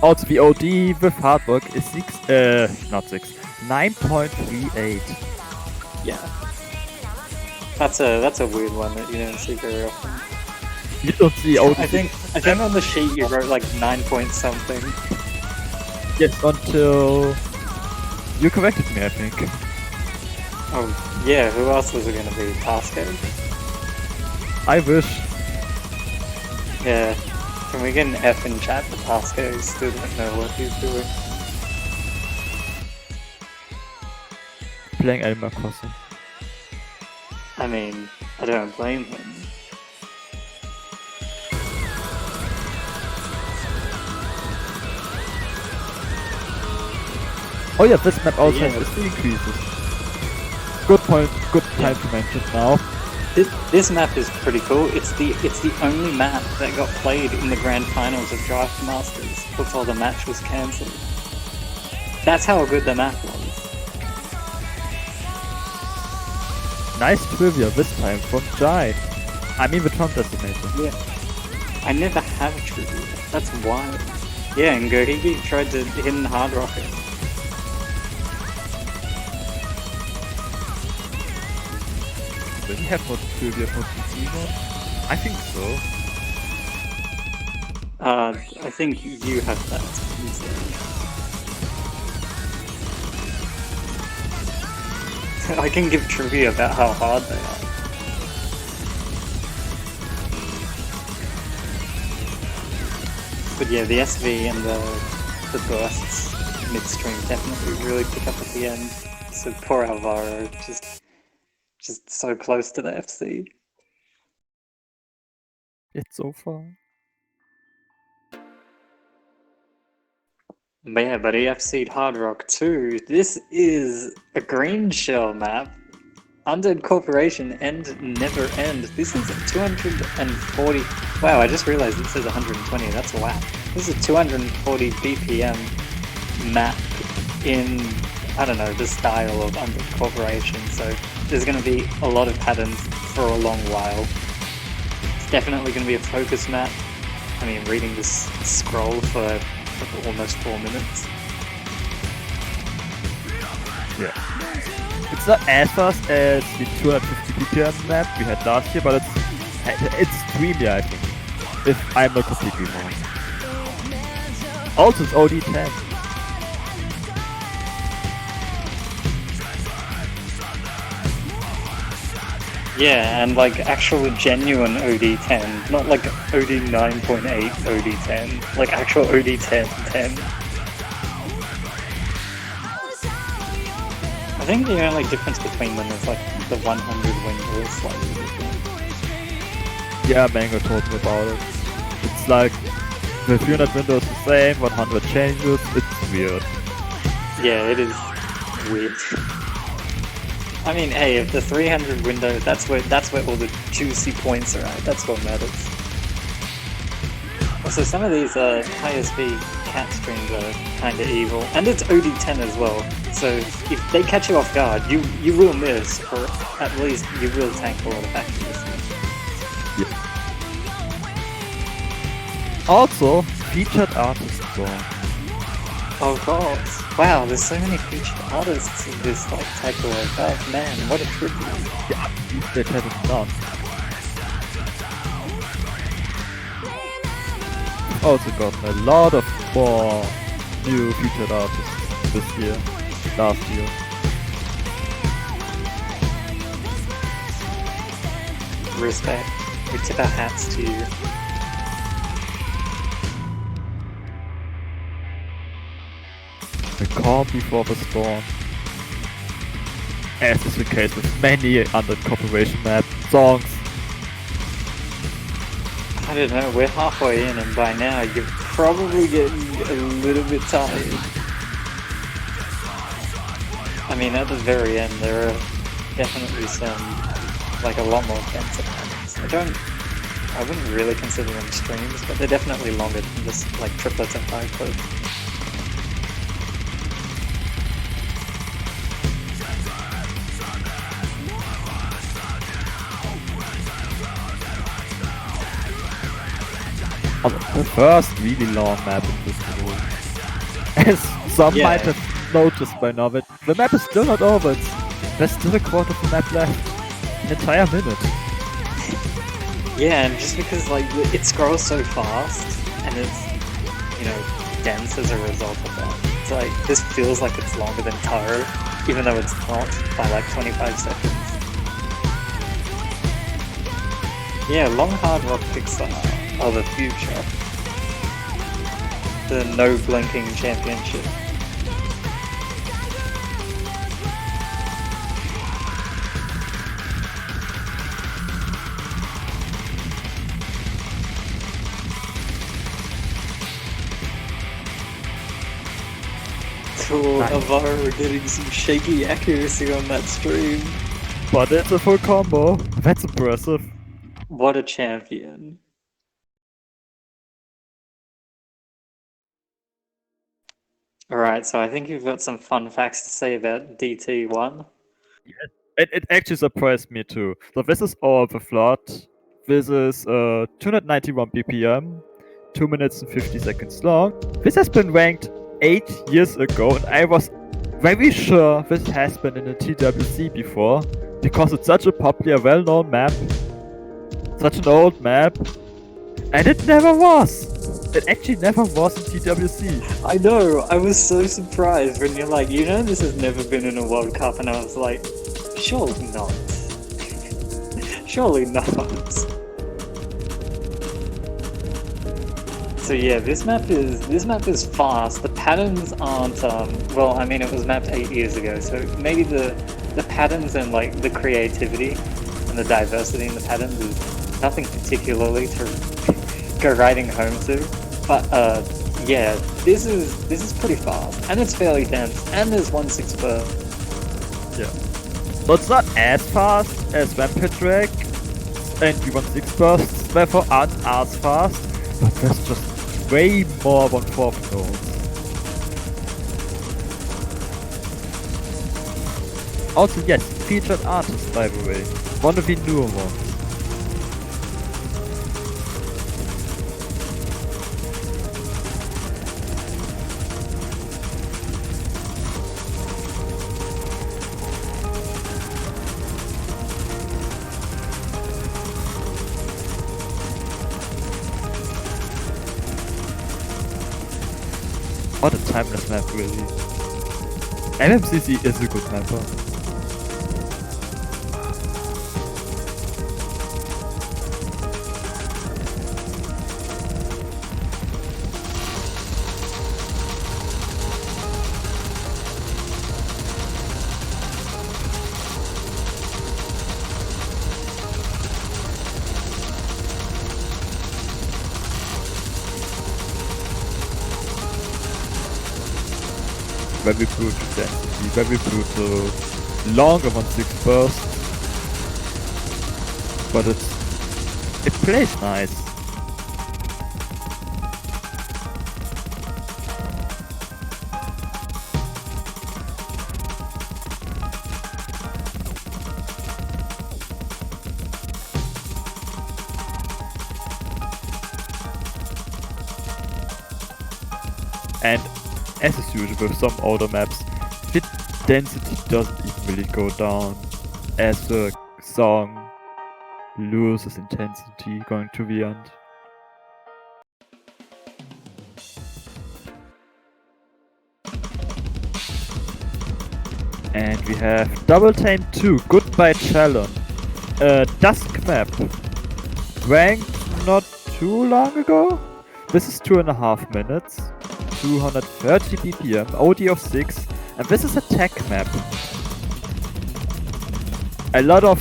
Also, the OD with hard rock is 9.38. Yeah. That's a weird one that you don't see very often. You don't see OD. I think on the sheet you wrote like 9 point something. Yes, until you corrected me, I think. Oh, yeah, who else was it going to be? Tasco? I wish. Yeah. Can we get an F in chat for Tasco who still don't know what he's doing? Playing Animal Crossing. I mean, I don't blame him. Oh yeah, this map also has the increases. Good point, good time to mention now. This map is pretty cool. It's the only map that got played in the grand finals of Draft Masters before the match was cancelled. That's how good the map was. Nice trivia this time from Jai. I mean the Trump decimator. Yeah. I never have trivia. That's wild. Yeah, and Gohigi tried to hit in Hard Rocket. Do we have more trivia for PC mod? I think so. I think you have that instead. I can give trivia about how hard they are. But yeah, the SV and the bursts midstream definitely really pick up at the end. So poor Alvaro, just so close to the FC. It's so far. But yeah, but EFC'd Hard Rock 2. This is a green shell map. Undead Corporation End Never End. This is a 240... Wow, I just realized it says 120. That's whack. This is a 240 BPM map in, I don't know, the style of Undead Corporation. So there's going to be a lot of patterns for a long while. It's definitely going to be a focus map. I mean, reading this scroll for almost 4 minutes. Yeah. It's not as fast as the 250 BPM map we had last year, but it's streamier, I think. If I'm not completely wrong. Also, it's OD10. Yeah, and like actual genuine OD10, not like OD 9.8 OD10, like actual OD 10. I think the only difference between them is like the 100 window is slightly different. Yeah, Mango told me about it. It's like the 300 window is the same, 100 changes, it's weird. Yeah, it is weird. I mean, hey, if the 300 window, that's where all the juicy points are at. That's what matters. Also, some of these ISV cat streams are kind of evil, and it's OD10 as well. So if they catch you off guard, you will miss, or at least you will tank a lot of accuracy. Yeah. Also, featured artist song. Oh god! Wow, there's so many featured artists in this like Taiko World Cup. Man, what a tribute! Yeah, they had it done. Also gotten a lot of more new featured artists this year, last year. Respect. We tip our hats to you. The calm before the storm. As is the case with many under cooperation map songs. I don't know, we're halfway in and by now you're probably getting a little bit tired. I mean, at the very end there are definitely some, like a lot more dense elements. I wouldn't really consider them streams, but they're definitely longer than just like triplets and five clips. The first really long map in this world. As some might have noticed by now, but the map is still not over. There's still a quarter of the map left. An entire minute. Yeah, and just because like it scrolls so fast and it's, you know, dense as a result of that. It's like this feels like it's longer than Taro, even though it's not by like 25 seconds. Yeah, long hard rock picks are the future. The no blinking championship. Cool, Navarro getting some shaky accuracy on that stream. But it's a full combo. That's impressive. What a champion. Alright, so I think you've got some fun facts to say about DT1. Yes. It actually surprised me too. So this is all the flood. This is 291 BPM, 2 minutes and 50 seconds long. This has been ranked 8 years ago, and I was very sure this has been in a TWC before, because it's such a popular, well-known map, such an old map, and it never was! It actually never was in TWC. I know, I was so surprised when you're like, you know this has never been in a World Cup, and I was like, surely not. Surely not. So yeah, this map is fast. The patterns aren't well, I mean it was mapped 8 years ago, so maybe the patterns and like the creativity and the diversity in the patterns is nothing particularly to go riding home to. But yeah, this is pretty fast, and it's fairly dense, and there's 1/6 burst. Yeah. So it's not as fast as Vampire Track and V1/6 bursts, therefore aren't as fast, but there's just way more 1/4 nodes. Also, yes, featured artist, by the way. One of the newer ones. What a timeless map, really. MMCC is a good mapper. Very brutal density, very brutal, longer 1/6 burst, but it plays nice. And as is usual with some older maps, the density doesn't even really go down as the song loses intensity going to the end. And we have Double Time 2, Goodbye Challenge. Dusk map. Ranked not too long ago. This is 2.5 minutes. 230 BPM, OD of 6. And this is a tech map. A lot of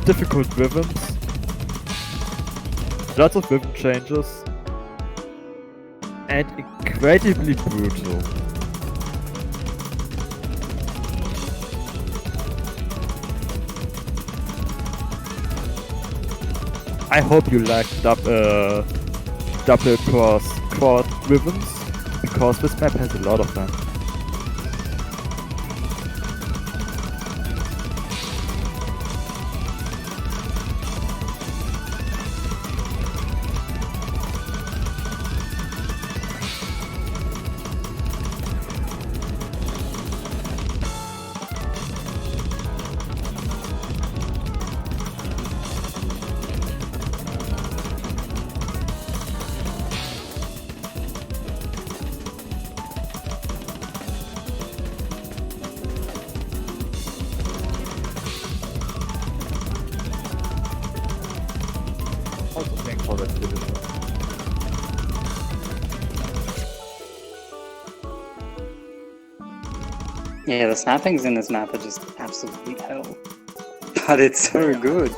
difficult rhythms. Lots of rhythm changes. And incredibly brutal. I hope you like double cross chord rhythms, because this map has a lot of them. Yeah, the snappings in this map are just absolutely hell. But it's so good.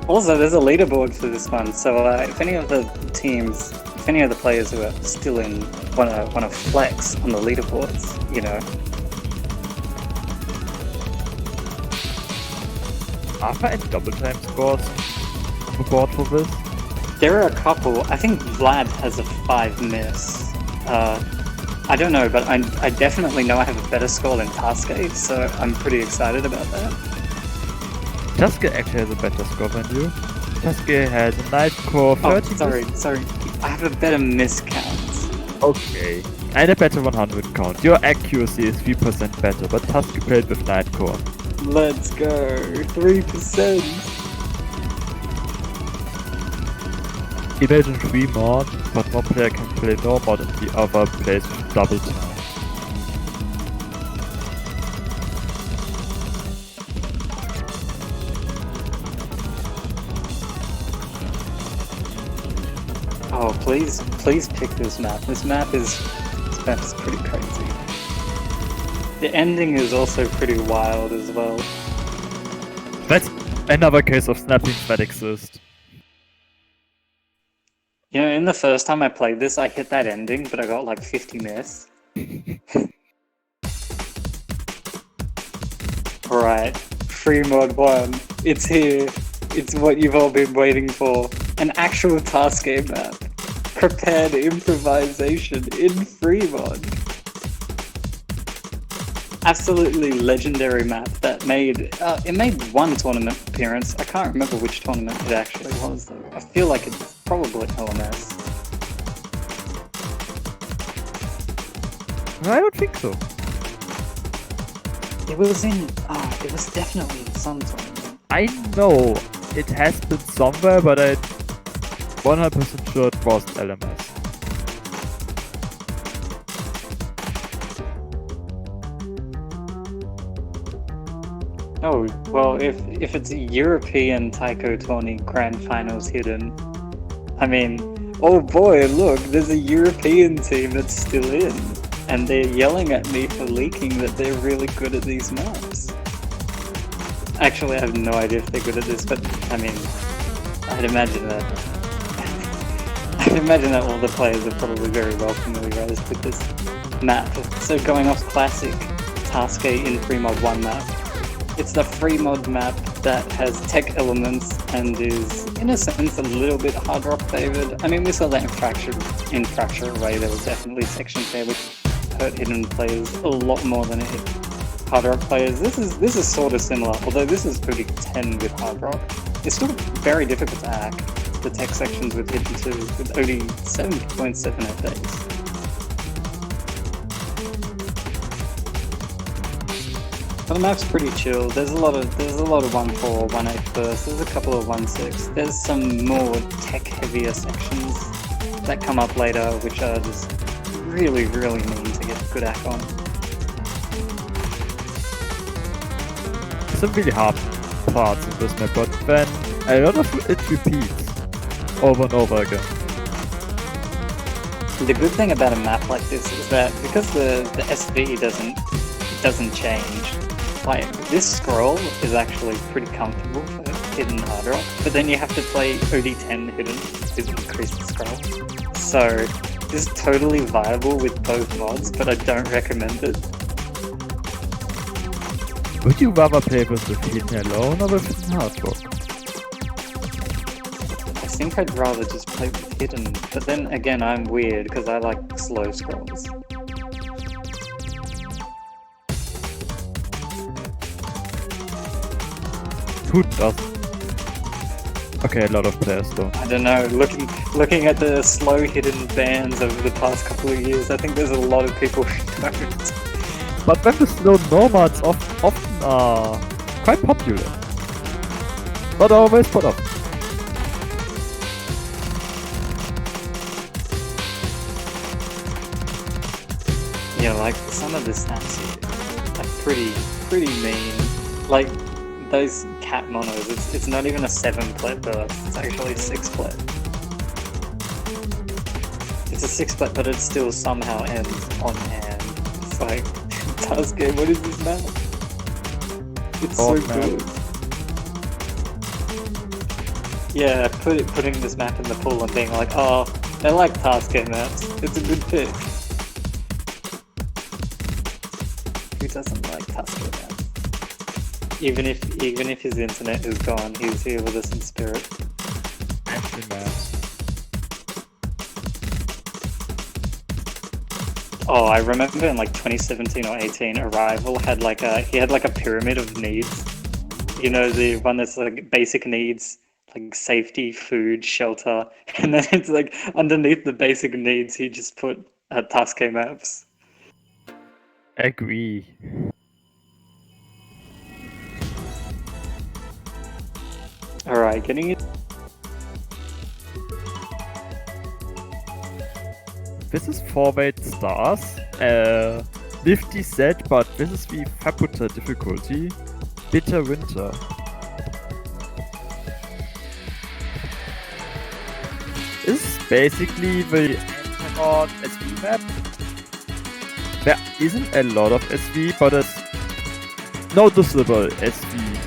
Also, there's a leaderboard for this one, so if any of the teams, if any of the players who are still in wanna flex on the leaderboards, you know. Are there any double time scores on the board for this? There are a couple. I think Vlad has a 5 miss. I don't know, but I definitely know I have a better score than Taske, so I'm pretty excited about that. Taske actually has a better score than you. Taske has a nice score 30. Sorry. I have a better miss count. Okay. And a better 100 count. Your accuracy is 3% better, but Taske played with Nightcore. Let's go. 3%. Imagine 3 mod, but one player can play no mod and the other plays with double time. Oh, please pick this map. This map is pretty crazy. The ending is also pretty wild as well. That's another case of snappings that exist. You know, in the first time I played this, I hit that ending, but I got like 50 miss. Alright, free mod 1. It's here. It's what you've all been waiting for. An actual task game map. Prepared improvisation in free mod. Absolutely legendary map that made one tournament appearance. I can't remember which tournament it actually was though. I feel like it's probably LMS. I don't think so. It was definitely in some tournament. I know it has been somewhere, but I'm 100% sure it wasn't LMS. Oh, well, if it's a European Taiko 20 Grand Finals hidden, I mean, oh boy, look, there's a European team that's still in, and they're yelling at me for leaking that they're really good at these maps. Actually, I have no idea if they're good at this, but I mean, I'd imagine that all the players are probably very well familiarized with this map. So going off classic Taske in free mod 1 map, it's the free mod map that has tech elements and is, in a sense, a little bit hard rock favored. I mean, we saw that in Fracture Array. There was definitely sections there which hurt hidden players a lot more than it hit hard rock players. This is sort of similar, although this is pretty 10 with hard rock. It's still very difficult to hack. the tech sections with hidden too, with only 7.7 FAs. But the map's pretty chill. There's a lot of 1.4, 1.8 bursts. There's a couple of 1.6. There's some more tech heavier sections that come up later, which are just really, really mean to get good act on. Some really hard parts in this map, but then a lot of it repeats over and over again. The good thing about a map like this is that because the SV doesn't change, like this scroll is actually pretty comfortable for hidden hard rock, but then you have to play OD10 hidden to increase the scroll. So this is totally viable with both mods, but I don't recommend it. Would you rather play with the hidden alone or with hidden hard rock? I think I'd rather just play with hidden, but then again I'm weird because I like slow scrolls. Who does? Okay, a lot of players don't. I don't know, looking at the slow hidden bans over the past couple of years, I think there's a lot of people who don't. But then the slow nomads often are quite popular. Not always, but often. Yeah, like some of the snaps here are pretty mean. Like those cat monos, it's not even a 7-plet burst, it's actually a 6-plet. It's a 6-plet, but it still somehow ends on hand. It's like, Taske, what is this map? It's so good. Yeah, putting this map in the pool and being like, oh, I like Taske maps, it's a good pick. Who doesn't like Taske maps? Even if his internet is gone, he's here with us in spirit. Oh, I remember in like 2017 or 18, Arrival had like a pyramid of needs. You know, the one that's like basic needs, like safety, food, shelter, and then it's like underneath the basic needs, he just put Taske maps. Agree. Alright, getting it. This is 4-weight stars. Nifty set, but this is the Fabuta difficulty. Bitter Winter. This is basically the Antagon SV map. There isn't a lot of SV, but it's noticeable SV.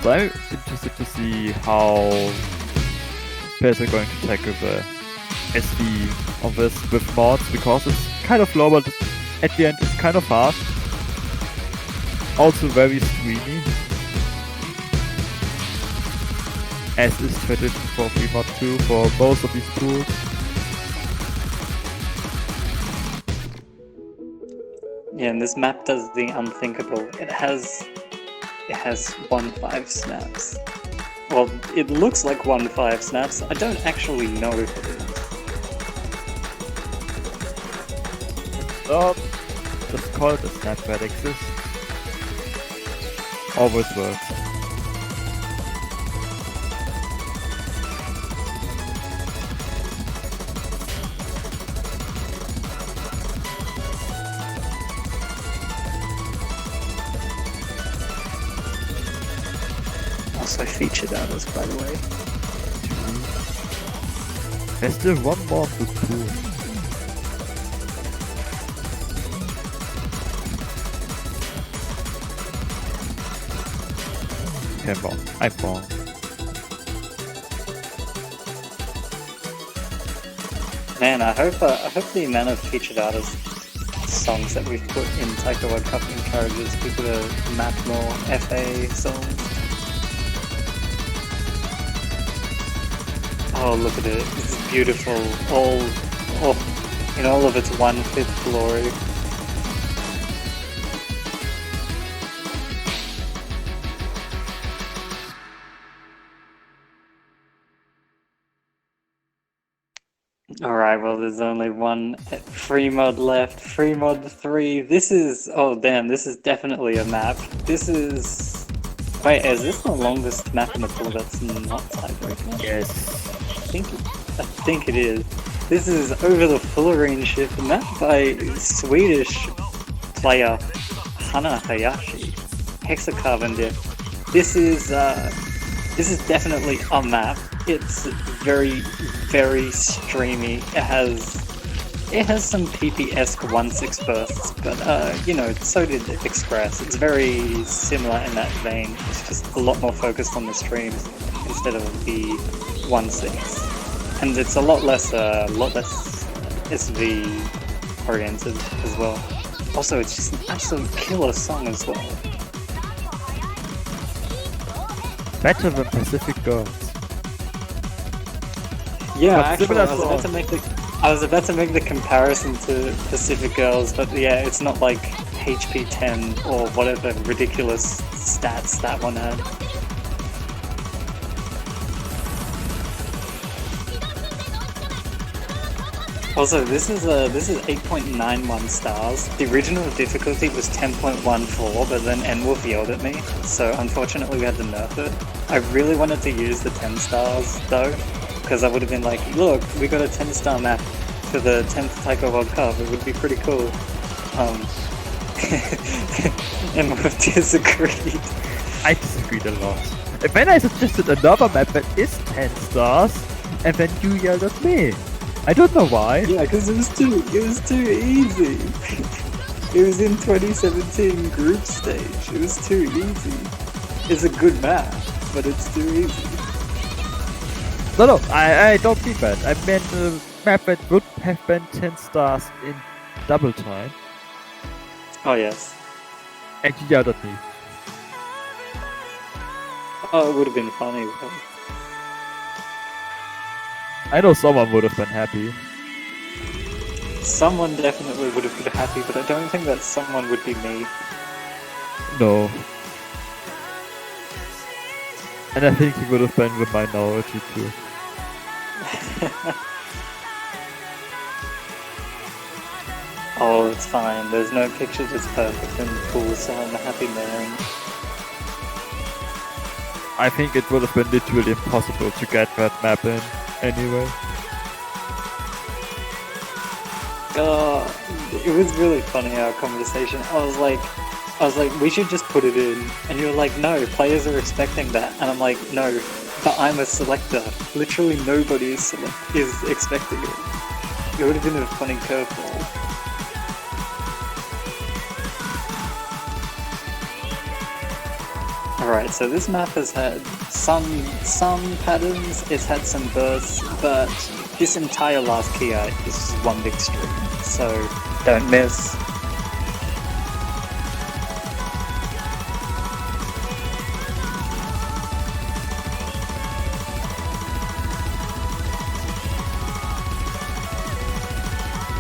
So I'm interested to see how players are going to tackle the SV on this with mods, because it's kind of low, but at the end it's kind of fast. Also very streamy. As is tradition for Mod 2 for most of these tools. Yeah, and this map does the unthinkable. It has 1.5 snaps. Well, it looks like 1.5 snaps. I don't actually know if it is. Just call it a snap that exists. Always works. Also featured others, by the way. There's still one more of this pool. Okay, wrong. I'm wrong. Man, I hope the amount of featured artist songs that we've put in Taiko World Cup encourages people to map more FA songs. Oh, look at it. It's beautiful. In all of its 1/5 glory. Alright, well, there's only one free mod left. Free mod 3. This is. Oh, damn, this is definitely a map. This is. Wait, is this the longest map in the pool that's not tiebreaker? Yes. I think it is. This is Over the Fullerene Ship, a map by Swedish player Hana Hayashi. Hexacarbon diff. This is definitely a map. It's very, very streamy. It has some PP-esque 1/6 bursts, but you know, so did Express. It's very similar in that vein. It's just a lot more focused on the streams instead of the 1/6, and it's a lot less SV oriented as well. Also, it's just an absolute killer song as well. Better than Pacific Girls. Yeah, But actually, similar I was about to make the comparison to Pacific Girls, but yeah, it's not like HP 10 or whatever ridiculous stats that one had. Also, this is 8.91 stars. The original difficulty was 10.14, but then N-Wolf yelled at me, so unfortunately we had to nerf it. I really wanted to use the 10 stars though, because I would have been like, look, we got a 10-star map for the 10th Taiko World Cup, it would be pretty cool. N-Wolf disagreed. I disagreed a lot. And then I suggested another map that is 10 stars, and then you yelled at me. I don't know why. Yeah, because it was too easy. It was in 2017 group stage. It was too easy. It's a good map, but it's too easy. No, I don't mean that. I meant a map that would have been 10 stars in double time. Oh yes. And you yelled at me. Oh, it would have been funny though. I know someone would have been happy. Someone definitely would have been happy, but I don't think that someone would be me. No. And I think he would have been the minority too. Oh, it's fine. There's no picture that's perfect in the pool, so I'm a happy man. I think it would have been literally impossible to get that map in anyway. It was really funny, our conversation. I was like, we should just put it in. And you were like, no, players are expecting that. And I'm like, no, but I'm a selector. Literally nobody is expecting it. It would have been a funny curveball. Alright, so this map has had some patterns, it's had some bursts, but this entire last key art is one big stream, so don't miss.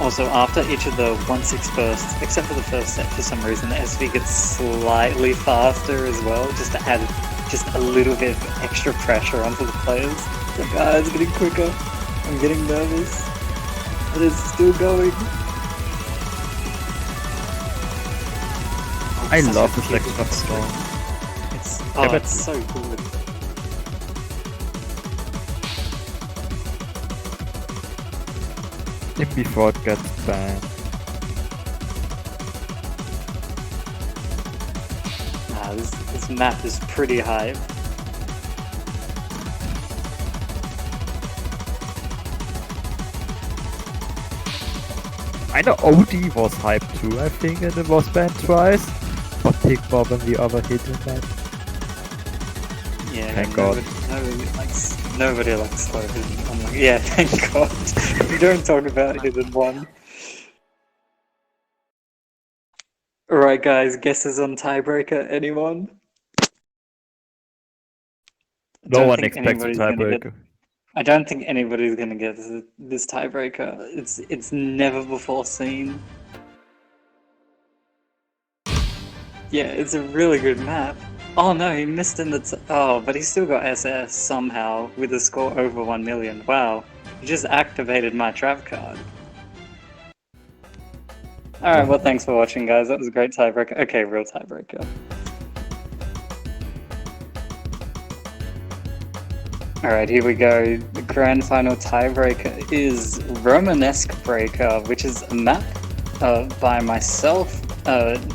Also, after each of the 1/6 bursts, except for the first set for some reason, the SV gets slightly faster as well, just to add just a little bit of extra pressure onto the players. Like, it's getting quicker. I'm getting nervous. But it's still going. I love the selection of song. It's so good. Even before it gets banned. Nah, this map is pretty hype. I know OD was hyped too, I think, and it was banned twice. But take more than the other hidden map. Yeah, thank God. Nobody likes slow hidden. I'm like, yeah, thank God. We don't talk about hidden one. Alright guys, guesses on tiebreaker, anyone? No one expects a tiebreaker. I don't think anybody's gonna get this tiebreaker. It's never before seen. Yeah, it's a really good map. Oh no, he missed in the oh, but he still got SS somehow with a score over 1 million. Wow, he just activated my trap card. Alright, well thanks for watching guys, that was a great tiebreaker. Okay, real tiebreaker. Alright, here we go. The grand final tiebreaker is Romanesque Breaker, which is a map by myself,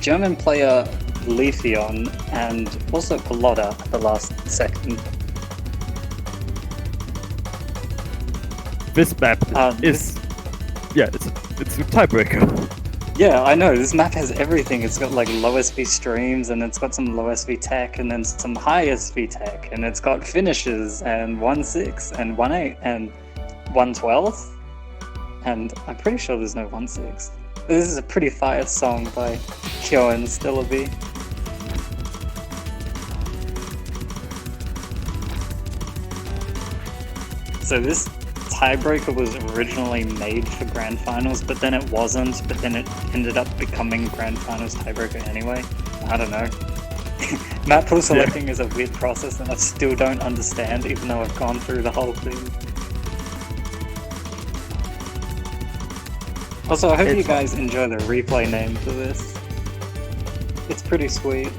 German player Letheon, and also Palotta at the last second. This map is... Yeah, it's a tiebreaker. Yeah, I know, this map has everything. It's got like low SV streams, and it's got some low SV tech, and then some high SV tech, and it's got finishes, and 1-6, and 1-8, and 1-12, and I'm pretty sure there's no 1-6. This is a pretty fire song by Kyo and Stellaby. So this tiebreaker was originally made for grand finals, but then it wasn't, but then it ended up becoming grand finals tiebreaker anyway. I don't know. Map pool selecting is a weird process and I still don't understand, even though I've gone through the whole thing. Also, I hope you guys enjoy the replay name for this. It's pretty sweet.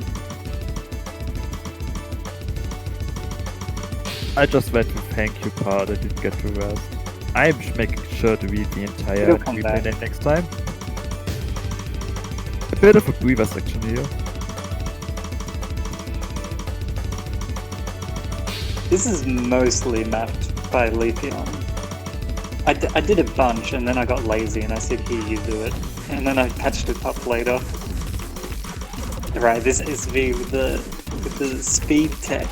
I just went to thank you part, I didn't get to rest. I'm making sure to read the entire replay name next time. A bit of a breather section here. This is mostly mapped by Letheon. I did a bunch and then I got lazy and I said here you do it. And then I patched it up later. Right, this SV with the speed tech.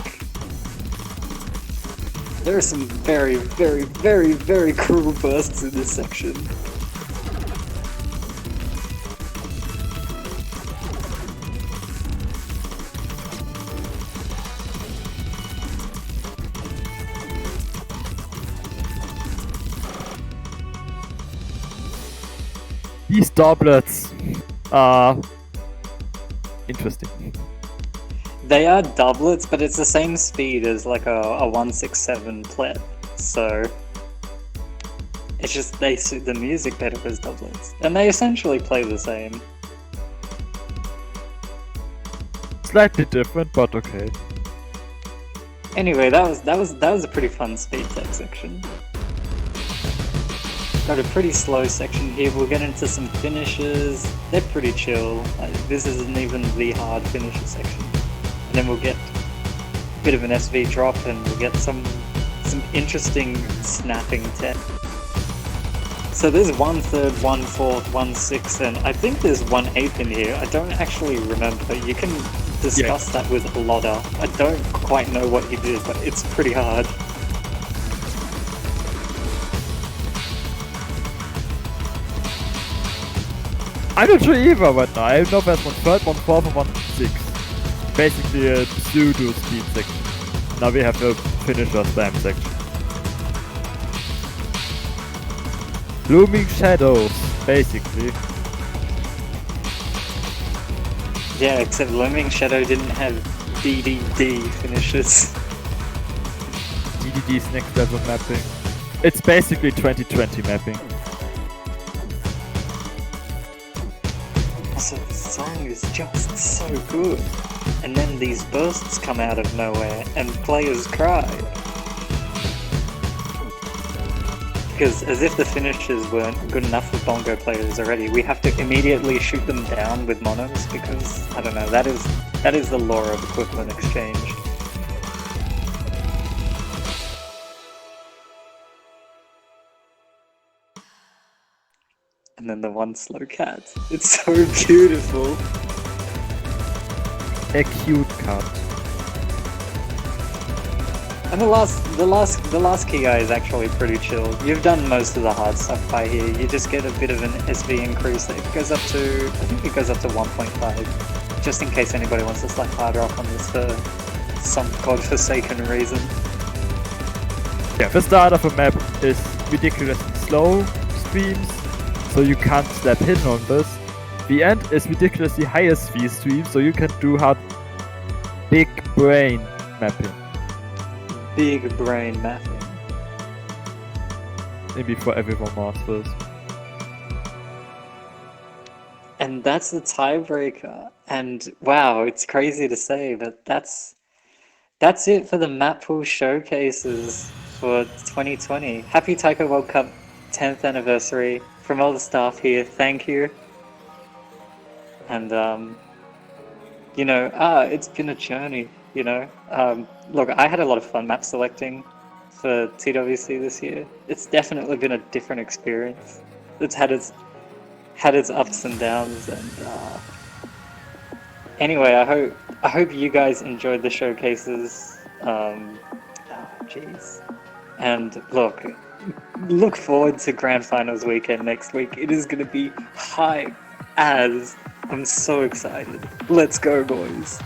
There are some very, very, very, very cruel bursts in this section. These doublets are interesting. They are doublets, but it's the same speed as like a 167 plet, so it's just they suit the music better as doublets, and they essentially play the same. Slightly different, but okay. Anyway, that was a pretty fun speed tech section. Got a pretty slow section here. We'll get into some finishes. They're pretty chill. This isn't even the hard finisher section. And then we'll get a bit of an SV drop, and we'll get some interesting snapping tech. So there's 1/3, 1/4, 1/6, and I think there's 1/8 in here. I don't actually remember. You can discuss that with Lotta. I don't quite know what he did, but it's pretty hard. I'm not sure either right now. I know there's 1/3, 1/4, and 1/6. Basically a pseudo speed section. Now we have a finisher slam section. Blooming Shadows, basically. Yeah, except Looming Shadow didn't have DDD finishes. DDD's next level mapping. It's basically 2020 mapping. Also, the song is just so good. And then these bursts come out of nowhere, and players cry. Because as if the finishes weren't good enough for bongo players already, we have to immediately shoot them down with monos, because, I don't know, that is the law of equivalent exchange. And then the one slow cat. It's so beautiful. A cute cat. And the last key guy is actually pretty chill. You've done most of the hard stuff by here. You just get a bit of an SV increase. It goes up to, I think it goes up to 1.5. Just in case anybody wants to slap hard rock on this for some godforsaken reason. Yeah, the start of a map is ridiculously slow streams, so you can't slap hidden on this. The end is ridiculously higher speed stream, so you can do hard Big brain mapping. Big brain mapping. Maybe for everyone masters. And that's the tiebreaker. And wow, it's crazy to say, but that's it for the map pool showcases for 2020. Happy Taiko World Cup 10th anniversary from all the staff here. Thank you. And it's been a journey. Look, I had a lot of fun map selecting for TWC this year. It's definitely been a different experience. It's had its ups and downs, and anyway, I hope you guys enjoyed the showcases. Jeez. And look forward to Grand Finals weekend next week. It is going to be hype as. I'm so excited. Let's go, boys.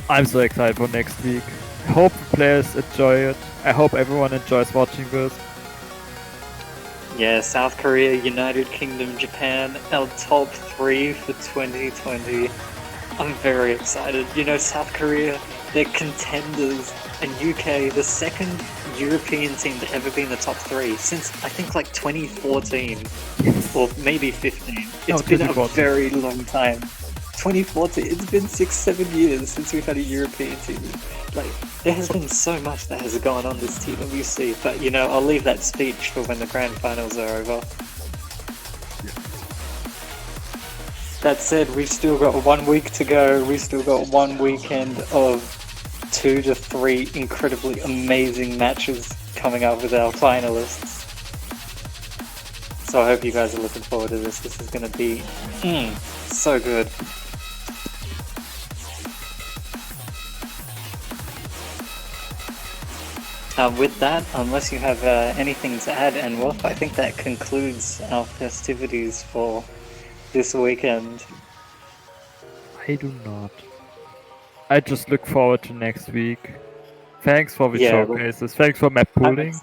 I'm so excited for next week. I hope the players enjoy it. I hope everyone enjoys watching this. Yeah, South Korea, United Kingdom, Japan, our top 3 for 2020. I'm very excited. South Korea, they're contenders, and UK, the second European team to ever be in the top 3 since, I think, like 2014, or maybe 15. It's been a very long time. 2014, it's been 6-7 years since we've had a European team. There has been so much that has gone on this TWC, but I'll leave that speech for when the Grand Finals are over. That said, we've still got 1 week to go. We've still got 1 weekend of 2 to 3 incredibly amazing matches coming up with our finalists. So I hope you guys are looking forward to this. This is going to be so good. With that, unless you have anything to add, and Wolf, I think that concludes our festivities for this weekend. I do not. I just look forward to next week. Thanks for the showcases. Thanks for map pooling.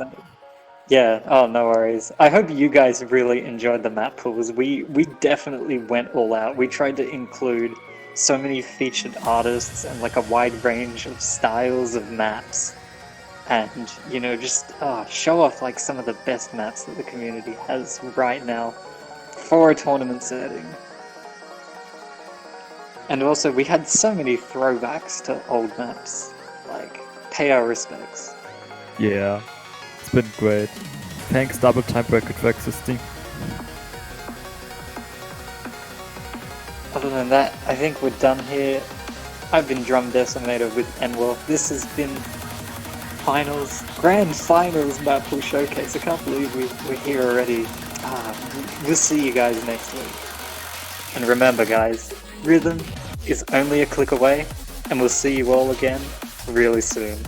Yeah, no worries. I hope you guys really enjoyed the map pools. We definitely went all out. We tried to include so many featured artists and a wide range of styles of maps. And, just show off some of the best maps that the community has right now for a tournament setting. And also, we had so many throwbacks to old maps. Pay our respects. Yeah, it's been great. Thanks Double Time Bracket for existing. Other than that, I think we're done here. I've been Drum Decimator with Enwell. This has been Grand Finals map pool showcase. I can't believe we're here already. We'll see you guys next week. And remember guys, rhythm is only a click away, and we'll see you all again really soon.